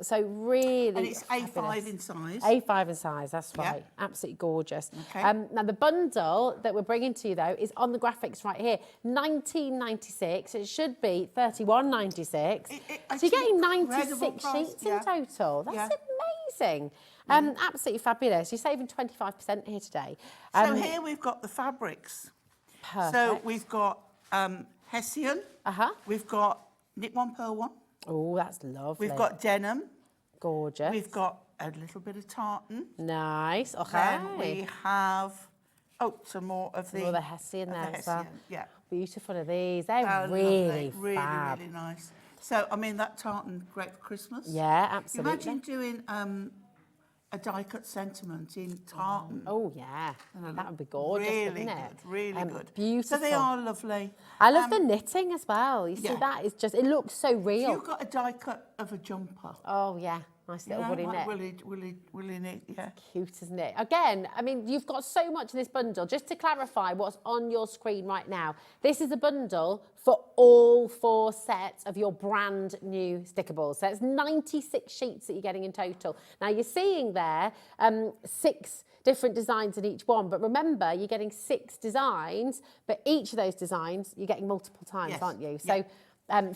So really And it's A5 fabulous. in size. A5 in size, that's Yeah. right. Absolutely gorgeous. Okay. Now the bundle that we're bringing to you though is on the graphics right here. £19.96. It should be £31.96. So you're getting 96 sheets in total. That's amazing. Absolutely fabulous. You're saving 25% here today. So here we've got the fabrics. Perfect. So we've got Hessian. We've got knit one, pearl one. Oh, that's lovely. We've got denim. Gorgeous. We've got a little bit of tartan. Nice. Okay. Then we have, some more of the... More the Hessian there as well. Yeah. Beautiful are these. They're Lovely. really fab. Really nice. So, I mean, that tartan, great for Christmas. Yeah, absolutely. Imagine doing a die-cut sentiment in tartan. Oh, yeah. That would be gorgeous, Really wouldn't good, it? really good. Beautiful. So they are lovely. I love the knitting as well. You see yeah. that? It's just, it looks so real. You've got a die-cut of a jumper. Oh, yeah. Nice little woolly knit. Willy knit, yeah. Cute, isn't it? Again, I mean, you've got so much in this bundle. Just to clarify what's on your screen right now, this is a bundle for all 4 sets of your brand new Stickables. So it's 96 sheets that you're getting in total. Now, you're seeing there 6 different designs in each one, but remember, you're getting 6 designs, but each of those designs, you're getting multiple times, Yes. aren't you? Yeah. So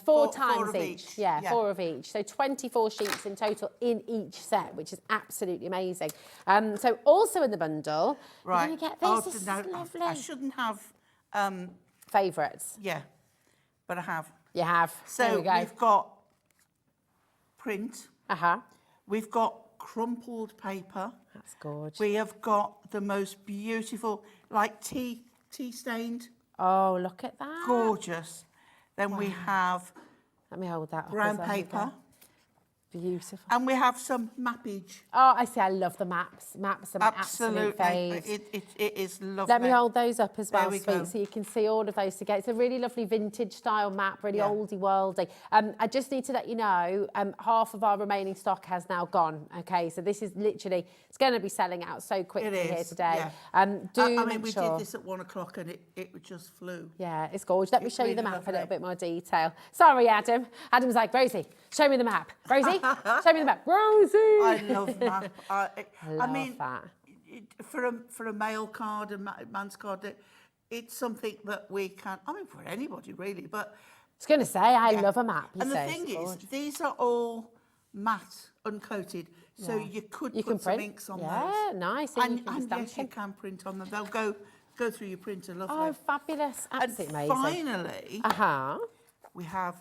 4 times four of each. each. Yeah, Yeah. 4 of each. So 24 sheets in total in each set, which is absolutely amazing. So also in the bundle, Right. you're going to get this. This is lovely. I shouldn't have... Favourites. Yeah, but I have. You have. So there we go. we've got print. Uh-huh. We've got crumpled paper. That's gorgeous. We have got the most beautiful, like tea stained. Oh, look at that. Gorgeous. Then we have Let me hold that up brown as well. Here we paper. go. Beautiful. And we have some mappage. Oh, I see. I love the maps. Maps are my absolute Absolutely. fave. It is lovely. Let me hold those up as well, There we sweet, go. so you can see all of those together. It's a really lovely vintage style map, really Yeah. oldie worldy. I just need to let you know, half of our remaining stock has now gone. Okay, so this is literally, it's going to be selling out so quickly It here is, today. yeah. I we did this at 1 o'clock and it just flew. Yeah, it's gorgeous. Let me It's show you the really map in a little lovely. bit more detail. Sorry, Adam. Adam's like, Rosie, show me the map. Rosie, show me the map. Rosie! I love map. I love mean, that. for a male card, man's card, it's something that we can, I mean, for anybody really, but... I was going to say, I yeah. love a map. And the thing is, these are all matte, uncoated, so you could put some print. inks on Yeah, those. nice. And, you can and stamp yes, you them. can print on them. They'll go through your printer, lovely. Oh, fabulous. and Absolutely amazing. finally, we have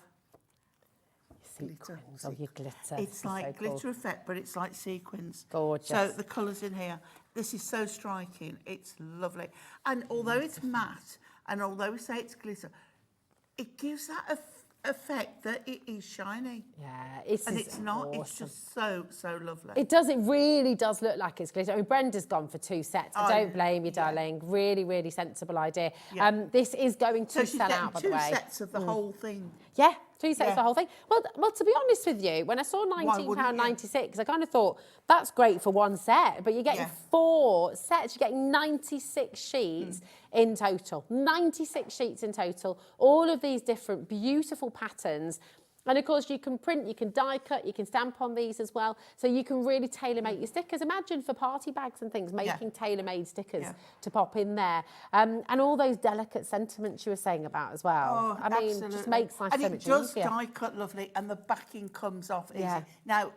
glitter. Oh, your glitter. It's like so glitter cool. effect, but it's like sequins. Gorgeous. So the colours in here, this is so striking. It's lovely. And although it's matte, and although we say it's glitter, it gives that effect that it is shiny. Yeah, It's not. Awesome. It's just so lovely. It does. It really does look like it's glitter. I mean, Brenda's gone for 2 sets. I don't blame you, darling. Really, really sensible idea. Yeah. This is going So to she's sell getting out, by the way. 2 sets of the whole thing. Yeah, 2 sets Yeah. of the whole thing. Well, to be honest with you, when I saw wouldn't you? £19.96, I kind of thought, that's great for 1 set, but you're getting 4 sets. You're getting 96 sheets in total. 96 sheets in total. All of these different beautiful patterns. And of course, you can print, you can die cut, you can stamp on these as well. So you can really tailor make your stickers. Imagine for party bags and things, making tailor-made stickers to pop in there. And all those delicate sentiments you were saying about as well. Oh, I mean, absolutely. just makes life and so it much does easier. die cut lovely, and the backing comes off easy. Yeah. Now,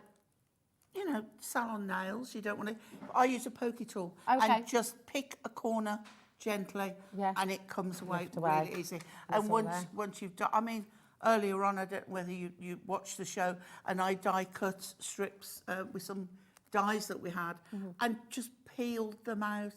you know, salon nails, you don't want to... I use a pokey tool Okay. and just pick a corner gently and it comes away away. really easy. That's And all there. once you've done... I mean, earlier on, I don't know whether you watched the show, and I die cut strips with some dies that we had and just peeled them out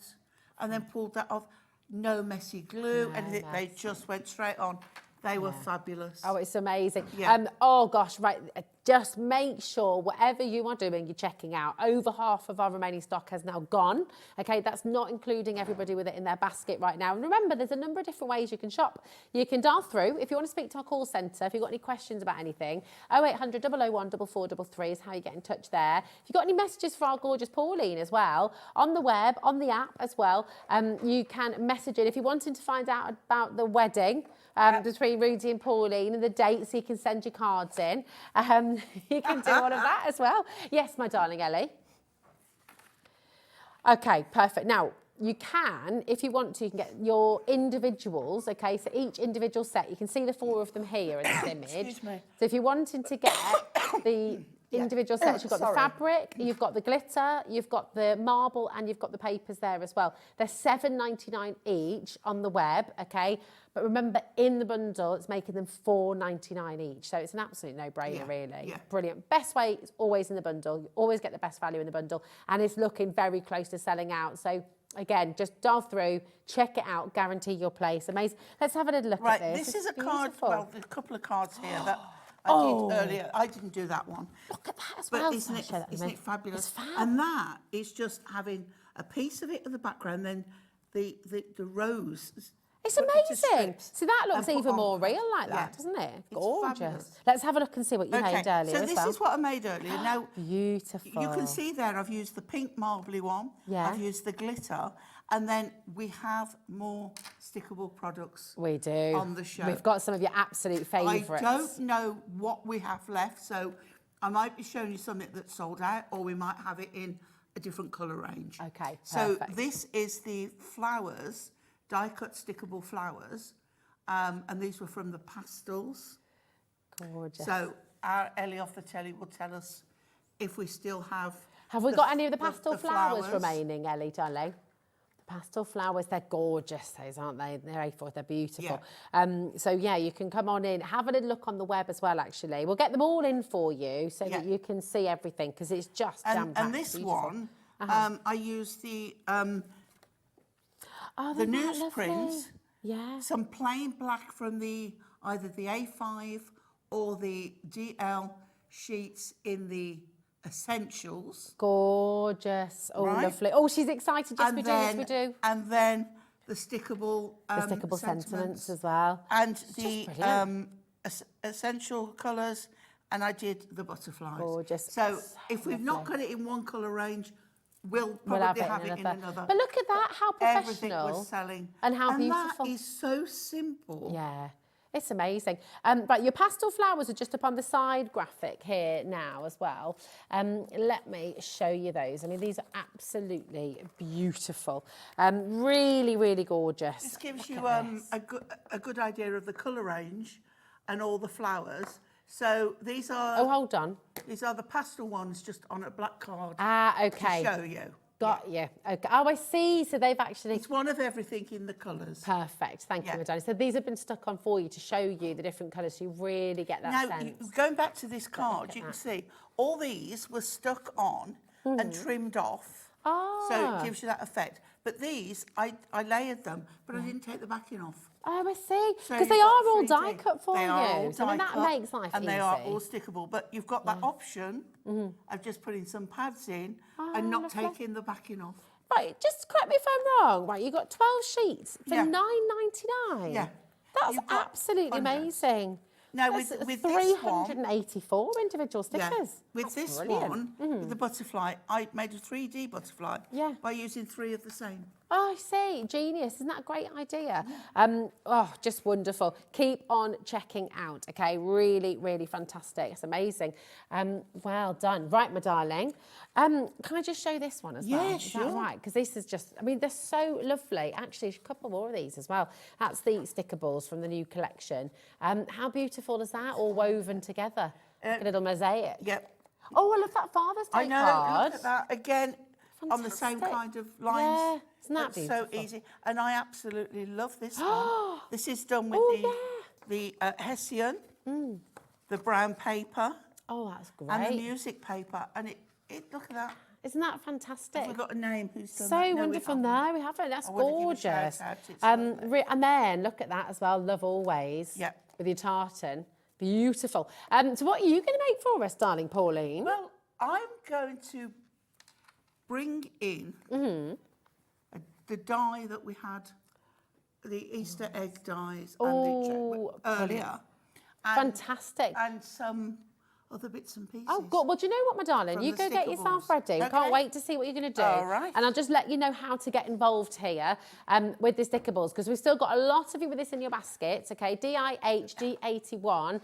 and then pulled that off. No messy glue, anything. They just went straight on. They were fabulous. Oh, it's amazing. Yeah. Oh, gosh, right. Just make sure whatever you are doing, you're checking out. Over half of our remaining stock has now gone. OK, that's not including everybody with it in their basket right now. And remember, there's a number of different ways you can shop. You can dial through. If you want to speak to our call centre, if you've got any questions about anything, 0800 001 4433 is how you get in touch there. If you've got any messages for our gorgeous Pauline as well, on the web, on the app as well, you can message it. If you're wanting to find out about the wedding, between Rudy and Pauline and the dates, you can send your cards in. You can do all of that as well. Yes, my darling Ellie. Okay, perfect. Now, you can, if you want to, you can get your individuals, okay? So each individual set, you can see the 4 of them here in this image. Excuse me. So if you're wanting to get the individual sets, you've got the fabric, you've got the glitter, you've got the marble, and you've got the papers there as well. They're $7.99 each on the web, okay? But remember, in the bundle, it's making them $4.99 each. So it's an absolute no-brainer, really. Yeah. Brilliant. Best way is always in the bundle. You always get the best value in the bundle. And it's looking very close to selling out. So again, just dial through, check it out, guarantee your place. Amazing. Let's have a little look at this. This is a It's card, beautiful. well, there's a couple of cards here that I did earlier. I didn't do that one. Look at that as But well. isn't I'll show that in a it minute. fabulous? It's fab. And that is just having a piece of it in the background, then the rose. It's put into amazing. strips So that looks and put even on. more real like that, Yeah. doesn't it? It's Gorgeous. fabulous. Let's have a look and see what you made earlier so as this well. is what I made earlier. Now, Beautiful. you can see there I've used the pink marbly one. Yeah. I've used the glitter. And then we have more stickable products We do. on the show. We've got some of your absolute favourites. I don't know what we have left, so I might be showing you something that's sold out, or we might have it in a different colour range. Okay, So perfect. this is the flowers, die-cut stickable flowers, and these were from the pastels. Gorgeous. So our Ellie off the telly will tell us if we still have... Have we got any of the pastel flowers flowers remaining, Ellie, darling? The pastel flowers, they're gorgeous, those, aren't they? They're A4, they're beautiful. So, yeah, you can come on in. Have a little look on the web as well, actually. We'll get them all in for you so that you can see everything, because it's just jam-packed. And this beautiful. one, I used the Oh, the isn't that newsprint, lovely? Yeah. some plain black from the either the A5 or the DL sheets in the essentials. Gorgeous. Oh, Right. lovely. Oh, she's excited. Yes, And we do. then, Yes, we do. And then the stickable, Stickable sentiments as well. And It's the just brilliant. essential colours, and I did the butterflies. Gorgeous. So So if we've not got it in one colour range, we'll We'll probably have have it it in in another. another. But look at that, how Everything professional. was selling. And how beautiful. That is so simple. Yeah, it's amazing. But your pastel flowers are just up on the side graphic here now as well. Let me show you those. I mean, these are absolutely beautiful. Really, really gorgeous. This gives Look you at this. a good idea of the colour range and all the flowers. So these are... Oh, hold on. These are the pastel ones just on a black card. Ah, okay. To show you. Got you. Okay. Oh, I see. So they've actually... It's one of everything in the colours. Perfect. Thank you, Yeah. Madonna. So these have been stuck on for you to show you the different colours so you really get that Now, sense. going back to this card, at you can that. see all these were stuck on and trimmed off. Ah. So it gives you that effect. But these, I layered them, but I didn't take the backing off. Oh, I see. So Because you've they got are all 3D. die cut for They you. are all So I mean, die that cut, makes life and easy. they are all stickable. But you've got that option of just putting some pads in and not lovely. taking the backing off. Right, just correct me if I'm wrong. Right, you got 12 sheets for Yeah. £9.99. Yeah. That's You've got absolutely hundreds. amazing. Now, That's with this one, 384 individual stickers. yeah, with That's this brilliant. one, with the butterfly, I made a 3D butterfly Yeah. by using 3 of the same. Oh, I see. Genius. Isn't that a great idea? Oh, just wonderful. Keep on checking out, okay? Really, really fantastic. It's amazing. Well done. Right, my darling. Can I just show this one as well? Yeah, Is that sure. right? Because this is just, I mean, they're so lovely. Actually, a couple more of these as well. That's the Stickables from the new collection. How beautiful is that? All woven together. Like a little mosaic. Yep. Oh, I love that Father's Day I know, card. look at that. Again, on the same Fantastic. kind of lines. Yeah, isn't that It's so beautiful? easy. And I absolutely love this one. This is done with Oh, the Hessian, the brown paper, Oh, that's great. and the music paper. And it look at that. Isn't that fantastic? Have we got a name who's done So that? No, we wonderful. haven't. No, we haven't. That's I wanna give a gorgeous. shout out. It's lovely. And then look at that as well. Love always. Yep. With your tartan. Beautiful. So what are you going to make for us, darling Pauline? Well, I'm going to bring in the die that we had, the Easter egg dies Oh, earlier. Fantastic. And some other bits and pieces. Oh, good. Well, do you know what, my darling? From You the go get yourself Stickables. ready. I Okay. can't wait to see what you're going to do. All right. And I'll just let you know how to get involved here with the Stickables, because we've still got a lot of you with this in your baskets, okay? DIHG81,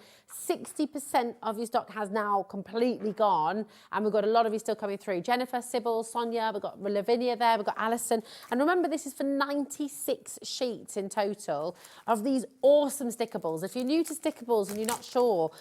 60% of your stock has now completely gone, and we've got a lot of you still coming through. Jennifer, Sybil, Sonia, we've got Lavinia there, we've got Alison. And remember, this is for 96 sheets in total of these awesome Stickables. If you're new to Stickables and you're not sure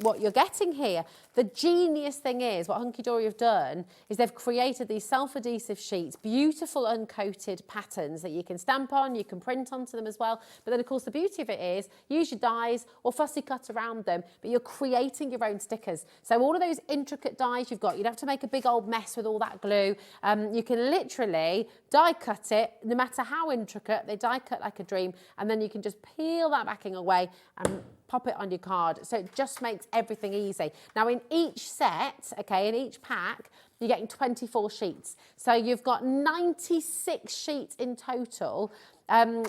what you're getting here, the genius thing is, what Hunkydory have done is they've created these self-adhesive sheets, beautiful uncoated patterns that you can stamp on, you can print onto them as well. But then, of course, the beauty of it is use your dies or fussy cut around them, but you're creating your own stickers. So all of those intricate dies you've got, you'd have to make a big old mess with all that glue. You can literally die cut it, no matter how intricate, they die cut like a dream, and then you can just peel that backing away and pop it on your card. So it just makes everything easy. Now, in each set, okay, in each pack, you're getting 24 sheets. So you've got 96 sheets in total, and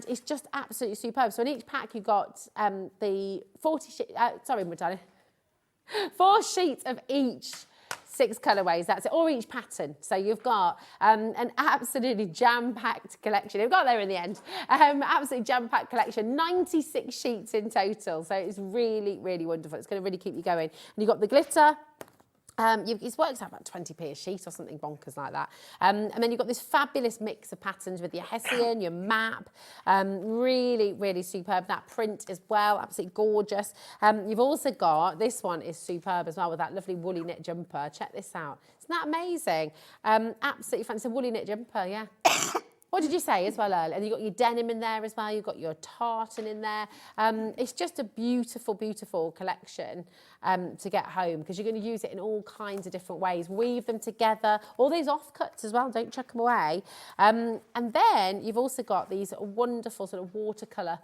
it's just absolutely superb. So in each pack, you've got the 40 sheets, sorry, Madonna, 4 sheets of each 6 colourways, that's it, or each pattern. So you've got an absolutely jam-packed collection. We've got there in the end. Absolutely jam-packed collection, 96 sheets in total. So it's really, really wonderful. It's going to really keep you going. And you've got the glitter. It works out about 20p a sheet or something bonkers like that. And then you've got this fabulous mix of patterns with your Hessian, your map. Really, really superb. That print as well, absolutely gorgeous. You've also got, this one is superb as well with that lovely woolly knit jumper. Check this out. Isn't that amazing? Absolutely fancy. Woolly knit jumper, yeah. What did you say as well earlier? And you've got your denim in there as well. You've got your tartan in there. It's just a beautiful, beautiful collection. to get home, because you're going to use it in all kinds of different ways. Weave them together. All these offcuts as well, don't chuck them away. And then you've also got these wonderful sort of watercolour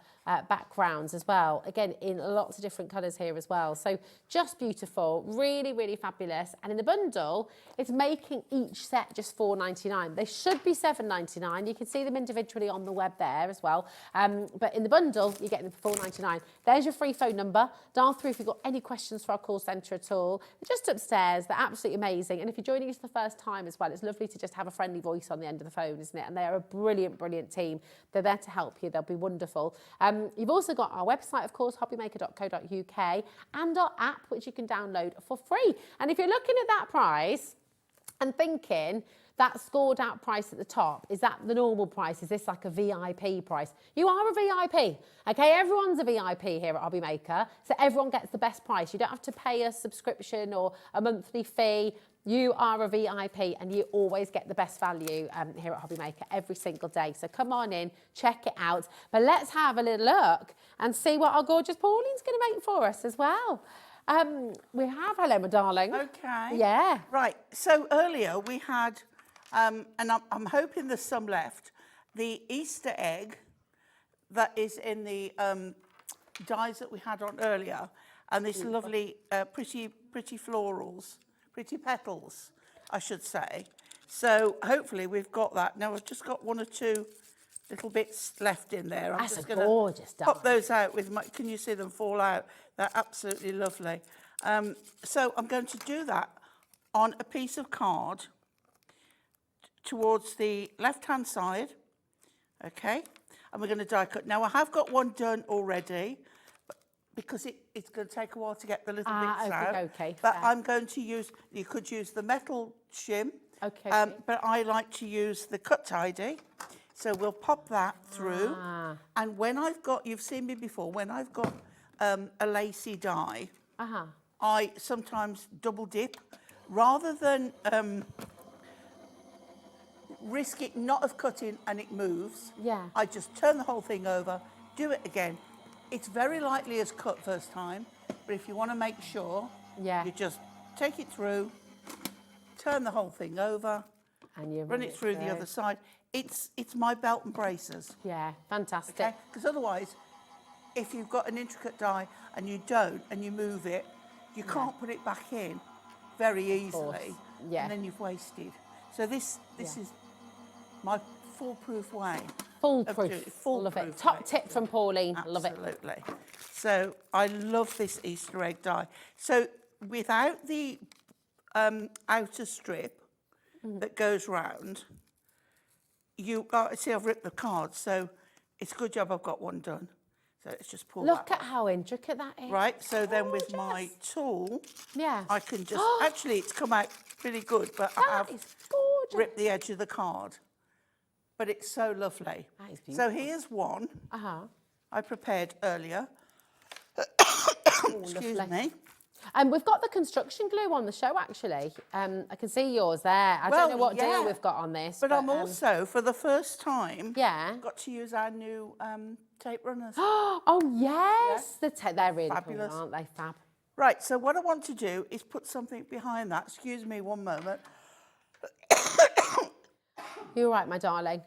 backgrounds as well. Again, in lots of different colours here as well. So just beautiful, really, really fabulous. And in the bundle, it's making each set just £4.99. They should be £7.99. You can see them individually on the web there as well. But in the bundle, you're getting them for £4.99. There's your free phone number. Dial through if you've got any questions for our call centre at all. They're just upstairs. They're absolutely amazing. And if you're joining us for the first time as well, it's lovely to just have a friendly voice on the end of the phone, isn't it? And they're a brilliant, brilliant team. They're there to help you. They'll be wonderful. You've also got our website, of course, hobbymaker.co.uk, and our app, which you can download for free. And if you're looking at that price and thinking, that scored out price at the top, is that the normal price? Is this like a VIP price? You are a VIP, okay? Everyone's a VIP here at Hobbymaker, so everyone gets the best price. You don't have to pay a subscription or a monthly fee. You are a VIP and you always get the best value here at Hobbymaker every single day. So come on in, check it out. But let's have a little look and see what our gorgeous Pauline's going to make for us as well. We have, hello, my darling. Okay. Yeah. Right, so earlier we had, and I'm hoping there's some left, the Easter egg that is in the dies that we had on earlier, and this lovely, pretty florals, pretty petals, I should say. So hopefully we've got that. Now I've just got one or two little bits left in there. I'm That's just a gorgeous die. pop those out with my, can you see them fall out? They're absolutely lovely. So I'm going to do that on a piece of card towards the left-hand side, okay? And we're going to die cut. Now I have got one done already, because it's going to take a while to get the little bits out. Okay, but fair. I'm going to use, you could use the metal shim, Okay. but I like to use the cut tidy. So we'll pop that through. And when I've got, you've seen me before, when I've got a lacy die, I sometimes double dip. Rather than risk it not of cutting and it moves, I just turn the whole thing over, do it again. It's very likely as cut first time, but if you want to make sure, you just take it through, turn the whole thing over, and you run it through the other side. It's my belt and braces. Yeah, fantastic. Okay, because otherwise, if you've got an intricate die and you don't, and you move it, you can't put it back in very easily, and then you've wasted. So this is my foolproof way. Foolproof. Love it. Top tip from Pauline. Love it. Absolutely. So I love this Easter egg die. So without the outer strip that goes round, see, I've ripped the card, so it's a good job I've got one done. So let's just pull that. Look at how intricate that is. Right, so then with my tool, I can just, actually it's come out pretty good, but I have ripped the edge of the card. But it's so lovely. That is beautiful. So here's one I prepared earlier. Excuse me. And we've got the construction glue on the show, actually. I can see yours there. I don't know what deal we've got on this. But I'm also, for the first time, got to use our new tape runners. Oh, yes. They're really fabulous, cool, aren't they? Fab. Right, so what I want to do is put something behind that. Excuse me one moment. You're right, my darling.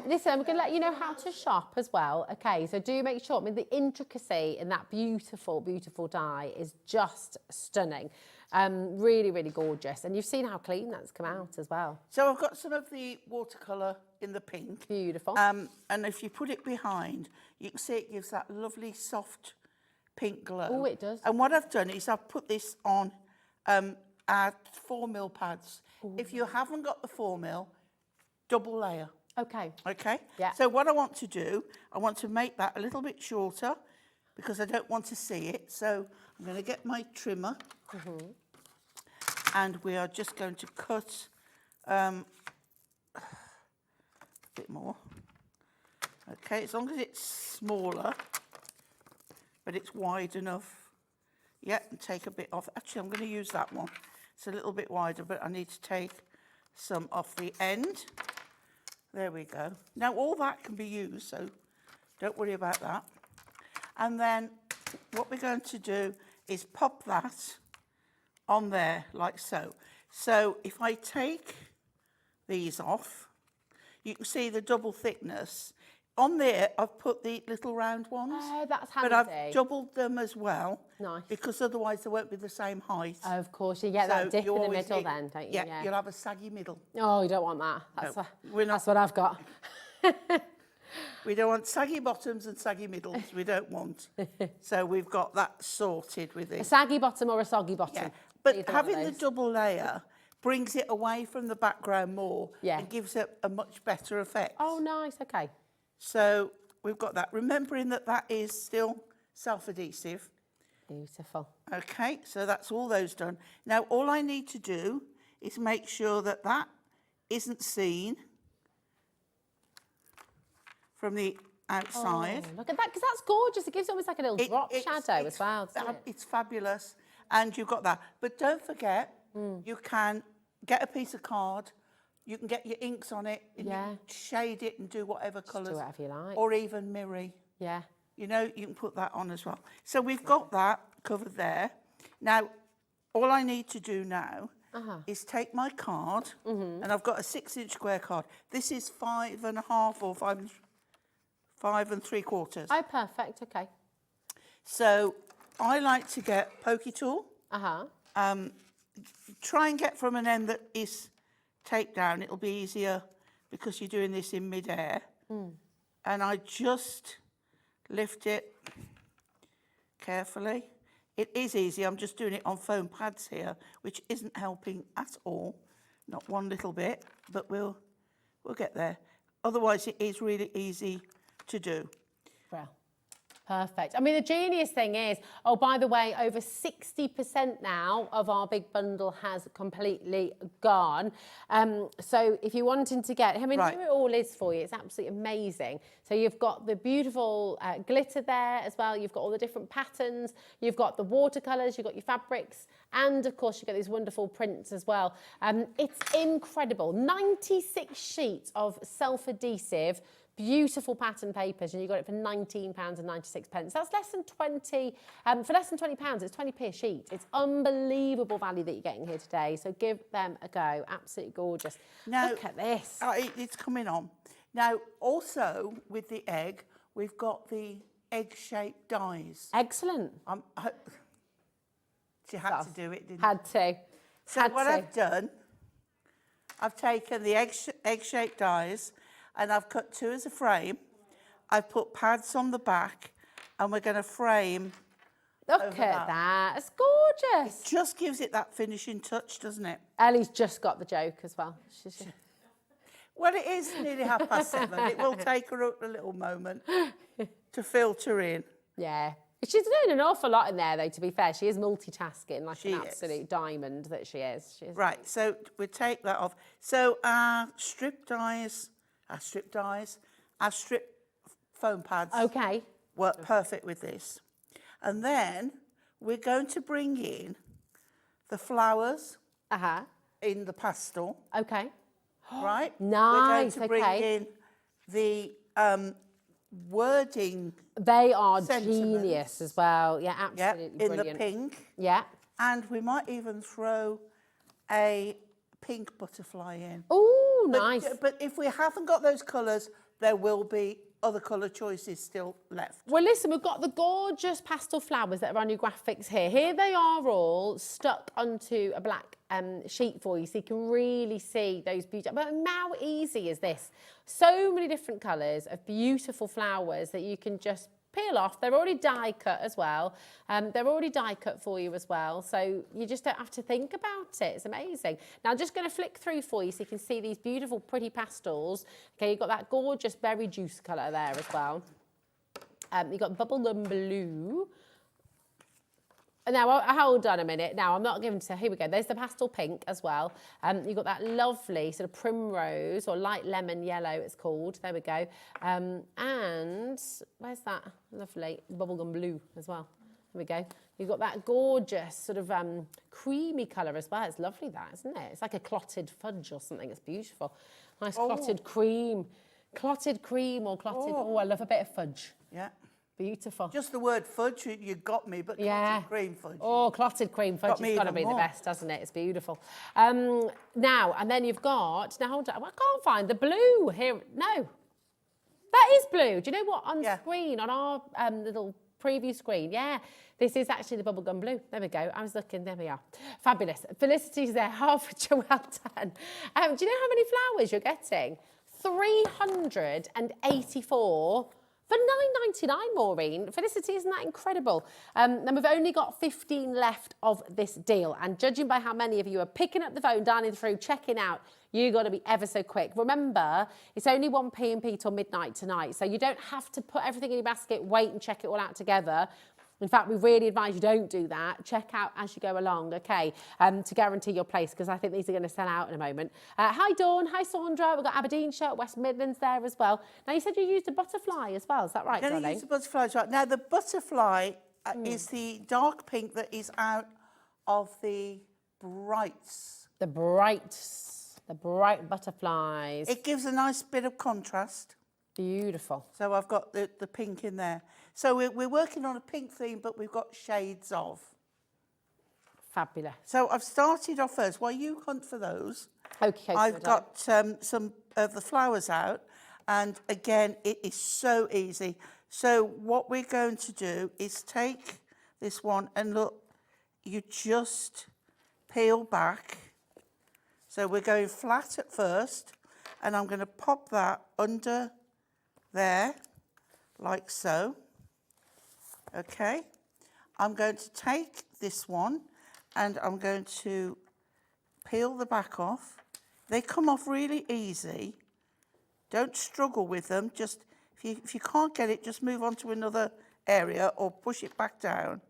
Listen, I'm going to let you know how to shop as well. Okay, so do make sure, I mean, the intricacy in that beautiful, beautiful die is just stunning. Really, really gorgeous. And you've seen how clean that's come out as well. So I've got some of the watercolour in the pink. Beautiful. And if you put it behind, you can see it gives that lovely soft pink glow. Oh, it does. And what I've done is I've put this on our 4mm pads. Ooh. If you haven't got the 4mm, double layer. Okay. Okay? Yeah. So what I want to do, I want to make that a little bit shorter because I don't want to see it. So I'm going to get my trimmer and we are just going to cut a bit more. Okay, as long as it's smaller, but it's wide enough. Yeah, and take a bit off. Actually, I'm going to use that one. It's a little bit wider, but I need to take some off the end. There we go. Now all that can be used, so don't worry about that. And then what we're going to do is pop that on there like so. So if I take these off, you can see the double thickness. On there, I've put the little round ones. Oh, that's handy. But I've doubled them as well. Nice. Because otherwise they won't be the same height. Of course, you get that dip you in the always middle need- then, don't you? Yeah, you'll have a saggy middle. Oh, you don't want that. That's, No, we're not- that's what I've got. We don't want saggy bottoms and saggy middles. We don't want. So we've got that sorted with A this. saggy bottom or a soggy bottom. Yeah. But Either one of having the those. double layer brings it away from the background more Yeah. and gives it a much better effect. Oh, nice. Okay. So we've got that. Remembering that that is still self-adhesive. Beautiful. Okay, so that's all those done. Now, all I need to do is make sure that that isn't seen from the outside. Oh, look at that, because that's gorgeous. It gives almost like a little drop shadow as well. doesn't it? It's fabulous. And you've got that. But don't forget, you can get a piece of card, you can get your inks on it, and Yeah. you can shade it and do whatever colours. whatever you like. Or even mirror. Yeah. You know, you can put that on as well. So we've got that covered there. Now, all I need to do now is take my card, and I've got a 6-inch square card. This is 5.5 or 5 3/4. Oh, perfect. Okay. So I like to get pokey tool. Uh-huh. Try and get from an end that is taped down. It'll be easier because you're doing this in mid-air. And I just lift it carefully. It is easy. I'm just doing it on foam pads here, which isn't helping at all. Not one little bit, but we'll get there. Otherwise, it is really easy to do. Well, perfect. I mean, the genius thing is, oh, by the way, over 60% now of our big bundle has completely gone. So if you're wanting to get, I mean, Right. here it all is for you. It's absolutely amazing. So you've got the beautiful glitter there as well. You've got all the different patterns. You've got the watercolours. You've got your fabrics. And, of course, you've got these wonderful prints as well. It's incredible. 96 sheets of self-adhesive beautiful pattern papers, and you got it for £19.96. That's less than 20, for less than £20, it's 20p a sheet. It's unbelievable value that you're getting here today, so give them a go. Absolutely gorgeous. Now, look at this. It's coming on. Now, also with the egg, we've got the egg-shaped dies. Excellent. She had to do it, didn't Had to. So Had what to. I've done, I've taken the egg-shaped dies and I've cut 2 as a frame. I've put pads on the back and we're going to frame. Look over at that. It's gorgeous. It just gives it that finishing touch, doesn't it? Ellie's just got the joke as well. Well, it is nearly 7:30. It will take her a little moment to filter in. Yeah. She's doing an awful lot in there, though, to be fair. She is multitasking like She an is. absolute diamond that she is. She is. Right, so we take that off. So our strip foam pads Okay. work perfect with this. And then we're going to bring in the flowers Uh-huh. in the pastel, Okay. right? Nice, We're going to bring okay. in the wording, They are sentiments. genius as well. Yeah, yeah, absolutely in brilliant. the pink. Yeah. And we might even throw a pink butterfly in. Oh, But- nice. But if we haven't got those colours, there will be other colour choices still left. Well, listen, we've got the gorgeous pastel flowers that are on your graphics here. Here they are all stuck onto a black sheet for you, so you can really see those beautiful. But how easy is this? So many different colours of beautiful flowers that you can just peel off. They're already die cut as well. They're already die cut for you as well, so you just don't have to think about it. It's amazing. Now I'm just going to flick through for you so you can see these beautiful pretty pastels. Okay, you've got that gorgeous berry juice colour there as well. You've got bubblegum blue. Now, hold on a minute. Now, I'm not giving to, here we go. There's the pastel pink as well. You've got that lovely sort of primrose or light lemon yellow, it's called. There we go. And where's that lovely bubblegum blue as well? There we go. You've got that gorgeous sort of creamy colour as well. It's lovely that, isn't it? It's like a clotted fudge or something. It's beautiful. Nice clotted cream. Clotted cream or clotted, oh, I love a bit of fudge. Yeah. Beautiful. Just the word fudge, you got me, but Yeah. clotted cream fudge. Oh, clotted cream fudge. Got me It's got to even be the more. best, hasn't it? It's beautiful. Now, and then you've got, now hold on, I can't find the blue here. No, that is blue. Do you know what? On screen, on our little preview screen, yeah, this is actually the bubblegum blue. There we go. I was looking, there we are. Fabulous. Felicity's there, half a well done. Do you know how many flowers you're getting? 384 for £9.99, Maureen. Felicity, isn't that incredible? And we've only got 15 left of this deal. And judging by how many of you are picking up the phone, dialing through, checking out, you've got to be ever so quick. Remember, it's only 1 p.m. till midnight tonight. So you don't have to put everything in your basket, wait and check it all out together. In fact, we really advise you don't do that. Check out as you go along, okay, to guarantee your place, because I think these are going to sell out in a moment. Hi, Dawn. Hi, Sandra. We've got Aberdeenshire, West Midlands there as well. Now, you said you used a butterfly as well. Is that right, darling? I use the butterfly as well. Now, the butterfly is the dark pink that is out of the brights. The bright butterflies. It gives a nice bit of contrast. Beautiful. So I've got the pink in there. So we're working on a pink theme, but we've got shades of. Fabulous. So I've started off first. While you hunt for those, okay, I've got some of the flowers out. And again, it is so easy. So what we're going to do is take this one and look, you just peel back. So we're going flat at first, and I'm going to pop that under there, like so. Okay. I'm going to take this one and I'm going to peel the back off. They come off really easy. Don't struggle with them. Just if you can't get it, just move on to another area or push it back down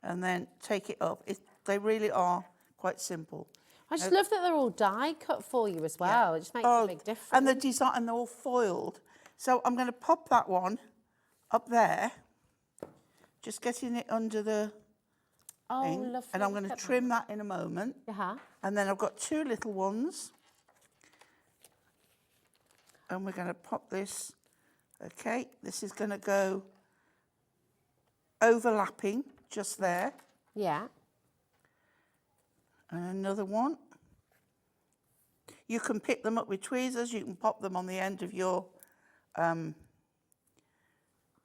and then take it up. They really are quite simple. I just love that they're all die cut for you as well. Yeah. It just makes a big difference. And the design, and they're all foiled. So I'm going to pop that one up there, just getting it under the thing. Lovely. And I'm going to trim that in a moment. And then I've got two little ones. And we're going to pop this. Okay, this is going to go overlapping just there. Yeah. And another one. You can pick them up with tweezers. You can pop them on the end of your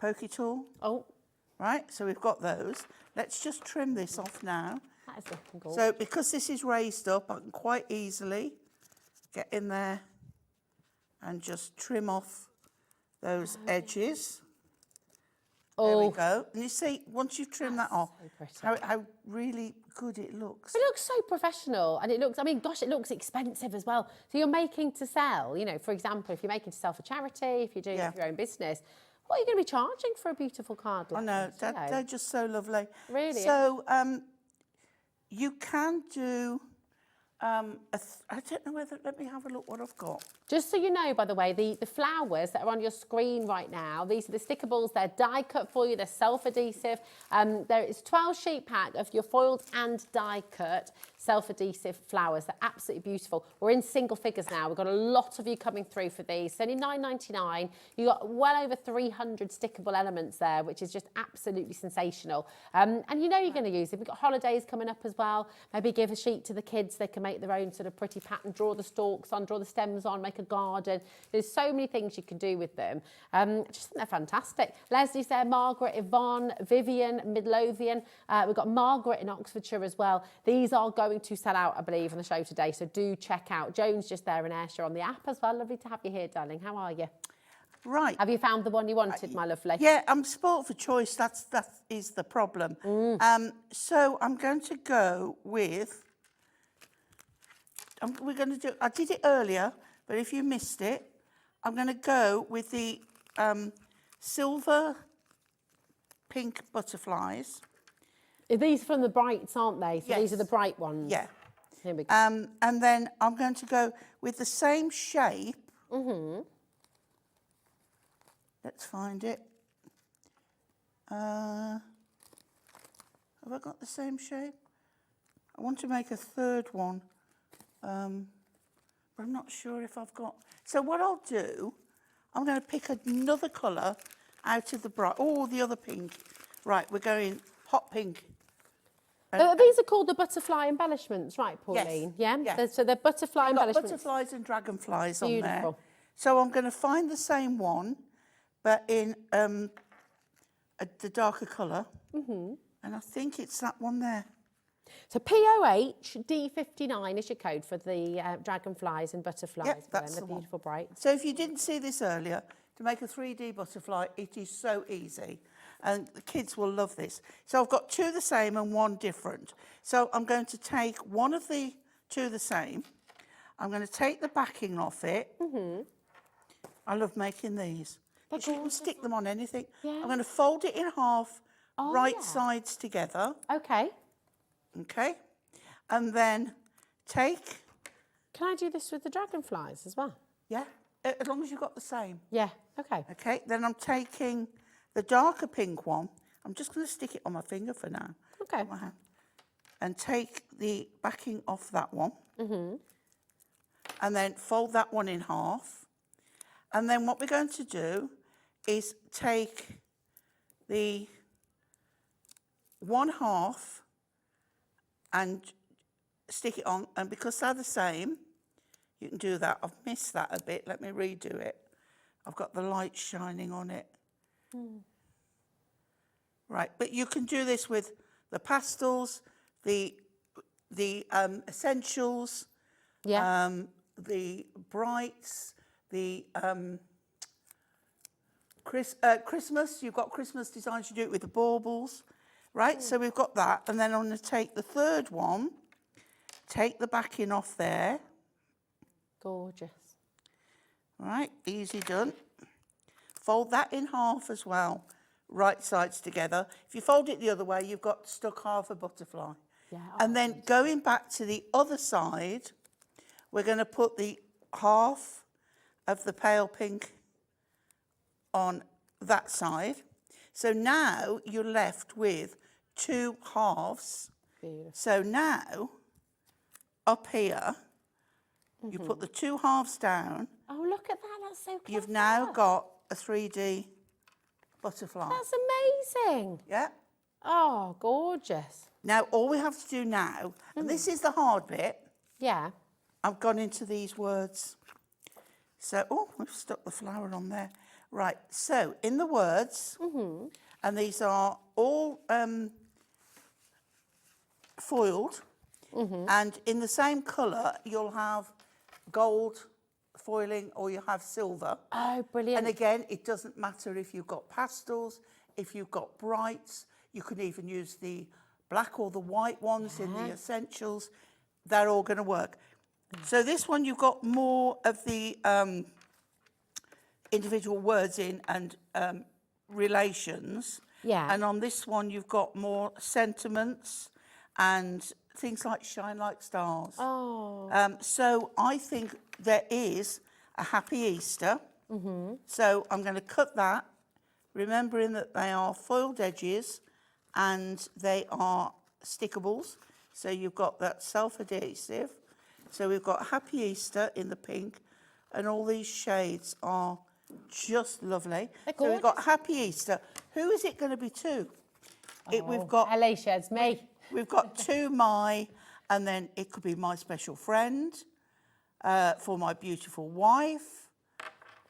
pokey tool. Oh. Right, so we've got those. Let's just trim this off now. That is looking good. So because this is raised up, I can quite easily get in there and just trim off those edges. There we go. And you see, once you've trimmed that off, how really good it looks. It looks so professional, and it looks, I mean, gosh, it looks expensive as well. So you're making to sell, you know, for example, if you're making to sell for charity, if you're doing it for your own business, what are you going to be charging for a beautiful card like this? I know, they're just so lovely. Really? So you can do, I don't know whether, let me have a look what I've got. Just so you know, by the way, the flowers that are on your screen right now, these are the Stickables. They're die cut for you. They're self-adhesive. There is 12 sheet pack of your foiled and die cut self-adhesive flowers. They're absolutely beautiful. We're in single figures now. We've got a lot of you coming through for these. It's only $9.99. You've got well over 300 stickable elements there, which is just absolutely sensational. And you know you're going to use it. We've got holidays coming up as well. Maybe give a sheet to the kids. They can make their own sort of pretty pattern, draw the stalks on, draw the stems on, make a garden. There's so many things you can do with them. I just think they're fantastic. Leslie's there, Margaret, Yvonne, Vivian, Midlothian. We've got Margaret in Oxfordshire as well. These are going to sell out, I believe, on the show today, so do check out. Joan's just there in Ayrshire on the app as well. Lovely to have you here, darling. How are you? Right. Have you found the one you wanted, my lovely? Yeah, I'm spoilt for choice. That is the problem. So I'm going to go with, we're going to do, I did it earlier, but if you missed it, I'm going to go with the silver pink butterflies. These are from the brights, aren't they? So yes. These are the bright ones. Yeah. Here we go. And then I'm going to go with the same shape. Let's find it. Have I got the same shape? I want to make a third one. But I'm not sure if I've got... So what I'll do, I'm going to pick another colour out of the bright. Oh, the other pink. Right, we're going hot pink. These are called the butterfly embellishments, right, Pauline? Yes, Yeah. yes. So they're butterfly I've got embellishments. butterflies and dragonflies on there. Beautiful. So I'm going to find the same one, but in the darker colour. And I think it's that one there. So POH D59 is your code for the dragonflies and butterflies. Yep, that's the the one. beautiful bright. So if you didn't see this earlier, to make a 3D butterfly, it is so easy. And the kids will love this. So I've got two the same and one different. So I'm going to take one of the two the same. I'm going to take the backing off it. I love making these. You can stick them on anything. Yeah. I'm going to fold it in half, sides together. Okay. Okay. And then take... Can I do this with the dragonflies as well? Yeah, as long as you've got the same. Yeah, okay. Okay, then I'm taking the darker pink one. I'm just going to stick it on my finger for now. Okay. My hand. And take the backing off that one. And then fold that one in half. And then what we're going to do is take the 1/2 and stick it on. And because they're the same, you can do that. I've missed that a bit. Let me redo it. I've got the light shining on it. Right, but you can do this with the pastels, the essentials, the brights, the Christmas. You've got Christmas designs. You do it with the baubles, right? So we've got that, and then I'm going to take the third one, take the backing off there. Gorgeous. All right, easy done. Fold that in half as well, right sides together. If you fold it the other way, you've got stuck half a butterfly. Yeah, and then going back to the other side, we're going to put the half of the pale pink on that side. So now you're left with 2 halves. Beautiful. So now, up here, you put the 2 halves down. Oh, look at that. That's so clever. You've now got a 3D butterfly. That's amazing. Yeah. Oh, gorgeous. Now, all we have to do now, and this is the hard bit. Yeah. I've gone into these words. So, oh, we've stuck the flower on there. Right, so in the words, and these are all foiled, and in the same colour, you'll have gold foiling or you have silver. Oh, brilliant. And again, it doesn't matter if you've got pastels, if you've got brights, you can even use the black or the white ones in the essentials. They're all going to work. So this one, you've got more of the individual words in and relations. Yeah. And on this one, you've got more sentiments and things like shine like stars. Oh. So I think there is a happy Easter. So I'm going to cut that, remembering that they are foiled edges and they are stickables. So you've got that self-adhesive. So we've got Happy Easter in the pink, and all these shades are just lovely. So we've got Happy Easter. Who is it going to be to? We've got Alicia, it's me. We've got to my, and then it could be my special friend, for my beautiful wife.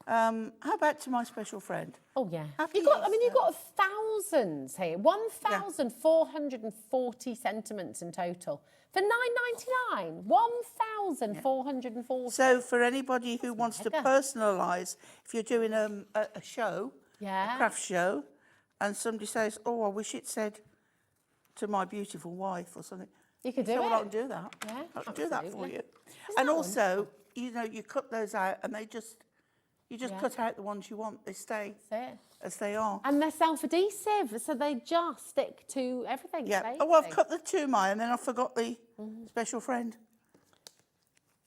How about to my special friend? Oh yeah. Happy You've got thousands here. 1,440 sentiments in total. For $9.99, 1,440. So for anybody who wants to personalise, if you're doing a show, a craft show, and somebody says, oh, I wish it said to my beautiful wife or something. You could do it. Well, I can do that. Yeah, I can do that for you. Isn't And that also, you know, you cut those out and they just, you just cut out the ones you want. They stay as they are. And they're self-adhesive, so they just stick to everything. Yeah. Amazing. Oh, I've cut the to my, and then I forgot the special friend.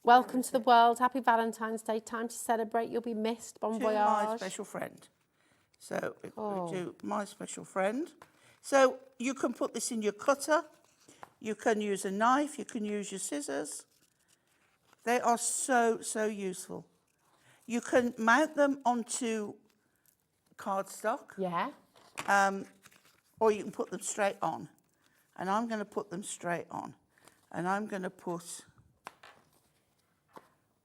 Welcome to the world. Happy Valentine's Day. Time to celebrate. You'll be missed. Bon To voyage. my special friend. So we do my special friend. So you can put this in your cutter. You can use a knife. You can use your scissors. They are so, so useful. You can mount them onto cardstock. Yeah. Or you can put them straight on. And I'm going to put them straight on. And I'm going to put...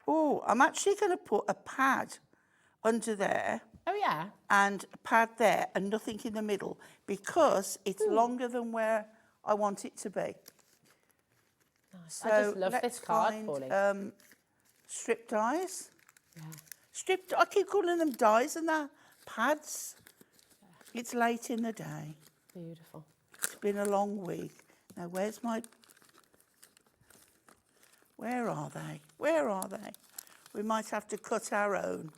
Oh, I'm actually going to put a pad under there. Oh, yeah. And a pad there and nothing in the middle because it's longer than where I want it to be. Nice. So I just love let's this card, find, Pauline. strip dies. Yeah. I keep calling them dies and they're pads. Yeah. It's late in the day. Beautiful. It's been a long week. Now, where's my... Where are they? Where are they? We might have to cut our own.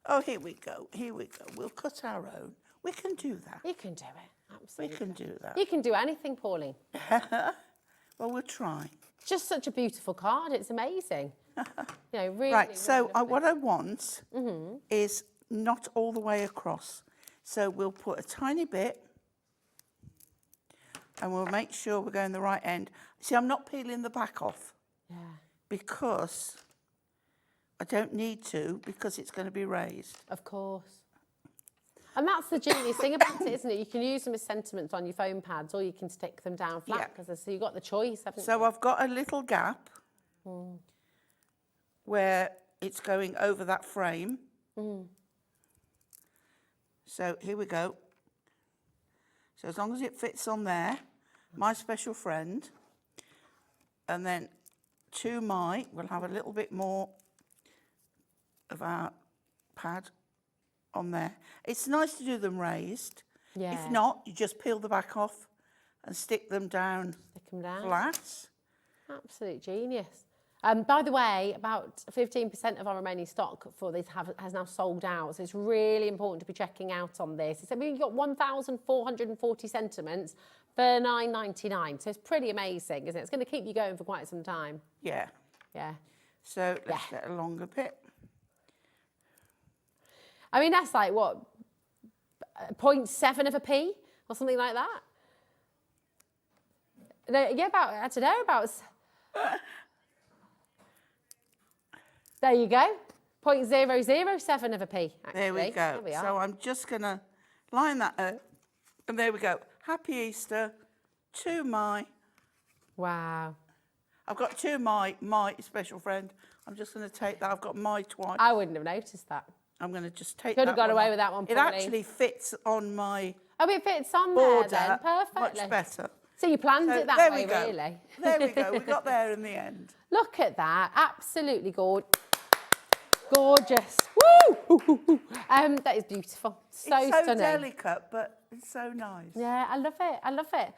Oh, here we go. Here we go. We'll cut our own. We can do that. You can do it. Absolutely. We can do that. You can do anything, Pauline. Well, we'll try. Just such a beautiful card. It's amazing. You know, really. Right, really so lovely. what I want is not all the way across. So we'll put a tiny bit and we'll make sure we're going the right end. See, I'm not peeling the back off. Yeah. Because I don't need to, because it's going to be raised. Of course. And that's the genius thing about it, isn't it? You can use them as sentiments on your foam pads or you can stick them down flat, because so you've got the choice, haven't you? So I've got a little gap where it's going over that frame. So here we go. So as long as it fits on there, my special friend, and then to my, we'll have a little bit more of our pad on there. It's nice to do them raised. Yeah. If not, you just peel the back off and stick them down, flat. Absolute genius. By the way, about 15% of our remaining stock for this has now sold out, so it's really important to be checking out on this. I mean, you've got 1,440 sentiments for $9.99, so it's pretty amazing, isn't it? It's going to keep you going for quite some time. Yeah. Yeah. So let's get a longer bit. I mean, that's like, what, 0.7 of a p or something like that? No, yeah, about, I don't know, about... There you go, 0.007 of a p, actually. There we go. There we are. So I'm just going to line that up. And there we go. Happy Easter to my... Wow. I've got to my special friend. I'm just going to take that. I've got my twice. I wouldn't have noticed that. I'm going to just take Could that have got one away off. with that one, It probably. actually fits on my Oh, it fits on border there then, perfectly. much better. So you planned So it that there way, we go. really? There we go. We got there in the end. Look at that, absolutely gorgeous. Woo! That is beautiful. So It's so stunning. delicate, but it's so nice. Yeah, I love it. I love it.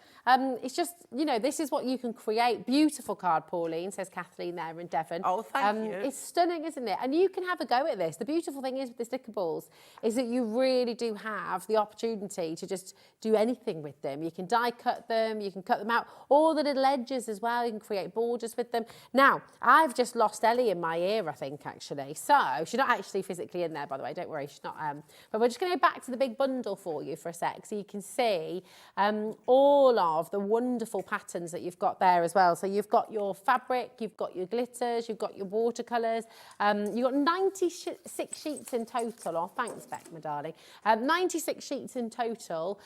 It's just, you know, this is what you can create. Beautiful card, Pauline, says Kathleen there in Devon. Oh, thank you. It's stunning, isn't it? And you can have a go at this. The beautiful thing is with the Stickables is that you really do have the opportunity to just do anything with them. You can die cut them, you can cut them out, all the little edges as well. You can create borders with them. Now, I've just lost Ellie in my ear, I think, actually. So she's not actually physically in there, by the way. Don't worry, she's not. But we're just going to go back to the big bundle for you for a sec, so you can see all of the wonderful patterns that you've got there as well. So you've got your fabric, you've got your glitters, you've got your watercolours. You've got 96 sheets in total. Oh, thanks, Beck, my darling. 96 sheets in total.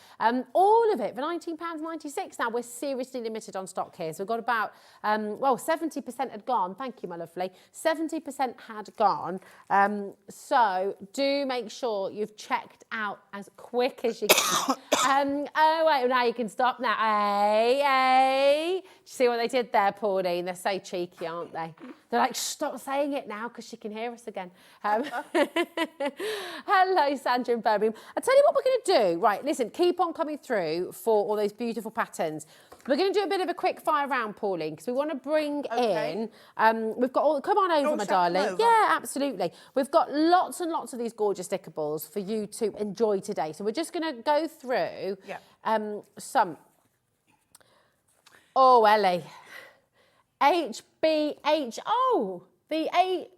All of it for £19.96. Now, we're seriously limited on stock here. So we've got about, well, 70% had gone. Thank you, my lovely. 70% had gone. So do make sure you've checked out as quick as you can. Oh, wait, now you can stop now. Hey. See what they did there, Pauline? They're so cheeky, aren't they? They're like, stop saying it now because she can hear us again. Hello, Sandra and Birmingham. I'll tell you what we're going to do. Right, listen, keep on coming through for all those beautiful patterns. We're going to do a bit of a quick fire round, Pauline, because we want to bring in, we've got all, come on over, my darling. Yeah, absolutely. We've got lots and lots of these gorgeous Stickables for you to enjoy today. So we're just going to go through some. Oh, Ellie. HBH. Oh, the A.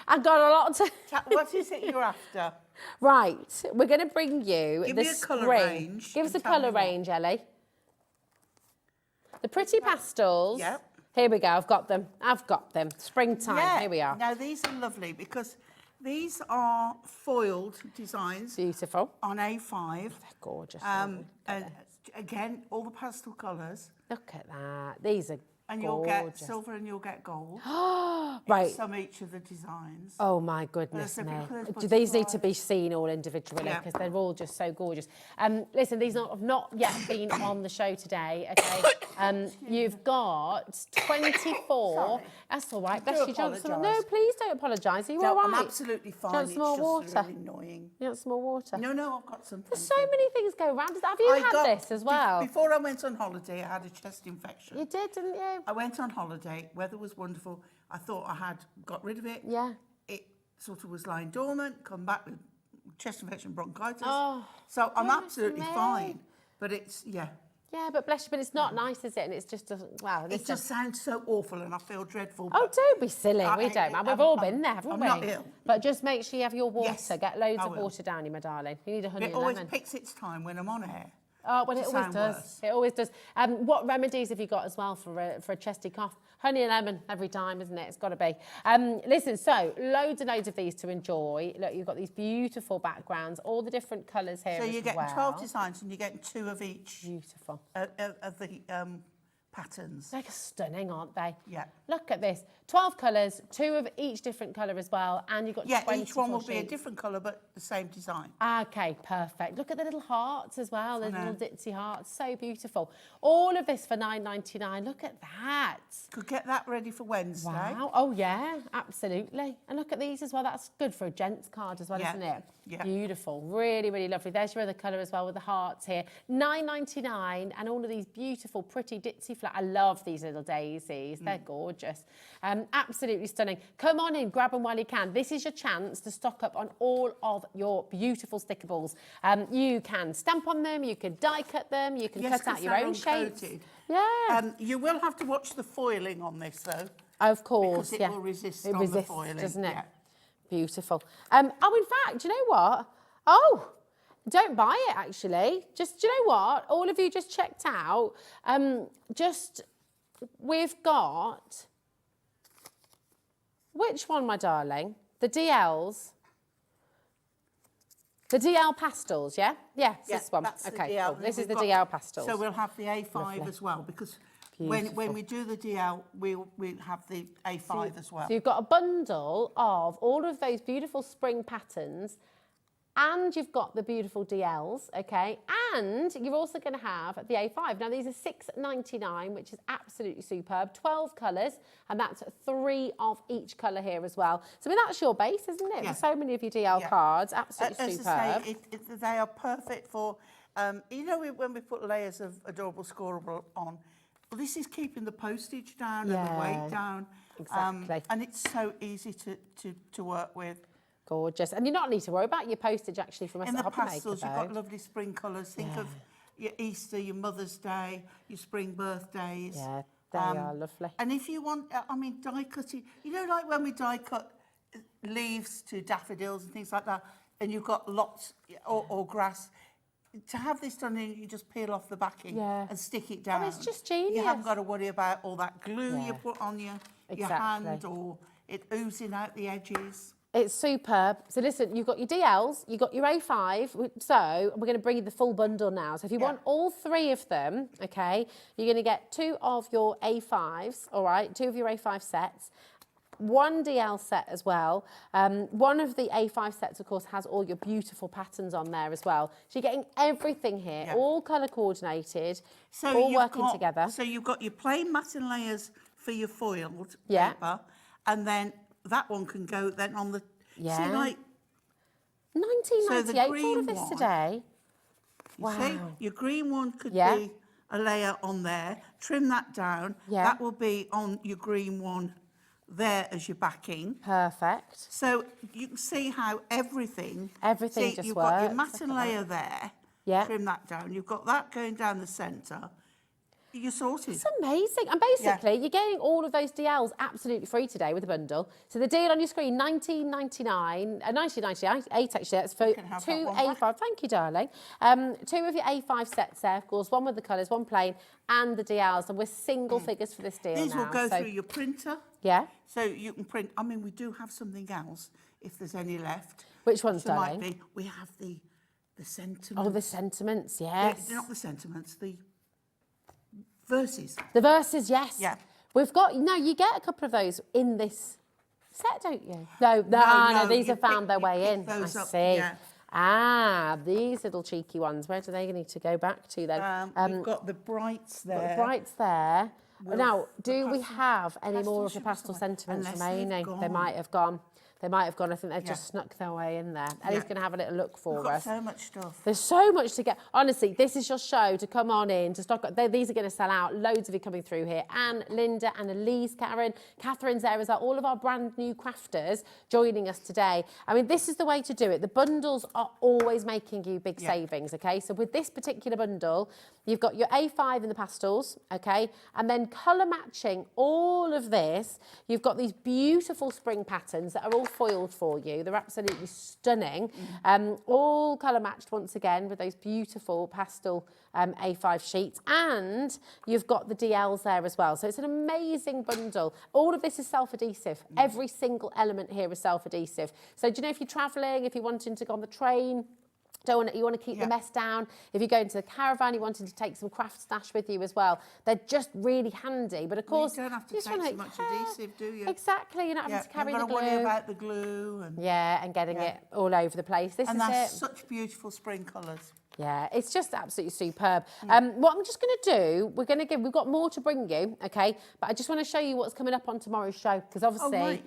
I've got a lot to... What is it you're after? Right, we're going to bring you Give the me a colour spring. range Give us a and tell me colour what. range, Ellie. The pretty pastels. Yep. Here we go, I've got them. I've got them. Springtime, Yeah. here we are. Now, these are lovely because These are foiled designs. Beautiful. On A5. They're gorgeous. And again, all the pastel colours. Look at that. These are And gorgeous. you'll get silver and you'll get gold. Right. Some each of the designs. Oh my goodness There's me. different These need to butterflies. be seen all individually Yeah. because they're all just so gorgeous. Listen, these have not yet been on the show today, okay? You've got 24. Sorry. That's all right. I Bless do you, Johnson. No, apologise. please don't apologise. Are you all No, right? I'm absolutely fine. Do you want It's some more just water? really annoying. You want some more water? No, I've got some. There's so many things go around. Have you had this as well? Before I went on holiday, I had a chest infection. You did, didn't you? I went on holiday. Weather was wonderful. I thought I had got rid of it. Yeah. It sort of was lying dormant. Come back with chest infection, bronchitis. Oh, so I'm goodness absolutely me. fine. But it's Yeah, but bless you, but it's not nice, is it? And it's just doesn't. Wow. It just sounds so awful, and I feel dreadful. Oh, but don't be silly. I- We don't, man. We've I'm- all I'm- been there, haven't I'm we? not ill. But just make sure you have your water. Yes, Get loads I of will. water down you, my darling. You need a honey it and always lemon. picks its time when I'm on air. Oh, well, to it always sound does. worse. It always does. What remedies have you got as well for a chesty cough? Honey and lemon every time, isn't it? It's got to be. Listen, so loads and loads of these to enjoy. Look, you've got these beautiful backgrounds, all the different colours here So as you're getting well. 12 designs, and you're getting 2 of each Beautiful. of the patterns. They're stunning, aren't they? Yeah. Look at this. 12 colours, 2 of each different colour as well, and you've got Yeah, 24 each one will be a sheets. different colour, but the same design. Okay, perfect. Look at the little hearts as well, the I know. little ditzy hearts. So beautiful. All of this for $9.99. Look at that. Could get that ready for Wednesday. Wow. Oh, yeah, absolutely. And look at these as well. That's good for a gents card as well, Yeah, isn't it? yeah. Beautiful. Really, really lovely. There's your other colour as well with the hearts here. $9.99 and all of these beautiful, pretty ditzy flowers. I love these little daisies. They're gorgeous. Absolutely stunning. Come on in, grab them while you can. This is your chance to stock up on all of your beautiful stickables. You can stamp on them, you can die cut them, you can Yes, cut out 'cause your they're own shapes. uncoated. Yeah. You will have to watch the foiling on this, though. Of course, Because it yeah. will resist It on resists, the foiling. doesn't it? Yeah. Beautiful. Oh, in fact, do you know what? Oh, don't buy it, actually. Just, do you know what? All of you just checked out. We've got... Which one, my darling? The DLs. The DL pastels, yeah? Yes, Yeah, this one. that's the Okay, DL. cool. This is We've the got- DL pastels. So we'll have the A5 Lovely. as well, because when Beautiful. we do the DL, we'll have the A5 as well. So you've got a bundle of all of those beautiful spring patterns, and you've got the beautiful DLs, okay? And you're also going to have the A5. Now, these are $6.99, which is absolutely superb. 12 colours, and that's 3 of each colour here as well. So, I mean, that's your base, isn't it? Yeah. For so many of your DL Yeah. cards. Absolutely As superb. I say, they are perfect for, you know, when we put layers of adorable scoreable on, well, this is keeping the postage down and the Yeah, weight down. exactly. And it's so easy to work with. Gorgeous. And you not need to worry about your postage, actually, from us In at the Hobby Maker, pastels, you've though. got lovely spring colours. Think of your Easter, your Mother's Day, your spring birthdays. Yeah, they are lovely. And if you want, I mean, die cutting, you know, like when we die cut leaves to daffodils and things like that, and you've got lots, or grass, to have this done, you just peel off the backing Yeah. and stick it down. it's just You haven't genius. got to worry about all that glue you Yeah. put on your Exactly. hand, or it oozing out the edges. It's superb. So listen, you've got your DLs, you've got your A5. So we're going to bring you the full bundle now. So if you want all 3 of them, okay, you're going to get 2 of your A5s, all right, 2 of your A5 sets. 1 DL set as well. One of the A5 sets, of course, has all your beautiful patterns on there as well. So you're getting everything here, Yeah. all colour coordinated, So all you've working got, together. So you've got your plain matten layers for your foiled Yeah. paper, and then that one can go then on the. Yeah. See, like, $19.98 for all green of this one- today. you Wow. see, your green one could Yeah. be a layer on there. Trim that down. Yeah. That will be on your green one there as your backing. Perfect. So you can see how everything. Everything see, just you've got your works. matten Look at layer there. Yeah. Trim that down. You've got that going down the centre. You're sorted. It's amazing. And basically, you're getting all of those DLs absolutely free today with a bundle. So the deal on your screen, $19.99, $19.98 actually. That's for can have 2 that one back. A5. Thank you, darling. 2 of your A5 sets there, of course. 1 with the colours, 1 plain, and the DLs. And we're single figures for this deal These now. will go so, through your printer. Yeah. So you can print. I mean, we do have something else if there's any left. Which ones, There darling? might be. We have the sentiments. Oh, the sentiments, yes. Not the sentiments, the verses. The verses, yes. Yeah. We've got, no, you get a couple of those in this set, don't you? No, these have found their way in. I see. Yeah. Ah, these little cheeky ones. Where do they need to go back to then? We've got the brights there. Got the brights there. Now, do we pastel- have any more of the should be pastel somewhere. sentiments Unless they've remaining? They gone. might have gone. They might have gone. I think they've just snuck their way in there. Ellie's going to have a little look for We've got us. so much stuff. There's so much to get. Honestly, this is your show to come on in, to stock up. These are going to sell out. Loads of you coming through here. Anne, Linda, Annalise, Karen, Catherine's there as well. All of our brand new crafters joining us today. I mean, this is the way to do it. The bundles are always making you big savings, okay? So with this particular bundle, you've got your A5 in the pastels, okay? And then colour matching all of this. You've got these beautiful spring patterns that are all foiled for you. They're absolutely stunning. All colour matched once again with those beautiful pastel A5 sheets. And you've got the DLs there as well. So it's an amazing bundle. All of this is self-adhesive. Every single element here is self-adhesive. So do you know, if you're travelling, if you're wanting to go on the train, you want to keep the mess down. If you go into the caravan, you're wanting to take some craft stash with you as well. They're just really handy. But of course, you don't have to just take wanna- so much adhesive, do you? Exactly. You're not having to carry the You've glue. got to worry about the glue. And getting it all over the place. This And is that's it. such beautiful spring colours. Yeah, it's just absolutely superb. What I'm just going to do, we've got more to bring you, okay? But I just want to show you what's coming up on tomorrow's show, because obviously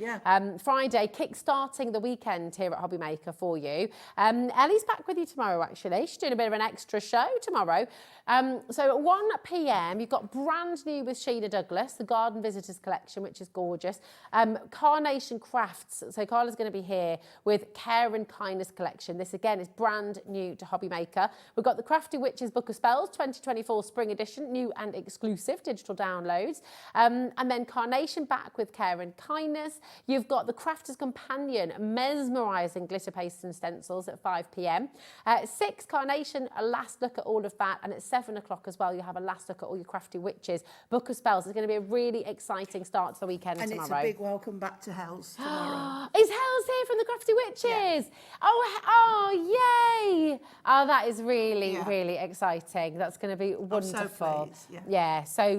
Friday, kick-starting the weekend here at Hobby Maker for you. Ellie's back with you tomorrow, actually. She's doing a bit of an extra show tomorrow. So at 1 p.m, you've got brand new with Sheena Douglas, the Garden Visitors Collection, which is gorgeous. Carnation Crafts. So Carla's going to be here with Care and Kindness Collection. This, again, is brand new to Hobby Maker. We've got the Crafty Witches Book of Spells 2024 Spring Edition, new and exclusive digital downloads. And then Carnation back with Care and Kindness. You've got the Crafter's Companion, mesmerising glitter pastes and stencils at 5 p.m. 6, Carnation, a last look at all of that. And at 7 o'clock as well, you have a last look at all your Crafty Witches Book of Spells. It's going to be a really exciting start to the weekend And tomorrow. it's a big welcome back to Hells tomorrow. Is Hells here from the Crafty Witches? Yeah. Oh, yay! Oh, that is really, really exciting. That's going to be wonderful. So pleased,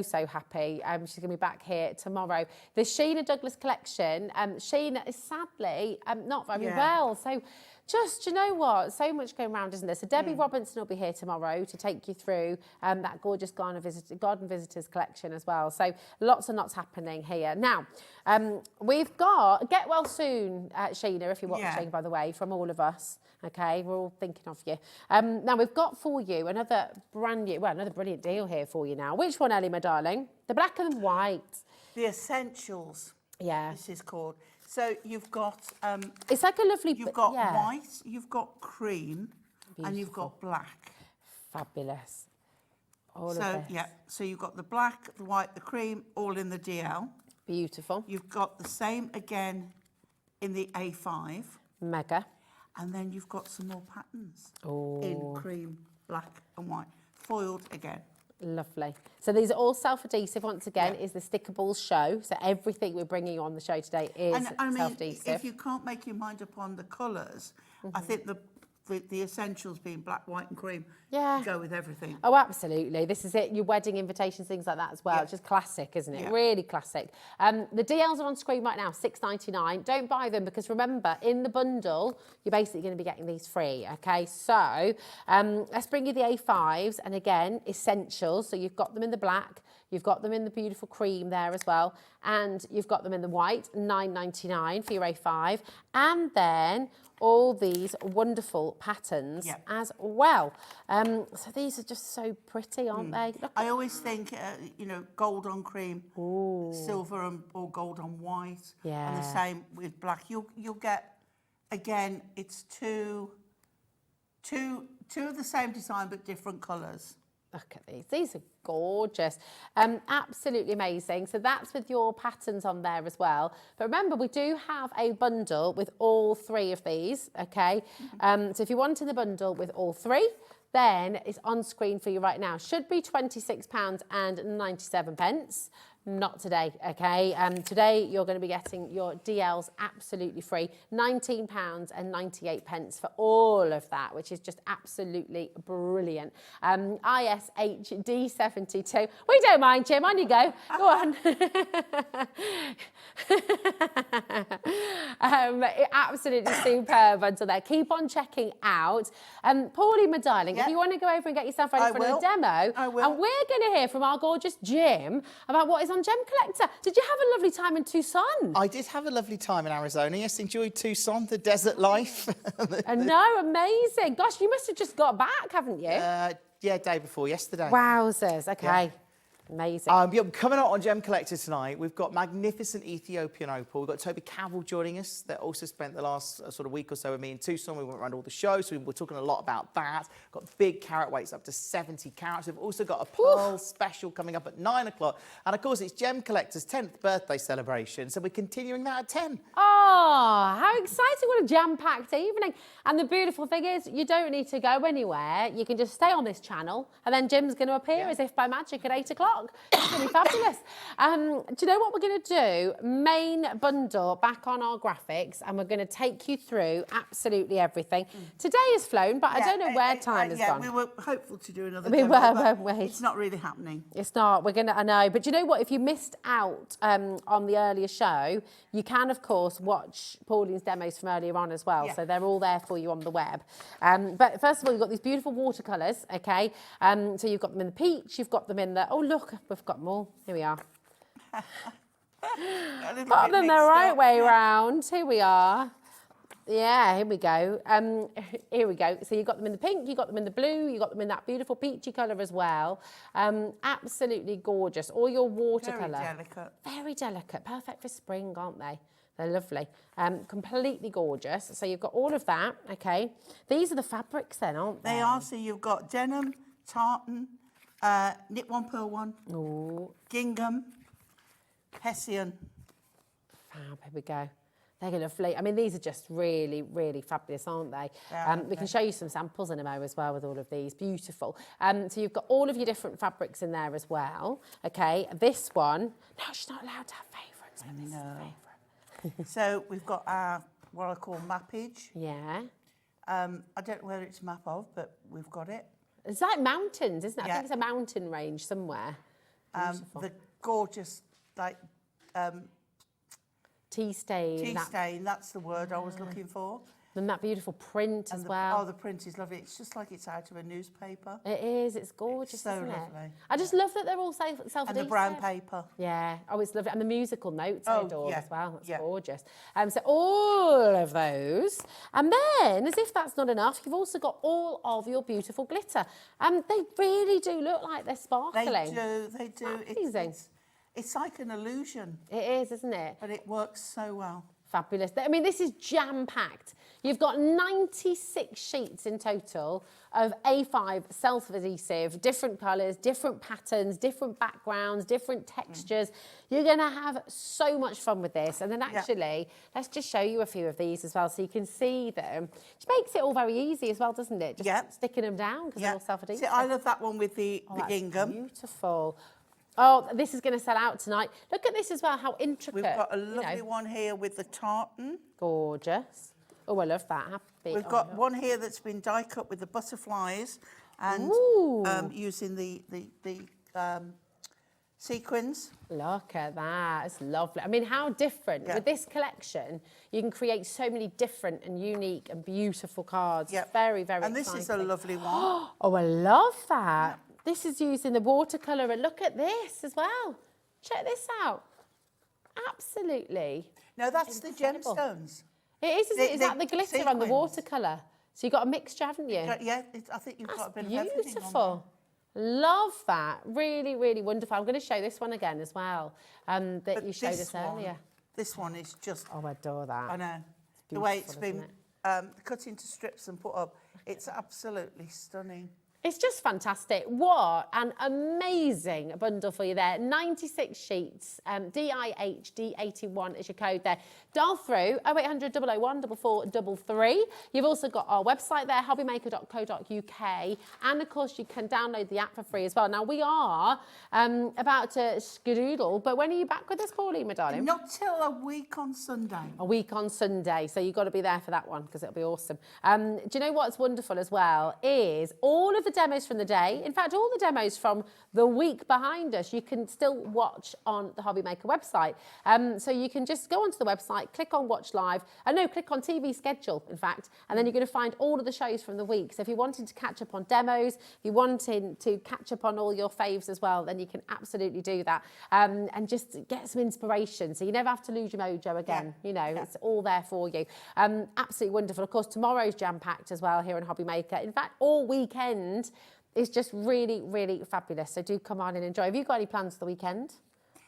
So happy. She's going to be back here tomorrow. The Sheena Douglas collection. Sheena is sadly not very well. So just, you know what? So much going around, isn't there? So Debbie Robinson will be here tomorrow to take you through that gorgeous Garden Visitors collection as well. So lots and lots happening here. Now, we've got Get Well Soon, Sheena, if you're watching, by the way, from all of us. Okay, we're all thinking of you. Now, we've got for you another another brilliant deal here for you now. Which one, Ellie, my darling? The black and white. The Essentials. Yeah. This is called. So you've got... it's like a lovely... You've got white, you've got cream, and you've got black. Fabulous. All of this. So you've got the black, the white, the cream, all in the DL. Beautiful. You've got the same again in the A5. Mega. And then you've got some more patterns in cream, black and white, foiled again. Lovely. So these are all self-adhesive. Once again, is the Stickables show. So everything we're bringing you on the show today is self-adhesive. If you can't make your mind up on the colours, I think the essentials being black, white and cream go with everything. Oh, absolutely. This is it. Your wedding invitations, things like that as well. It's just classic, isn't it? Really classic. The DLs are on screen right now, $6.99. Don't buy them because remember, in the bundle, you're basically going to be getting these free, okay? So let's bring you the A5s. And again, essentials. So you've got them in the black. You've got them in the beautiful cream there as well. And you've got them in the white, $9.99 for your A5. And then all these wonderful patterns as well. So these are just so pretty, aren't they? I always think, gold on cream, silver or gold on white, and the same with black. You'll get, again, it's two of the same design but different colours. Look at these. These are gorgeous. Absolutely amazing. So that's with your patterns on there as well. But remember, we do have a bundle with all 3 of these, okay? So if you want in the bundle with all 3, then it's on screen for you right now. Should be £26.97. Not today, okay? Today you're going to be getting your DLs absolutely free, £19.98 for all of that, which is just absolutely brilliant. ISHD72. We don't mind, Jim. On you go. Go on. Absolutely superb until there. Keep on checking out. Pauline, my darling, if you want to go over and get yourself ready for a demo, I will. and we're going to hear from our gorgeous Jim about what is on Gem Collector. Did you have a lovely time in Tucson? I did have a lovely time in Arizona. Yes, enjoyed Tucson, the desert life. I know, amazing. Gosh, you must have just got back, haven't you? Yeah, day before yesterday. Wowzers, okay. Yeah. Amazing. Yeah, coming out on Gem Collector tonight, we've got magnificent Ethiopian opal. We've got Toby Cavill joining us that also spent the last sort of week or so with me in Tucson. We went around all the shows, so we're talking a lot about that. Got big carat weights up to 70 carats. We've also got a pearl special coming up at 9 o'clock. And of course, it's Gem Collector's 10th birthday celebration, so we're continuing that at 10. Oh, how exciting. What a jam-packed evening. And the beautiful thing is, you don't need to go anywhere. You can just stay on this channel, and then Jim's going to appear as if by magic at 8 o'clock. It's going to be fabulous. Do you know what we're going to do? Main bundle back on our graphics, and we're going to take you through absolutely everything. Today has flown, but I don't know where time has gone. We were hopeful to do another We demo, were, but weren't we? It's not really happening. It's not. We're going to, I know. But you know what? If you missed out on the earlier show, you can, of course, watch Pauline's demos from earlier on as well. Yeah. So they're all there for you on the web. But first of all, you've got these beautiful watercolours, okay? So you've got them in the peach, you've got them in the... Oh, look, we've got them all. Here we are. Put them the right way round. Here we are. Yeah, here we go. Here we go. So you've got them in the pink, you've got them in the blue, you've got them in that beautiful peachy colour as well. Absolutely gorgeous. All your watercolour. Very delicate. Very delicate. Perfect for spring, aren't they? They're lovely. Completely gorgeous. So you've got all of that, okay? These are the fabrics then, aren't they? They are. So you've got denim, tartan, knit one, pearl one, gingham, hessian. Fab, here we go. They're lovely. I mean, these are just really, really fabulous, aren't they? We can show you some samples in a mo as well with all of these. Beautiful. So you've got all of your different fabrics in there as well. Okay, this one. No, she's not allowed to have favourites, but this is a favourite. So we've got our, what I call mappage. Yeah. I don't know whether it's map of, but we've got it. It's like mountains, isn't it? Yeah. I think it's a mountain range somewhere. The gorgeous, like, tea stain. tea stain, that's the word I was looking for. And that beautiful print as well. Oh, the print is lovely. It's just like it's out of a newspaper. It is. It's gorgeous, It's so isn't lovely. it? I just love that they're all self-adhesive. And the brown paper. Yeah. Oh, it's lovely. And the musical notes I adore yeah, as well. That's yeah. gorgeous. So all of those. And then, as if that's not enough, you've also got all of your beautiful glitter. They really do look like they're sparkling. They do. Amazing. It's like an illusion. It is, isn't it? But it works so well. Fabulous. I mean, this is jam-packed. You've got 96 sheets in total of A5 self-adhesive, different colours, different patterns, different backgrounds, different textures. You're going to have so much fun with this. And then actually, let's just show you a few of these as well so you can see them. Which makes it all very easy as well, doesn't it? Just sticking them down because they're all self-adhesive. See, I love that one with the gingham. Beautiful. Oh, this is going to sell out tonight. Look at this as well, how intricate. We've got a lovely one here with the tartan. Gorgeous. Oh, I love that. Happy. We've got one here that's been die cut with the butterflies and using the sequins. Look at that. It's lovely. I mean, how different. With this collection, you can create so many different and unique and beautiful cards. Very, very And this is a lovely one. Oh, I love that. This is using the watercolour, and look at this as well. Check this out. Absolutely. No, that's incredible. the gemstones. It is, isn't it? Is that the glitter on the watercolour? So you've got a mixture, haven't you? Yeah, I think you've got a bit of everything on beautiful. Love that. Really, really wonderful. I'm going to show this one again as well, that you showed us earlier. This one is just... Oh, I adore that. I know. The way it's been cut into strips and put up, it's absolutely stunning. It's just fantastic. What an amazing bundle for you there. 96 sheets, DIHD81 is your code there. Dial through 0800 001 4433. You've also got our website there, hobbymaker.co.uk. And of course, you can download the app for free as well. Now, we are about to skedoodle, but when are you back with us, Pauline, my darling? Not till a week on Sunday. A week on Sunday, so you've got to be there for that one because it'll be awesome. Do you know what's wonderful as well is all of the demos from the day, in fact, all the demos from the week behind us, you can still watch on the Hobby Maker website. So you can just go onto the website, click on Watch Live, click on TV Schedule, in fact, and then you're going to find all of the shows from the week. So if you wanted to catch up on demos, if you wanted to catch up on all your faves as well, then you can absolutely do that and just get some inspiration. So you never have to lose your mojo again. It's all there for you. Absolutely wonderful. Of course, tomorrow's jam-packed as well here on Hobby Maker. In fact, all weekend is just really, really fabulous. So do come on and enjoy. Have you got any plans for the weekend?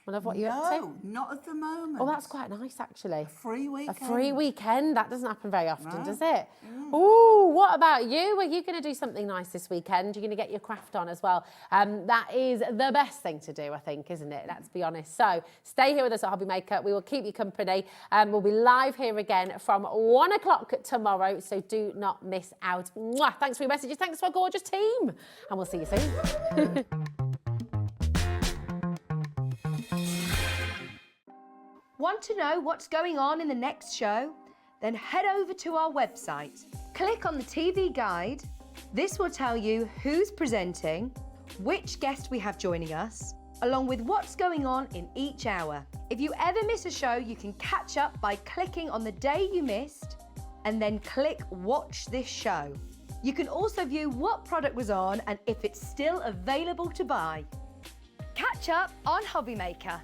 I love what you're up to. No, not at the moment. Oh, that's quite nice, actually. A free weekend. A free weekend. That doesn't happen very often, does it? Ooh, what about you? Are you going to do something nice this weekend? You're going to get your craft on as well. That is the best thing to do, I think, isn't it? Let's be honest. So stay here with us at Hobby Maker. We will keep you company. We'll be live here again from 1 o'clock tomorrow, so do not miss out. Mwah! Thanks for your messages. Thanks to our gorgeous team. And we'll see you soon. Want to know what's going on in the next show? Then head over to our website. Click on the TV guide. This will tell you who's presenting, which guest we have joining us, along with what's going on in each hour. If you ever miss a show, you can catch up by clicking on the day you missed and then click Watch This Show. You can also view what product was on and if it's still available to buy. Catch up on Hobby Maker.